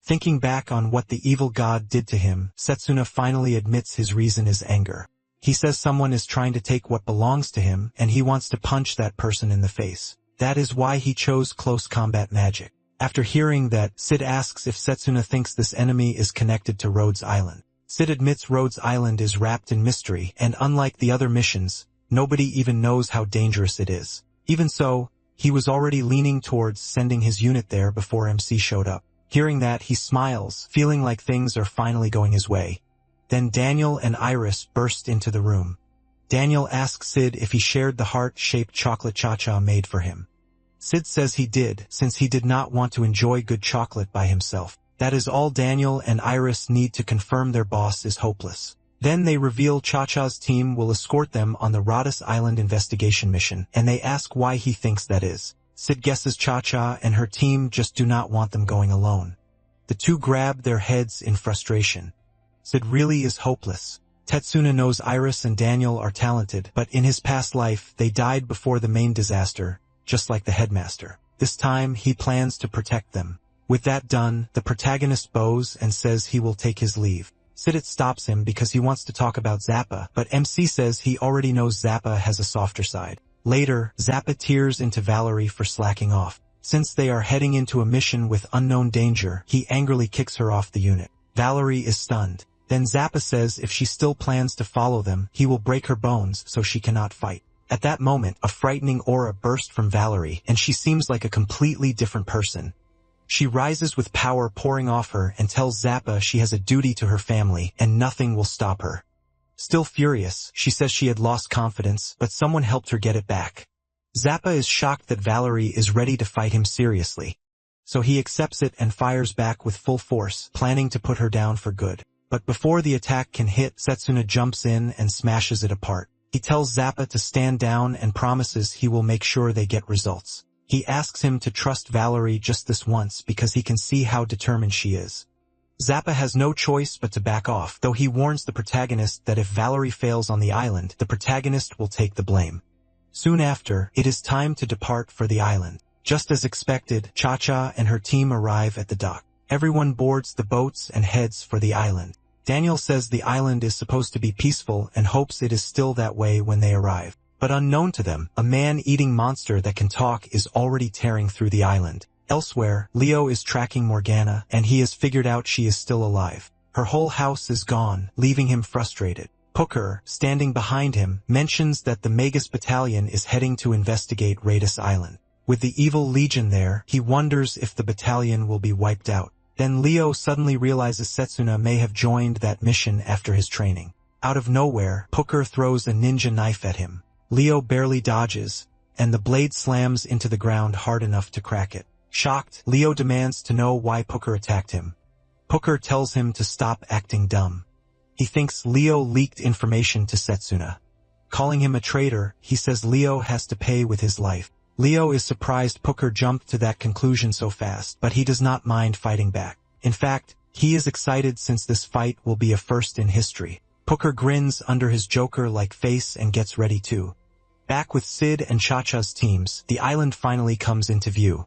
Thinking back on what the evil god did to him, Setsuna finally admits his reason is anger. He says someone is trying to take what belongs to him, and he wants to punch that person in the face. That is why he chose close combat magic. After hearing that, Sid asks if Setsuna thinks this enemy is connected to Rhodes Island. Sid admits Rhodes Island is wrapped in mystery, and unlike the other missions, nobody even knows how dangerous it is. Even so, he was already leaning towards sending his unit there before MC showed up. Hearing that, he smiles, feeling like things are finally going his way. Then Daniel and Iris burst into the room. Daniel asks Sid if he shared the heart-shaped chocolate cha-cha made for him. Sid says he did, since he did not want to enjoy good chocolate by himself. That is all Daniel and Iris need to confirm their boss is hopeless. Then they reveal Cha-Cha's team will escort them on the Rhodes Island investigation mission, and they ask why he thinks that is. Sid guesses Cha-Cha and her team just do not want them going alone. The two grab their heads in frustration. Sid really is hopeless. Tetsuna knows Iris and Daniel are talented, but in his past life they died before the main disaster, just like the headmaster. This time he plans to protect them. With that done, the protagonist bows and says he will take his leave. Sid stops him because he wants to talk about Zappa, but MC says he already knows Zappa has a softer side. Later, Zappa tears into Valerie for slacking off. Since they are heading into a mission with unknown danger, he angrily kicks her off the unit. Valerie is stunned. Then Zappa says if she still plans to follow them, he will break her bones so she cannot fight. At that moment, a frightening aura bursts from Valerie, and she seems like a completely different person. She rises with power pouring off her and tells Zappa she has a duty to her family and nothing will stop her. Still furious, she says she had lost confidence, but someone helped her get it back. Zappa is shocked that Valerie is ready to fight him seriously. So he accepts it and fires back with full force, planning to put her down for good. But before the attack can hit, Setsuna jumps in and smashes it apart. He tells Zappa to stand down and promises he will make sure they get results. He asks him to trust Valerie just this once because he can see how determined she is. Zappa has no choice but to back off, though he warns the protagonist that if Valerie fails on the island, the protagonist will take the blame. Soon after, it is time to depart for the island. Just as expected, Cha-Cha and her team arrive at the dock. Everyone boards the boats and heads for the island. Daniel says the island is supposed to be peaceful and hopes it is still that way when they arrive. But unknown to them, a man-eating monster that can talk is already tearing through the island. Elsewhere, Leo is tracking Morgana, and he has figured out she is still alive. Her whole house is gone, leaving him frustrated. Pooker, standing behind him, mentions that the Magus battalion is heading to investigate Rhodes Island. With the evil legion there, he wonders if the battalion will be wiped out. Then Leo suddenly realizes Setsuna may have joined that mission after his training. Out of nowhere, Pooker throws a ninja knife at him. Leo barely dodges, and the blade slams into the ground hard enough to crack it. Shocked, Leo demands to know why Pooker attacked him. Pooker tells him to stop acting dumb. He thinks Leo leaked information to Setsuna. Calling him a traitor, he says Leo has to pay with his life. Leo is surprised Pooker jumped to that conclusion so fast, but he does not mind fighting back. In fact, he is excited since this fight will be a first in history. Pooker grins under his Joker-like face and gets ready too. Back with Sid and Cha-Cha's teams, the island finally comes into view.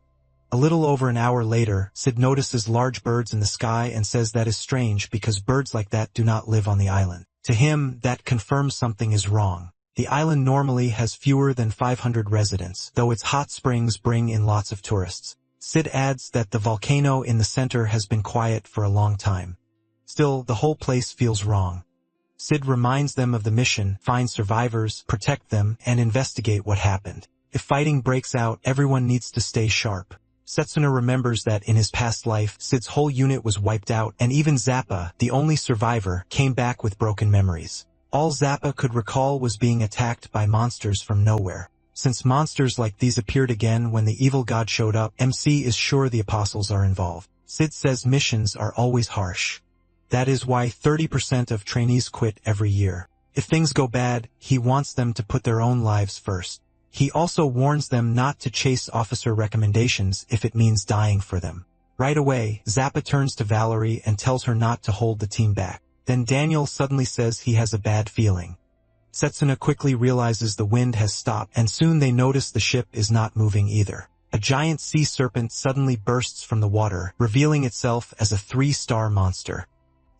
A little over an hour later, Sid notices large birds in the sky and says that is strange because birds like that do not live on the island. To him, that confirms something is wrong. The island normally has fewer than 500 residents, though its hot springs bring in lots of tourists. Sid adds that the volcano in the center has been quiet for a long time. Still, the whole place feels wrong. Sid reminds them of the mission, find survivors, protect them, and investigate what happened. If fighting breaks out, everyone needs to stay sharp. Setsuna remembers that in his past life, Sid's whole unit was wiped out, and even Zappa, the only survivor, came back with broken memories. All Zappa could recall was being attacked by monsters from nowhere. Since monsters like these appeared again when the evil god showed up, MC is sure the apostles are involved. Sid says missions are always harsh. That is why 30% of trainees quit every year. If things go bad, he wants them to put their own lives first. He also warns them not to chase officer recommendations if it means dying for them. Right away, Zappa turns to Valerie and tells her not to hold the team back. Then Daniel suddenly says he has a bad feeling. Setsuna quickly realizes the wind has stopped, and soon they notice the ship is not moving either. A giant sea serpent suddenly bursts from the water, revealing itself as a 3-star monster.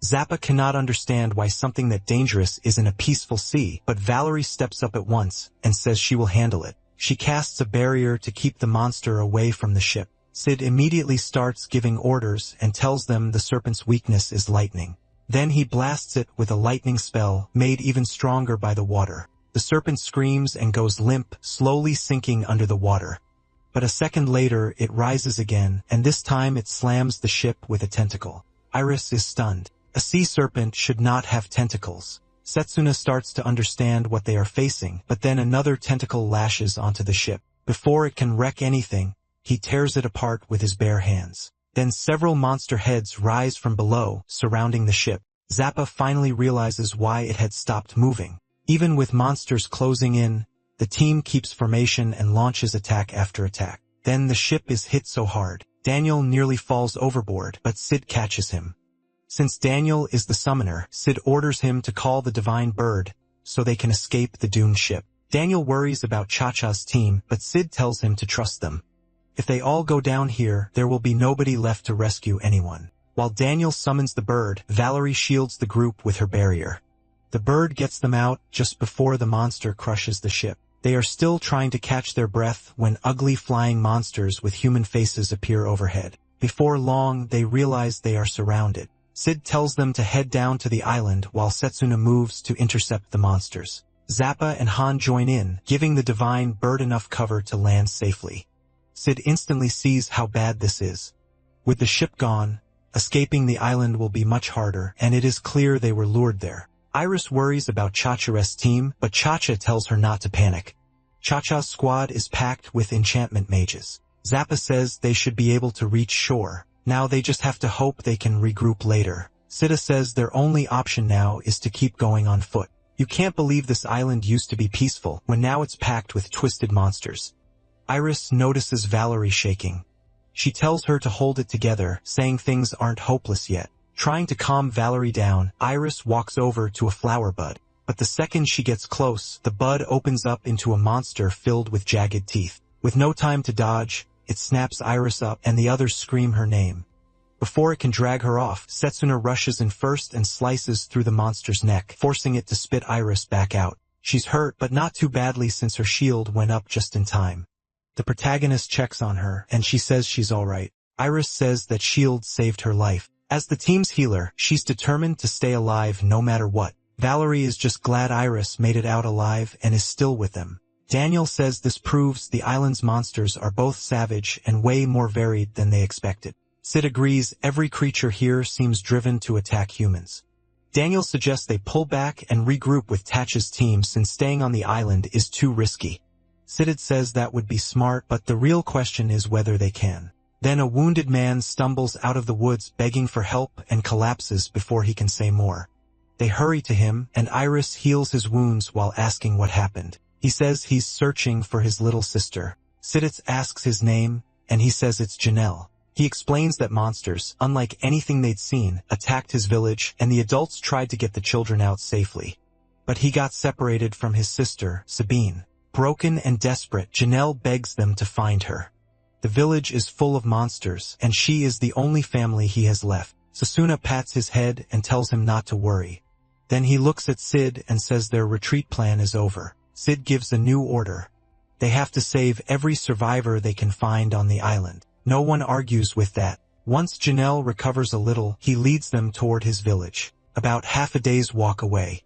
Zappa cannot understand why something that dangerous is in a peaceful sea, but Valerie steps up at once and says she will handle it. She casts a barrier to keep the monster away from the ship. Sid immediately starts giving orders and tells them the serpent's weakness is lightning. Then he blasts it with a lightning spell, made even stronger by the water. The serpent screams and goes limp, slowly sinking under the water. But a second later, it rises again, and this time it slams the ship with a tentacle. Iris is stunned. A sea serpent should not have tentacles. Setsuna starts to understand what they are facing, but then another tentacle lashes onto the ship. Before it can wreck anything, he tears it apart with his bare hands. Then several monster heads rise from below, surrounding the ship. Zappa finally realizes why it had stopped moving. Even with monsters closing in, the team keeps formation and launches attack after attack. Then the ship is hit so hard, Daniel nearly falls overboard, but Sid catches him. Since Daniel is the summoner, Sid orders him to call the divine bird, so they can escape the doomed ship. Daniel worries about Cha-Cha's team, but Sid tells him to trust them. If they all go down here, there will be nobody left to rescue anyone. While Daniel summons the bird, Valerie shields the group with her barrier. The bird gets them out just before the monster crushes the ship. They are still trying to catch their breath when ugly flying monsters with human faces appear overhead. Before long, they realize they are surrounded. Sid tells them to head down to the island while Setsuna moves to intercept the monsters. Zappa and Han join in, giving the divine bird enough cover to land safely. Sid instantly sees how bad this is. With the ship gone, escaping the island will be much harder, and it is clear they were lured there. Iris worries about Cha-Cha's team, but Cha-Cha tells her not to panic. Cha-Cha's squad is packed with enchantment mages. Zappa says they should be able to reach shore. Now they just have to hope they can regroup later. Sita says their only option now is to keep going on foot. You can't believe this island used to be peaceful, when now it's packed with twisted monsters. Iris notices Valerie shaking. She tells her to hold it together, saying things aren't hopeless yet. Trying to calm Valerie down, Iris walks over to a flower bud. But the second she gets close, the bud opens up into a monster filled with jagged teeth. With no time to dodge, it snaps Iris up and the others scream her name. Before it can drag her off, Setsuna rushes in first and slices through the monster's neck, forcing it to spit Iris back out. She's hurt, but not too badly since her shield went up just in time. The protagonist checks on her, and she says she's alright. Iris says that shield saved her life. As the team's healer, she's determined to stay alive no matter what. Valerie is just glad Iris made it out alive and is still with them. Daniel says this proves the island's monsters are both savage and way more varied than they expected. Sid agrees every creature here seems driven to attack humans. Daniel suggests they pull back and regroup with Tatcha's team since staying on the island is too risky. Sid says that would be smart, but the real question is whether they can. Then a wounded man stumbles out of the woods begging for help and collapses before he can say more. They hurry to him, and Iris heals his wounds while asking what happened. He says he's searching for his little sister. Siditz asks his name, and he says it's Janelle. He explains that monsters, unlike anything they'd seen, attacked his village, and the adults tried to get the children out safely. But he got separated from his sister, Sabine. Broken and desperate, Janelle begs them to find her. The village is full of monsters, and she is the only family he has left. Sasuna pats his head and tells him not to worry. Then he looks at Sid and says their retreat plan is over. Sid gives a new order. They have to save every survivor they can find on the island. No one argues with that. Once Janelle recovers a little, he leads them toward his village, about half a day's walk away.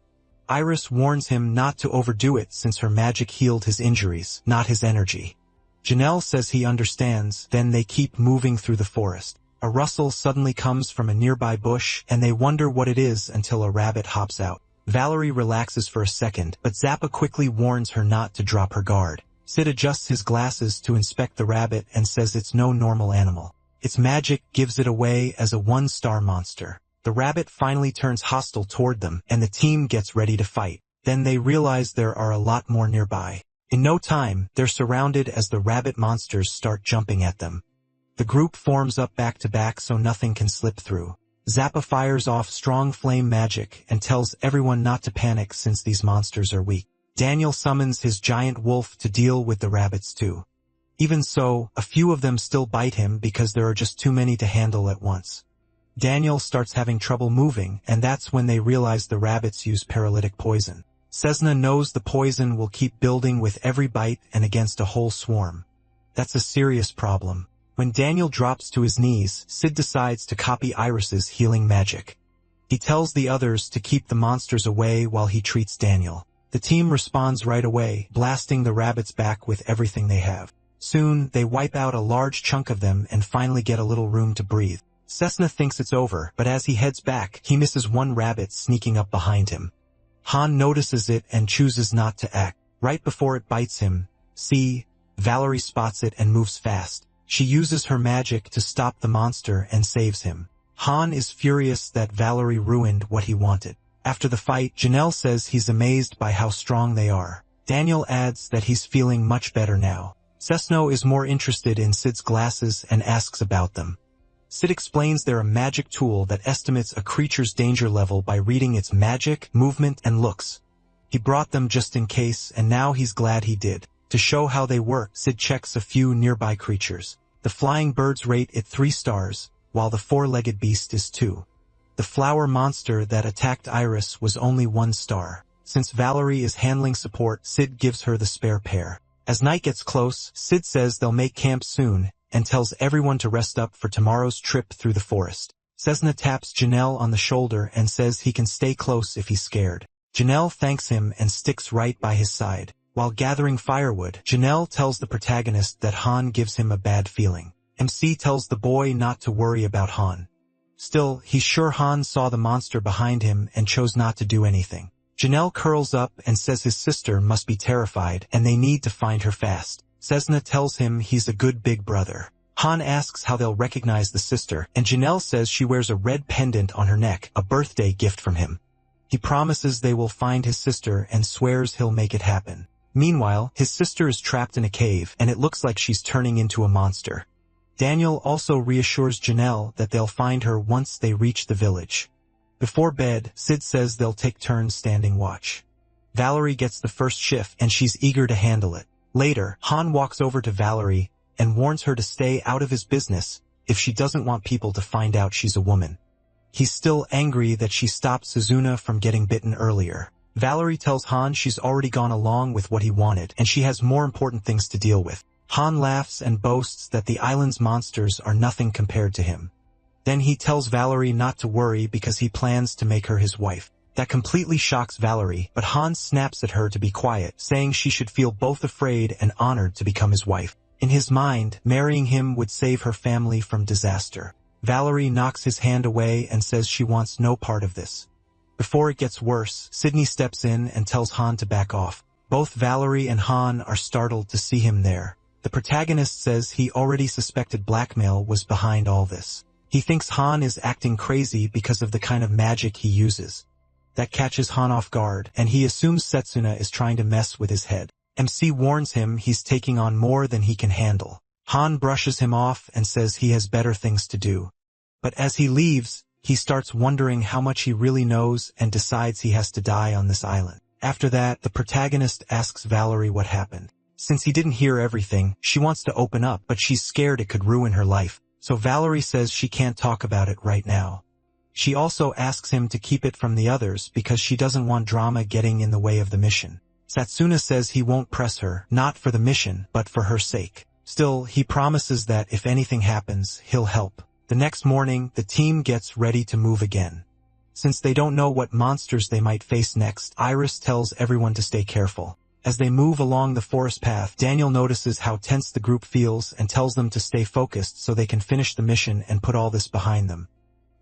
Iris warns him not to overdo it since her magic healed his injuries, not his energy. Janelle says he understands, then they keep moving through the forest. A rustle suddenly comes from a nearby bush, and they wonder what it is until a rabbit hops out. Valerie relaxes for a second, but Zappa quickly warns her not to drop her guard. Sid adjusts his glasses to inspect the rabbit and says it's no normal animal. Its magic gives it away as a one-star monster. The rabbit finally turns hostile toward them, and the team gets ready to fight. Then they realize there are a lot more nearby. In no time, they're surrounded as the rabbit monsters start jumping at them. The group forms up back-to-back so nothing can slip through. Zappa fires off strong flame magic and tells everyone not to panic since these monsters are weak. Daniel summons his giant wolf to deal with the rabbits too. Even so, a few of them still bite him because there are just too many to handle at once. Daniel starts having trouble moving, and that's when they realize the rabbits use paralytic poison. Cessna knows the poison will keep building with every bite and against a whole swarm. That's a serious problem. When Daniel drops to his knees, Sid decides to copy Iris's healing magic. He tells the others to keep the monsters away while he treats Daniel. The team responds right away, blasting the rabbits back with everything they have. Soon, they wipe out a large chunk of them and finally get a little room to breathe. Cessna thinks it's over, but as he heads back, he misses one rabbit sneaking up behind him. Han notices it and chooses not to act. Right before it bites him, Valerie spots it and moves fast. She uses her magic to stop the monster and saves him. Han is furious that Valerie ruined what he wanted. After the fight, Janelle says he's amazed by how strong they are. Daniel adds that he's feeling much better now. Cesno is more interested in Sid's glasses and asks about them. Sid explains they're a magic tool that estimates a creature's danger level by reading its magic, movement, and looks. He brought them just in case, and now he's glad he did. To show how they work, Sid checks a few nearby creatures. The flying birds rate it 3 stars, while the 4-legged beast is 2. The flower monster that attacked Iris was only 1 star. Since Valerie is handling support, Sid gives her the spare pair. As night gets close, Sid says they'll make camp soon, and tells everyone to rest up for tomorrow's trip through the forest. Cesna taps Janelle on the shoulder and says he can stay close if he's scared. Janelle thanks him and sticks right by his side. While gathering firewood, Janelle tells the protagonist that Han gives him a bad feeling. MC tells the boy not to worry about Han. Still, he's sure Han saw the monster behind him and chose not to do anything. Janelle curls up and says his sister must be terrified and they need to find her fast. Cesna tells him he's a good big brother. Han asks how they'll recognize the sister, and Janelle says she wears a red pendant on her neck, a birthday gift from him. He promises they will find his sister and swears he'll make it happen. Meanwhile, his sister is trapped in a cave, and it looks like she's turning into a monster. Daniel also reassures Janelle that they'll find her once they reach the village. Before bed, Sid says they'll take turns standing watch. Valerie gets the first shift, and she's eager to handle it. Later, Han walks over to Valerie and warns her to stay out of his business if she doesn't want people to find out she's a woman. He's still angry that she stopped Suzuna from getting bitten earlier. Valerie tells Han she's already gone along with what he wanted, and she has more important things to deal with. Han laughs and boasts that the island's monsters are nothing compared to him. Then he tells Valerie not to worry because he plans to make her his wife. That completely shocks Valerie, but Han snaps at her to be quiet, saying she should feel both afraid and honored to become his wife. In his mind, marrying him would save her family from disaster. Valerie knocks his hand away and says she wants no part of this. Before it gets worse, Sydney steps in and tells Han to back off. Both Valerie and Han are startled to see him there. The protagonist says he already suspected blackmail was behind all this. He thinks Han is acting crazy because of the kind of magic he uses. That catches Han off guard, and he assumes Setsuna is trying to mess with his head. MC warns him he's taking on more than he can handle. Han brushes him off and says he has better things to do. But as he leaves, he starts wondering how much he really knows and decides he has to die on this island. After that, the protagonist asks Valerie what happened. Since he didn't hear everything, she wants to open up, but she's scared it could ruin her life. So Valerie says she can't talk about it right now. She also asks him to keep it from the others because she doesn't want drama getting in the way of the mission. Satsuna says he won't press her, not for the mission, but for her sake. Still, he promises that if anything happens, he'll help. The next morning, the team gets ready to move again. Since they don't know what monsters they might face next, Iris tells everyone to stay careful. As they move along the forest path, Daniel notices how tense the group feels and tells them to stay focused so they can finish the mission and put all this behind them.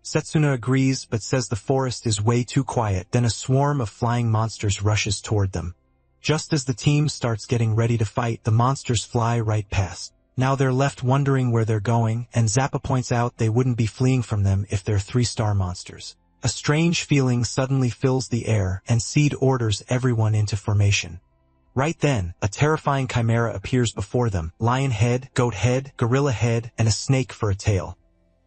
Setsuna agrees but says the forest is way too quiet. Then a swarm of flying monsters rushes toward them. Just as the team starts getting ready to fight, the monsters fly right past. Now they're left wondering where they're going, and Zappa points out they wouldn't be fleeing from them if they're 3-star monsters. A strange feeling suddenly fills the air, and Seed orders everyone into formation. Right then, a terrifying chimera appears before them, lion head, goat head, gorilla head, and a snake for a tail.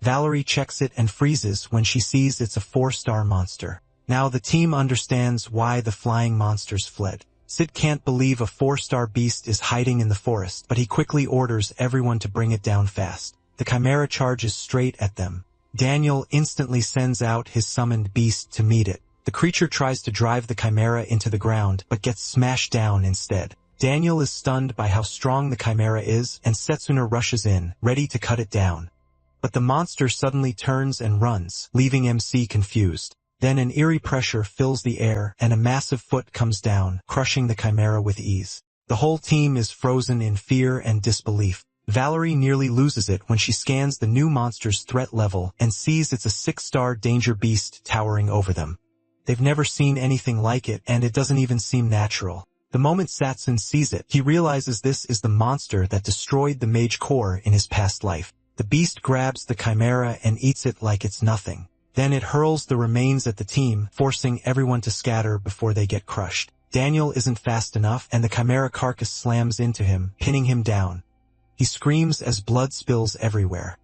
Valerie checks it and freezes when she sees it's a 4-star monster. Now the team understands why the flying monsters fled. Sid can't believe a 4-star beast is hiding in the forest, but he quickly orders everyone to bring it down fast. The chimera charges straight at them. Daniel instantly sends out his summoned beast to meet it. The creature tries to drive the chimera into the ground, but gets smashed down instead. Daniel is stunned by how strong the chimera is, and Setsuna rushes in, ready to cut it down. But the monster suddenly turns and runs, leaving MC confused. Then an eerie pressure fills the air, and a massive foot comes down, crushing the chimera with ease. The whole team is frozen in fear and disbelief. Valerie nearly loses it when she scans the new monster's threat level and sees it's a 6-star danger beast towering over them. They've never seen anything like it, and it doesn't even seem natural. The moment Satsune sees it, he realizes this is the monster that destroyed the mage core in his past life. The beast grabs the chimera and eats it like it's nothing. Then it hurls the remains at the team, forcing everyone to scatter before they get crushed. Daniel isn't fast enough, and the chimera carcass slams into him, pinning him down. He screams as blood spills everywhere.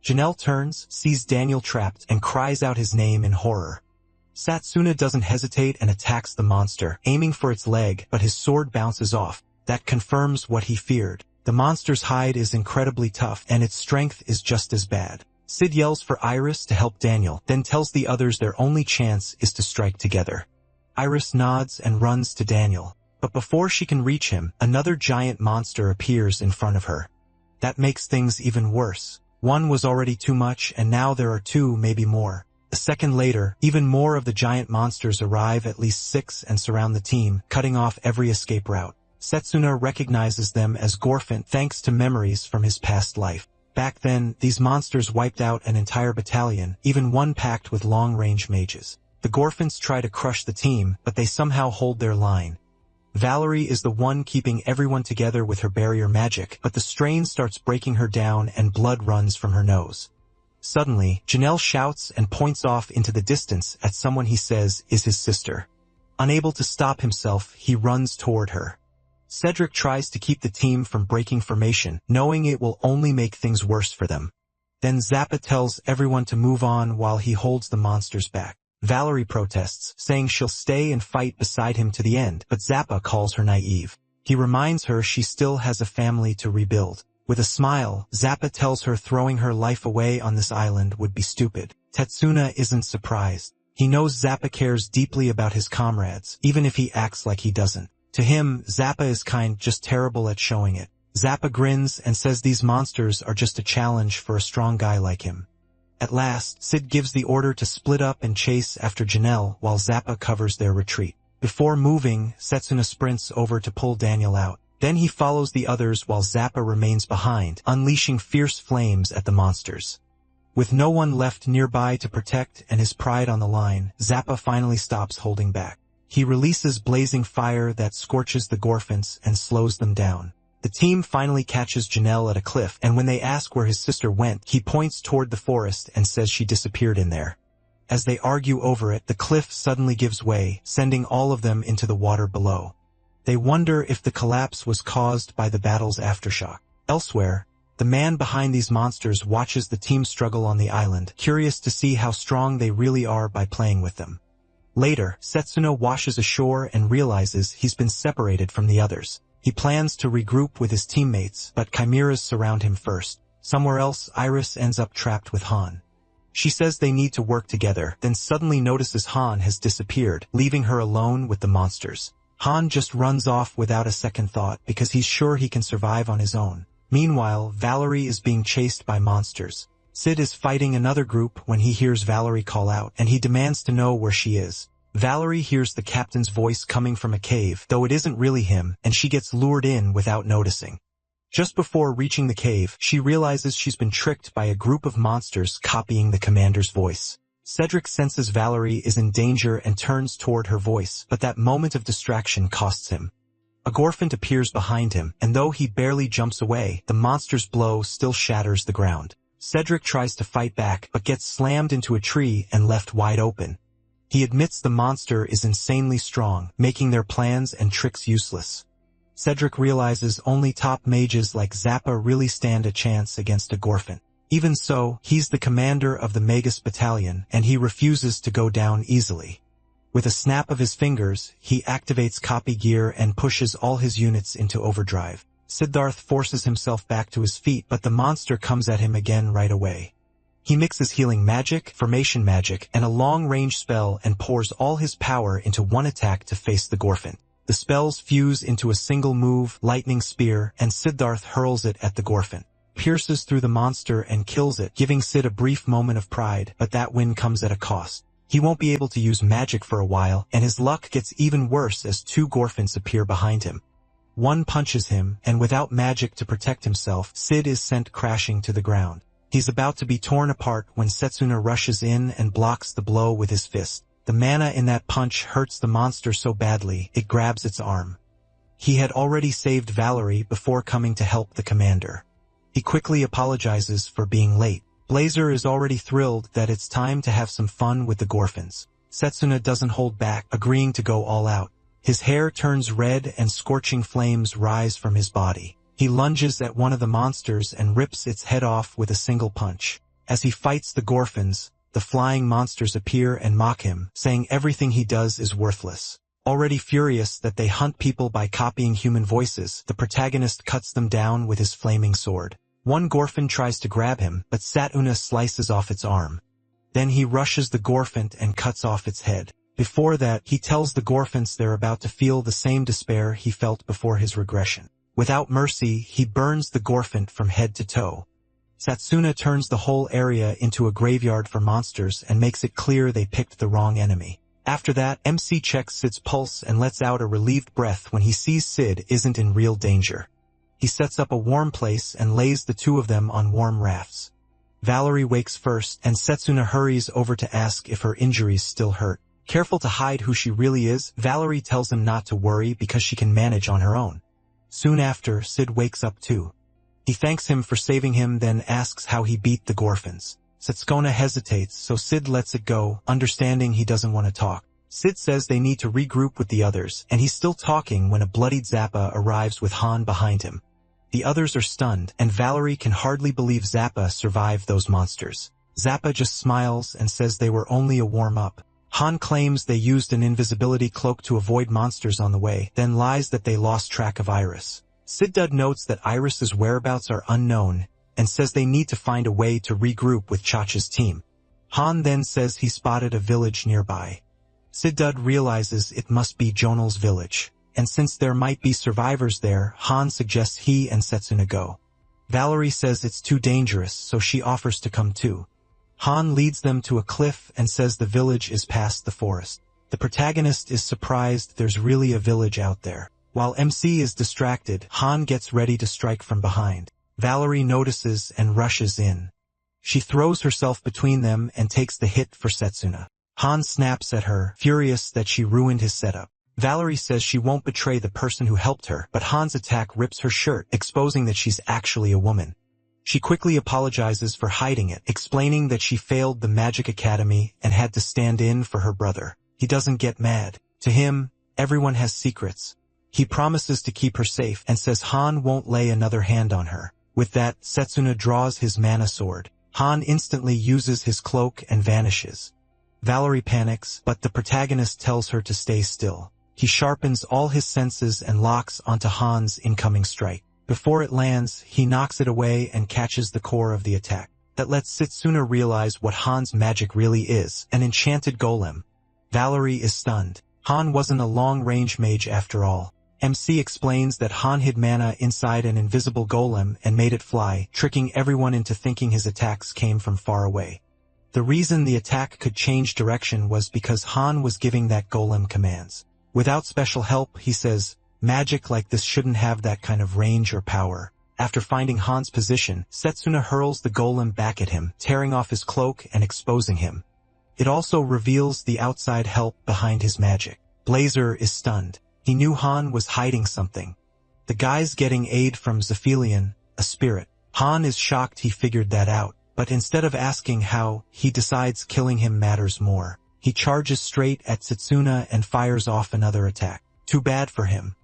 Janelle turns, sees Daniel trapped, and cries out his name in horror. Satsune doesn't hesitate and attacks the monster, aiming for its leg, but his sword bounces off. That confirms what he feared. The monster's hide is incredibly tough, and its strength is just as bad. Sid yells for Iris to help Daniel, then tells the others their only chance is to strike together. Iris nods and runs to Daniel. But before she can reach him, another giant monster appears in front of her. That makes things even worse. One was already too much, and now there are two, maybe more. A second later, even more of the giant monsters arrive, at least 6, and surround the team, cutting off every escape route. Setsuna recognizes them as Gorfin thanks to memories from his past life. Back then, these monsters wiped out an entire battalion, even one packed with long-range mages. The Gorfins try to crush the team, but they somehow hold their line. Valerie is the one keeping everyone together with her barrier magic, but the strain starts breaking her down and blood runs from her nose. Suddenly, Janelle shouts and points off into the distance at someone he says is his sister. Unable to stop himself, he runs toward her. Cedric tries to keep the team from breaking formation, knowing it will only make things worse for them. Then Zappa tells everyone to move on while he holds the monsters back. Valerie protests, saying she'll stay and fight beside him to the end, but Zappa calls her naive. He reminds her she still has a family to rebuild. With a smile, Zappa tells her throwing her life away on this island would be stupid. Tetsuna isn't surprised. He knows Zappa cares deeply about his comrades, even if he acts like he doesn't. To him, Zappa is kind, just terrible at showing it. Zappa grins and says these monsters are just a challenge for a strong guy like him. At last, Sid gives the order to split up and chase after Janelle while Zappa covers their retreat. Before moving, Setsuna sprints over to pull Daniel out. Then he follows the others while Zappa remains behind, unleashing fierce flames at the monsters. With no one left nearby to protect and his pride on the line, Zappa finally stops holding back. He releases blazing fire that scorches the Gorfins and slows them down. The team finally catches Janelle at a cliff, and when they ask where his sister went, he points toward the forest and says she disappeared in there. As they argue over it, the cliff suddenly gives way, sending all of them into the water below. They wonder if the collapse was caused by the battle's aftershock. Elsewhere, the man behind these monsters watches the team struggle on the island, curious to see how strong they really are by playing with them. Later, Setsuna washes ashore and realizes he's been separated from the others. He plans to regroup with his teammates, but chimeras surround him first. Somewhere else, Iris ends up trapped with Han. She says they need to work together, then suddenly notices Han has disappeared, leaving her alone with the monsters. Han just runs off without a second thought because he's sure he can survive on his own. Meanwhile, Valerie is being chased by monsters. Sid is fighting another group when he hears Valerie call out, and he demands to know where she is. Valerie hears the captain's voice coming from a cave, though it isn't really him, and she gets lured in without noticing. Just before reaching the cave, she realizes she's been tricked by a group of monsters copying the commander's voice. Cedric senses Valerie is in danger and turns toward her voice, but that moment of distraction costs him. A Gorfint appears behind him, and though he barely jumps away, the monster's blow still shatters the ground. Cedric tries to fight back, but gets slammed into a tree and left wide open. He admits the monster is insanely strong, making their plans and tricks useless. Cedric realizes only top mages like Zappa really stand a chance against a Gorfint. Even so, he's the commander of the Magus battalion, and he refuses to go down easily. With a snap of his fingers, he activates copy gear and pushes all his units into overdrive. Siddharth forces himself back to his feet, but the monster comes at him again right away. He mixes healing magic, formation magic, and a long-range spell and pours all his power into one attack to face the Gorfint. The spells fuse into a single move, lightning spear, and Siddharth hurls it at the Gorfint. Pierces through the monster and kills it, giving Sid a brief moment of pride, but that win comes at a cost. He won't be able to use magic for a while, and his luck gets even worse as two Gorfints appear behind him. One punches him, and without magic to protect himself, Sid is sent crashing to the ground. He's about to be torn apart when Setsuna rushes in and blocks the blow with his fist. The mana in that punch hurts the monster so badly, it grabs its arm. He had already saved Valerie before coming to help the commander. He quickly apologizes for being late. Blazer is already thrilled that it's time to have some fun with the Gorfins. Setsuna doesn't hold back, agreeing to go all out. His hair turns red and scorching flames rise from his body. He lunges at one of the monsters and rips its head off with a single punch. As he fights the Gorfins, the flying monsters appear and mock him, saying everything he does is worthless. Already furious that they hunt people by copying human voices, the protagonist cuts them down with his flaming sword. One Gorfin tries to grab him, but Setsuna slices off its arm. Then he rushes the Gorfin and cuts off its head. Before that, he tells the Gorfins they're about to feel the same despair he felt before his regression. Without mercy, he burns the Gorfin from head to toe. Setsuna turns the whole area into a graveyard for monsters and makes it clear they picked the wrong enemy. After that, MC checks Sid's pulse and lets out a relieved breath when he sees Sid isn't in real danger. He sets up a warm place and lays the two of them on warm rafts. Valerie wakes first, and Setsuna hurries over to ask if her injuries still hurt. Careful to hide who she really is, Valerie tells him not to worry because she can manage on her own. Soon after, Sid wakes up too. He thanks him for saving him, then asks how he beat the Gorfins. Setsuna hesitates, so Sid lets it go, understanding he doesn't want to talk. Sid says they need to regroup with the others, and he's still talking when a bloodied Zappa arrives with Han behind him. The others are stunned, and Valerie can hardly believe Zappa survived those monsters. Zappa just smiles and says they were only a warm-up. Han claims they used an invisibility cloak to avoid monsters on the way, then lies that they lost track of Iris. Sid notes that Iris's whereabouts are unknown, and says they need to find a way to regroup with Chacha's team. Han then says he spotted a village nearby. Sid realizes it must be Jonal's village, and since there might be survivors there, Han suggests he and Setsuna go. Valerie says it's too dangerous, so she offers to come too. Han leads them to a cliff and says the village is past the forest. The protagonist is surprised there's really a village out there. While MC is distracted, Han gets ready to strike from behind. Valerie notices and rushes in. She throws herself between them and takes the hit for Setsuna. Han snaps at her, furious that she ruined his setup. Valerie says she won't betray the person who helped her, but Han's attack rips her shirt, exposing that she's actually a woman. She quickly apologizes for hiding it, explaining that she failed the Magic Academy and had to stand in for her brother. He doesn't get mad. To him, everyone has secrets. He promises to keep her safe and says Han won't lay another hand on her. With that, Setsuna draws his mana sword. Han instantly uses his cloak and vanishes. Valerie panics, but the protagonist tells her to stay still. He sharpens all his senses and locks onto Han's incoming strike. Before it lands, he knocks it away and catches the core of the attack. That lets Setsuna realize what Han's magic really is, an enchanted golem. Valerie is stunned. Han wasn't a long-range mage after all. MC explains that Han hid mana inside an invisible golem and made it fly, tricking everyone into thinking his attacks came from far away. The reason the attack could change direction was because Han was giving that golem commands. Without special help, he says, magic like this shouldn't have that kind of range or power. After finding Han's position, Setsuna hurls the golem back at him, tearing off his cloak and exposing him. It also reveals the outside help behind his magic. Blazer is stunned. He knew Han was hiding something. The guy's getting aid from Zephelion, a spirit. Han is shocked he figured that out, but instead of asking how, he decides killing him matters more. He charges straight at Setsuna and fires off another attack. Too bad for him.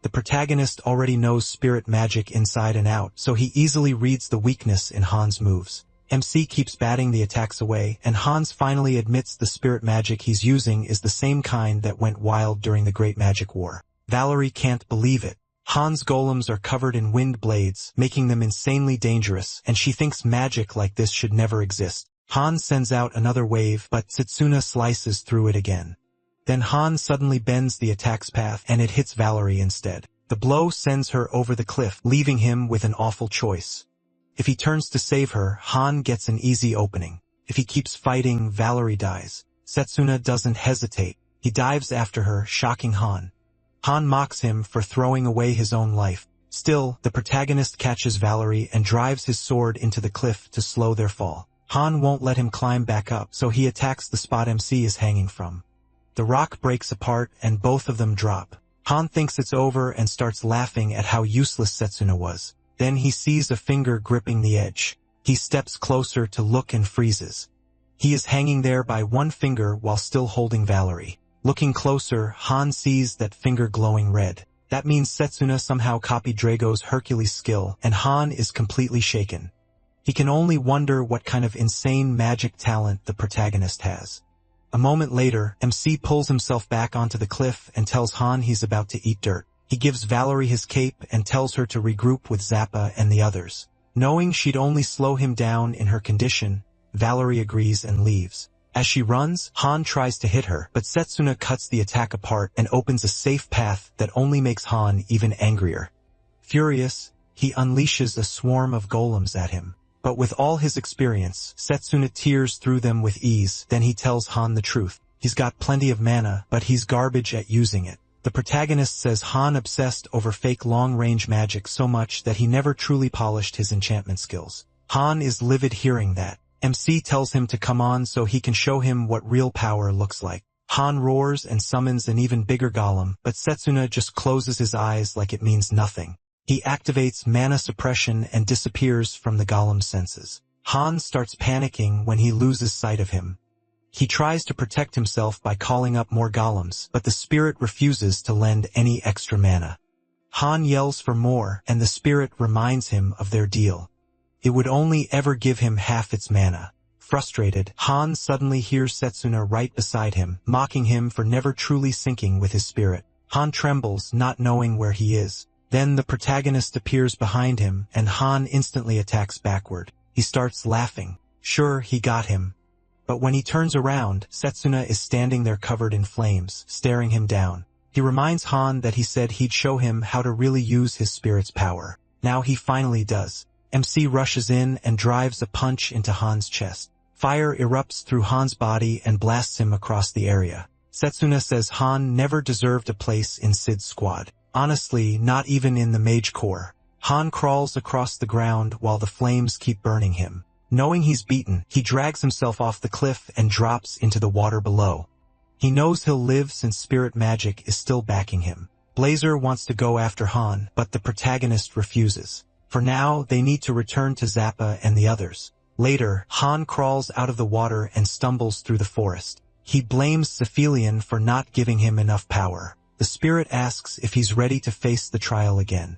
The protagonist already knows spirit magic inside and out, so he easily reads the weakness in Han's moves. MC keeps batting the attacks away, and Hans finally admits the spirit magic he's using is the same kind that went wild during the Great Magic War. Valerie can't believe it. Han's golems are covered in wind blades, making them insanely dangerous, and she thinks magic like this should never exist. Han sends out another wave, but Setsuna slices through it again. Then Han suddenly bends the attack's path, and it hits Valerie instead. The blow sends her over the cliff, leaving him with an awful choice. If he turns to save her, Han gets an easy opening. If he keeps fighting, Valerie dies. Setsuna doesn't hesitate. He dives after her, shocking Han. Han mocks him for throwing away his own life. Still, the protagonist catches Valerie and drives his sword into the cliff to slow their fall. Han won't let him climb back up, so he attacks the spot MC is hanging from. The rock breaks apart and both of them drop. Han thinks it's over and starts laughing at how useless Setsuna was. Then he sees a finger gripping the edge. He steps closer to look and freezes. He is hanging there by one finger while still holding Valerie. Looking closer, Han sees that finger glowing red. That means Setsuna somehow copied Drago's Hercules skill, and Han is completely shaken. He can only wonder what kind of insane magic talent the protagonist has. A moment later, MC pulls himself back onto the cliff and tells Han he's about to eat dirt. He gives Valerie his cape and tells her to regroup with Zappa and the others. Knowing she'd only slow him down in her condition, Valerie agrees and leaves. As she runs, Han tries to hit her, but Setsuna cuts the attack apart and opens a safe path that only makes Han even angrier. Furious, he unleashes a swarm of golems at him. But with all his experience, Setsuna tears through them with ease. Then he tells Han the truth. He's got plenty of mana, but he's garbage at using it. The protagonist says Han obsessed over fake long-range magic so much that he never truly polished his enchantment skills. Han is livid hearing that. MC tells him to come on so he can show him what real power looks like. Han roars and summons an even bigger golem, but Setsuna just closes his eyes like it means nothing. He activates mana suppression and disappears from the golem's senses. Han starts panicking when he loses sight of him. He tries to protect himself by calling up more golems, but the spirit refuses to lend any extra mana. Han yells for more, and the spirit reminds him of their deal. It would only ever give him half its mana. Frustrated, Han suddenly hears Setsuna right beside him, mocking him for never truly syncing with his spirit. Han trembles, not knowing where he is. Then the protagonist appears behind him, and Han instantly attacks backward. He starts laughing. Sure, he got him. But when he turns around, Setsuna is standing there covered in flames, staring him down. He reminds Han that he said he'd show him how to really use his spirit's power. Now he finally does. MC rushes in and drives a punch into Han's chest. Fire erupts through Han's body and blasts him across the area. Setsuna says Han never deserved a place in Sid's squad. Honestly, not even in the Mage Corps. Han crawls across the ground while the flames keep burning him. Knowing he's beaten, he drags himself off the cliff and drops into the water below. He knows he'll live since spirit magic is still backing him. Blazer wants to go after Han, but the protagonist refuses. For now, they need to return to Zappa and the others. Later, Han crawls out of the water and stumbles through the forest. He blames Cephalion for not giving him enough power. The spirit asks if he's ready to face the trial again.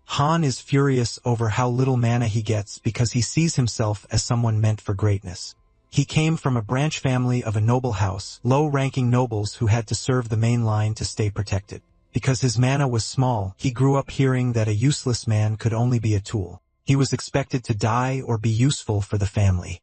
Han is furious over how little mana he gets because he sees himself as someone meant for greatness. He came from a branch family of a noble house, low-ranking nobles who had to serve the main line to stay protected. Because his mana was small, he grew up hearing that a useless man could only be a tool. He was expected to die or be useful for the family.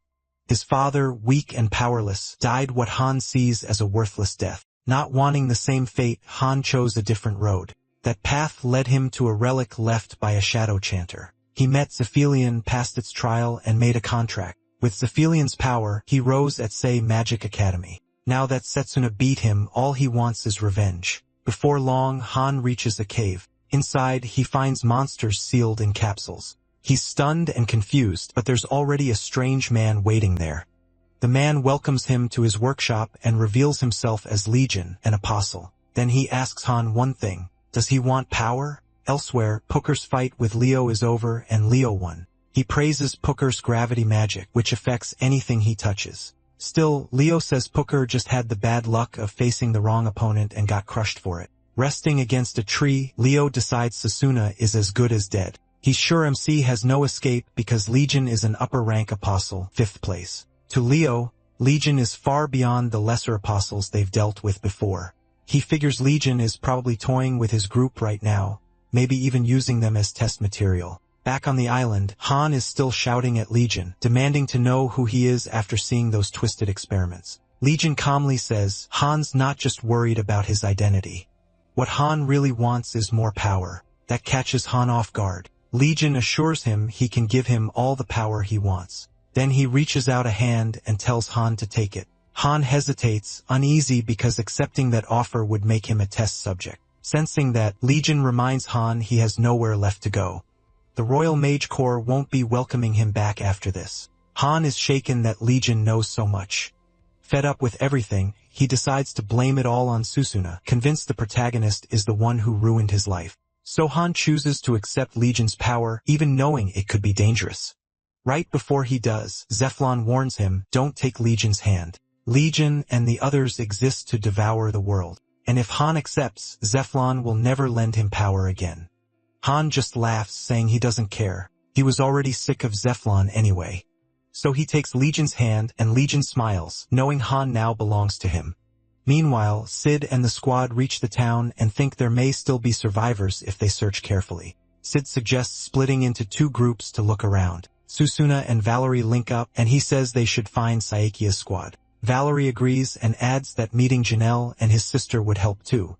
His father, weak and powerless, died what Han sees as a worthless death. Not wanting the same fate, Han chose a different road. That path led him to a relic left by a shadow chanter. He met Cephalion past its trial and made a contract. With Cephalion's power, he rose at Sei Magic Academy. Now that Setsuna beat him, all he wants is revenge. Before long, Han reaches a cave. Inside, he finds monsters sealed in capsules. He's stunned and confused, but there's already a strange man waiting there. The man welcomes him to his workshop and reveals himself as Legion, an apostle. Then he asks Han one thing. Does he want power? Elsewhere, Pucker's fight with Leo is over and Leo won. He praises Pucker's gravity magic, which affects anything he touches. Still, Leo says Pucker just had the bad luck of facing the wrong opponent and got crushed for it. Resting against a tree, Leo decides Sasuna is as good as dead. He's sure MC has no escape because Legion is an upper-rank apostle, 5th place. To Leo, Legion is far beyond the lesser apostles they've dealt with before. He figures Legion is probably toying with his group right now, maybe even using them as test material. Back on the island, Han is still shouting at Legion, demanding to know who he is after seeing those twisted experiments. Legion calmly says Han's not just worried about his identity. What Han really wants is more power. That catches Han off guard. Legion assures him he can give him all the power he wants. Then he reaches out a hand and tells Han to take it. Han hesitates, uneasy because accepting that offer would make him a test subject. Sensing that, Legion reminds Han he has nowhere left to go. The Royal Mage Corps won't be welcoming him back after this. Han is shaken that Legion knows so much. Fed up with everything, he decides to blame it all on Susuna, convinced the protagonist is the one who ruined his life. So Han chooses to accept Legion's power, even knowing it could be dangerous. Right before he does, Zeflon warns him, don't take Legion's hand. Legion and the others exist to devour the world. And if Han accepts, Zeflon will never lend him power again. Han just laughs, saying he doesn't care. He was already sick of Zeflon anyway. So he takes Legion's hand, and Legion smiles, knowing Han now belongs to him. Meanwhile, Sid and the squad reach the town and think there may still be survivors if they search carefully. Sid suggests splitting into 2 groups to look around. Susuna and Valerie link up, and he says they should find Saekia's squad. Valerie agrees and adds that meeting Janelle and his sister would help too.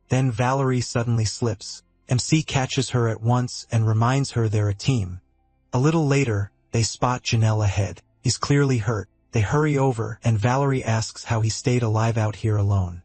Then Valerie suddenly slips. MC catches her at once and reminds her they're a team. A little later, they spot Janelle ahead. He's clearly hurt. They hurry over, and Valerie asks how he stayed alive out here alone.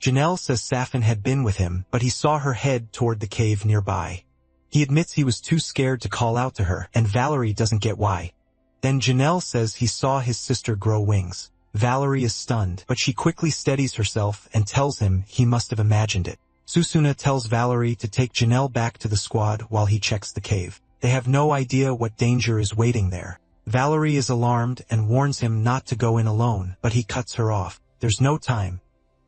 Janelle says Safin had been with him, but he saw her head toward the cave nearby. He admits he was too scared to call out to her, and Valerie doesn't get why. Then Janelle says he saw his sister grow wings. Valerie is stunned, but she quickly steadies herself and tells him he must have imagined it. Susuna tells Valerie to take Janelle back to the squad while he checks the cave. They have no idea what danger is waiting there. Valerie is alarmed and warns him not to go in alone, but he cuts her off. There's no time.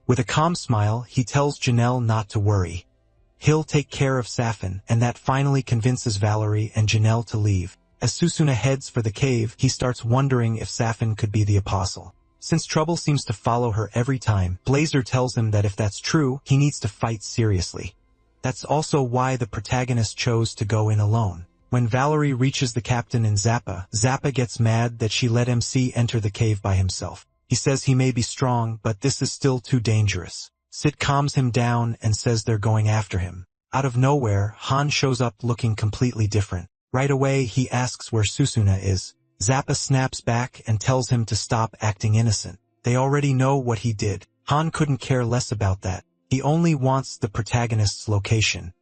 With a calm smile, he tells Janelle not to worry. He'll take care of Safin, and that finally convinces Valerie and Janelle to leave. As Susuna heads for the cave, he starts wondering if Safin could be the apostle. Since trouble seems to follow her every time, Blazer tells him that if that's true, he needs to fight seriously. That's also why the protagonist chose to go in alone. When Valerie reaches the captain in Zappa, Zappa gets mad that she let MC enter the cave by himself. He says he may be strong, but this is still too dangerous. Sid calms him down and says they're going after him. Out of nowhere, Han shows up looking completely different. Right away, he asks where Susuna is. Zappa snaps back and tells him to stop acting innocent. They already know what he did. Han couldn't care less about that. He only wants the protagonist's location.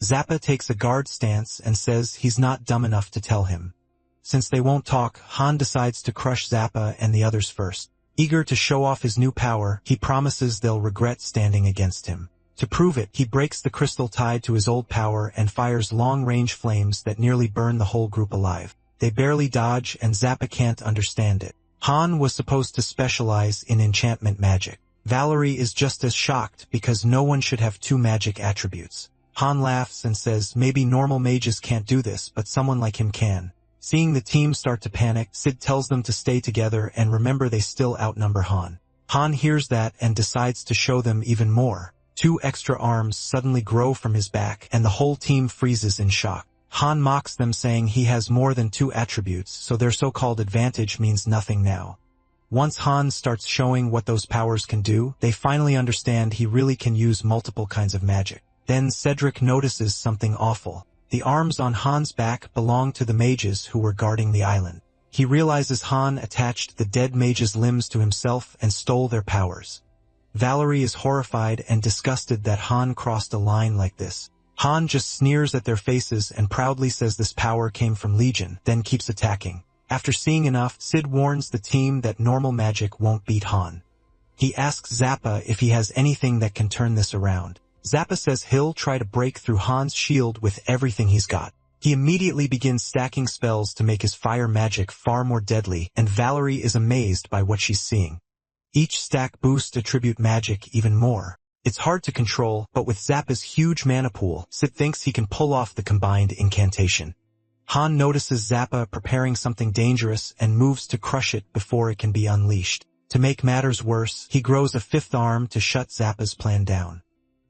Zappa takes a guard stance and says he's not dumb enough to tell him. Since they won't talk, Han decides to crush Zappa and the others first. Eager to show off his new power, he promises they'll regret standing against him. To prove it, he breaks the crystal tied to his old power and fires long-range flames that nearly burn the whole group alive. They barely dodge, and Zappa can't understand it. Han was supposed to specialize in enchantment magic. Valerie is just as shocked because no one should have 2 magic attributes. Han laughs and says maybe normal mages can't do this, but someone like him can. Seeing the team start to panic, Sid tells them to stay together and remember they still outnumber Han. Han hears that and decides to show them even more. 2 extra arms suddenly grow from his back, and the whole team freezes in shock. Han mocks them, saying he has more than 2 attributes, so their so-called advantage means nothing now. Once Han starts showing what those powers can do, they finally understand he really can use multiple kinds of magic. Then Cedric notices something awful. The arms on Han's back belong to the mages who were guarding the island. He realizes Han attached the dead mages' limbs to himself and stole their powers. Valerie is horrified and disgusted that Han crossed a line like this. Han just sneers at their faces and proudly says this power came from Legion, then keeps attacking. After seeing enough, Sid warns the team that normal magic won't beat Han. He asks Zappa if he has anything that can turn this around. Zappa says he'll try to break through Han's shield with everything he's got. He immediately begins stacking spells to make his fire magic far more deadly, and Valerie is amazed by what she's seeing. Each stack boosts attribute magic even more. It's hard to control, but with Zappa's huge mana pool, Sid thinks he can pull off the combined incantation. Han notices Zappa preparing something dangerous and moves to crush it before it can be unleashed. To make matters worse, he grows a 5th arm to shut Zappa's plan down.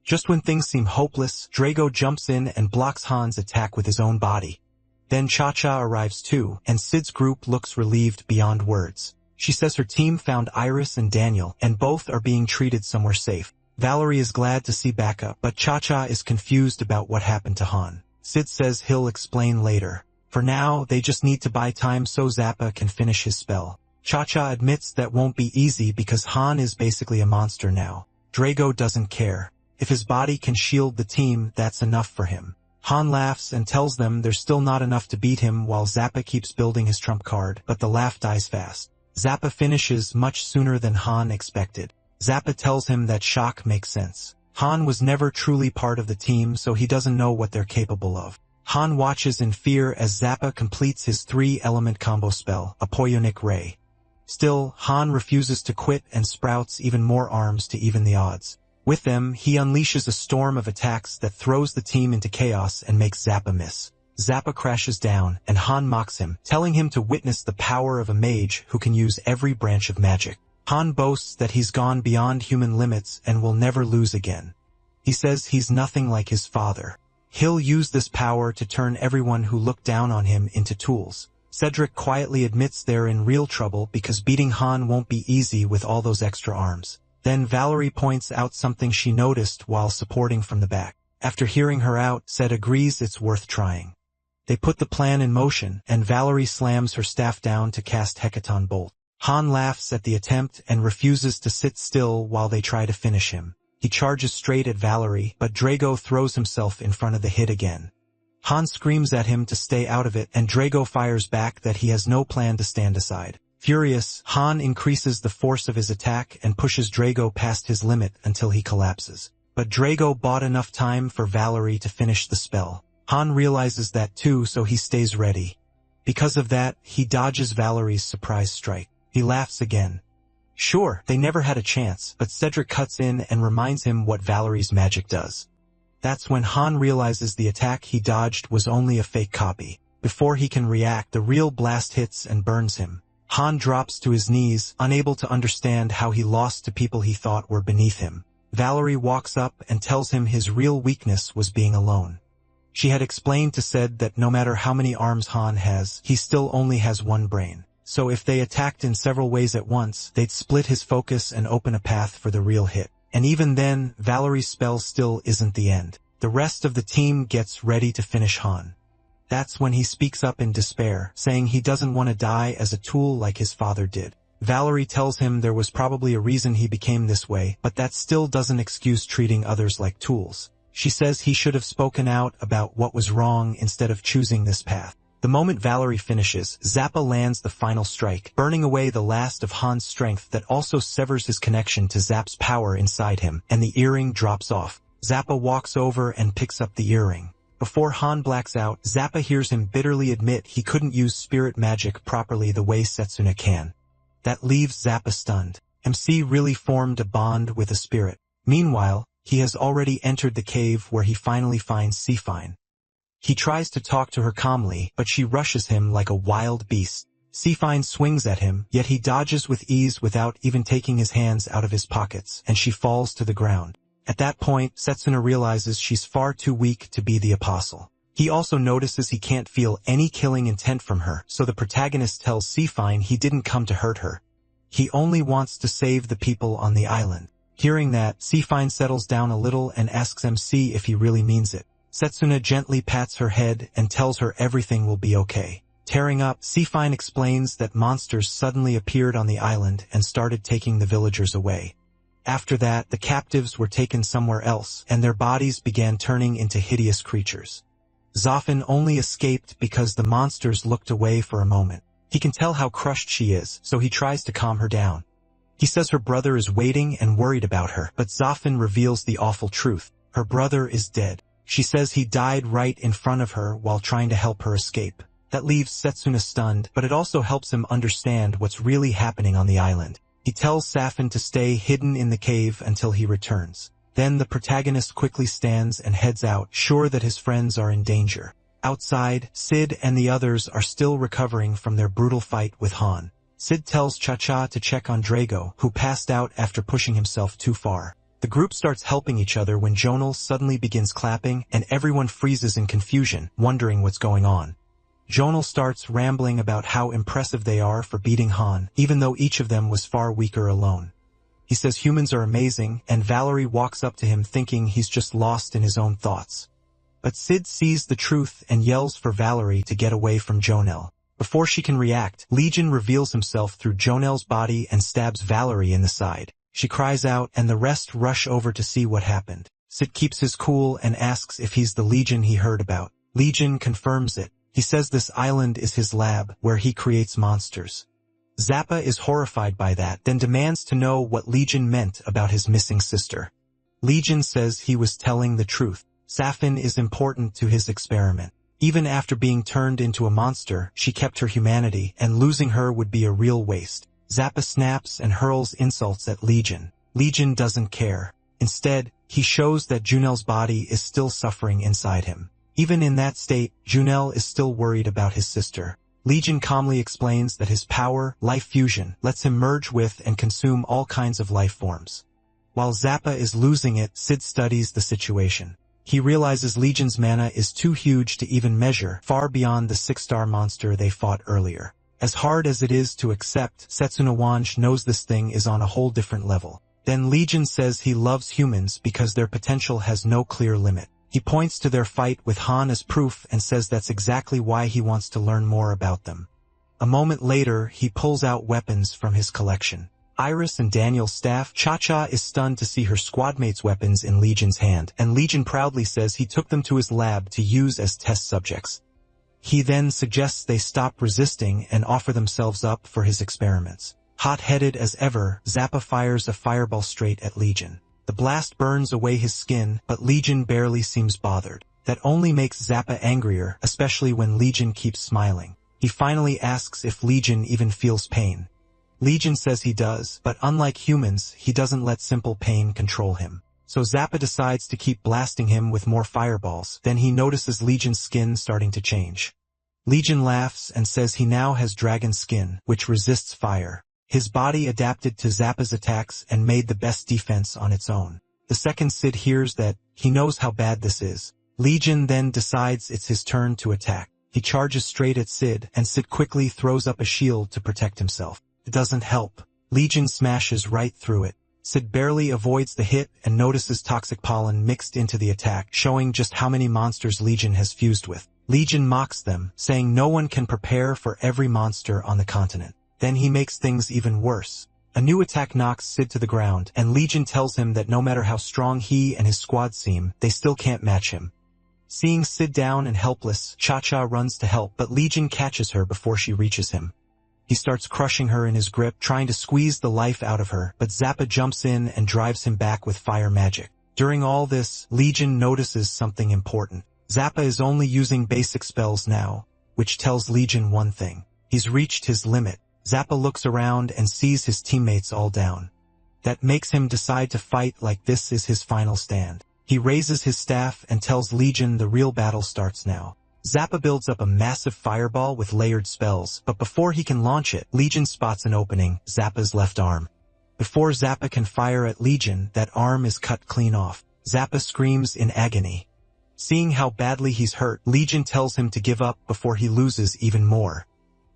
Just when things seem hopeless, Drago jumps in and blocks Han's attack with his own body. Then Cha-Cha arrives too, and Sid's group looks relieved beyond words. She says her team found Iris and Daniel, and both are being treated somewhere safe. Valerie is glad to see backup, but Cha-Cha is confused about what happened to Han. Sid says he'll explain later. For now, they just need to buy time so Zappa can finish his spell. Cha-Cha admits that won't be easy because Han is basically a monster now. Drago doesn't care. If his body can shield the team, that's enough for him. Han laughs and tells them there's still not enough to beat him while Zappa keeps building his trump card, but the laugh dies fast. Zappa finishes much sooner than Han expected. Zappa tells him that shock makes sense. Han was never truly part of the team, so he doesn't know what they're capable of. Han watches in fear as Zappa completes his 3-element combo spell, a Poionic Ray. Still, Han refuses to quit and sprouts even more arms to even the odds. With them, he unleashes a storm of attacks that throws the team into chaos and makes Zappa miss. Zappa crashes down, and Han mocks him, telling him to witness the power of a mage who can use every branch of magic. Han boasts that he's gone beyond human limits and will never lose again. He says he's nothing like his father. He'll use this power to turn everyone who looked down on him into tools. Cedric quietly admits they're in real trouble because beating Han won't be easy with all those extra arms. Then Valerie points out something she noticed while supporting from the back. After hearing her out, Ced agrees it's worth trying. They put the plan in motion, and Valerie slams her staff down to cast Hecaton Bolt. Han laughs at the attempt and refuses to sit still while they try to finish him. He charges straight at Valerie, but Drago throws himself in front of the hit again. Han screams at him to stay out of it, and Drago fires back that he has no plan to stand aside. Furious, Han increases the force of his attack and pushes Drago past his limit until he collapses. But Drago bought enough time for Valerie to finish the spell. Han realizes that too, so he stays ready. Because of that, he dodges Valerie's surprise strike. He laughs again. Sure, they never had a chance, but Cedric cuts in and reminds him what Valerie's magic does. That's when Han realizes the attack he dodged was only a fake copy. Before he can react, the real blast hits and burns him. Han drops to his knees, unable to understand how he lost to people he thought were beneath him. Valerie walks up and tells him his real weakness was being alone. She had explained to Ced that no matter how many arms Han has, he still only has one brain. So if they attacked in several ways at once, they'd split his focus and open a path for the real hit. And even then, Valerie's spell still isn't the end. The rest of the team gets ready to finish Han. That's when he speaks up in despair, saying he doesn't want to die as a tool like his father did. Valerie tells him there was probably a reason he became this way, but that still doesn't excuse treating others like tools. She says he should have spoken out about what was wrong instead of choosing this path. The moment Valerie finishes, Zappa lands the final strike, burning away the last of Han's strength that also severs his connection to Zap's power inside him, and the earring drops off. Zappa walks over and picks up the earring. Before Han blacks out, Zappa hears him bitterly admit he couldn't use spirit magic properly the way Setsuna can. That leaves Zappa stunned. MC really formed a bond with a spirit. Meanwhile, he has already entered the cave where he finally finds Seafine. He tries to talk to her calmly, but she rushes him like a wild beast. Seafine swings at him, yet he dodges with ease without even taking his hands out of his pockets, and she falls to the ground. At that point, Setsuna realizes she's far too weak to be the apostle. He also notices he can't feel any killing intent from her, so the protagonist tells Seafine he didn't come to hurt her. He only wants to save the people on the island. Hearing that, Seafine settles down a little and asks MC if he really means it. Setsuna gently pats her head and tells her everything will be okay. Tearing up, Seafine explains that monsters suddenly appeared on the island and started taking the villagers away. After that, the captives were taken somewhere else, and their bodies began turning into hideous creatures. Zafin only escaped because the monsters looked away for a moment. He can tell how crushed she is, so he tries to calm her down. He says her brother is waiting and worried about her, but Zafin reveals the awful truth. Her brother is dead. She says he died right in front of her while trying to help her escape. That leaves Setsuna stunned, but it also helps him understand what's really happening on the island. He tells Zafin to stay hidden in the cave until he returns. Then the protagonist quickly stands and heads out, sure that his friends are in danger. Outside, Sid and the others are still recovering from their brutal fight with Han. Sid tells Cha-Cha to check on Drago, who passed out after pushing himself too far. The group starts helping each other when Jonal suddenly begins clapping and everyone freezes in confusion, wondering what's going on. Jonal starts rambling about how impressive they are for beating Han, even though each of them was far weaker alone. He says humans are amazing, and Valerie walks up to him thinking he's just lost in his own thoughts. But Sid sees the truth and yells for Valerie to get away from Jonel. Before she can react, Legion reveals himself through Jonel's body and stabs Valerie in the side. She cries out, and the rest rush over to see what happened. Sid keeps his cool and asks if he's the Legion he heard about. Legion confirms it. He says this island is his lab, where he creates monsters. Zappa is horrified by that, then demands to know what Legion meant about his missing sister. Legion says he was telling the truth. Safin is important to his experiment. Even after being turned into a monster, she kept her humanity, and losing her would be a real waste. Zappa snaps and hurls insults at Legion. Legion doesn't care. Instead, he shows that Junel's body is still suffering inside him. Even in that state, Junel is still worried about his sister. Legion calmly explains that his power, life fusion, lets him merge with and consume all kinds of life forms. While Zappa is losing it, Sid studies the situation. He realizes Legion's mana is too huge to even measure, far beyond the 6-star monster they fought earlier. As hard as it is to accept, Setsuna Wange knows this thing is on a whole different level. Then Legion says he loves humans because their potential has no clear limit. He points to their fight with Han as proof and says that's exactly why he wants to learn more about them. A moment later, he pulls out weapons from his collection. Iris and Daniel's staff. Cha-Cha is stunned to see her squadmates' weapons in Legion's hand, and Legion proudly says he took them to his lab to use as test subjects. He then suggests they stop resisting and offer themselves up for his experiments. Hot-headed as ever, Zappa fires a fireball straight at Legion. The blast burns away his skin, but Legion barely seems bothered. That only makes Zappa angrier, especially when Legion keeps smiling. He finally asks if Legion even feels pain. Legion says he does, but unlike humans, he doesn't let simple pain control him. So Zappa decides to keep blasting him with more fireballs. Then he notices Legion's skin starting to change. Legion laughs and says he now has dragon skin, which resists fire. His body adapted to Zappa's attacks and made the best defense on its own. The second Sid hears that, he knows how bad this is. Legion then decides it's his turn to attack. He charges straight at Sid, and Sid quickly throws up a shield to protect himself. It doesn't help. Legion smashes right through it. Sid barely avoids the hit and notices toxic pollen mixed into the attack, showing just how many monsters Legion has fused with. Legion mocks them, saying no one can prepare for every monster on the continent. Then he makes things even worse. A new attack knocks Sid to the ground, and Legion tells him that no matter how strong he and his squad seem, they still can't match him. Seeing Sid down and helpless, Cha-Cha runs to help, but Legion catches her before she reaches him. He starts crushing her in his grip, trying to squeeze the life out of her, but Zappa jumps in and drives him back with fire magic. During all this, Legion notices something important. Zappa is only using basic spells now, which tells Legion one thing. He's reached his limit. Zappa looks around and sees his teammates all down. That makes him decide to fight like this is his final stand. He raises his staff and tells Legion the real battle starts now. Zappa builds up a massive fireball with layered spells, but before he can launch it, Legion spots an opening, Zappa's left arm. Before Zappa can fire at Legion, that arm is cut clean off. Zappa screams in agony. Seeing how badly he's hurt, Legion tells him to give up before he loses even more.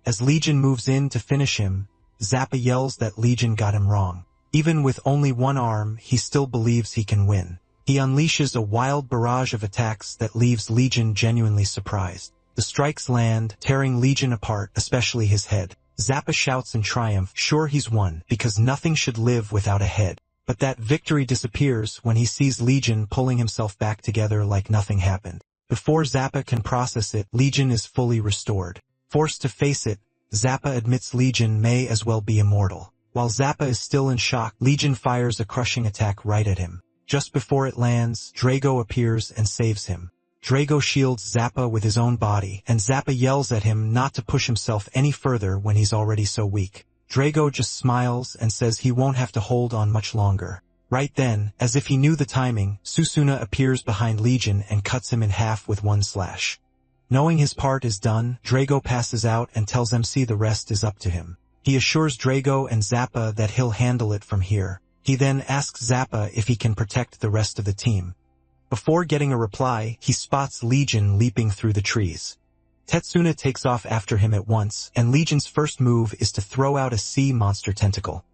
As Legion moves in to finish him, Zappa yells that Legion got him wrong. Even with only one arm, he still believes he can win. He unleashes a wild barrage of attacks that leaves Legion genuinely surprised. The strikes land, tearing Legion apart, especially his head. Zappa shouts in triumph, sure he's won, because nothing should live without a head. But that victory disappears when he sees Legion pulling himself back together like nothing happened. Before Zappa can process it, Legion is fully restored. Forced to face it, Zappa admits Legion may as well be immortal. While Zappa is still in shock, Legion fires a crushing attack right at him. Just before it lands, Drago appears and saves him. Drago shields Zappa with his own body, and Zappa yells at him not to push himself any further when he's already so weak. Drago just smiles and says he won't have to hold on much longer. Right then, as if he knew the timing, Susuna appears behind Legion and cuts him in half with one slash. Knowing his part is done, Drago passes out and tells MC the rest is up to him. He assures Drago and Zappa that he'll handle it from here. He then asks Zappa if he can protect the rest of the team. Before getting a reply, he spots Legion leaping through the trees. Tetsuna takes off after him at once, and Legion's first move is to throw out a sea monster tentacle.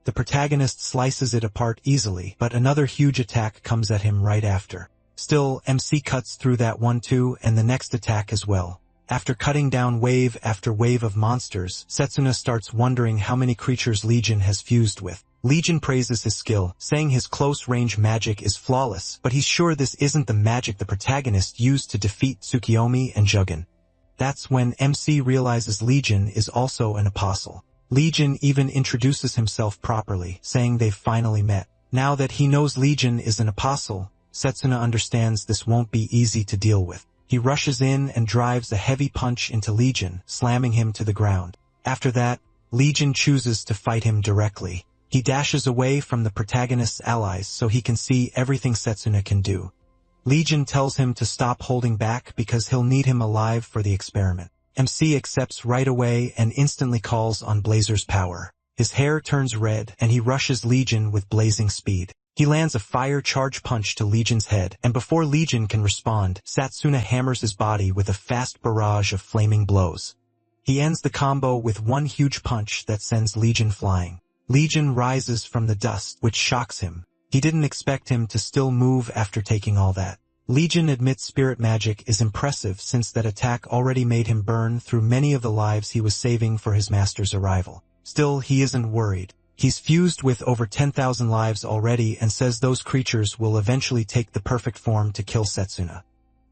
The protagonist slices it apart easily, but another huge attack comes at him right after. Still, MC cuts through that one too, and the next attack as well. After cutting down wave after wave of monsters, Setsuna starts wondering how many creatures Legion has fused with. Legion praises his skill, saying his close-range magic is flawless, but he's sure this isn't the magic the protagonist used to defeat Tsukiyomi and Jugen. That's when MC realizes Legion is also an apostle. Legion even introduces himself properly, saying they've finally met. Now that he knows Legion is an apostle, Setsuna understands this won't be easy to deal with. He rushes in and drives a heavy punch into Legion, slamming him to the ground. After that, Legion chooses to fight him directly. He dashes away from the protagonist's allies so he can see everything Setsuna can do. Legion tells him to stop holding back because he'll need him alive for the experiment. MC accepts right away and instantly calls on Blazer's power. His hair turns red and he rushes Legion with blazing speed. He lands a fire charge punch to Legion's head, and before Legion can respond, Setsuna hammers his body with a fast barrage of flaming blows. He ends the combo with one huge punch that sends Legion flying. Legion rises from the dust, which shocks him. He didn't expect him to still move after taking all that. Legion admits spirit magic is impressive since that attack already made him burn through many of the lives he was saving for his master's arrival. Still, he isn't worried. He's fused with over 10,000 lives already and says those creatures will eventually take the perfect form to kill Setsuna.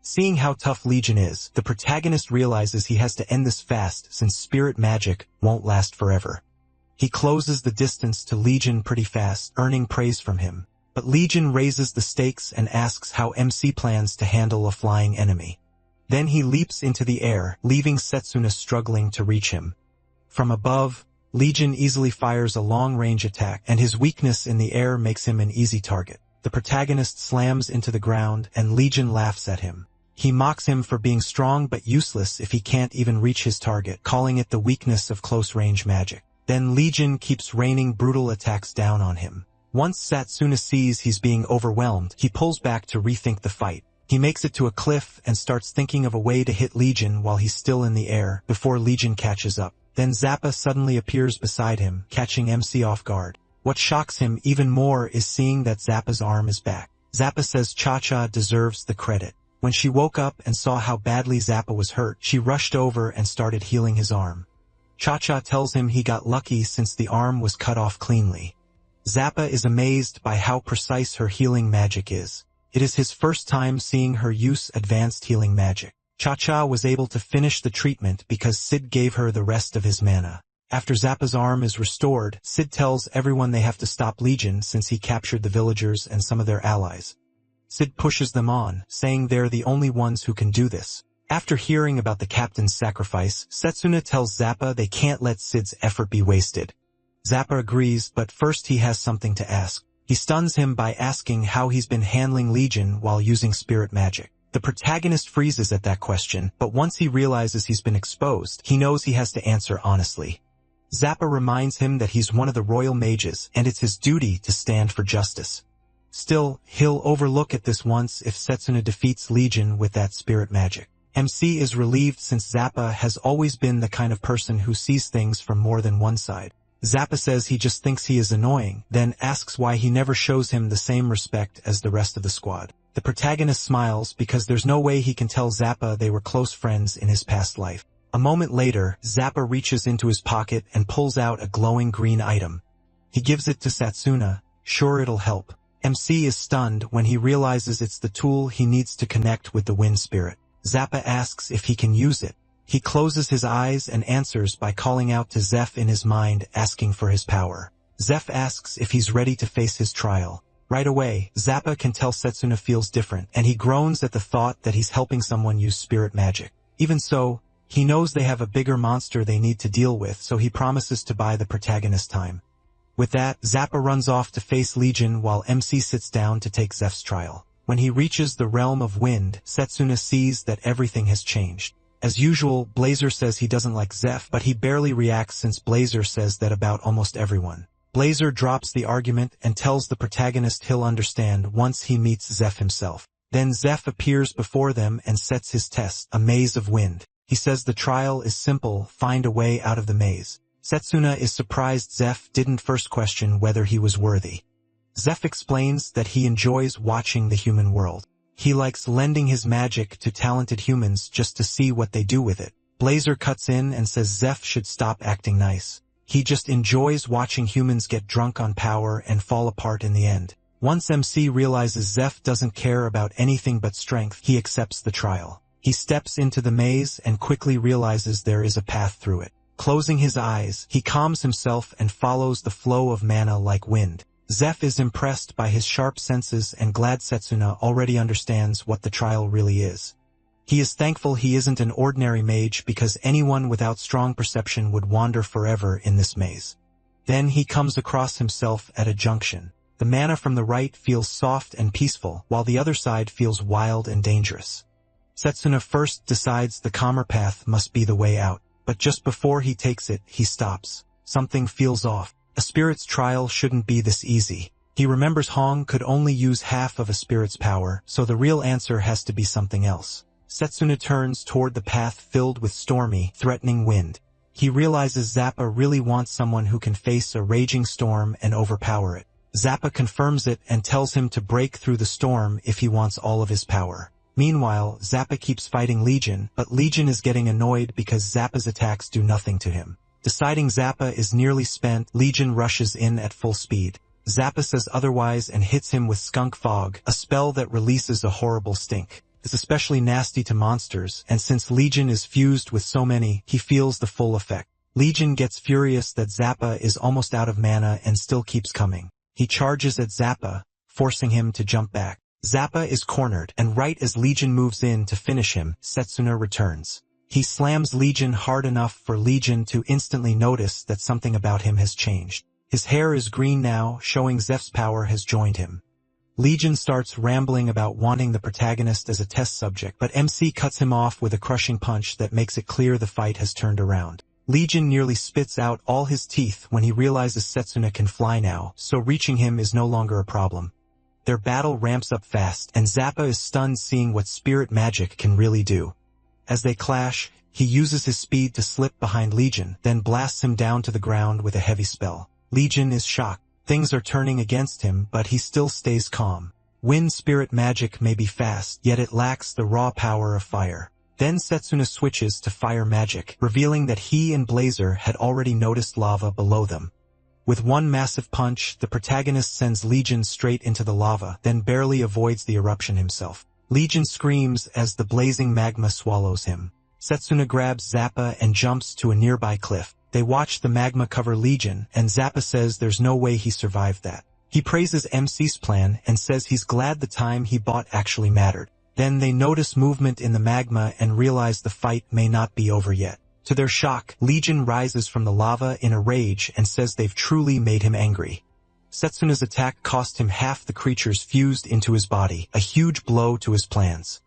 Seeing how tough Legion is, the protagonist realizes he has to end this fast since spirit magic won't last forever. He closes the distance to Legion pretty fast, earning praise from him. But Legion raises the stakes and asks how MC plans to handle a flying enemy. Then he leaps into the air, leaving Setsuna struggling to reach him. From above, Legion easily fires a long-range attack, and his weakness in the air makes him an easy target. The protagonist slams into the ground, and Legion laughs at him. He mocks him for being strong but useless if he can't even reach his target, calling it the weakness of close-range magic. Then Legion keeps raining brutal attacks down on him. Once Setsuna sees he's being overwhelmed, he pulls back to rethink the fight. He makes it to a cliff and starts thinking of a way to hit Legion while he's still in the air, before Legion catches up. Then Zappa suddenly appears beside him, catching MC off guard. What shocks him even more is seeing that Zappa's arm is back. Zappa says Cha-Cha deserves the credit. When she woke up and saw how badly Zappa was hurt, she rushed over and started healing his arm. Cha-Cha tells him he got lucky since the arm was cut off cleanly. Zappa is amazed by how precise her healing magic is. It is his first time seeing her use advanced healing magic. Cha-Cha was able to finish the treatment because Sid gave her the rest of his mana. After Zappa's arm is restored, Sid tells everyone they have to stop Legion since he captured the villagers and some of their allies. Sid pushes them on, saying they're the only ones who can do this. After hearing about the captain's sacrifice, Setsuna tells Zappa they can't let Sid's effort be wasted. Zappa agrees, but first he has something to ask. He stuns him by asking how he's been handling Legion while using spirit magic. The protagonist freezes at that question, but once he realizes he's been exposed, he knows he has to answer honestly. Zappa reminds him that he's one of the royal mages, and it's his duty to stand for justice. Still, he'll overlook at this once if Setsuna defeats Legion with that spirit magic. MC is relieved since Zappa has always been the kind of person who sees things from more than one side. Zappa says he just thinks he is annoying, then asks why he never shows him the same respect as the rest of the squad. The protagonist smiles because there's no way he can tell Zappa they were close friends in his past life. A moment later, Zappa reaches into his pocket and pulls out a glowing green item. He gives it to Setsuna, sure it'll help. MC is stunned when he realizes it's the tool he needs to connect with the wind spirit. Zappa asks if he can use it. He closes his eyes and answers by calling out to Zeph in his mind, asking for his power. Zeph asks if he's ready to face his trial. Right away, Zappa can tell Setsuna feels different, and he groans at the thought that he's helping someone use spirit magic. Even so, he knows they have a bigger monster they need to deal with, so he promises to buy the protagonist time. With that, Zappa runs off to face Legion while MC sits down to take Zeph's trial. When he reaches the realm of wind, Setsuna sees that everything has changed. As usual, Blazer says he doesn't like Zeph, but he barely reacts since Blazer says that about almost everyone. Blazer drops the argument and tells the protagonist he'll understand once he meets Zeph himself. Then Zeph appears before them and sets his test, a maze of wind. He says the trial is simple, find a way out of the maze. Setsuna is surprised Zeph didn't first question whether he was worthy. Zeph explains that he enjoys watching the human world. He likes lending his magic to talented humans just to see what they do with it. Blazer cuts in and says Zeph should stop acting nice. He just enjoys watching humans get drunk on power and fall apart in the end. Once MC realizes Zeph doesn't care about anything but strength, he accepts the trial. He steps into the maze and quickly realizes there is a path through it. Closing his eyes, he calms himself and follows the flow of mana like wind. Zeph is impressed by his sharp senses and glad Setsuna already understands what the trial really is. He is thankful he isn't an ordinary mage because anyone without strong perception would wander forever in this maze. Then he comes across himself at a junction. The mana from the right feels soft and peaceful, while the other side feels wild and dangerous. Setsuna first decides the calmer path must be the way out, but just before he takes it, he stops. Something feels off. A spirit's trial shouldn't be this easy. He remembers Hong could only use half of a spirit's power, so the real answer has to be something else. Setsuna turns toward the path filled with stormy, threatening wind. He realizes Zappa really wants someone who can face a raging storm and overpower it. Zappa confirms it and tells him to break through the storm if he wants all of his power. Meanwhile, Zappa keeps fighting Legion, but Legion is getting annoyed because Zappa's attacks do nothing to him. Deciding Zappa is nearly spent, Legion rushes in at full speed. Zappa says otherwise and hits him with Skunk Fog, a spell that releases a horrible stink. It's especially nasty to monsters, and since Legion is fused with so many, he feels the full effect. Legion gets furious that Zappa is almost out of mana and still keeps coming. He charges at Zappa, forcing him to jump back. Zappa is cornered, and right as Legion moves in to finish him, Setsuna returns. He slams Legion hard enough for Legion to instantly notice that something about him has changed. His hair is green now, showing Zeph's power has joined him. Legion starts rambling about wanting the protagonist as a test subject, but MC cuts him off with a crushing punch that makes it clear the fight has turned around. Legion nearly spits out all his teeth when he realizes Setsuna can fly now, so reaching him is no longer a problem. Their battle ramps up fast, and Zappa is stunned seeing what spirit magic can really do. As they clash, he uses his speed to slip behind Legion, then blasts him down to the ground with a heavy spell. Legion is shocked. Things are turning against him, but he still stays calm. Wind spirit magic may be fast, yet it lacks the raw power of fire. Then Setsuna switches to fire magic, revealing that he and Blazer had already noticed lava below them. With one massive punch, the protagonist sends Legion straight into the lava, then barely avoids the eruption himself. Legion screams as the blazing magma swallows him. Setsuna grabs Zappa and jumps to a nearby cliff. They watch the magma cover Legion, and Zappa says there's no way he survived that. He praises MC's plan and says he's glad the time he bought actually mattered. Then they notice movement in the magma and realize the fight may not be over yet. To their shock, Legion rises from the lava in a rage and says they've truly made him angry. Setsuna's attack cost him half the creatures fused into his body, a huge blow to his plans.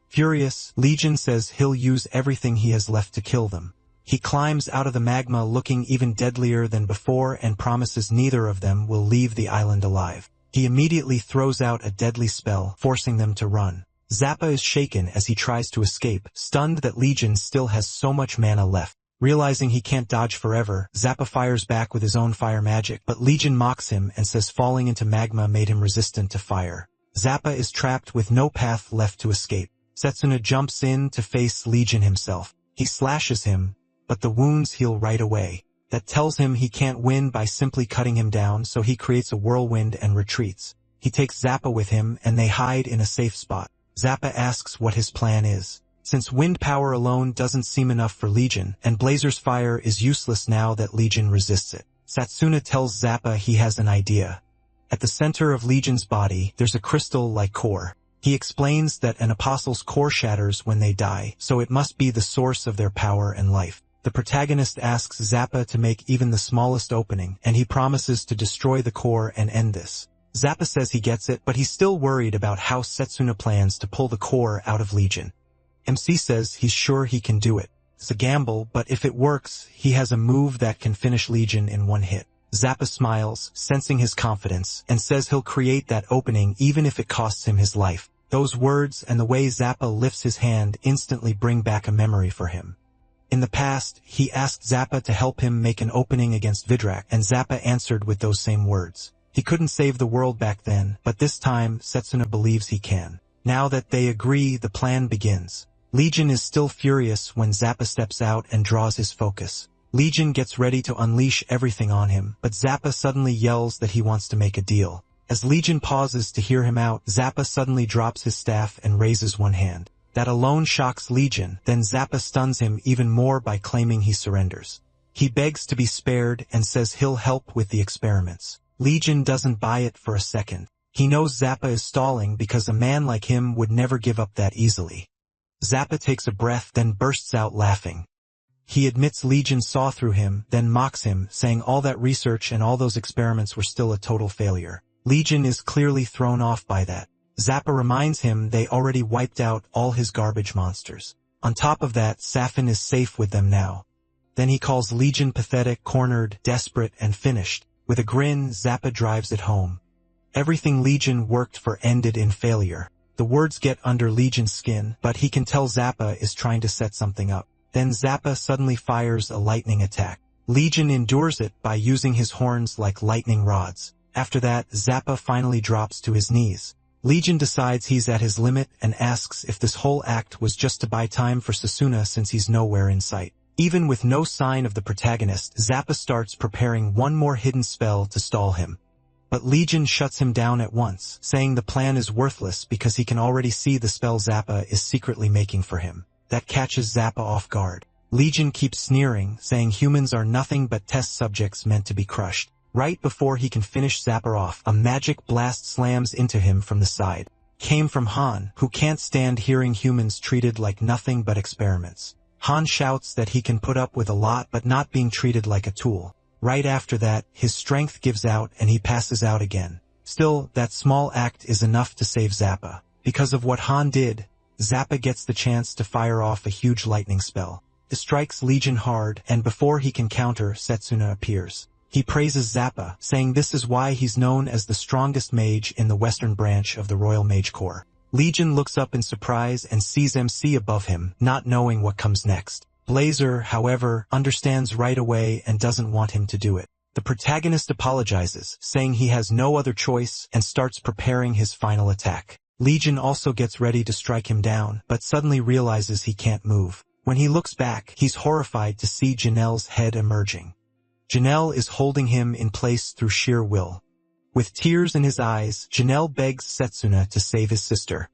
Furious, Legion says he'll use everything he has left to kill them. He climbs out of the magma looking even deadlier than before and promises neither of them will leave the island alive. He immediately throws out a deadly spell, forcing them to run. Zappa is shaken as he tries to escape, stunned that Legion still has so much mana left. Realizing he can't dodge forever, Zappa fires back with his own fire magic, but Legion mocks him and says falling into magma made him resistant to fire. Zappa is trapped with no path left to escape. Setsuna jumps in to face Legion himself. He slashes him, but the wounds heal right away. That tells him he can't win by simply cutting him down, so he creates a whirlwind and retreats. He takes Zappa with him and they hide in a safe spot. Zappa asks what his plan is. Since wind power alone doesn't seem enough for Legion, and Blazer's fire is useless now that Legion resists it, Setsuna tells Zappa he has an idea. At the center of Legion's body, there's a crystal-like core. He explains that an apostle's core shatters when they die, so it must be the source of their power and life. The protagonist asks Zappa to make even the smallest opening, and he promises to destroy the core and end this. Zappa says he gets it, but he's still worried about how Setsuna plans to pull the core out of Legion. MC says he's sure he can do it. It's a gamble, but if it works, he has a move that can finish Legion in one hit. Zappa smiles, sensing his confidence, and says he'll create that opening even if it costs him his life. Those words and the way Zappa lifts his hand instantly bring back a memory for him. In the past, he asked Zappa to help him make an opening against Vidrak, and Zappa answered with those same words. He couldn't save the world back then, but this time, Setsuna believes he can. Now that they agree, the plan begins. Legion is still furious when Zappa steps out and draws his focus. Legion gets ready to unleash everything on him, but Zappa suddenly yells that he wants to make a deal. As Legion pauses to hear him out, Zappa suddenly drops his staff and raises one hand. That alone shocks Legion, then Zappa stuns him even more by claiming he surrenders. He begs to be spared and says he'll help with the experiments. Legion doesn't buy it for a second. He knows Zappa is stalling because a man like him would never give up that easily. Zappa takes a breath, then bursts out laughing. He admits Legion saw through him, then mocks him, saying all that research and all those experiments were still a total failure. Legion is clearly thrown off by that. Zappa reminds him they already wiped out all his garbage monsters. On top of that, Safin is safe with them now. Then he calls Legion pathetic, cornered, desperate, and finished. With a grin, Zappa drives it home. Everything Legion worked for ended in failure. The words get under Legion's skin, but he can tell Zappa is trying to set something up. Then Zappa suddenly fires a lightning attack. Legion endures it by using his horns like lightning rods. After that, Zappa finally drops to his knees. Legion decides he's at his limit and asks if this whole act was just to buy time for Sasuna since he's nowhere in sight. Even with no sign of the protagonist, Zappa starts preparing one more hidden spell to stall him. But Legion shuts him down at once, saying the plan is worthless because he can already see the spell Zappa is secretly making for him. That catches Zappa off guard. Legion keeps sneering, saying humans are nothing but test subjects meant to be crushed. Right before he can finish Zappa off, a magic blast slams into him from the side. Came from Han, who can't stand hearing humans treated like nothing but experiments. Han shouts that he can put up with a lot but not being treated like a tool. Right after that, his strength gives out and he passes out again. Still, that small act is enough to save Zappa. Because of what Han did, Zappa gets the chance to fire off a huge lightning spell. It strikes Legion hard, and before he can counter, Setsuna appears. He praises Zappa, saying this is why he's known as the strongest mage in the western branch of the Royal Mage Corps. Legion looks up in surprise and sees MC above him, not knowing what comes next. Blazer, however, understands right away and doesn't want him to do it. The protagonist apologizes, saying he has no other choice, and starts preparing his final attack. Legion also gets ready to strike him down, but suddenly realizes he can't move. When he looks back, he's horrified to see Janelle's head emerging. Janelle is holding him in place through sheer will. With tears in his eyes, Janelle begs Setsuna to save his sister.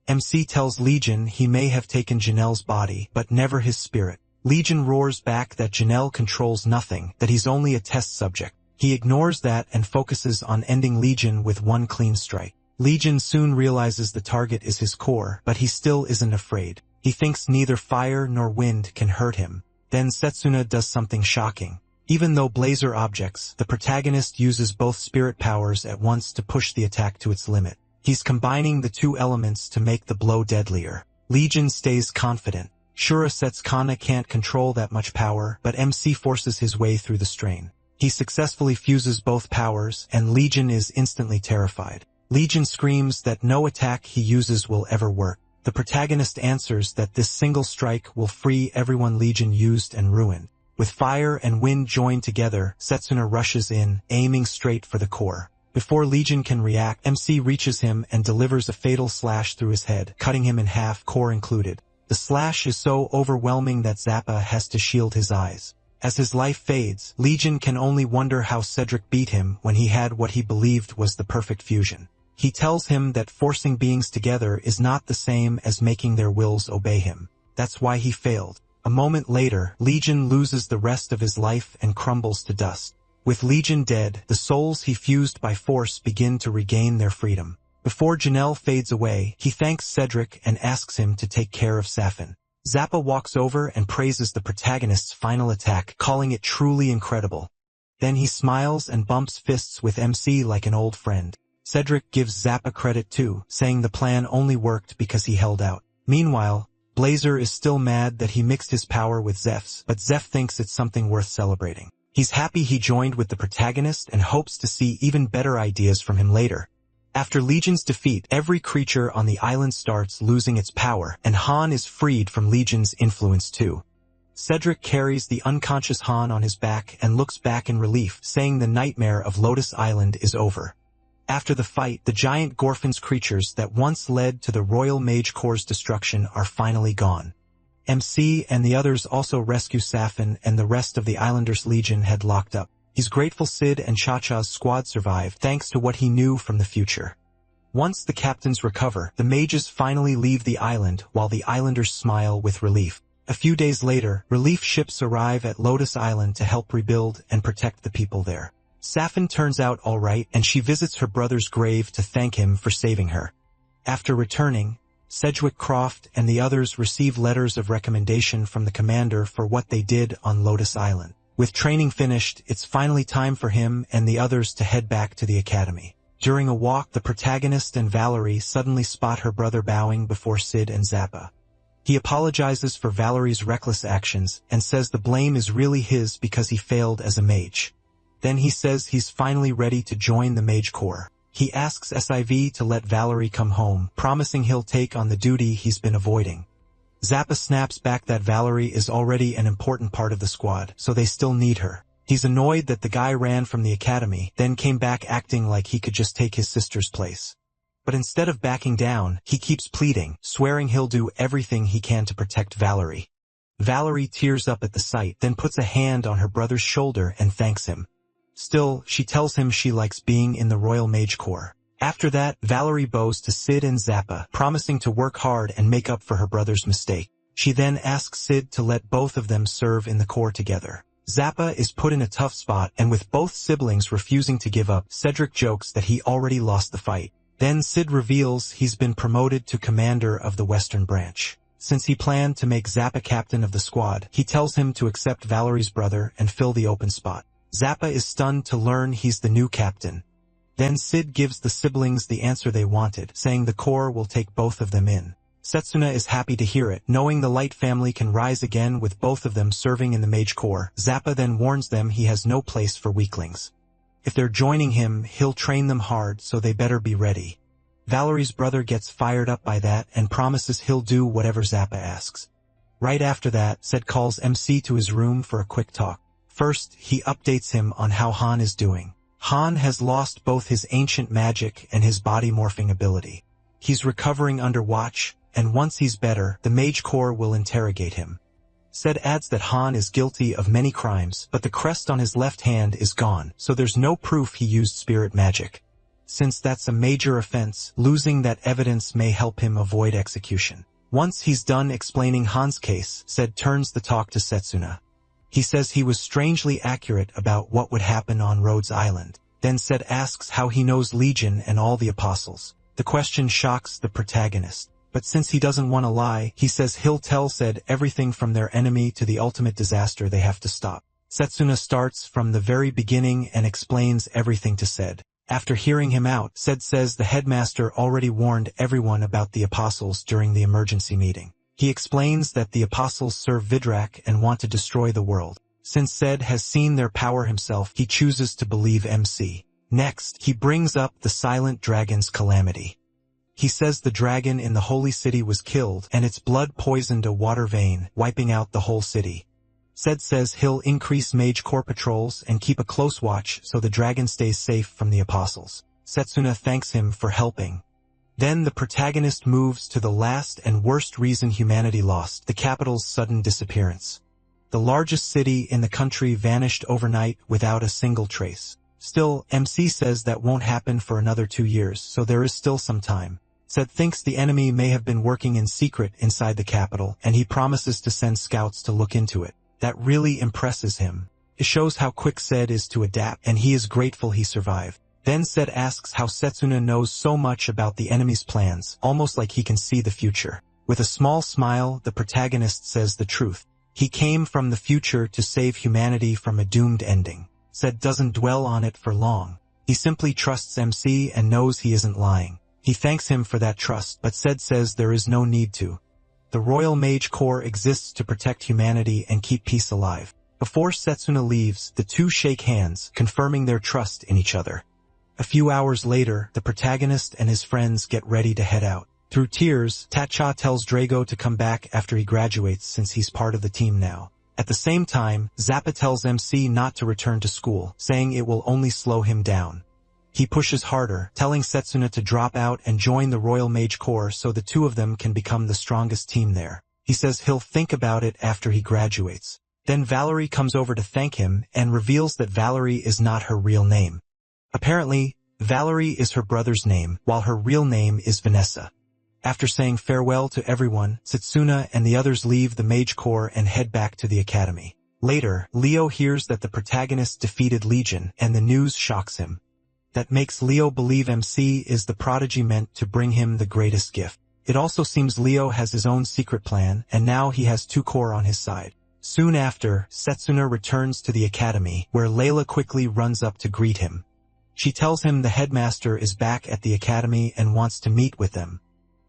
MC tells Legion he may have taken Janelle's body, but never his spirit. Legion roars back that Janelle controls nothing, that he's only a test subject. He ignores that and focuses on ending Legion with one clean strike. Legion soon realizes the target is his core, but he still isn't afraid. He thinks neither fire nor wind can hurt him. Then Setsuna does something shocking. Even though Blazer objects, the protagonist uses both spirit powers at once to push the attack to its limit. He's combining the two elements to make the blow deadlier. Legion stays confident. Shura Setsuna can't control that much power, but MC forces his way through the strain. He successfully fuses both powers, and Legion is instantly terrified. Legion screams that no attack he uses will ever work. The protagonist answers that this single strike will free everyone Legion used and ruined. With fire and wind joined together, Setsuna rushes in, aiming straight for the core. Before Legion can react, MC reaches him and delivers a fatal slash through his head, cutting him in half, core included. The slash is so overwhelming that Zappa has to shield his eyes. As his life fades, Legion can only wonder how Cedric beat him when he had what he believed was the perfect fusion. He tells him that forcing beings together is not the same as making their wills obey him. That's why he failed. A moment later, Legion loses the rest of his life and crumbles to dust. With Legion dead, the souls he fused by force begin to regain their freedom. Before Janelle fades away, he thanks Cedric and asks him to take care of Safin. Zappa walks over and praises the protagonist's final attack, calling it truly incredible. Then he smiles and bumps fists with MC like an old friend. Cedric gives Zappa credit too, saying the plan only worked because he held out. Meanwhile, Blazer is still mad that he mixed his power with Zeph's, but Zeph thinks it's something worth celebrating. He's happy he joined with the protagonist and hopes to see even better ideas from him later. After Legion's defeat, every creature on the island starts losing its power, and Han is freed from Legion's influence too. Cedric carries the unconscious Han on his back and looks back in relief, saying the nightmare of Lotus Island is over. After the fight, the giant Gorfin's creatures that once led to the Royal Mage Corps' destruction are finally gone. MC and the others also rescue Safin and the rest of the Islanders Legion had locked up. He's grateful Sid and Cha-Cha's squad survived thanks to what he knew from the future. Once the captains recover, the mages finally leave the island while the Islanders smile with relief. A few days later, relief ships arrive at Lotus Island to help rebuild and protect the people there. Safin turns out alright and she visits her brother's grave to thank him for saving her. After returning, Sedgwick Croft and the others receive letters of recommendation from the commander for what they did on Lotus Island. With training finished, it's finally time for him and the others to head back to the academy. During a walk, the protagonist and Valerie suddenly spot her brother bowing before Sid and Zappa. He apologizes for Valerie's reckless actions and says the blame is really his because he failed as a mage. Then he says he's finally ready to join the Mage Corps. He asks SIV to let Valerie come home, promising he'll take on the duty he's been avoiding. Zappa snaps back that Valerie is already an important part of the squad, so they still need her. He's annoyed that the guy ran from the academy, then came back acting like he could just take his sister's place. But instead of backing down, he keeps pleading, swearing he'll do everything he can to protect Valerie. Valerie tears up at the sight, then puts a hand on her brother's shoulder and thanks him. Still, she tells him she likes being in the Royal Mage Corps. After that, Valerie bows to Sid and Zappa, promising to work hard and make up for her brother's mistake. She then asks Sid to let both of them serve in the Corps together. Zappa is put in a tough spot, and with both siblings refusing to give up, Cedric jokes that he already lost the fight. Then Sid reveals he's been promoted to commander of the Western Branch. Since he planned to make Zappa captain of the squad, he tells him to accept Valerie's brother and fill the open spot. Zappa is stunned to learn he's the new captain. Then Sid gives the siblings the answer they wanted, saying the Corps will take both of them in. Setsuna is happy to hear it, knowing the Light family can rise again with both of them serving in the Mage Corps. Zappa then warns them he has no place for weaklings. If they're joining him, he'll train them hard, so they better be ready. Valerie's brother gets fired up by that and promises he'll do whatever Zappa asks. Right after that, Sid calls MC to his room for a quick talk. First, he updates him on how Han is doing. Han has lost both his ancient magic and his body morphing ability. He's recovering under watch, and once he's better, the Mage Corps will interrogate him. Sid adds that Han is guilty of many crimes, but the crest on his left hand is gone, so there's no proof he used spirit magic. Since that's a major offense, losing that evidence may help him avoid execution. Once he's done explaining Han's case, Sid turns the talk to Setsuna. He says he was strangely accurate about what would happen on Rhodes Island. Then Sid asks how he knows Legion and all the apostles. The question shocks the protagonist. But since he doesn't want to lie, he says he'll tell Sid everything from their enemy to the ultimate disaster they have to stop. Setsuna starts from the very beginning and explains everything to Sid. After hearing him out, Sid says the headmaster already warned everyone about the apostles during the emergency meeting. He explains that the apostles serve Vidrak and want to destroy the world. Since Sid has seen their power himself, he chooses to believe MC. Next, he brings up the silent dragon's calamity. He says the dragon in the holy city was killed and its blood poisoned a water vein, wiping out the whole city. Sid says he'll increase Mage Corps patrols and keep a close watch so the dragon stays safe from the apostles. Setsuna thanks him for helping. Then the protagonist moves to the last and worst reason humanity lost, the capital's sudden disappearance. The largest city in the country vanished overnight without a single trace. Still, MC says that won't happen for another 2 years, so there is still some time. Sid thinks the enemy may have been working in secret inside the capital, and he promises to send scouts to look into it. That really impresses him. It shows how quick Sid is to adapt, and he is grateful he survived. Then Sid asks how Setsuna knows so much about the enemy's plans, almost like he can see the future. With a small smile, the protagonist says the truth. He came from the future to save humanity from a doomed ending. Sid doesn't dwell on it for long. He simply trusts MC and knows he isn't lying. He thanks him for that trust, but Sid says there is no need to. The Royal Mage Corps exists to protect humanity and keep peace alive. Before Setsuna leaves, the two shake hands, confirming their trust in each other. A few hours later, the protagonist and his friends get ready to head out. Through tears, Tatcha tells Drago to come back after he graduates since he's part of the team now. At the same time, Zappa tells MC not to return to school, saying it will only slow him down. He pushes harder, telling Setsuna to drop out and join the Royal Mage Corps so the two of them can become the strongest team there. He says he'll think about it after he graduates. Then Valerie comes over to thank him and reveals that Valerie is not her real name. Apparently, Valerie is her brother's name, while her real name is Vanessa. After saying farewell to everyone, Setsuna and the others leave the Mage Corps and head back to the academy. Later, Leo hears that the protagonist defeated Legion, and the news shocks him. That makes Leo believe MC is the prodigy meant to bring him the greatest gift. It also seems Leo has his own secret plan, and now he has two corps on his side. Soon after, Setsuna returns to the academy, where Layla quickly runs up to greet him. She tells him the headmaster is back at the academy and wants to meet with them.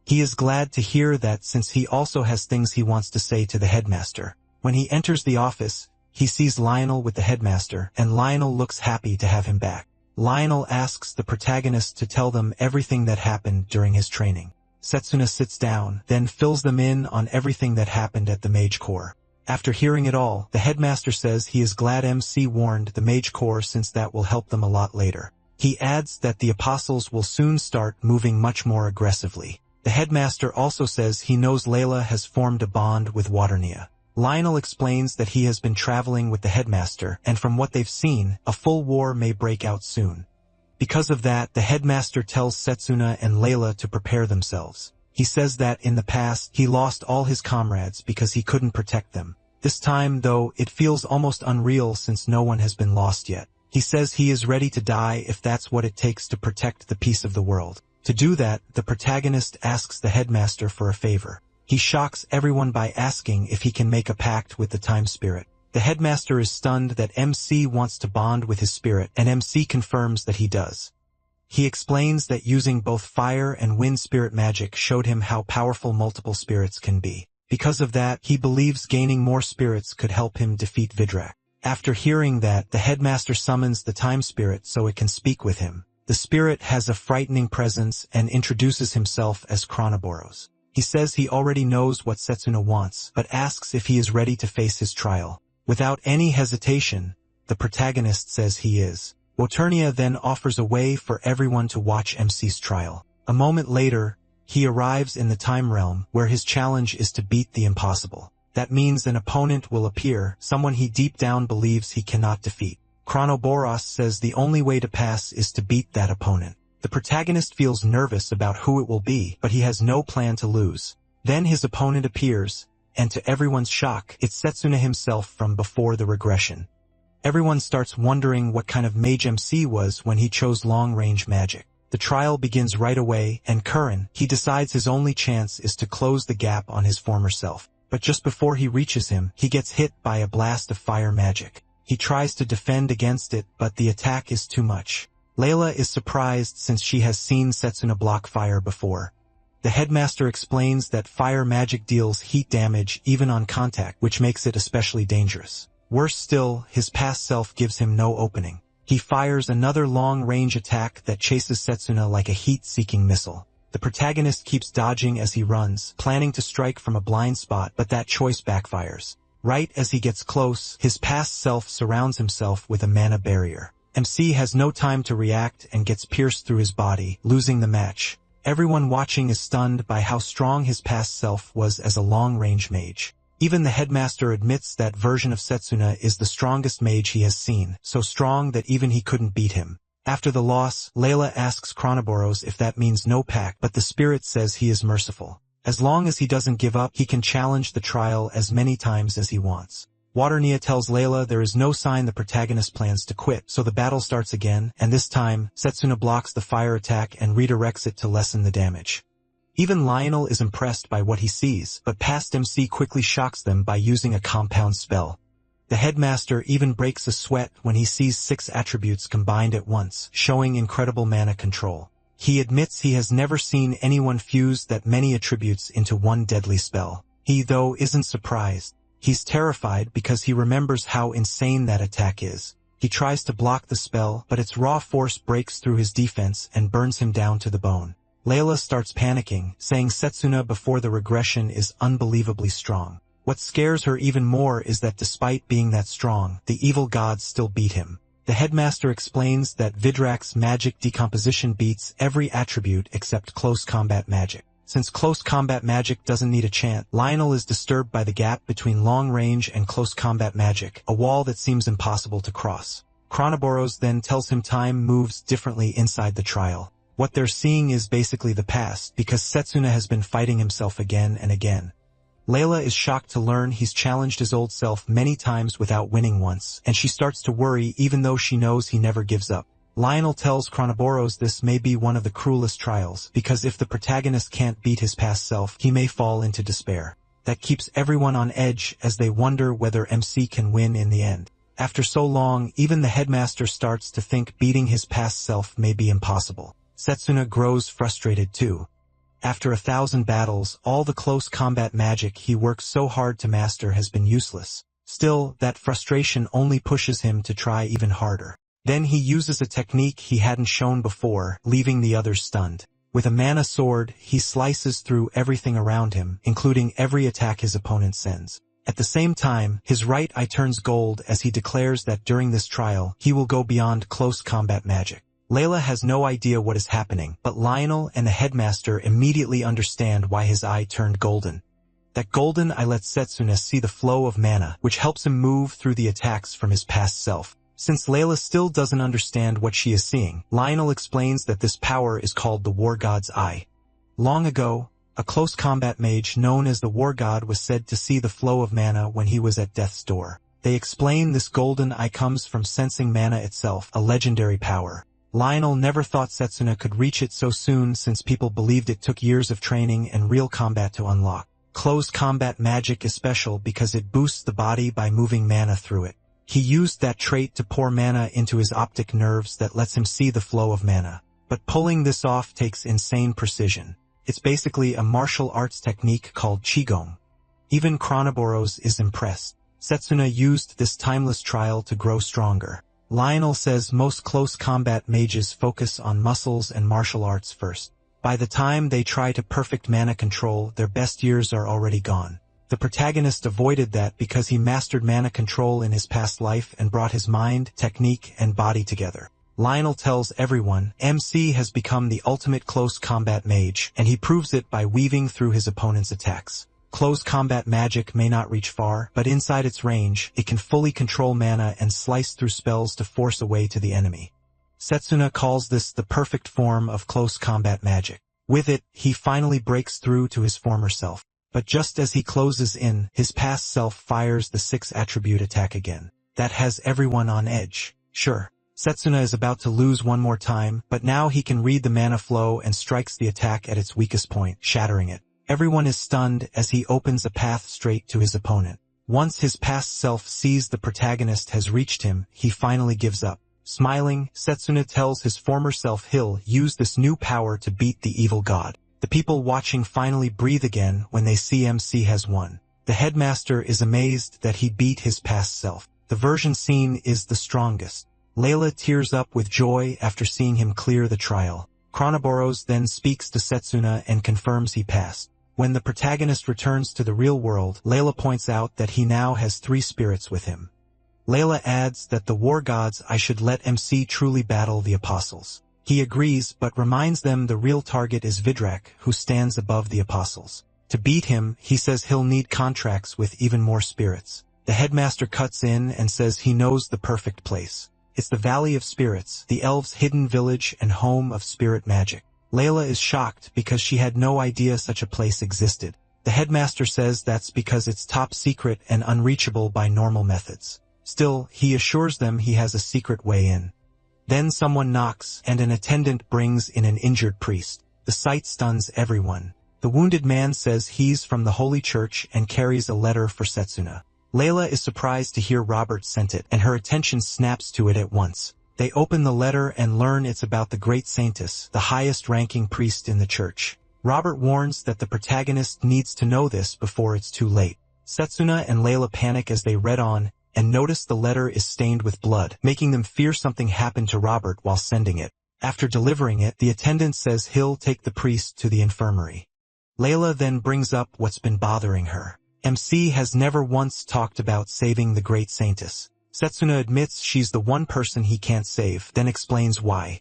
He is glad to hear that since he also has things he wants to say to the headmaster. When he enters the office, he sees Lionel with the headmaster, and Lionel looks happy to have him back. Lionel asks the protagonist to tell them everything that happened during his training. Setsuna sits down, then fills them in on everything that happened at the Mage Corps. After hearing it all, the headmaster says he is glad MC warned the Mage Corps since that will help them a lot later. He adds that the apostles will soon start moving much more aggressively. The headmaster also says he knows Layla has formed a bond with Waternia. Lionel explains that he has been traveling with the headmaster, and from what they've seen, a full war may break out soon. Because of that, the headmaster tells Setsuna and Layla to prepare themselves. He says that in the past, he lost all his comrades because he couldn't protect them. This time, though, it feels almost unreal since no one has been lost yet. He says he is ready to die if that's what it takes to protect the peace of the world. To do that, the protagonist asks the headmaster for a favor. He shocks everyone by asking if he can make a pact with the time spirit. The headmaster is stunned that MC wants to bond with his spirit, and MC confirms that he does. He explains that using both fire and wind spirit magic showed him how powerful multiple spirits can be. Because of that, he believes gaining more spirits could help him defeat Vidrak. After hearing that, the headmaster summons the time spirit so it can speak with him. The spirit has a frightening presence and introduces himself as Chronoboros. He says he already knows what Setsuna wants, but asks if he is ready to face his trial. Without any hesitation, the protagonist says he is. Waternia then offers a way for everyone to watch MC's trial. A moment later, he arrives in the time realm, where his challenge is to beat the impossible. That means an opponent will appear, someone he deep down believes he cannot defeat. Chronoboros says the only way to pass is to beat that opponent. The protagonist feels nervous about who it will be, but he has no plan to lose. Then his opponent appears, and to everyone's shock, it's Setsuna himself from before the regression. Everyone starts wondering what kind of mage MC was when he chose long-range magic. The trial begins right away, and Curran, he decides his only chance is to close the gap on his former self. But just before he reaches him, he gets hit by a blast of fire magic. He tries to defend against it, but the attack is too much. Layla is surprised since she has seen Setsuna block fire before. The headmaster explains that fire magic deals heat damage even on contact, which makes it especially dangerous. Worse still, his past self gives him no opening. He fires another long-range attack that chases Setsuna like a heat-seeking missile. The protagonist keeps dodging as he runs, planning to strike from a blind spot, but that choice backfires. Right as he gets close, his past self surrounds himself with a mana barrier. MC has no time to react and gets pierced through his body, losing the match. Everyone watching is stunned by how strong his past self was as a long-range mage. Even the headmaster admits that version of Setsuna is the strongest mage he has seen, so strong that even he couldn't beat him. After the loss, Layla asks Chronoboros if that means no pact, but the spirit says he is merciful. As long as he doesn't give up, he can challenge the trial as many times as he wants. Waternia tells Layla there is no sign the protagonist plans to quit, so the battle starts again, and this time, Setsuna blocks the fire attack and redirects it to lessen the damage. Even Lionel is impressed by what he sees, but past MC quickly shocks them by using a compound spell. The headmaster even breaks a sweat when he sees 6 attributes combined at once, showing incredible mana control. He admits he has never seen anyone fuse that many attributes into one deadly spell. He, though, isn't surprised. He's terrified because he remembers how insane that attack is. He tries to block the spell, but its raw force breaks through his defense and burns him down to the bone. Layla starts panicking, saying Setsuna before the regression is unbelievably strong. What scares her even more is that despite being that strong, the evil gods still beat him. The headmaster explains that Vidrak's magic decomposition beats every attribute except close combat magic. Since close combat magic doesn't need a chant, Lionel is disturbed by the gap between long-range and close combat magic, a wall that seems impossible to cross. Chronoboros then tells him time moves differently inside the trial. What they're seeing is basically the past, because Setsuna has been fighting himself again and again. Layla is shocked to learn he's challenged his old self many times without winning once, and she starts to worry even though she knows he never gives up. Lionel tells Chronoboros this may be one of the cruelest trials, because if the protagonist can't beat his past self, he may fall into despair. That keeps everyone on edge as they wonder whether MC can win in the end. After so long, even the headmaster starts to think beating his past self may be impossible. Setsuna grows frustrated too. After 1,000 battles, all the close combat magic he worked so hard to master has been useless. Still, that frustration only pushes him to try even harder. Then he uses a technique he hadn't shown before, leaving the others stunned. With a mana sword, he slices through everything around him, including every attack his opponent sends. At the same time, his right eye turns gold as he declares that during this trial, he will go beyond close combat magic. Layla has no idea what is happening, but Lionel and the headmaster immediately understand why his eye turned golden. That golden eye lets Setsuna see the flow of mana, which helps him move through the attacks from his past self. Since Layla still doesn't understand what she is seeing, Lionel explains that this power is called the War God's Eye. Long ago, a close combat mage known as the War God was said to see the flow of mana when he was at death's door. They explain this golden eye comes from sensing mana itself, a legendary power. Lionel never thought Setsuna could reach it so soon since people believed it took years of training and real combat to unlock. Close combat magic is special because it boosts the body by moving mana through it. He used that trait to pour mana into his optic nerves that lets him see the flow of mana. But pulling this off takes insane precision. It's basically a martial arts technique called Qigong. Even Chronoboros is impressed. Setsuna used this timeless trial to grow stronger. Lionel says most close combat mages focus on muscles and martial arts first. By the time they try to perfect mana control, their best years are already gone. The protagonist avoided that because he mastered mana control in his past life and brought his mind, technique, and body together. Lionel tells everyone, MC has become the ultimate close combat mage, and he proves it by weaving through his opponent's attacks. Close combat magic may not reach far, but inside its range, it can fully control mana and slice through spells to force a way to the enemy. Setsuna calls this the perfect form of close combat magic. With it, he finally breaks through to his former self. But just as he closes in, his past self fires the 6-attribute attack again. That has everyone on edge. Sure, Setsuna is about to lose one more time, but now he can read the mana flow and strikes the attack at its weakest point, shattering it. Everyone is stunned as he opens a path straight to his opponent. Once his past self sees the protagonist has reached him, he finally gives up. Smiling, Setsuna tells his former self he'll use this new power to beat the evil god. The people watching finally breathe again when they see MC has won. The headmaster is amazed that he beat his past self. The version seen is the strongest. Layla tears up with joy after seeing him clear the trial. Chronoboros then speaks to Setsuna and confirms he passed. When the protagonist returns to the real world, Layla points out that he now has 3 spirits with him. Layla adds that the war gods should let MC truly battle the apostles. He agrees, but reminds them the real target is Vidrak, who stands above the apostles. To beat him, he says he'll need contracts with even more spirits. The headmaster cuts in and says he knows the perfect place. It's the Valley of Spirits, the elves' hidden village and home of spirit magic. Layla is shocked because she had no idea such a place existed. The headmaster says that's because it's top secret and unreachable by normal methods. Still, he assures them he has a secret way in. Then someone knocks, and an attendant brings in an injured priest. The sight stuns everyone. The wounded man says he's from the Holy Church and carries a letter for Setsuna. Layla is surprised to hear Robert sent it, and her attention snaps to it at once. They open the letter and learn it's about the Great Saintess, the highest-ranking priest in the church. Robert warns that the protagonist needs to know this before it's too late. Setsuna and Layla panic as they read on, and notice the letter is stained with blood, making them fear something happened to Robert while sending it. After delivering it, the attendant says he'll take the priest to the infirmary. Layla then brings up what's been bothering her. MC has never once talked about saving the Great Saintess. Setsuna admits she's the one person he can't save, then explains why.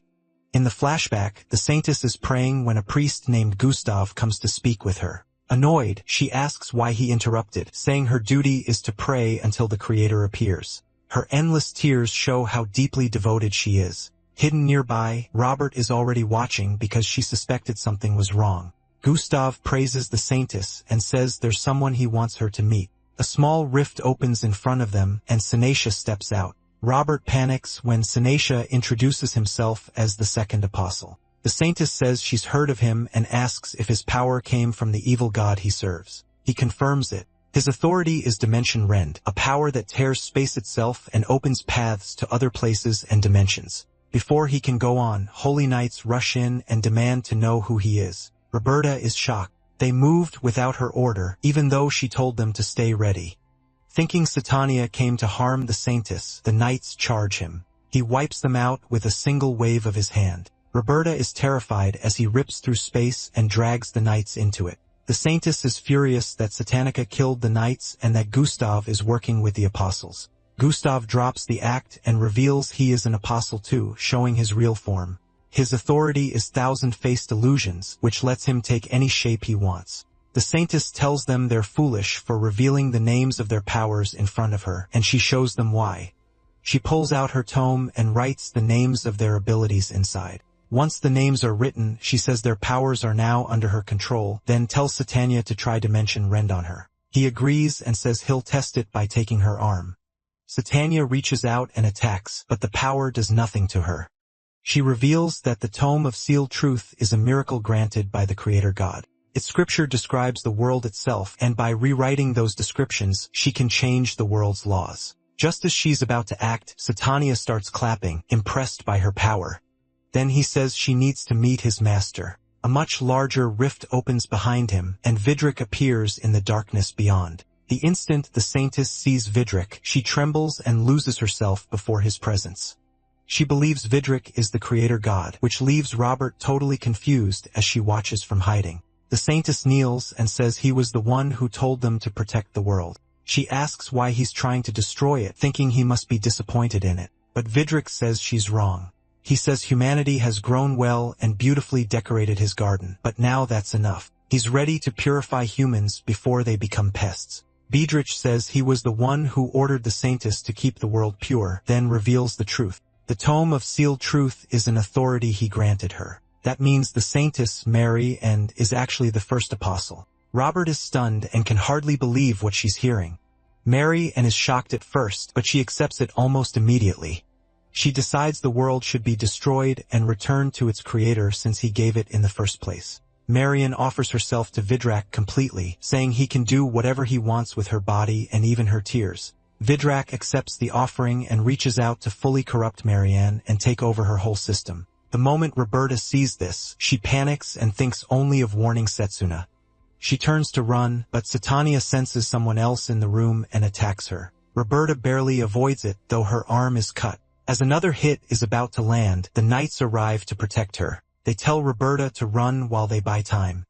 In the flashback, the Saintess is praying when a priest named Gustav comes to speak with her. Annoyed, she asks why he interrupted, saying her duty is to pray until the Creator appears. Her endless tears show how deeply devoted she is. Hidden nearby, Robert is already watching because she suspected something was wrong. Gustav praises the Saintess and says there's someone he wants her to meet. A small rift opens in front of them and Senecia steps out. Robert panics when Senecia introduces himself as the second apostle. The Saintess says she's heard of him and asks if his power came from the evil god he serves. He confirms it. His authority is Dimension Rend, a power that tears space itself and opens paths to other places and dimensions. Before he can go on, Holy Knights rush in and demand to know who he is. Roberta is shocked. They moved without her order, even though she told them to stay ready. Thinking Satania came to harm the Saintess, the Knights charge him. He wipes them out with a single wave of his hand. Roberta is terrified as he rips through space and drags the Knights into it. The Saintess is furious that Satanica killed the Knights and that Gustav is working with the Apostles. Gustav drops the act and reveals he is an apostle too, showing his real form. His authority is thousand-faced illusions, which lets him take any shape he wants. The Saintess tells them they're foolish for revealing the names of their powers in front of her, and she shows them why. She pulls out her tome and writes the names of their abilities inside. Once the names are written, she says their powers are now under her control, then tells Satania to try Dimension Rend on her. He agrees and says he'll test it by taking her arm. Satania reaches out and attacks, but the power does nothing to her. She reveals that the Tome of Sealed Truth is a miracle granted by the Creator God. Its scripture describes the world itself, and by rewriting those descriptions, she can change the world's laws. Just as she's about to act, Satania starts clapping, impressed by her power. Then he says she needs to meet his master. A much larger rift opens behind him, and Vidric appears in the darkness beyond. The instant the Saintess sees Vidric, she trembles and loses herself before his presence. She believes Vidric is the Creator God, which leaves Robert totally confused as she watches from hiding. The Saintess kneels and says he was the one who told them to protect the world. She asks why he's trying to destroy it, thinking he must be disappointed in it. But Vidric says she's wrong. He says humanity has grown well and beautifully decorated his garden, but now that's enough. He's ready to purify humans before they become pests. Vidric says he was the one who ordered the Saintess to keep the world pure, then reveals the truth. The Tome of Sealed Truth is an authority he granted her. That means the Saintess, Mary, and is actually the first apostle. Robert is stunned and can hardly believe what she's hearing. Mary is shocked at first, but she accepts it almost immediately. She decides the world should be destroyed and returned to its creator since he gave it in the first place. Marian offers herself to Vidric completely, saying he can do whatever he wants with her body and even her tears. Vidric accepts the offering and reaches out to fully corrupt Marianne and take over her whole system. The moment Roberta sees this, she panics and thinks only of warning Setsuna. She turns to run, but Satania senses someone else in the room and attacks her. Roberta barely avoids it, though her arm is cut. As another hit is about to land, the Knights arrive to protect her. They tell Roberta to run while they buy time.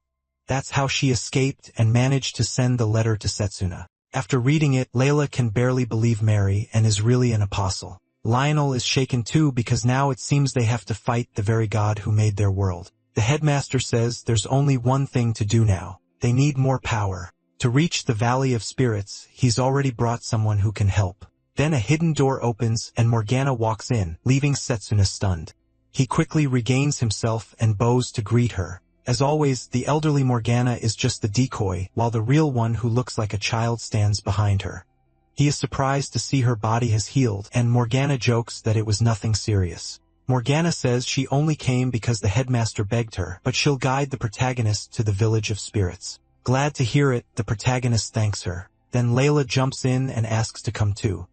That's how she escaped and managed to send the letter to Setsuna. After reading it, Layla can barely believe Mary and is really an apostle. Lionel is shaken too because now it seems they have to fight the very God who made their world. The headmaster says there's only one thing to do now. They need more power. To reach the Valley of Spirits, he's already brought someone who can help. Then a hidden door opens and Morgana walks in, leaving Setsuna stunned. He quickly regains himself and bows to greet her. As always, the elderly Morgana is just the decoy, while the real one who looks like a child stands behind her. He is surprised to see her body has healed, and Morgana jokes that it was nothing serious. Morgana says she only came because the headmaster begged her, but she'll guide the protagonist to the Village of Spirits. Glad to hear it, the protagonist thanks her. Then Layla jumps in and asks to come too.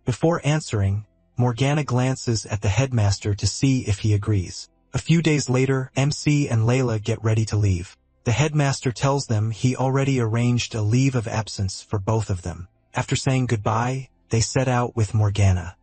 Before answering, Morgana glances at the headmaster to see if he agrees. A few days later, MC and Layla get ready to leave. The headmaster tells them he already arranged a leave of absence for both of them. After saying goodbye, they set out with Morgana.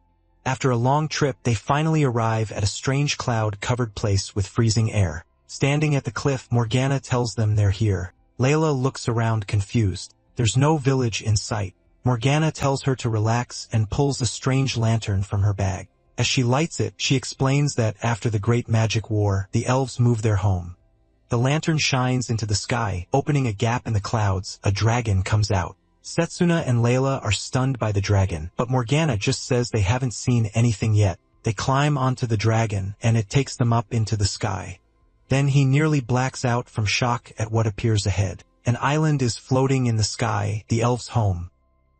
After a long trip, they finally arrive at a strange cloud-covered place with freezing air. Standing at the cliff, Morgana tells them they're here. Layla looks around confused. There's no village in sight. Morgana tells her to relax and pulls a strange lantern from her bag. As she lights it, she explains that after the Great Magic War, the elves moved their home. The lantern shines into the sky, opening a gap in the clouds. A dragon comes out. Setsuna and Layla are stunned by the dragon, but Morgana just says they haven't seen anything yet. They climb onto the dragon, and it takes them up into the sky. Then he nearly blacks out from shock at what appears ahead. An island is floating in the sky, the elves' home.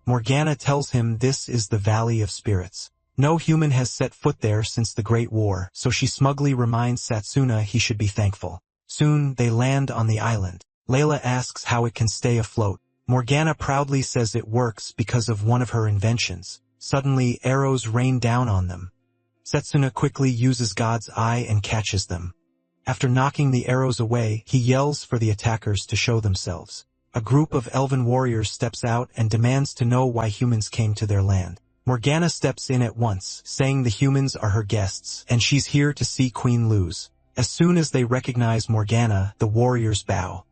Morgana tells him this is the Valley of Spirits. No human has set foot there since the Great War, so she smugly reminds Satsuna he should be thankful. Soon, they land on the island. Layla asks how it can stay afloat. Morgana proudly says it works because of one of her inventions. Suddenly, arrows rain down on them. Satsuna quickly uses God's eye and catches them. After knocking the arrows away, he yells for the attackers to show themselves. A group of elven warriors steps out and demands to know why humans came to their land. Morgana steps in at once, saying the humans are her guests, and she's here to see Queen lose. As soon as they recognize Morgana, the warriors bow.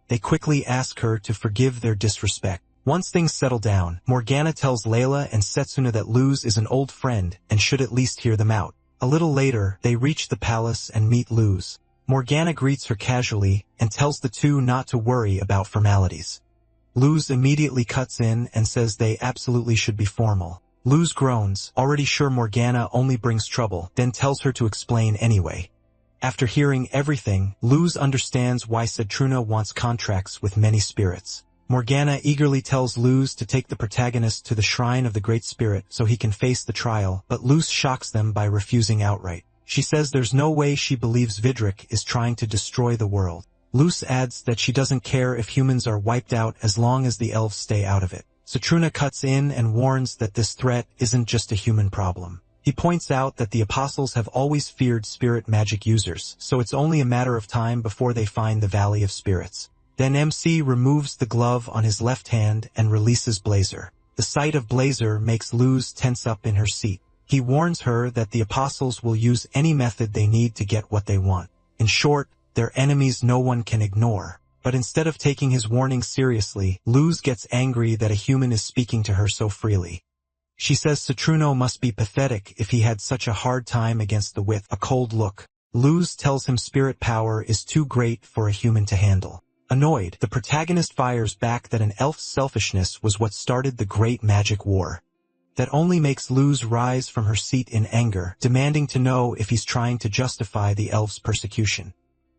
They quickly ask her to forgive their disrespect. Once things settle down, Morgana tells Layla and Satsuna that Luz is an old friend and should at least hear them out. A little later, they reach the palace and meet Luz. Morgana greets her casually and tells the two not to worry about formalities. Luz immediately cuts in and says they absolutely should be formal. Luz groans, already sure Morgana only brings trouble, then tells her to explain anyway. After hearing everything, Luz understands why Satruna wants contracts with many spirits. Morgana eagerly tells Luz to take the protagonist to the shrine of the Great Spirit so he can face the trial, but Luz shocks them by refusing outright. She says there's no way she believes Vidric is trying to destroy the world. Luz adds that she doesn't care if humans are wiped out as long as the elves stay out of it. Satruna cuts in and warns that this threat isn't just a human problem. He points out that the apostles have always feared spirit magic users, so it's only a matter of time before they find the Valley of Spirits. Then MC removes the glove on his left hand and releases Blazer. The sight of Blazer makes Luz tense up in her seat. He warns her that the apostles will use any method they need to get what they want. In short, they're enemies no one can ignore. But instead of taking his warning seriously, Luz gets angry that a human is speaking to her so freely. She says Satruno must be pathetic if he had such a hard time against the with a cold look. Luz tells him spirit power is too great for a human to handle. Annoyed, the protagonist fires back that an elf's selfishness was what started the Great Magic War. That only makes Luz rise from her seat in anger, demanding to know if he's trying to justify the elf's persecution.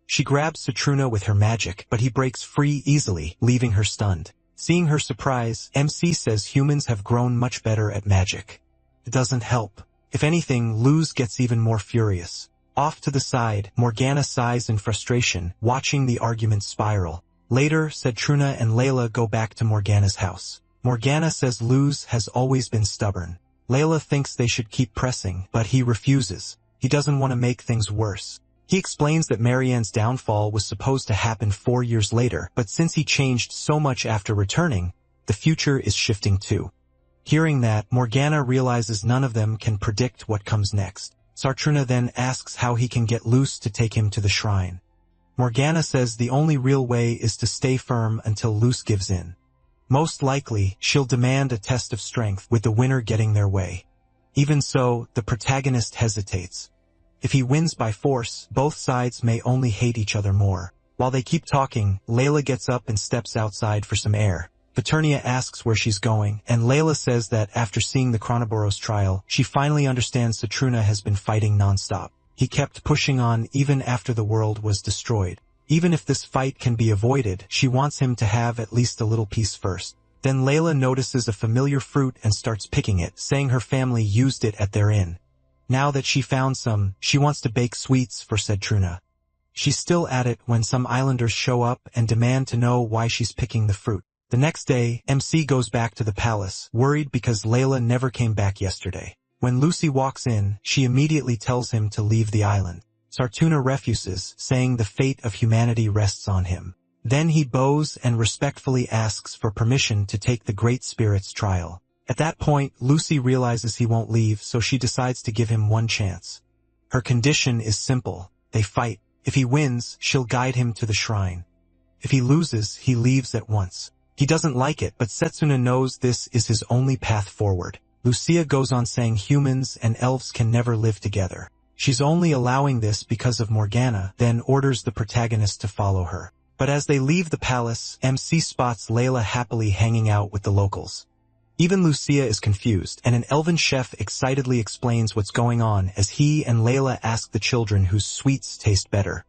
She grabs Satruna with her magic, but he breaks free easily, leaving her stunned. Seeing her surprise, MC says humans have grown much better at magic. It doesn't help. If anything, Luz gets even more furious. Off to the side, Morgana sighs in frustration, watching the argument spiral. Later, Satruna and Layla go back to Morgana's house. Morgana says Luz has always been stubborn. Layla thinks they should keep pressing, but he refuses. He doesn't want to make things worse. He explains that Marianne's downfall was supposed to happen 4 years later, but since he changed so much after returning, the future is shifting too. Hearing that, Morgana realizes none of them can predict what comes next. Satruna then asks how he can get Luz to take him to the shrine. Morgana says the only real way is to stay firm until Luz gives in. Most likely, she'll demand a test of strength, with the winner getting their way. Even so, the protagonist hesitates. If he wins by force, both sides may only hate each other more. While they keep talking, Layla gets up and steps outside for some air. Paternia asks where she's going, and Layla says that after seeing the Chronoboros trial, she finally understands Satruna has been fighting non-stop. He kept pushing on even after the world was destroyed. Even if this fight can be avoided, she wants him to have at least a little peace first. Then Layla notices a familiar fruit and starts picking it, saying her family used it at their inn. Now that she found some, she wants to bake sweets for Satruna. She's still at it when some islanders show up and demand to know why she's picking the fruit. The next day, MC goes back to the palace, worried because Layla never came back yesterday. When Lucy walks in, she immediately tells him to leave the island. Satruna refuses, saying the fate of humanity rests on him. Then he bows and respectfully asks for permission to take the Great Spirit's trial. At that point, Lucy realizes he won't leave, so she decides to give him one chance. Her condition is simple. They fight. If he wins, she'll guide him to the shrine. If he loses, he leaves at once. He doesn't like it, but Setsuna knows this is his only path forward. Lucia goes on saying humans and elves can never live together. She's only allowing this because of Morgana, then orders the protagonist to follow her. But as they leave the palace, MC spots Layla happily hanging out with the locals. Even Lucia is confused, and an elven chef excitedly explains what's going on as he and Layla ask the children whose sweets taste better.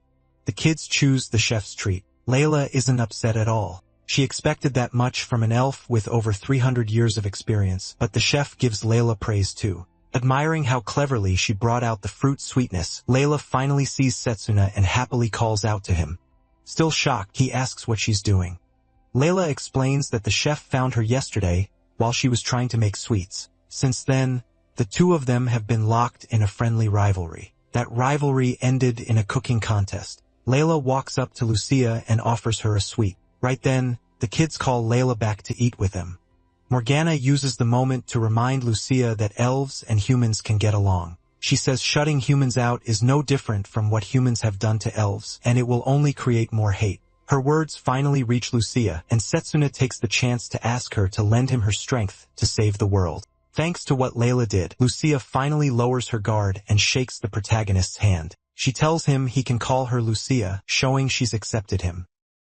The kids choose the chef's treat. Layla isn't upset at all. She expected that much from an elf with over 300 years of experience, but the chef gives Layla praise too. Admiring how cleverly she brought out the fruit sweetness, Layla finally sees Setsuna and happily calls out to him. Still shocked, he asks what she's doing. Layla explains that the chef found her yesterday while she was trying to make sweets. Since then, the two of them have been locked in a friendly rivalry. That rivalry ended in a cooking contest. Layla walks up to Lucia and offers her a sweet. Right then, the kids call Layla back to eat with them. Morgana uses the moment to remind Lucia that elves and humans can get along. She says shutting humans out is no different from what humans have done to elves, and it will only create more hate. Her words finally reach Lucia, and Setsuna takes the chance to ask her to lend him her strength to save the world. Thanks to what Layla did, Lucia finally lowers her guard and shakes the protagonist's hand. She tells him he can call her Lucia, showing she's accepted him.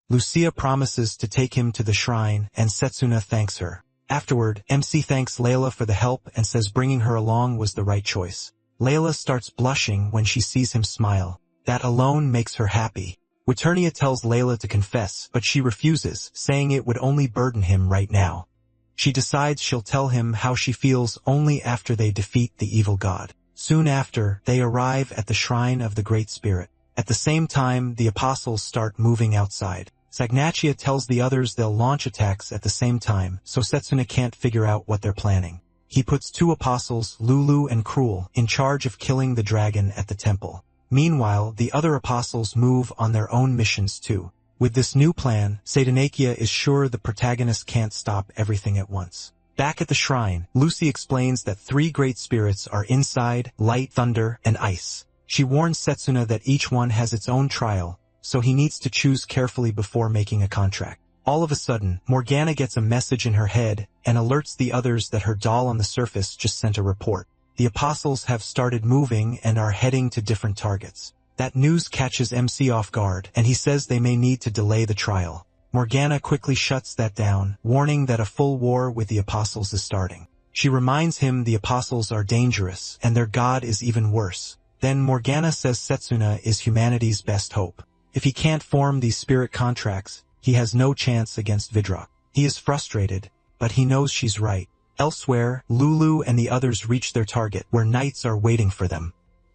Lucia promises to take him to the shrine, and Setsuna thanks her. Afterward, MC thanks Layla for the help and says bringing her along was the right choice. Layla starts blushing when she sees him smile. That alone makes her happy. Waternia tells Layla to confess, but she refuses, saying it would only burden him right now. She decides she'll tell him how she feels only after they defeat the evil god. Soon after, they arrive at the shrine of the Great Spirit. At the same time, the apostles start moving outside. Sagnachia tells the others they'll launch attacks at the same time, so Setsuna can't figure out what they're planning. He puts two apostles, Lulu and Cruel, in charge of killing the dragon at the temple. Meanwhile, the other apostles move on their own missions too. With this new plan, Satanachia is sure the protagonist can't stop everything at once. Back at the shrine, Lucy explains that three great spirits are inside, light, thunder, and ice. She warns Setsuna that each one has its own trial, so he needs to choose carefully before making a contract. All of a sudden, Morgana gets a message in her head and alerts the others that her doll on the surface just sent a report. The apostles have started moving and are heading to different targets. That news catches MC off guard, and he says they may need to delay the trial. Morgana quickly shuts that down, warning that a full war with the apostles is starting. She reminds him the apostles are dangerous, and their god is even worse. Then Morgana says Setsuna is humanity's best hope. If he can't form these spirit contracts, he has no chance against Vidrock. He is frustrated, but he knows she's right. Elsewhere, Lulu and the others reach their target, where knights are waiting for them.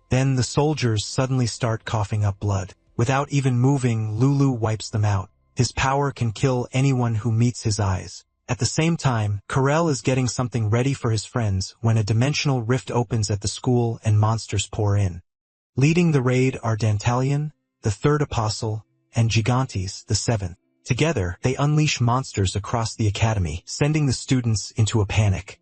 Then the soldiers suddenly start coughing up blood. Without even moving, Lulu wipes them out. His power can kill anyone who meets his eyes. At the same time, Karel is getting something ready for his friends when a dimensional rift opens at the school and monsters pour in. Leading the raid are Dantalion, the third apostle, and Gigantes, the seventh. Together, they unleash monsters across the academy, sending the students into a panic.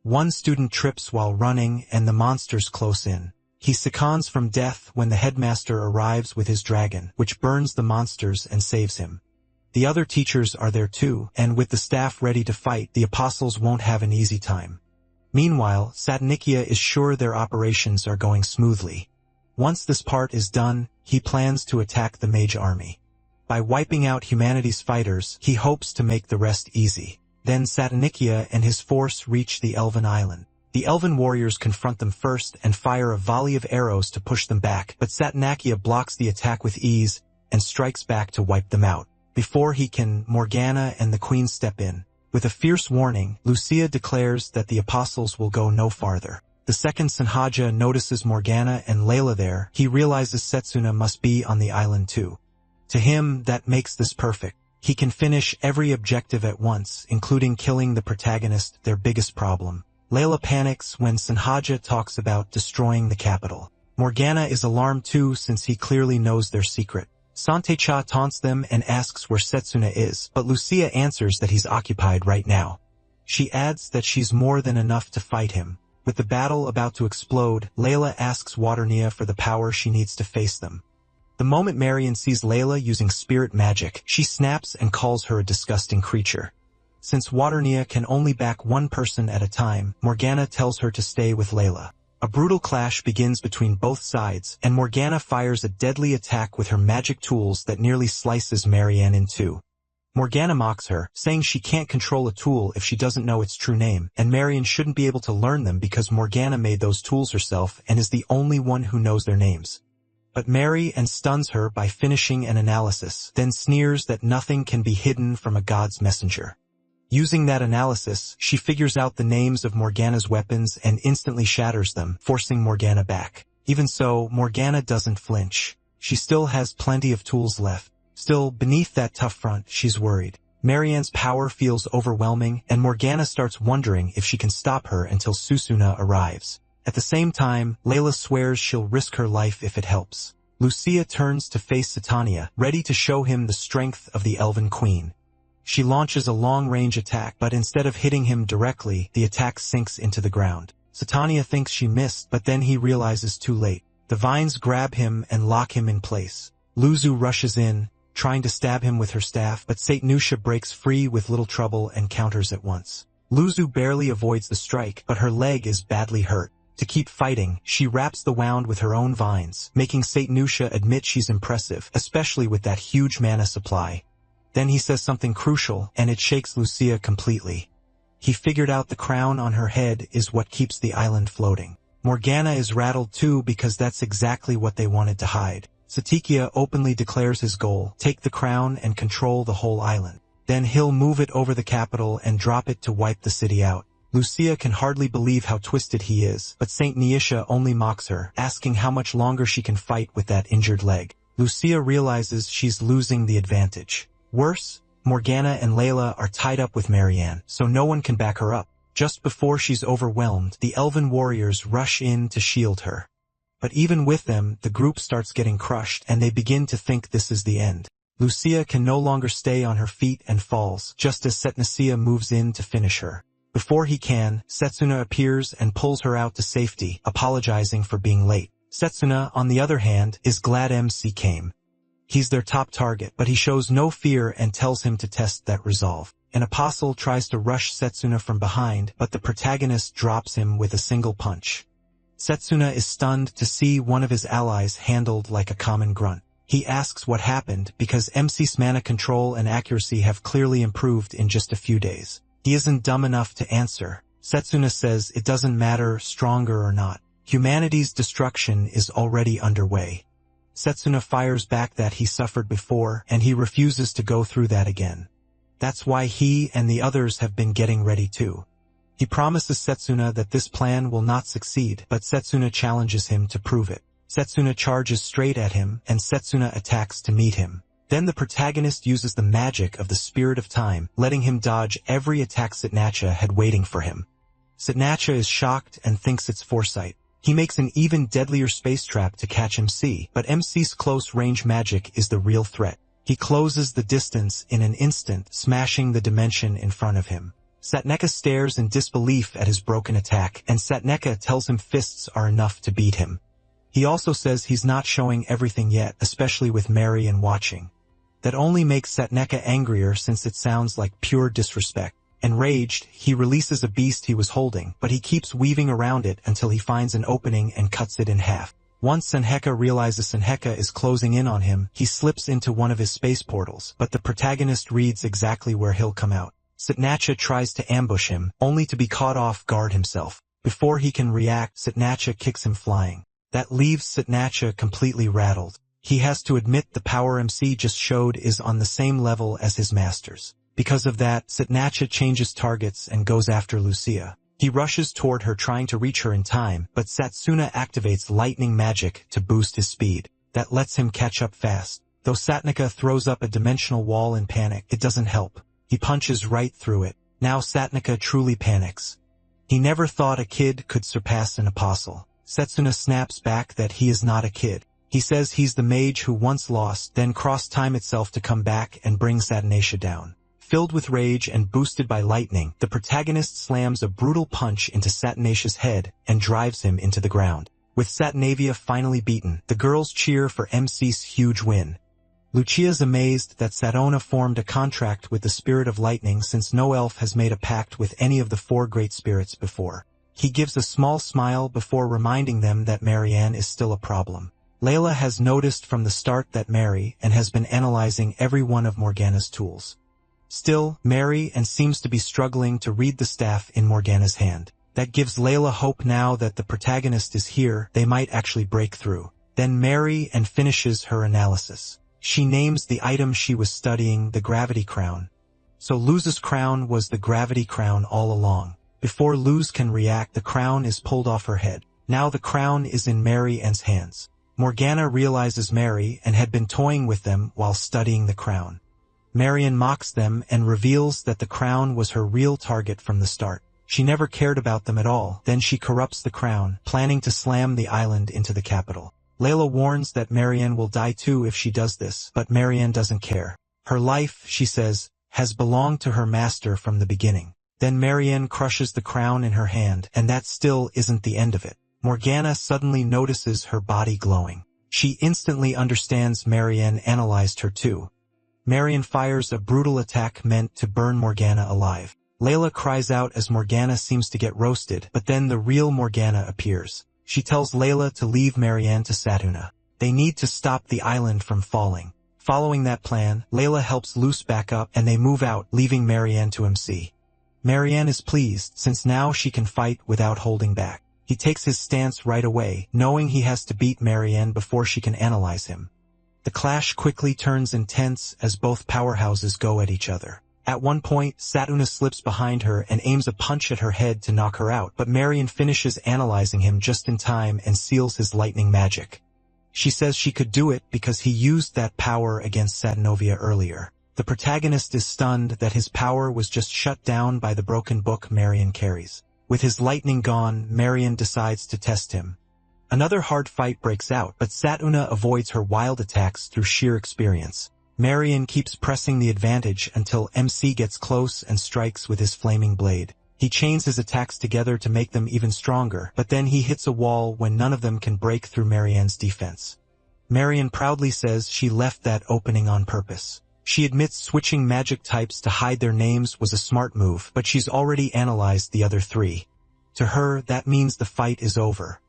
One student trips while running and the monsters close in. He succumbs from death when the headmaster arrives with his dragon, which burns the monsters and saves him. The other teachers are there too, and with the staff ready to fight, the apostles won't have an easy time. Meanwhile, Satanikia is sure their operations are going smoothly. Once this part is done, he plans to attack the mage army. By wiping out humanity's fighters, he hopes to make the rest easy. Then Satanikia and his force reach the Elven Island. The Elven warriors confront them first and fire a volley of arrows to push them back, but Satanakia blocks the attack with ease and strikes back to wipe them out. Before he can, Morgana and the Queen step in. With a fierce warning, Lucia declares that the apostles will go no farther. The second Sanhaja notices Morgana and Layla there. He realizes Setsuna must be on the island too. To him, that makes this perfect. He can finish every objective at once, including killing the protagonist, their biggest problem. Layla panics when Sanhaja talks about destroying the capital. Morgana is alarmed too since he clearly knows their secret. Santecha taunts them and asks where Setsuna is, but Lucia answers that he's occupied right now. She adds that she's more than enough to fight him. With the battle about to explode, Layla asks Waternia for the power she needs to face them. The moment Marion sees Layla using spirit magic, she snaps and calls her a disgusting creature. Since Waternia can only back one person at a time, Morgana tells her to stay with Layla. A brutal clash begins between both sides, and Morgana fires a deadly attack with her magic tools that nearly slices Marianne in two. Morgana mocks her, saying she can't control a tool if she doesn't know its true name, and Marian shouldn't be able to learn them because Morgana made those tools herself and is the only one who knows their names. But Marian stuns her by finishing an analysis, then sneers that nothing can be hidden from a god's messenger. Using that analysis, she figures out the names of Morgana's weapons and instantly shatters them, forcing Morgana back. Even so, Morgana doesn't flinch. She still has plenty of tools left. Still, beneath that tough front, she's worried. Marian's power feels overwhelming, and Morgana starts wondering if she can stop her until Susuna arrives. At the same time, Layla swears she'll risk her life if it helps. Lucia turns to face Satania, ready to show him the strength of the Elven Queen. She launches a long-range attack, but instead of hitting him directly, the attack sinks into the ground. Satania thinks she missed, but then he realizes too late. The vines grab him and lock him in place. Luzu rushes in, trying to stab him with her staff, but Satnusha breaks free with little trouble and counters at once. Luzu barely avoids the strike, but her leg is badly hurt. To keep fighting, she wraps the wound with her own vines, making Satnusha admit she's impressive, especially with that huge mana supply. Then he says something crucial, and it shakes Lucia completely. He figured out the crown on her head is what keeps the island floating. Morgana is rattled too because that's exactly what they wanted to hide. Satikia openly declares his goal, take the crown and control the whole island. Then he'll move it over the capital and drop it to wipe the city out. Lucia can hardly believe how twisted he is, but Saint Neisha only mocks her, asking how much longer she can fight with that injured leg. Lucia realizes she's losing the advantage. Worse, Morgana and Layla are tied up with Marianne, so no one can back her up. Just before she's overwhelmed, the elven warriors rush in to shield her. But even with them, the group starts getting crushed, and they begin to think this is the end. Lucia can no longer stay on her feet and falls, just as Setnasia moves in to finish her. Before he can, Setsuna appears and pulls her out to safety, apologizing for being late. Setsuna, on the other hand, is glad MC came. He's their top target, but he shows no fear and tells him to test that resolve. An apostle tries to rush Setsuna from behind, but the protagonist drops him with a single punch. Setsuna is stunned to see one of his allies handled like a common grunt. He asks what happened because MC's mana control and accuracy have clearly improved in just a few days. He isn't dumb enough to answer. Setsuna says it doesn't matter stronger or not. Humanity's destruction is already underway. Setsuna fires back that he suffered before, and he refuses to go through that again. That's why he and the others have been getting ready too. He promises Setsuna that this plan will not succeed, but Setsuna challenges him to prove it. Setsuna charges straight at him, and Setsuna attacks to meet him. Then the protagonist uses the magic of the Spirit of Time, letting him dodge every attack Setnacha had waiting for him. Setnacha is shocked and thinks it's foresight. He makes an even deadlier space trap to catch MC, but MC's close-range magic is the real threat. He closes the distance in an instant, smashing the dimension in front of him. Satneka stares in disbelief at his broken attack, and Satneka tells him fists are enough to beat him. He also says he's not showing everything yet, especially with Marian watching. That only makes Satneka angrier since it sounds like pure disrespect. Enraged, he releases a beast he was holding, but he keeps weaving around it until he finds an opening and cuts it in half. Once Senheka realizes Senheka is closing in on him, he slips into one of his space portals, but the protagonist reads exactly where he'll come out. Setnacha tries to ambush him, only to be caught off guard himself. Before he can react, Setnacha kicks him flying. That leaves Setnacha completely rattled. He has to admit the power MC just showed is on the same level as his masters. Because of that, Setnacha changes targets and goes after Lucia. He rushes toward her trying to reach her in time, but Satsuna activates lightning magic to boost his speed. That lets him catch up fast. Though Satneka throws up a dimensional wall in panic, it doesn't help. He punches right through it. Now Satneka truly panics. He never thought a kid could surpass an apostle. Setsuna snaps back that he is not a kid. He says he's the mage who once lost, then crossed time itself to come back and bring Satnatia down. Filled with rage and boosted by lightning, the protagonist slams a brutal punch into Satnatia's head and drives him into the ground. With Satnavia finally beaten, the girls cheer for MC's huge win. Lucia's amazed that Satona formed a contract with the Spirit of Lightning since no elf has made a pact with any of the 4 great spirits before. He gives a small smile before reminding them that Marianne is still a problem. Layla has noticed from the start that Mary and has been analyzing every one of Morgana's tools. Still, Marian seems to be struggling to read the staff in Morgana's hand. That gives Layla hope now that the protagonist is here, they might actually break through. Then Marian finishes her analysis. She names the item she was studying the gravity crown. So Luz's crown was the gravity crown all along. Before Luz can react, the crown is pulled off her head. Now the crown is in Marian's hands. Morgana realizes Marian had been toying with them while studying the crown. Marian mocks them and reveals that the crown was her real target from the start. She never cared about them at all. Then she corrupts the crown, planning to slam the island into the capital. Layla warns that Marian will die too if she does this, but Marian doesn't care. Her life, she says, has belonged to her master from the beginning. Then Marian crushes the crown in her hand, and that still isn't the end of it. Morgana suddenly notices her body glowing. She instantly understands Marian analyzed her too. Marian fires a brutal attack meant to burn Morgana alive. Layla cries out as Morgana seems to get roasted, but then the real Morgana appears. She tells Layla to leave Marian to Satuna. They need to stop the island from falling. Following that plan, Layla helps Luz back up and they move out, leaving Marian to MC. Marian is pleased, since now she can fight without holding back. He takes his stance right away, knowing he has to beat Marian before she can analyze him. The clash quickly turns intense as both powerhouses go at each other. At one point, Satuna slips behind her and aims a punch at her head to knock her out, but Marian finishes analyzing him just in time and seals his lightning magic. She says she could do it because he used that power against Satanovia earlier. The protagonist is stunned that his power was just shut down by the broken book Marian carries. With his lightning gone, Marian decides to test him. Another hard fight breaks out, but Satuna avoids her wild attacks through sheer experience. Marian keeps pressing the advantage until MC gets close and strikes with his flaming blade. He chains his attacks together to make them even stronger, but then he hits a wall when none of them can break through Marian's defense. Marian proudly says she left that opening on purpose. She admits switching magic types to hide their names was a smart move, but she's already analyzed the other three. To her, that means the fight is over.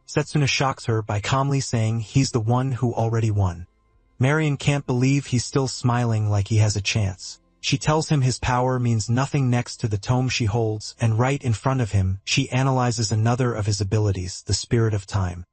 Setsuna shocks her by calmly saying he's the one who already won. Marian can't believe he's still smiling like he has a chance. She tells him his power means nothing next to the tome she holds, and right in front of him, she analyzes another of his abilities, the Spirit of Time.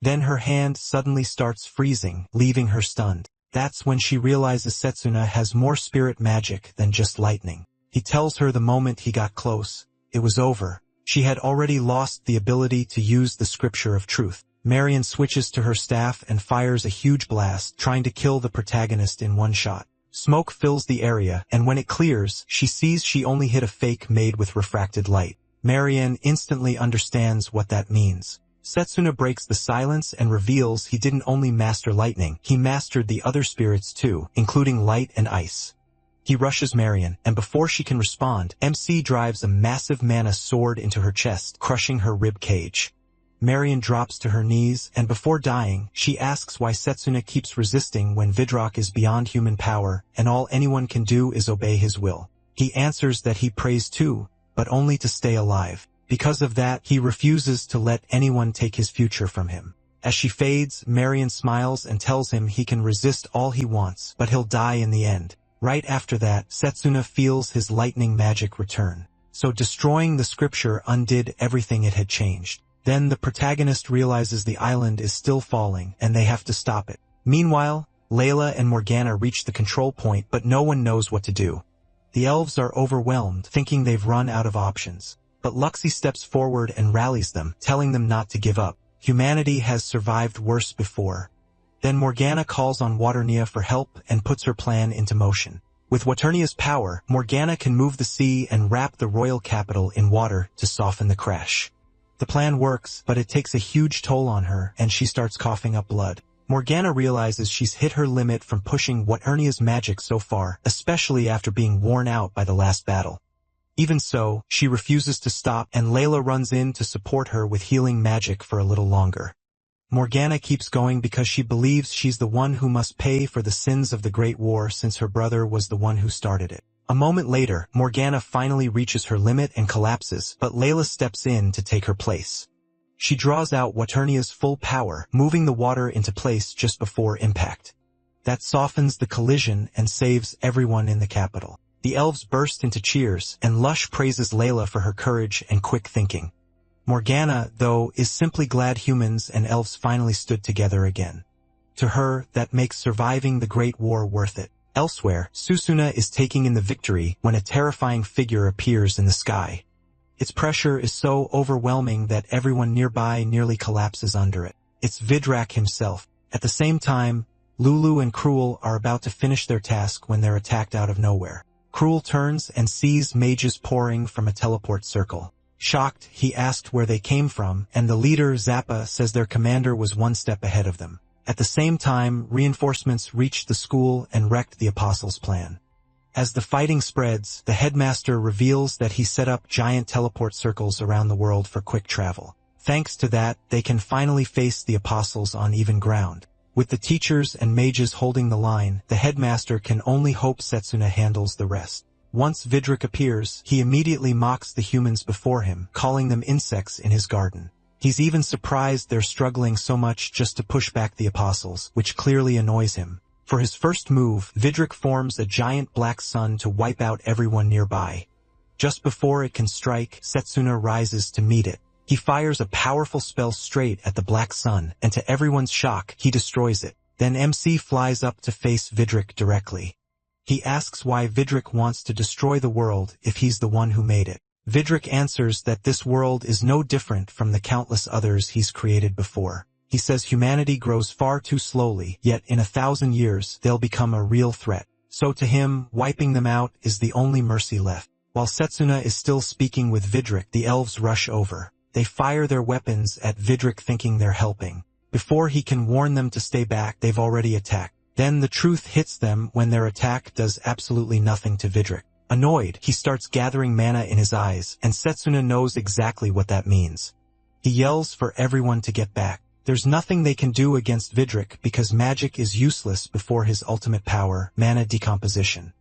Then her hand suddenly starts freezing, leaving her stunned. That's when she realizes Setsuna has more spirit magic than just lightning. He tells her the moment he got close, it was over. She had already lost the ability to use the scripture of truth. Marian switches to her staff and fires a huge blast, trying to kill the protagonist in one shot. Smoke fills the area, and when it clears, she sees she only hit a fake made with refracted light. Marian instantly understands what that means. Setsuna breaks the silence and reveals he didn't only master lightning, he mastered the other spirits too, including light and ice. He rushes Marian, and before she can respond, MC drives a massive mana sword into her chest, crushing her rib cage. Marian drops to her knees, and before dying, she asks why Setsuna keeps resisting when Vidrock is beyond human power, and all anyone can do is obey his will. He answers that he prays too, but only to stay alive. Because of that, he refuses to let anyone take his future from him. As she fades, Marian smiles and tells him he can resist all he wants, but he'll die in the end. Right after that, Setsuna feels his lightning magic return. So destroying the scripture undid everything it had changed. Then the protagonist realizes the island is still falling, and they have to stop it. Meanwhile, Layla and Morgana reach the control point, but no one knows what to do. The elves are overwhelmed, thinking they've run out of options. But Luxie steps forward and rallies them, telling them not to give up. Humanity has survived worse before. Then Morgana calls on Waternia for help and puts her plan into motion. With Waternia's power, Morgana can move the sea and wrap the royal capital in water to soften the crash. The plan works, but it takes a huge toll on her, and she starts coughing up blood. Morgana realizes she's hit her limit from pushing Waternia's magic so far, especially after being worn out by the last battle. Even so, she refuses to stop, and Layla runs in to support her with healing magic for a little longer. Morgana keeps going because she believes she's the one who must pay for the sins of the Great War since her brother was the one who started it. A moment later, Morgana finally reaches her limit and collapses, but Layla steps in to take her place. She draws out Waternia's full power, moving the water into place just before impact. That softens the collision and saves everyone in the capital. The elves burst into cheers, and Lush praises Layla for her courage and quick thinking. Morgana, though, is simply glad humans and elves finally stood together again. To her, that makes surviving the Great War worth it. Elsewhere, Susuna is taking in the victory when a terrifying figure appears in the sky. Its pressure is so overwhelming that everyone nearby nearly collapses under it. It's Vidrak himself. At the same time, Lulu and Cruel are about to finish their task when they're attacked out of nowhere. Cruel turns and sees mages pouring from a teleport circle. Shocked, he asked where they came from, and the leader, Zappa, says their commander was one step ahead of them. At the same time, reinforcements reached the school and wrecked the Apostles' plan. As the fighting spreads, the headmaster reveals that he set up giant teleport circles around the world for quick travel. Thanks to that, they can finally face the Apostles on even ground. With the teachers and mages holding the line, the headmaster can only hope Setsuna handles the rest. Once Vidrak appears, he immediately mocks the humans before him, calling them insects in his garden. He's even surprised they're struggling so much just to push back the Apostles, which clearly annoys him. For his first move, Vidrak forms a giant black sun to wipe out everyone nearby. Just before it can strike, Setsuna rises to meet it. He fires a powerful spell straight at the black sun, and to everyone's shock, he destroys it. Then MC flies up to face Vidrak directly. He asks why Vidrak wants to destroy the world if he's the one who made it. Vidrak answers that this world is no different from the countless others he's created before. He says humanity grows far too slowly, yet in 1,000 years they'll become a real threat. So to him, wiping them out is the only mercy left. While Setsuna is still speaking with Vidrak, the elves rush over. They fire their weapons at Vidrak thinking they're helping. Before he can warn them to stay back, they've already attacked. Then the truth hits them when their attack does absolutely nothing to Vidrak. Annoyed, he starts gathering mana in his eyes, and Setsuna knows exactly what that means. He yells for everyone to get back. There's nothing they can do against Vidrak because magic is useless before his ultimate power, mana decomposition.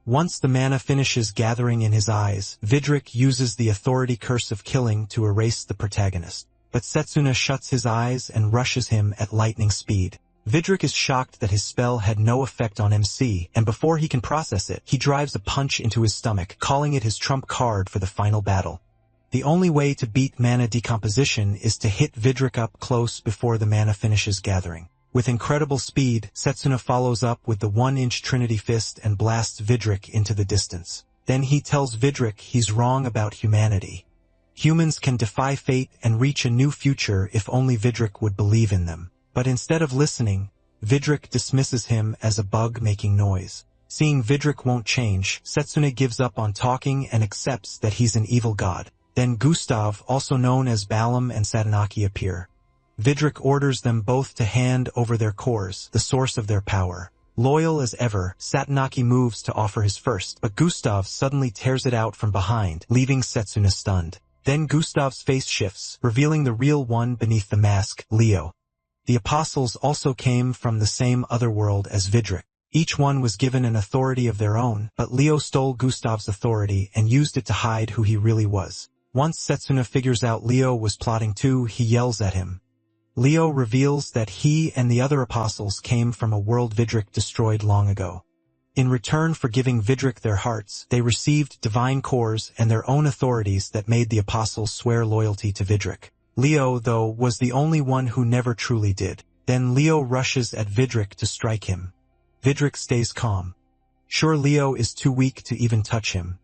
Once the mana finishes gathering in his eyes, Vidrak uses the authority curse of killing to erase the protagonist. But Setsuna shuts his eyes and rushes him at lightning speed. Vidrak is shocked that his spell had no effect on MC, and before he can process it, he drives a punch into his stomach, calling it his trump card for the final battle. The only way to beat mana decomposition is to hit Vidrak up close before the mana finishes gathering. With incredible speed, Setsuna follows up with the 1-inch Trinity Fist and blasts Vidrak into the distance. Then he tells Vidrak he's wrong about humanity. Humans can defy fate and reach a new future if only Vidrak would believe in them. But instead of listening, Vidrak dismisses him as a bug making noise. Seeing Vidrak won't change, Setsuna gives up on talking and accepts that he's an evil god. Then Gustav, also known as Balam and Satanaki, appear. Vidrak orders them both to hand over their cores, the source of their power. Loyal as ever, Satanaki moves to offer his first, but Gustav suddenly tears it out from behind, leaving Setsuna stunned. Then Gustav's face shifts, revealing the real one beneath the mask, Leo. The Apostles also came from the same otherworld as Vidrak. Each one was given an authority of their own, but Leo stole Gustav's authority and used it to hide who he really was. Once Setsuna figures out Leo was plotting too, he yells at him. Leo reveals that he and the other Apostles came from a world Vidrak destroyed long ago. In return for giving Vidrak their hearts, they received divine cores and their own authorities that made the Apostles swear loyalty to Vidrak. Leo, though, was the only one who never truly did. Then Leo rushes at Vidrak to strike him. Vidrak stays calm. Sure, Leo is too weak to even touch him.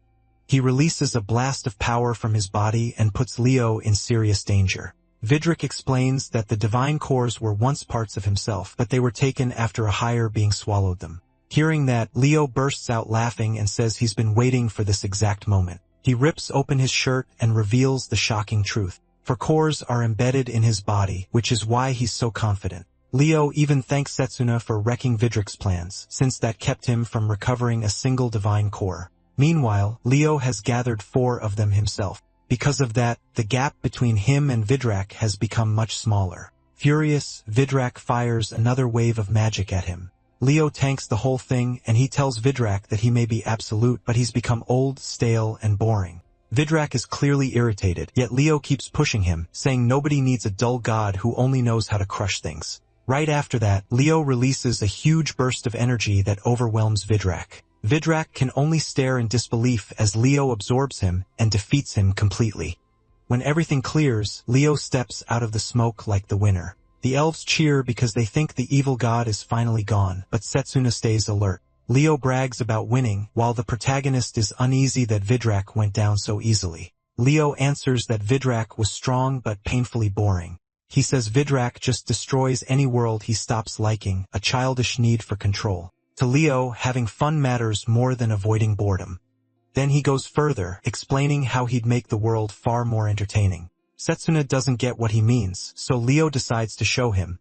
He releases a blast of power from his body and puts Leo in serious danger. Vidrak explains that the divine cores were once parts of himself, but they were taken after a higher being swallowed them. Hearing that, Leo bursts out laughing and says he's been waiting for this exact moment. He rips open his shirt and reveals the shocking truth. For cores are embedded in his body, which is why he's so confident. Leo even thanks Setsuna for wrecking Vidrak's plans, since that kept him from recovering a single divine core. Meanwhile, Leo has gathered 4 of them himself. Because of that, the gap between him and Vidrak has become much smaller. Furious, Vidrak fires another wave of magic at him. Leo tanks the whole thing, and he tells Vidrak that he may be absolute, but he's become old, stale, and boring. Vidrak is clearly irritated, yet Leo keeps pushing him, saying nobody needs a dull god who only knows how to crush things. Right after that, Leo releases a huge burst of energy that overwhelms Vidrak. Vidrak can only stare in disbelief as Leo absorbs him and defeats him completely. When everything clears, Leo steps out of the smoke like the winner. The elves cheer because they think the evil god is finally gone, but Setsuna stays alert. Leo brags about winning, while the protagonist is uneasy that Vidrak went down so easily. Leo answers that Vidrak was strong but painfully boring. He says Vidrak just destroys any world he stops liking, a childish need for control. To Leo, having fun matters more than avoiding boredom. Then he goes further, explaining how he'd make the world far more entertaining. Setsuna doesn't get what he means, so Leo decides to show him.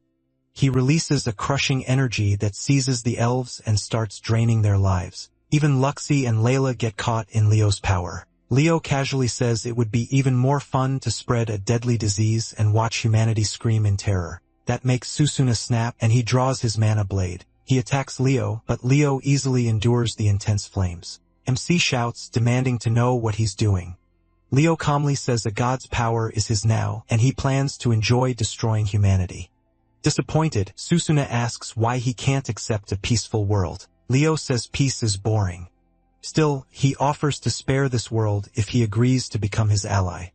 He releases a crushing energy that seizes the elves and starts draining their lives. Even Luxie and Layla get caught in Leo's power. Leo casually says it would be even more fun to spread a deadly disease and watch humanity scream in terror. That makes Susuna snap, and he draws his mana blade. He attacks Leo, but Leo easily endures the intense flames. MC shouts, demanding to know what he's doing. Leo calmly says a god's power is his now, and he plans to enjoy destroying humanity. Disappointed, Susuna asks why he can't accept a peaceful world. Leo says peace is boring. Still, he offers to spare this world if he agrees to become his ally.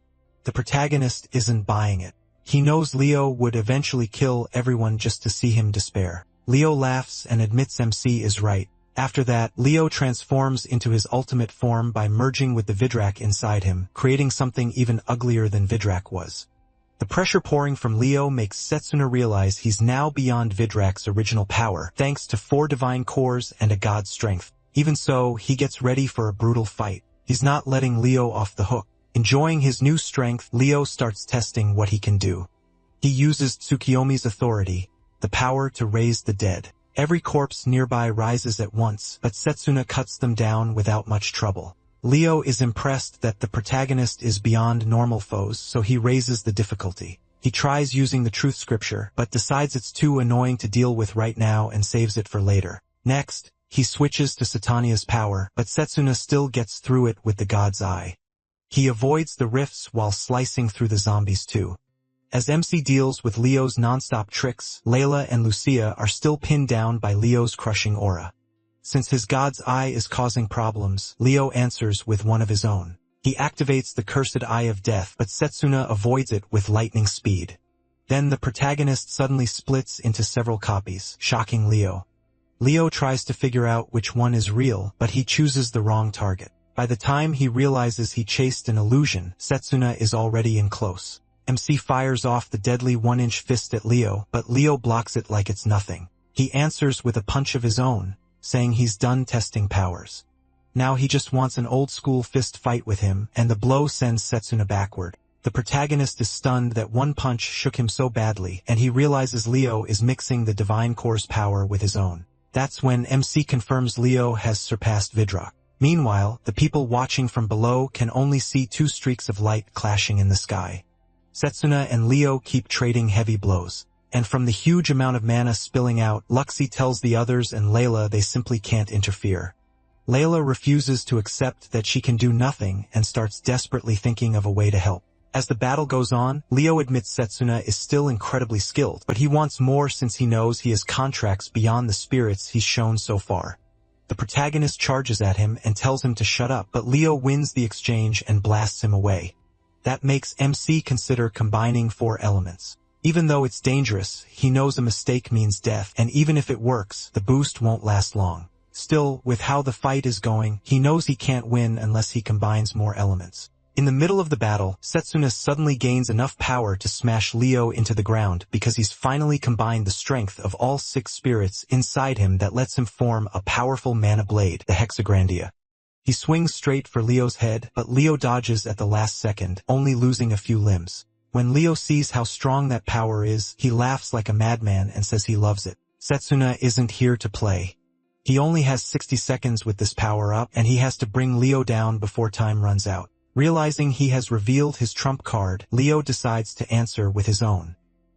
The protagonist isn't buying it. He knows Leo would eventually kill everyone just to see him despair. Leo laughs and admits MC is right. After that, Leo transforms into his ultimate form by merging with the Vidrak inside him, creating something even uglier than Vidrak was. The pressure pouring from Leo makes Setsuna realize he's now beyond Vidrak's original power, thanks to 4 divine cores and a god's strength. Even so, he gets ready for a brutal fight. He's not letting Leo off the hook. Enjoying his new strength, Leo starts testing what he can do. He uses Tsukiyomi's authority, the power to raise the dead. Every corpse nearby rises at once, but Setsuna cuts them down without much trouble. Leo is impressed that the protagonist is beyond normal foes, so he raises the difficulty. He tries using the truth scripture, but decides it's too annoying to deal with right now and saves it for later. Next, he switches to Satania's power, but Setsuna still gets through it with the god's eye. He avoids the rifts while slicing through the zombies too. As MC deals with Leo's non-stop tricks, Layla and Lucia are still pinned down by Leo's crushing aura. Since his god's eye is causing problems, Leo answers with one of his own. He activates the cursed eye of death, but Setsuna avoids it with lightning speed. Then the protagonist suddenly splits into several copies, shocking Leo. Leo tries to figure out which one is real, but he chooses the wrong target. By the time he realizes he chased an illusion, Setsuna is already in close. MC fires off the deadly 1-inch fist at Leo, but Leo blocks it like it's nothing. He answers with a punch of his own, saying he's done testing powers. Now he just wants an old-school fist fight with him, and the blow sends Setsuna backward. The protagonist is stunned that one punch shook him so badly, and he realizes Leo is mixing the Divine Core's power with his own. That's when MC confirms Leo has surpassed Vidrak. Meanwhile, the people watching from below can only see 2 streaks of light clashing in the sky. Setsuna and Leo keep trading heavy blows. And from the huge amount of mana spilling out, Luxie tells the others and Layla they simply can't interfere. Layla refuses to accept that she can do nothing and starts desperately thinking of a way to help. As the battle goes on, Leo admits Setsuna is still incredibly skilled, but he wants more since he knows he has contracts beyond the spirits he's shown so far. The protagonist charges at him and tells him to shut up, but Leo wins the exchange and blasts him away. That makes MC consider combining 4 elements. Even though it's dangerous, he knows a mistake means death, and even if it works, the boost won't last long. Still, with how the fight is going, he knows he can't win unless he combines more elements. In the middle of the battle, Setsuna suddenly gains enough power to smash Leo into the ground because he's finally combined the strength of all 6 spirits inside him that lets him form a powerful mana blade, the Hexagrandia. He swings straight for Leo's head, but Leo dodges at the last second, only losing a few limbs. When Leo sees how strong that power is, he laughs like a madman and says he loves it. Setsuna isn't here to play. He only has 60 seconds with this power up, and he has to bring Leo down before time runs out. Realizing he has revealed his trump card, Leo decides to answer with his own.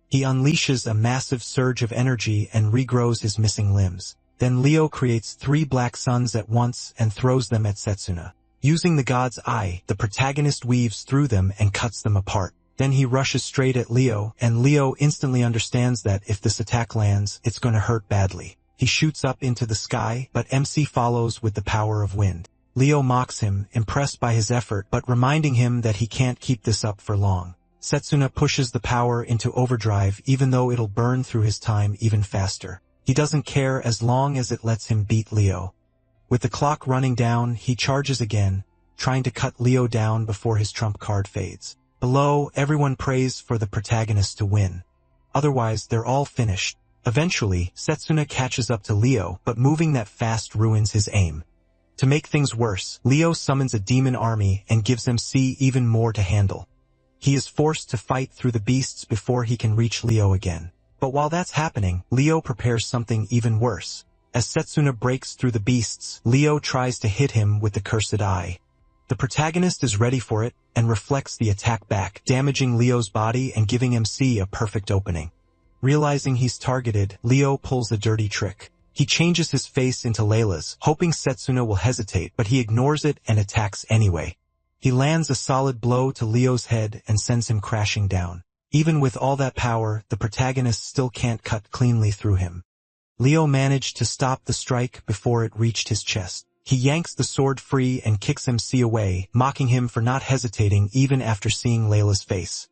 He unleashes a massive surge of energy and regrows his missing limbs. Then Leo creates 3 black suns at once and throws them at Setsuna. Using the god's eye, the protagonist weaves through them and cuts them apart. Then he rushes straight at Leo, and Leo instantly understands that if this attack lands, it's going to hurt badly. He shoots up into the sky, but MC follows with the power of wind. Leo mocks him, impressed by his effort but reminding him that he can't keep this up for long. Setsuna pushes the power into overdrive even though it'll burn through his time even faster. He doesn't care as long as it lets him beat Leo. With the clock running down, he charges again, trying to cut Leo down before his trump card fades. Below, everyone prays for the protagonist to win. Otherwise, they're all finished. Eventually, Setsuna catches up to Leo, but moving that fast ruins his aim. To make things worse, Leo summons a demon army and gives MC even more to handle. He is forced to fight through the beasts before he can reach Leo again. But while that's happening, Leo prepares something even worse. As Setsuna breaks through the beasts, Leo tries to hit him with the cursed eye. The protagonist is ready for it and reflects the attack back, damaging Leo's body and giving MC a perfect opening. Realizing he's targeted, Leo pulls a dirty trick. He changes his face into Layla's, hoping Setsuna will hesitate, but he ignores it and attacks anyway. He lands a solid blow to Leo's head and sends him crashing down. Even with all that power, the protagonist still can't cut cleanly through him. Leo managed to stop the strike before it reached his chest. He yanks the sword free and kicks MC away, mocking him for not hesitating even after seeing Layla's face.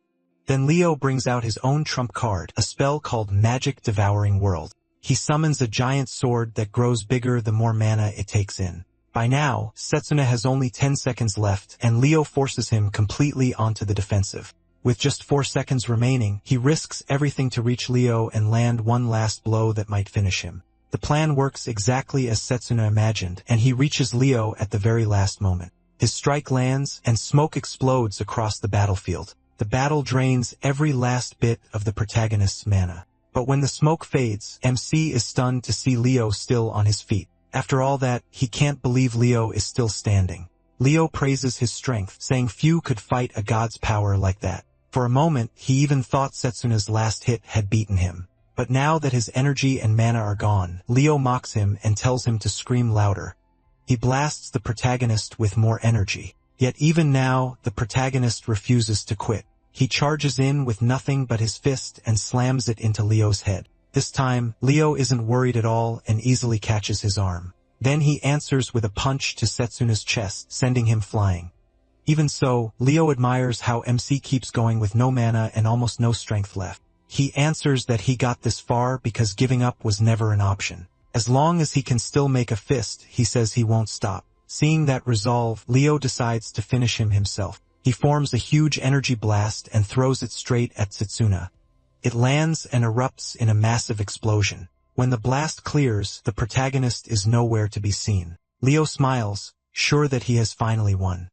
Then Leo brings out his own trump card, a spell called Magic Devouring World. He summons a giant sword that grows bigger the more mana it takes in. By now, Setsuna has only 10 seconds left, and Leo forces him completely onto the defensive. With just 4 seconds remaining, he risks everything to reach Leo and land one last blow that might finish him. The plan works exactly as Setsuna imagined, and he reaches Leo at the very last moment. His strike lands, and smoke explodes across the battlefield. The battle drains every last bit of the protagonist's mana. But when the smoke fades, MC is stunned to see Leo still on his feet. After all that, he can't believe Leo is still standing. Leo praises his strength, saying few could fight a god's power like that. For a moment, he even thought Setsuna's last hit had beaten him. But now that his energy and mana are gone, Leo mocks him and tells him to scream louder. He blasts the protagonist with more energy. Yet even now, the protagonist refuses to quit. He charges in with nothing but his fist and slams it into Leo's head. This time, Leo isn't worried at all and easily catches his arm. Then he answers with a punch to Setsuna's chest, sending him flying. Even so, Leo admires how MC keeps going with no mana and almost no strength left. He answers that he got this far because giving up was never an option. As long as he can still make a fist, he says he won't stop. Seeing that resolve, Leo decides to finish him himself. He forms a huge energy blast and throws it straight at Setsuna. It lands and erupts in a massive explosion. When the blast clears, the protagonist is nowhere to be seen. Leo smiles, sure that he has finally won.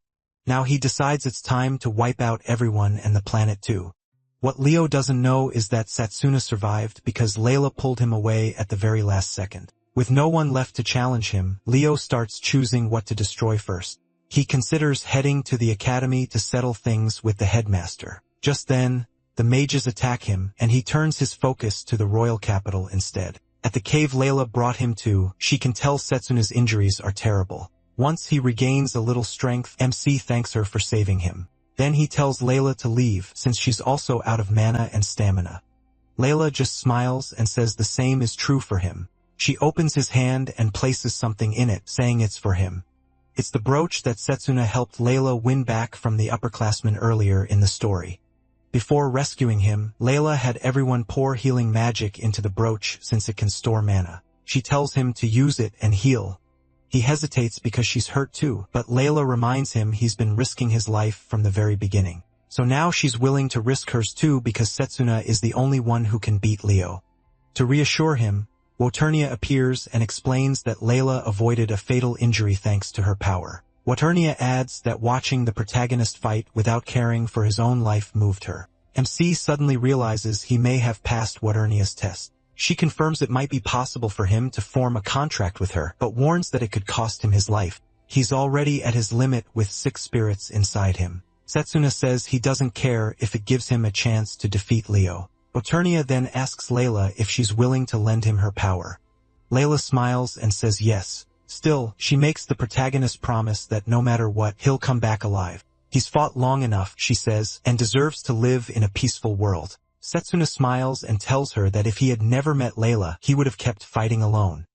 Now he decides it's time to wipe out everyone and the planet too. What Leo doesn't know is that Setsuna survived because Layla pulled him away at the very last second. With no one left to challenge him, Leo starts choosing what to destroy first. He considers heading to the academy to settle things with the headmaster. Just then, the mages attack him, and he turns his focus to the royal capital instead. At the cave Layla brought him to, she can tell Setsuna's injuries are terrible. Once he regains a little strength, MC thanks her for saving him. Then he tells Layla to leave, since she's also out of mana and stamina. Layla just smiles and says the same is true for him. She opens his hand and places something in it, saying it's for him. It's the brooch that Setsuna helped Layla win back from the upperclassmen earlier in the story. Before rescuing him, Layla had everyone pour healing magic into the brooch since it can store mana. She tells him to use it and heal. He hesitates because she's hurt too, but Layla reminds him he's been risking his life from the very beginning. So now she's willing to risk hers too because Setsuna is the only one who can beat Leo. To reassure him, Woturnia appears and explains that Layla avoided a fatal injury thanks to her power. Woturnia adds that watching the protagonist fight without caring for his own life moved her. MC suddenly realizes he may have passed Woturnia's test. She confirms it might be possible for him to form a contract with her, but warns that it could cost him his life. He's already at his limit with 6 spirits inside him. Setsuna says he doesn't care if it gives him a chance to defeat Leo. Woturnia then asks Layla if she's willing to lend him her power. Layla smiles and says yes. Still, she makes the protagonist promise that no matter what, he'll come back alive. He's fought long enough, she says, and deserves to live in a peaceful world. Setsuna smiles and tells her that if he had never met Layla, he would have kept fighting alone.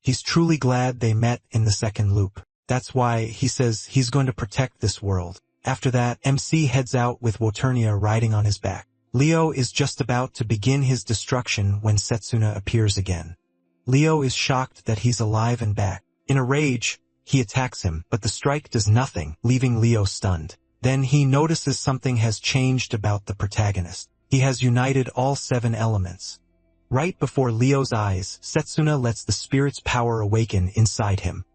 He's truly glad they met in the second loop. That's why he says he's going to protect this world. After that, MC heads out with Woturnia riding on his back. Leo is just about to begin his destruction when Setsuna appears again. Leo is shocked that he's alive and back. In a rage, he attacks him, but the strike does nothing, leaving Leo stunned. Then he notices something has changed about the protagonist. He has united all 7 elements. Right before Leo's eyes, Setsuna lets the spirit's power awaken inside him.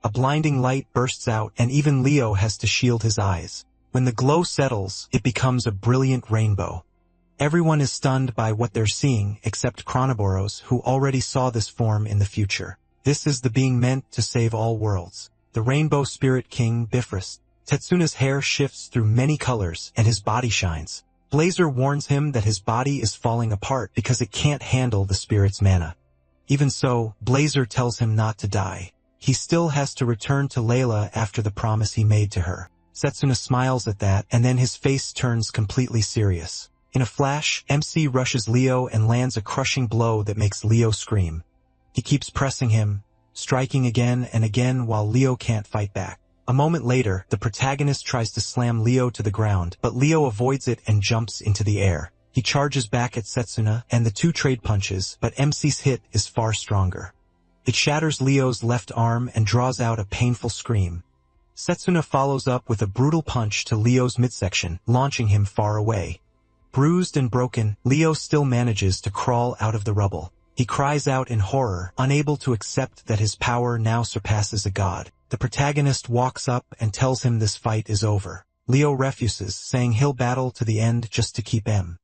A blinding light bursts out, and even Leo has to shield his eyes. When the glow settles, it becomes a brilliant rainbow. Everyone is stunned by what they're seeing, except Chronoboros, who already saw this form in the future. This is the being meant to save all worlds. The Rainbow Spirit King Bifrost. Tetsuna's hair shifts through many colors, and his body shines. Blazer warns him that his body is falling apart because it can't handle the spirit's mana. Even so, Blazer tells him not to die. He still has to return to Layla after the promise he made to her. Setsuna smiles at that, and then his face turns completely serious. In a flash, MC rushes Leo and lands a crushing blow that makes Leo scream. He keeps pressing him, striking again and again while Leo can't fight back. A moment later, the protagonist tries to slam Leo to the ground, but Leo avoids it and jumps into the air. He charges back at Setsuna, and the two trade punches, but MC's hit is far stronger. It shatters Leo's left arm and draws out a painful scream. Setsuna follows up with a brutal punch to Leo's midsection, launching him far away. Bruised and broken, Leo still manages to crawl out of the rubble. He cries out in horror, unable to accept that his power now surpasses a god. The protagonist walks up and tells him this fight is over. Leo refuses, saying he'll battle to the end just to keep M.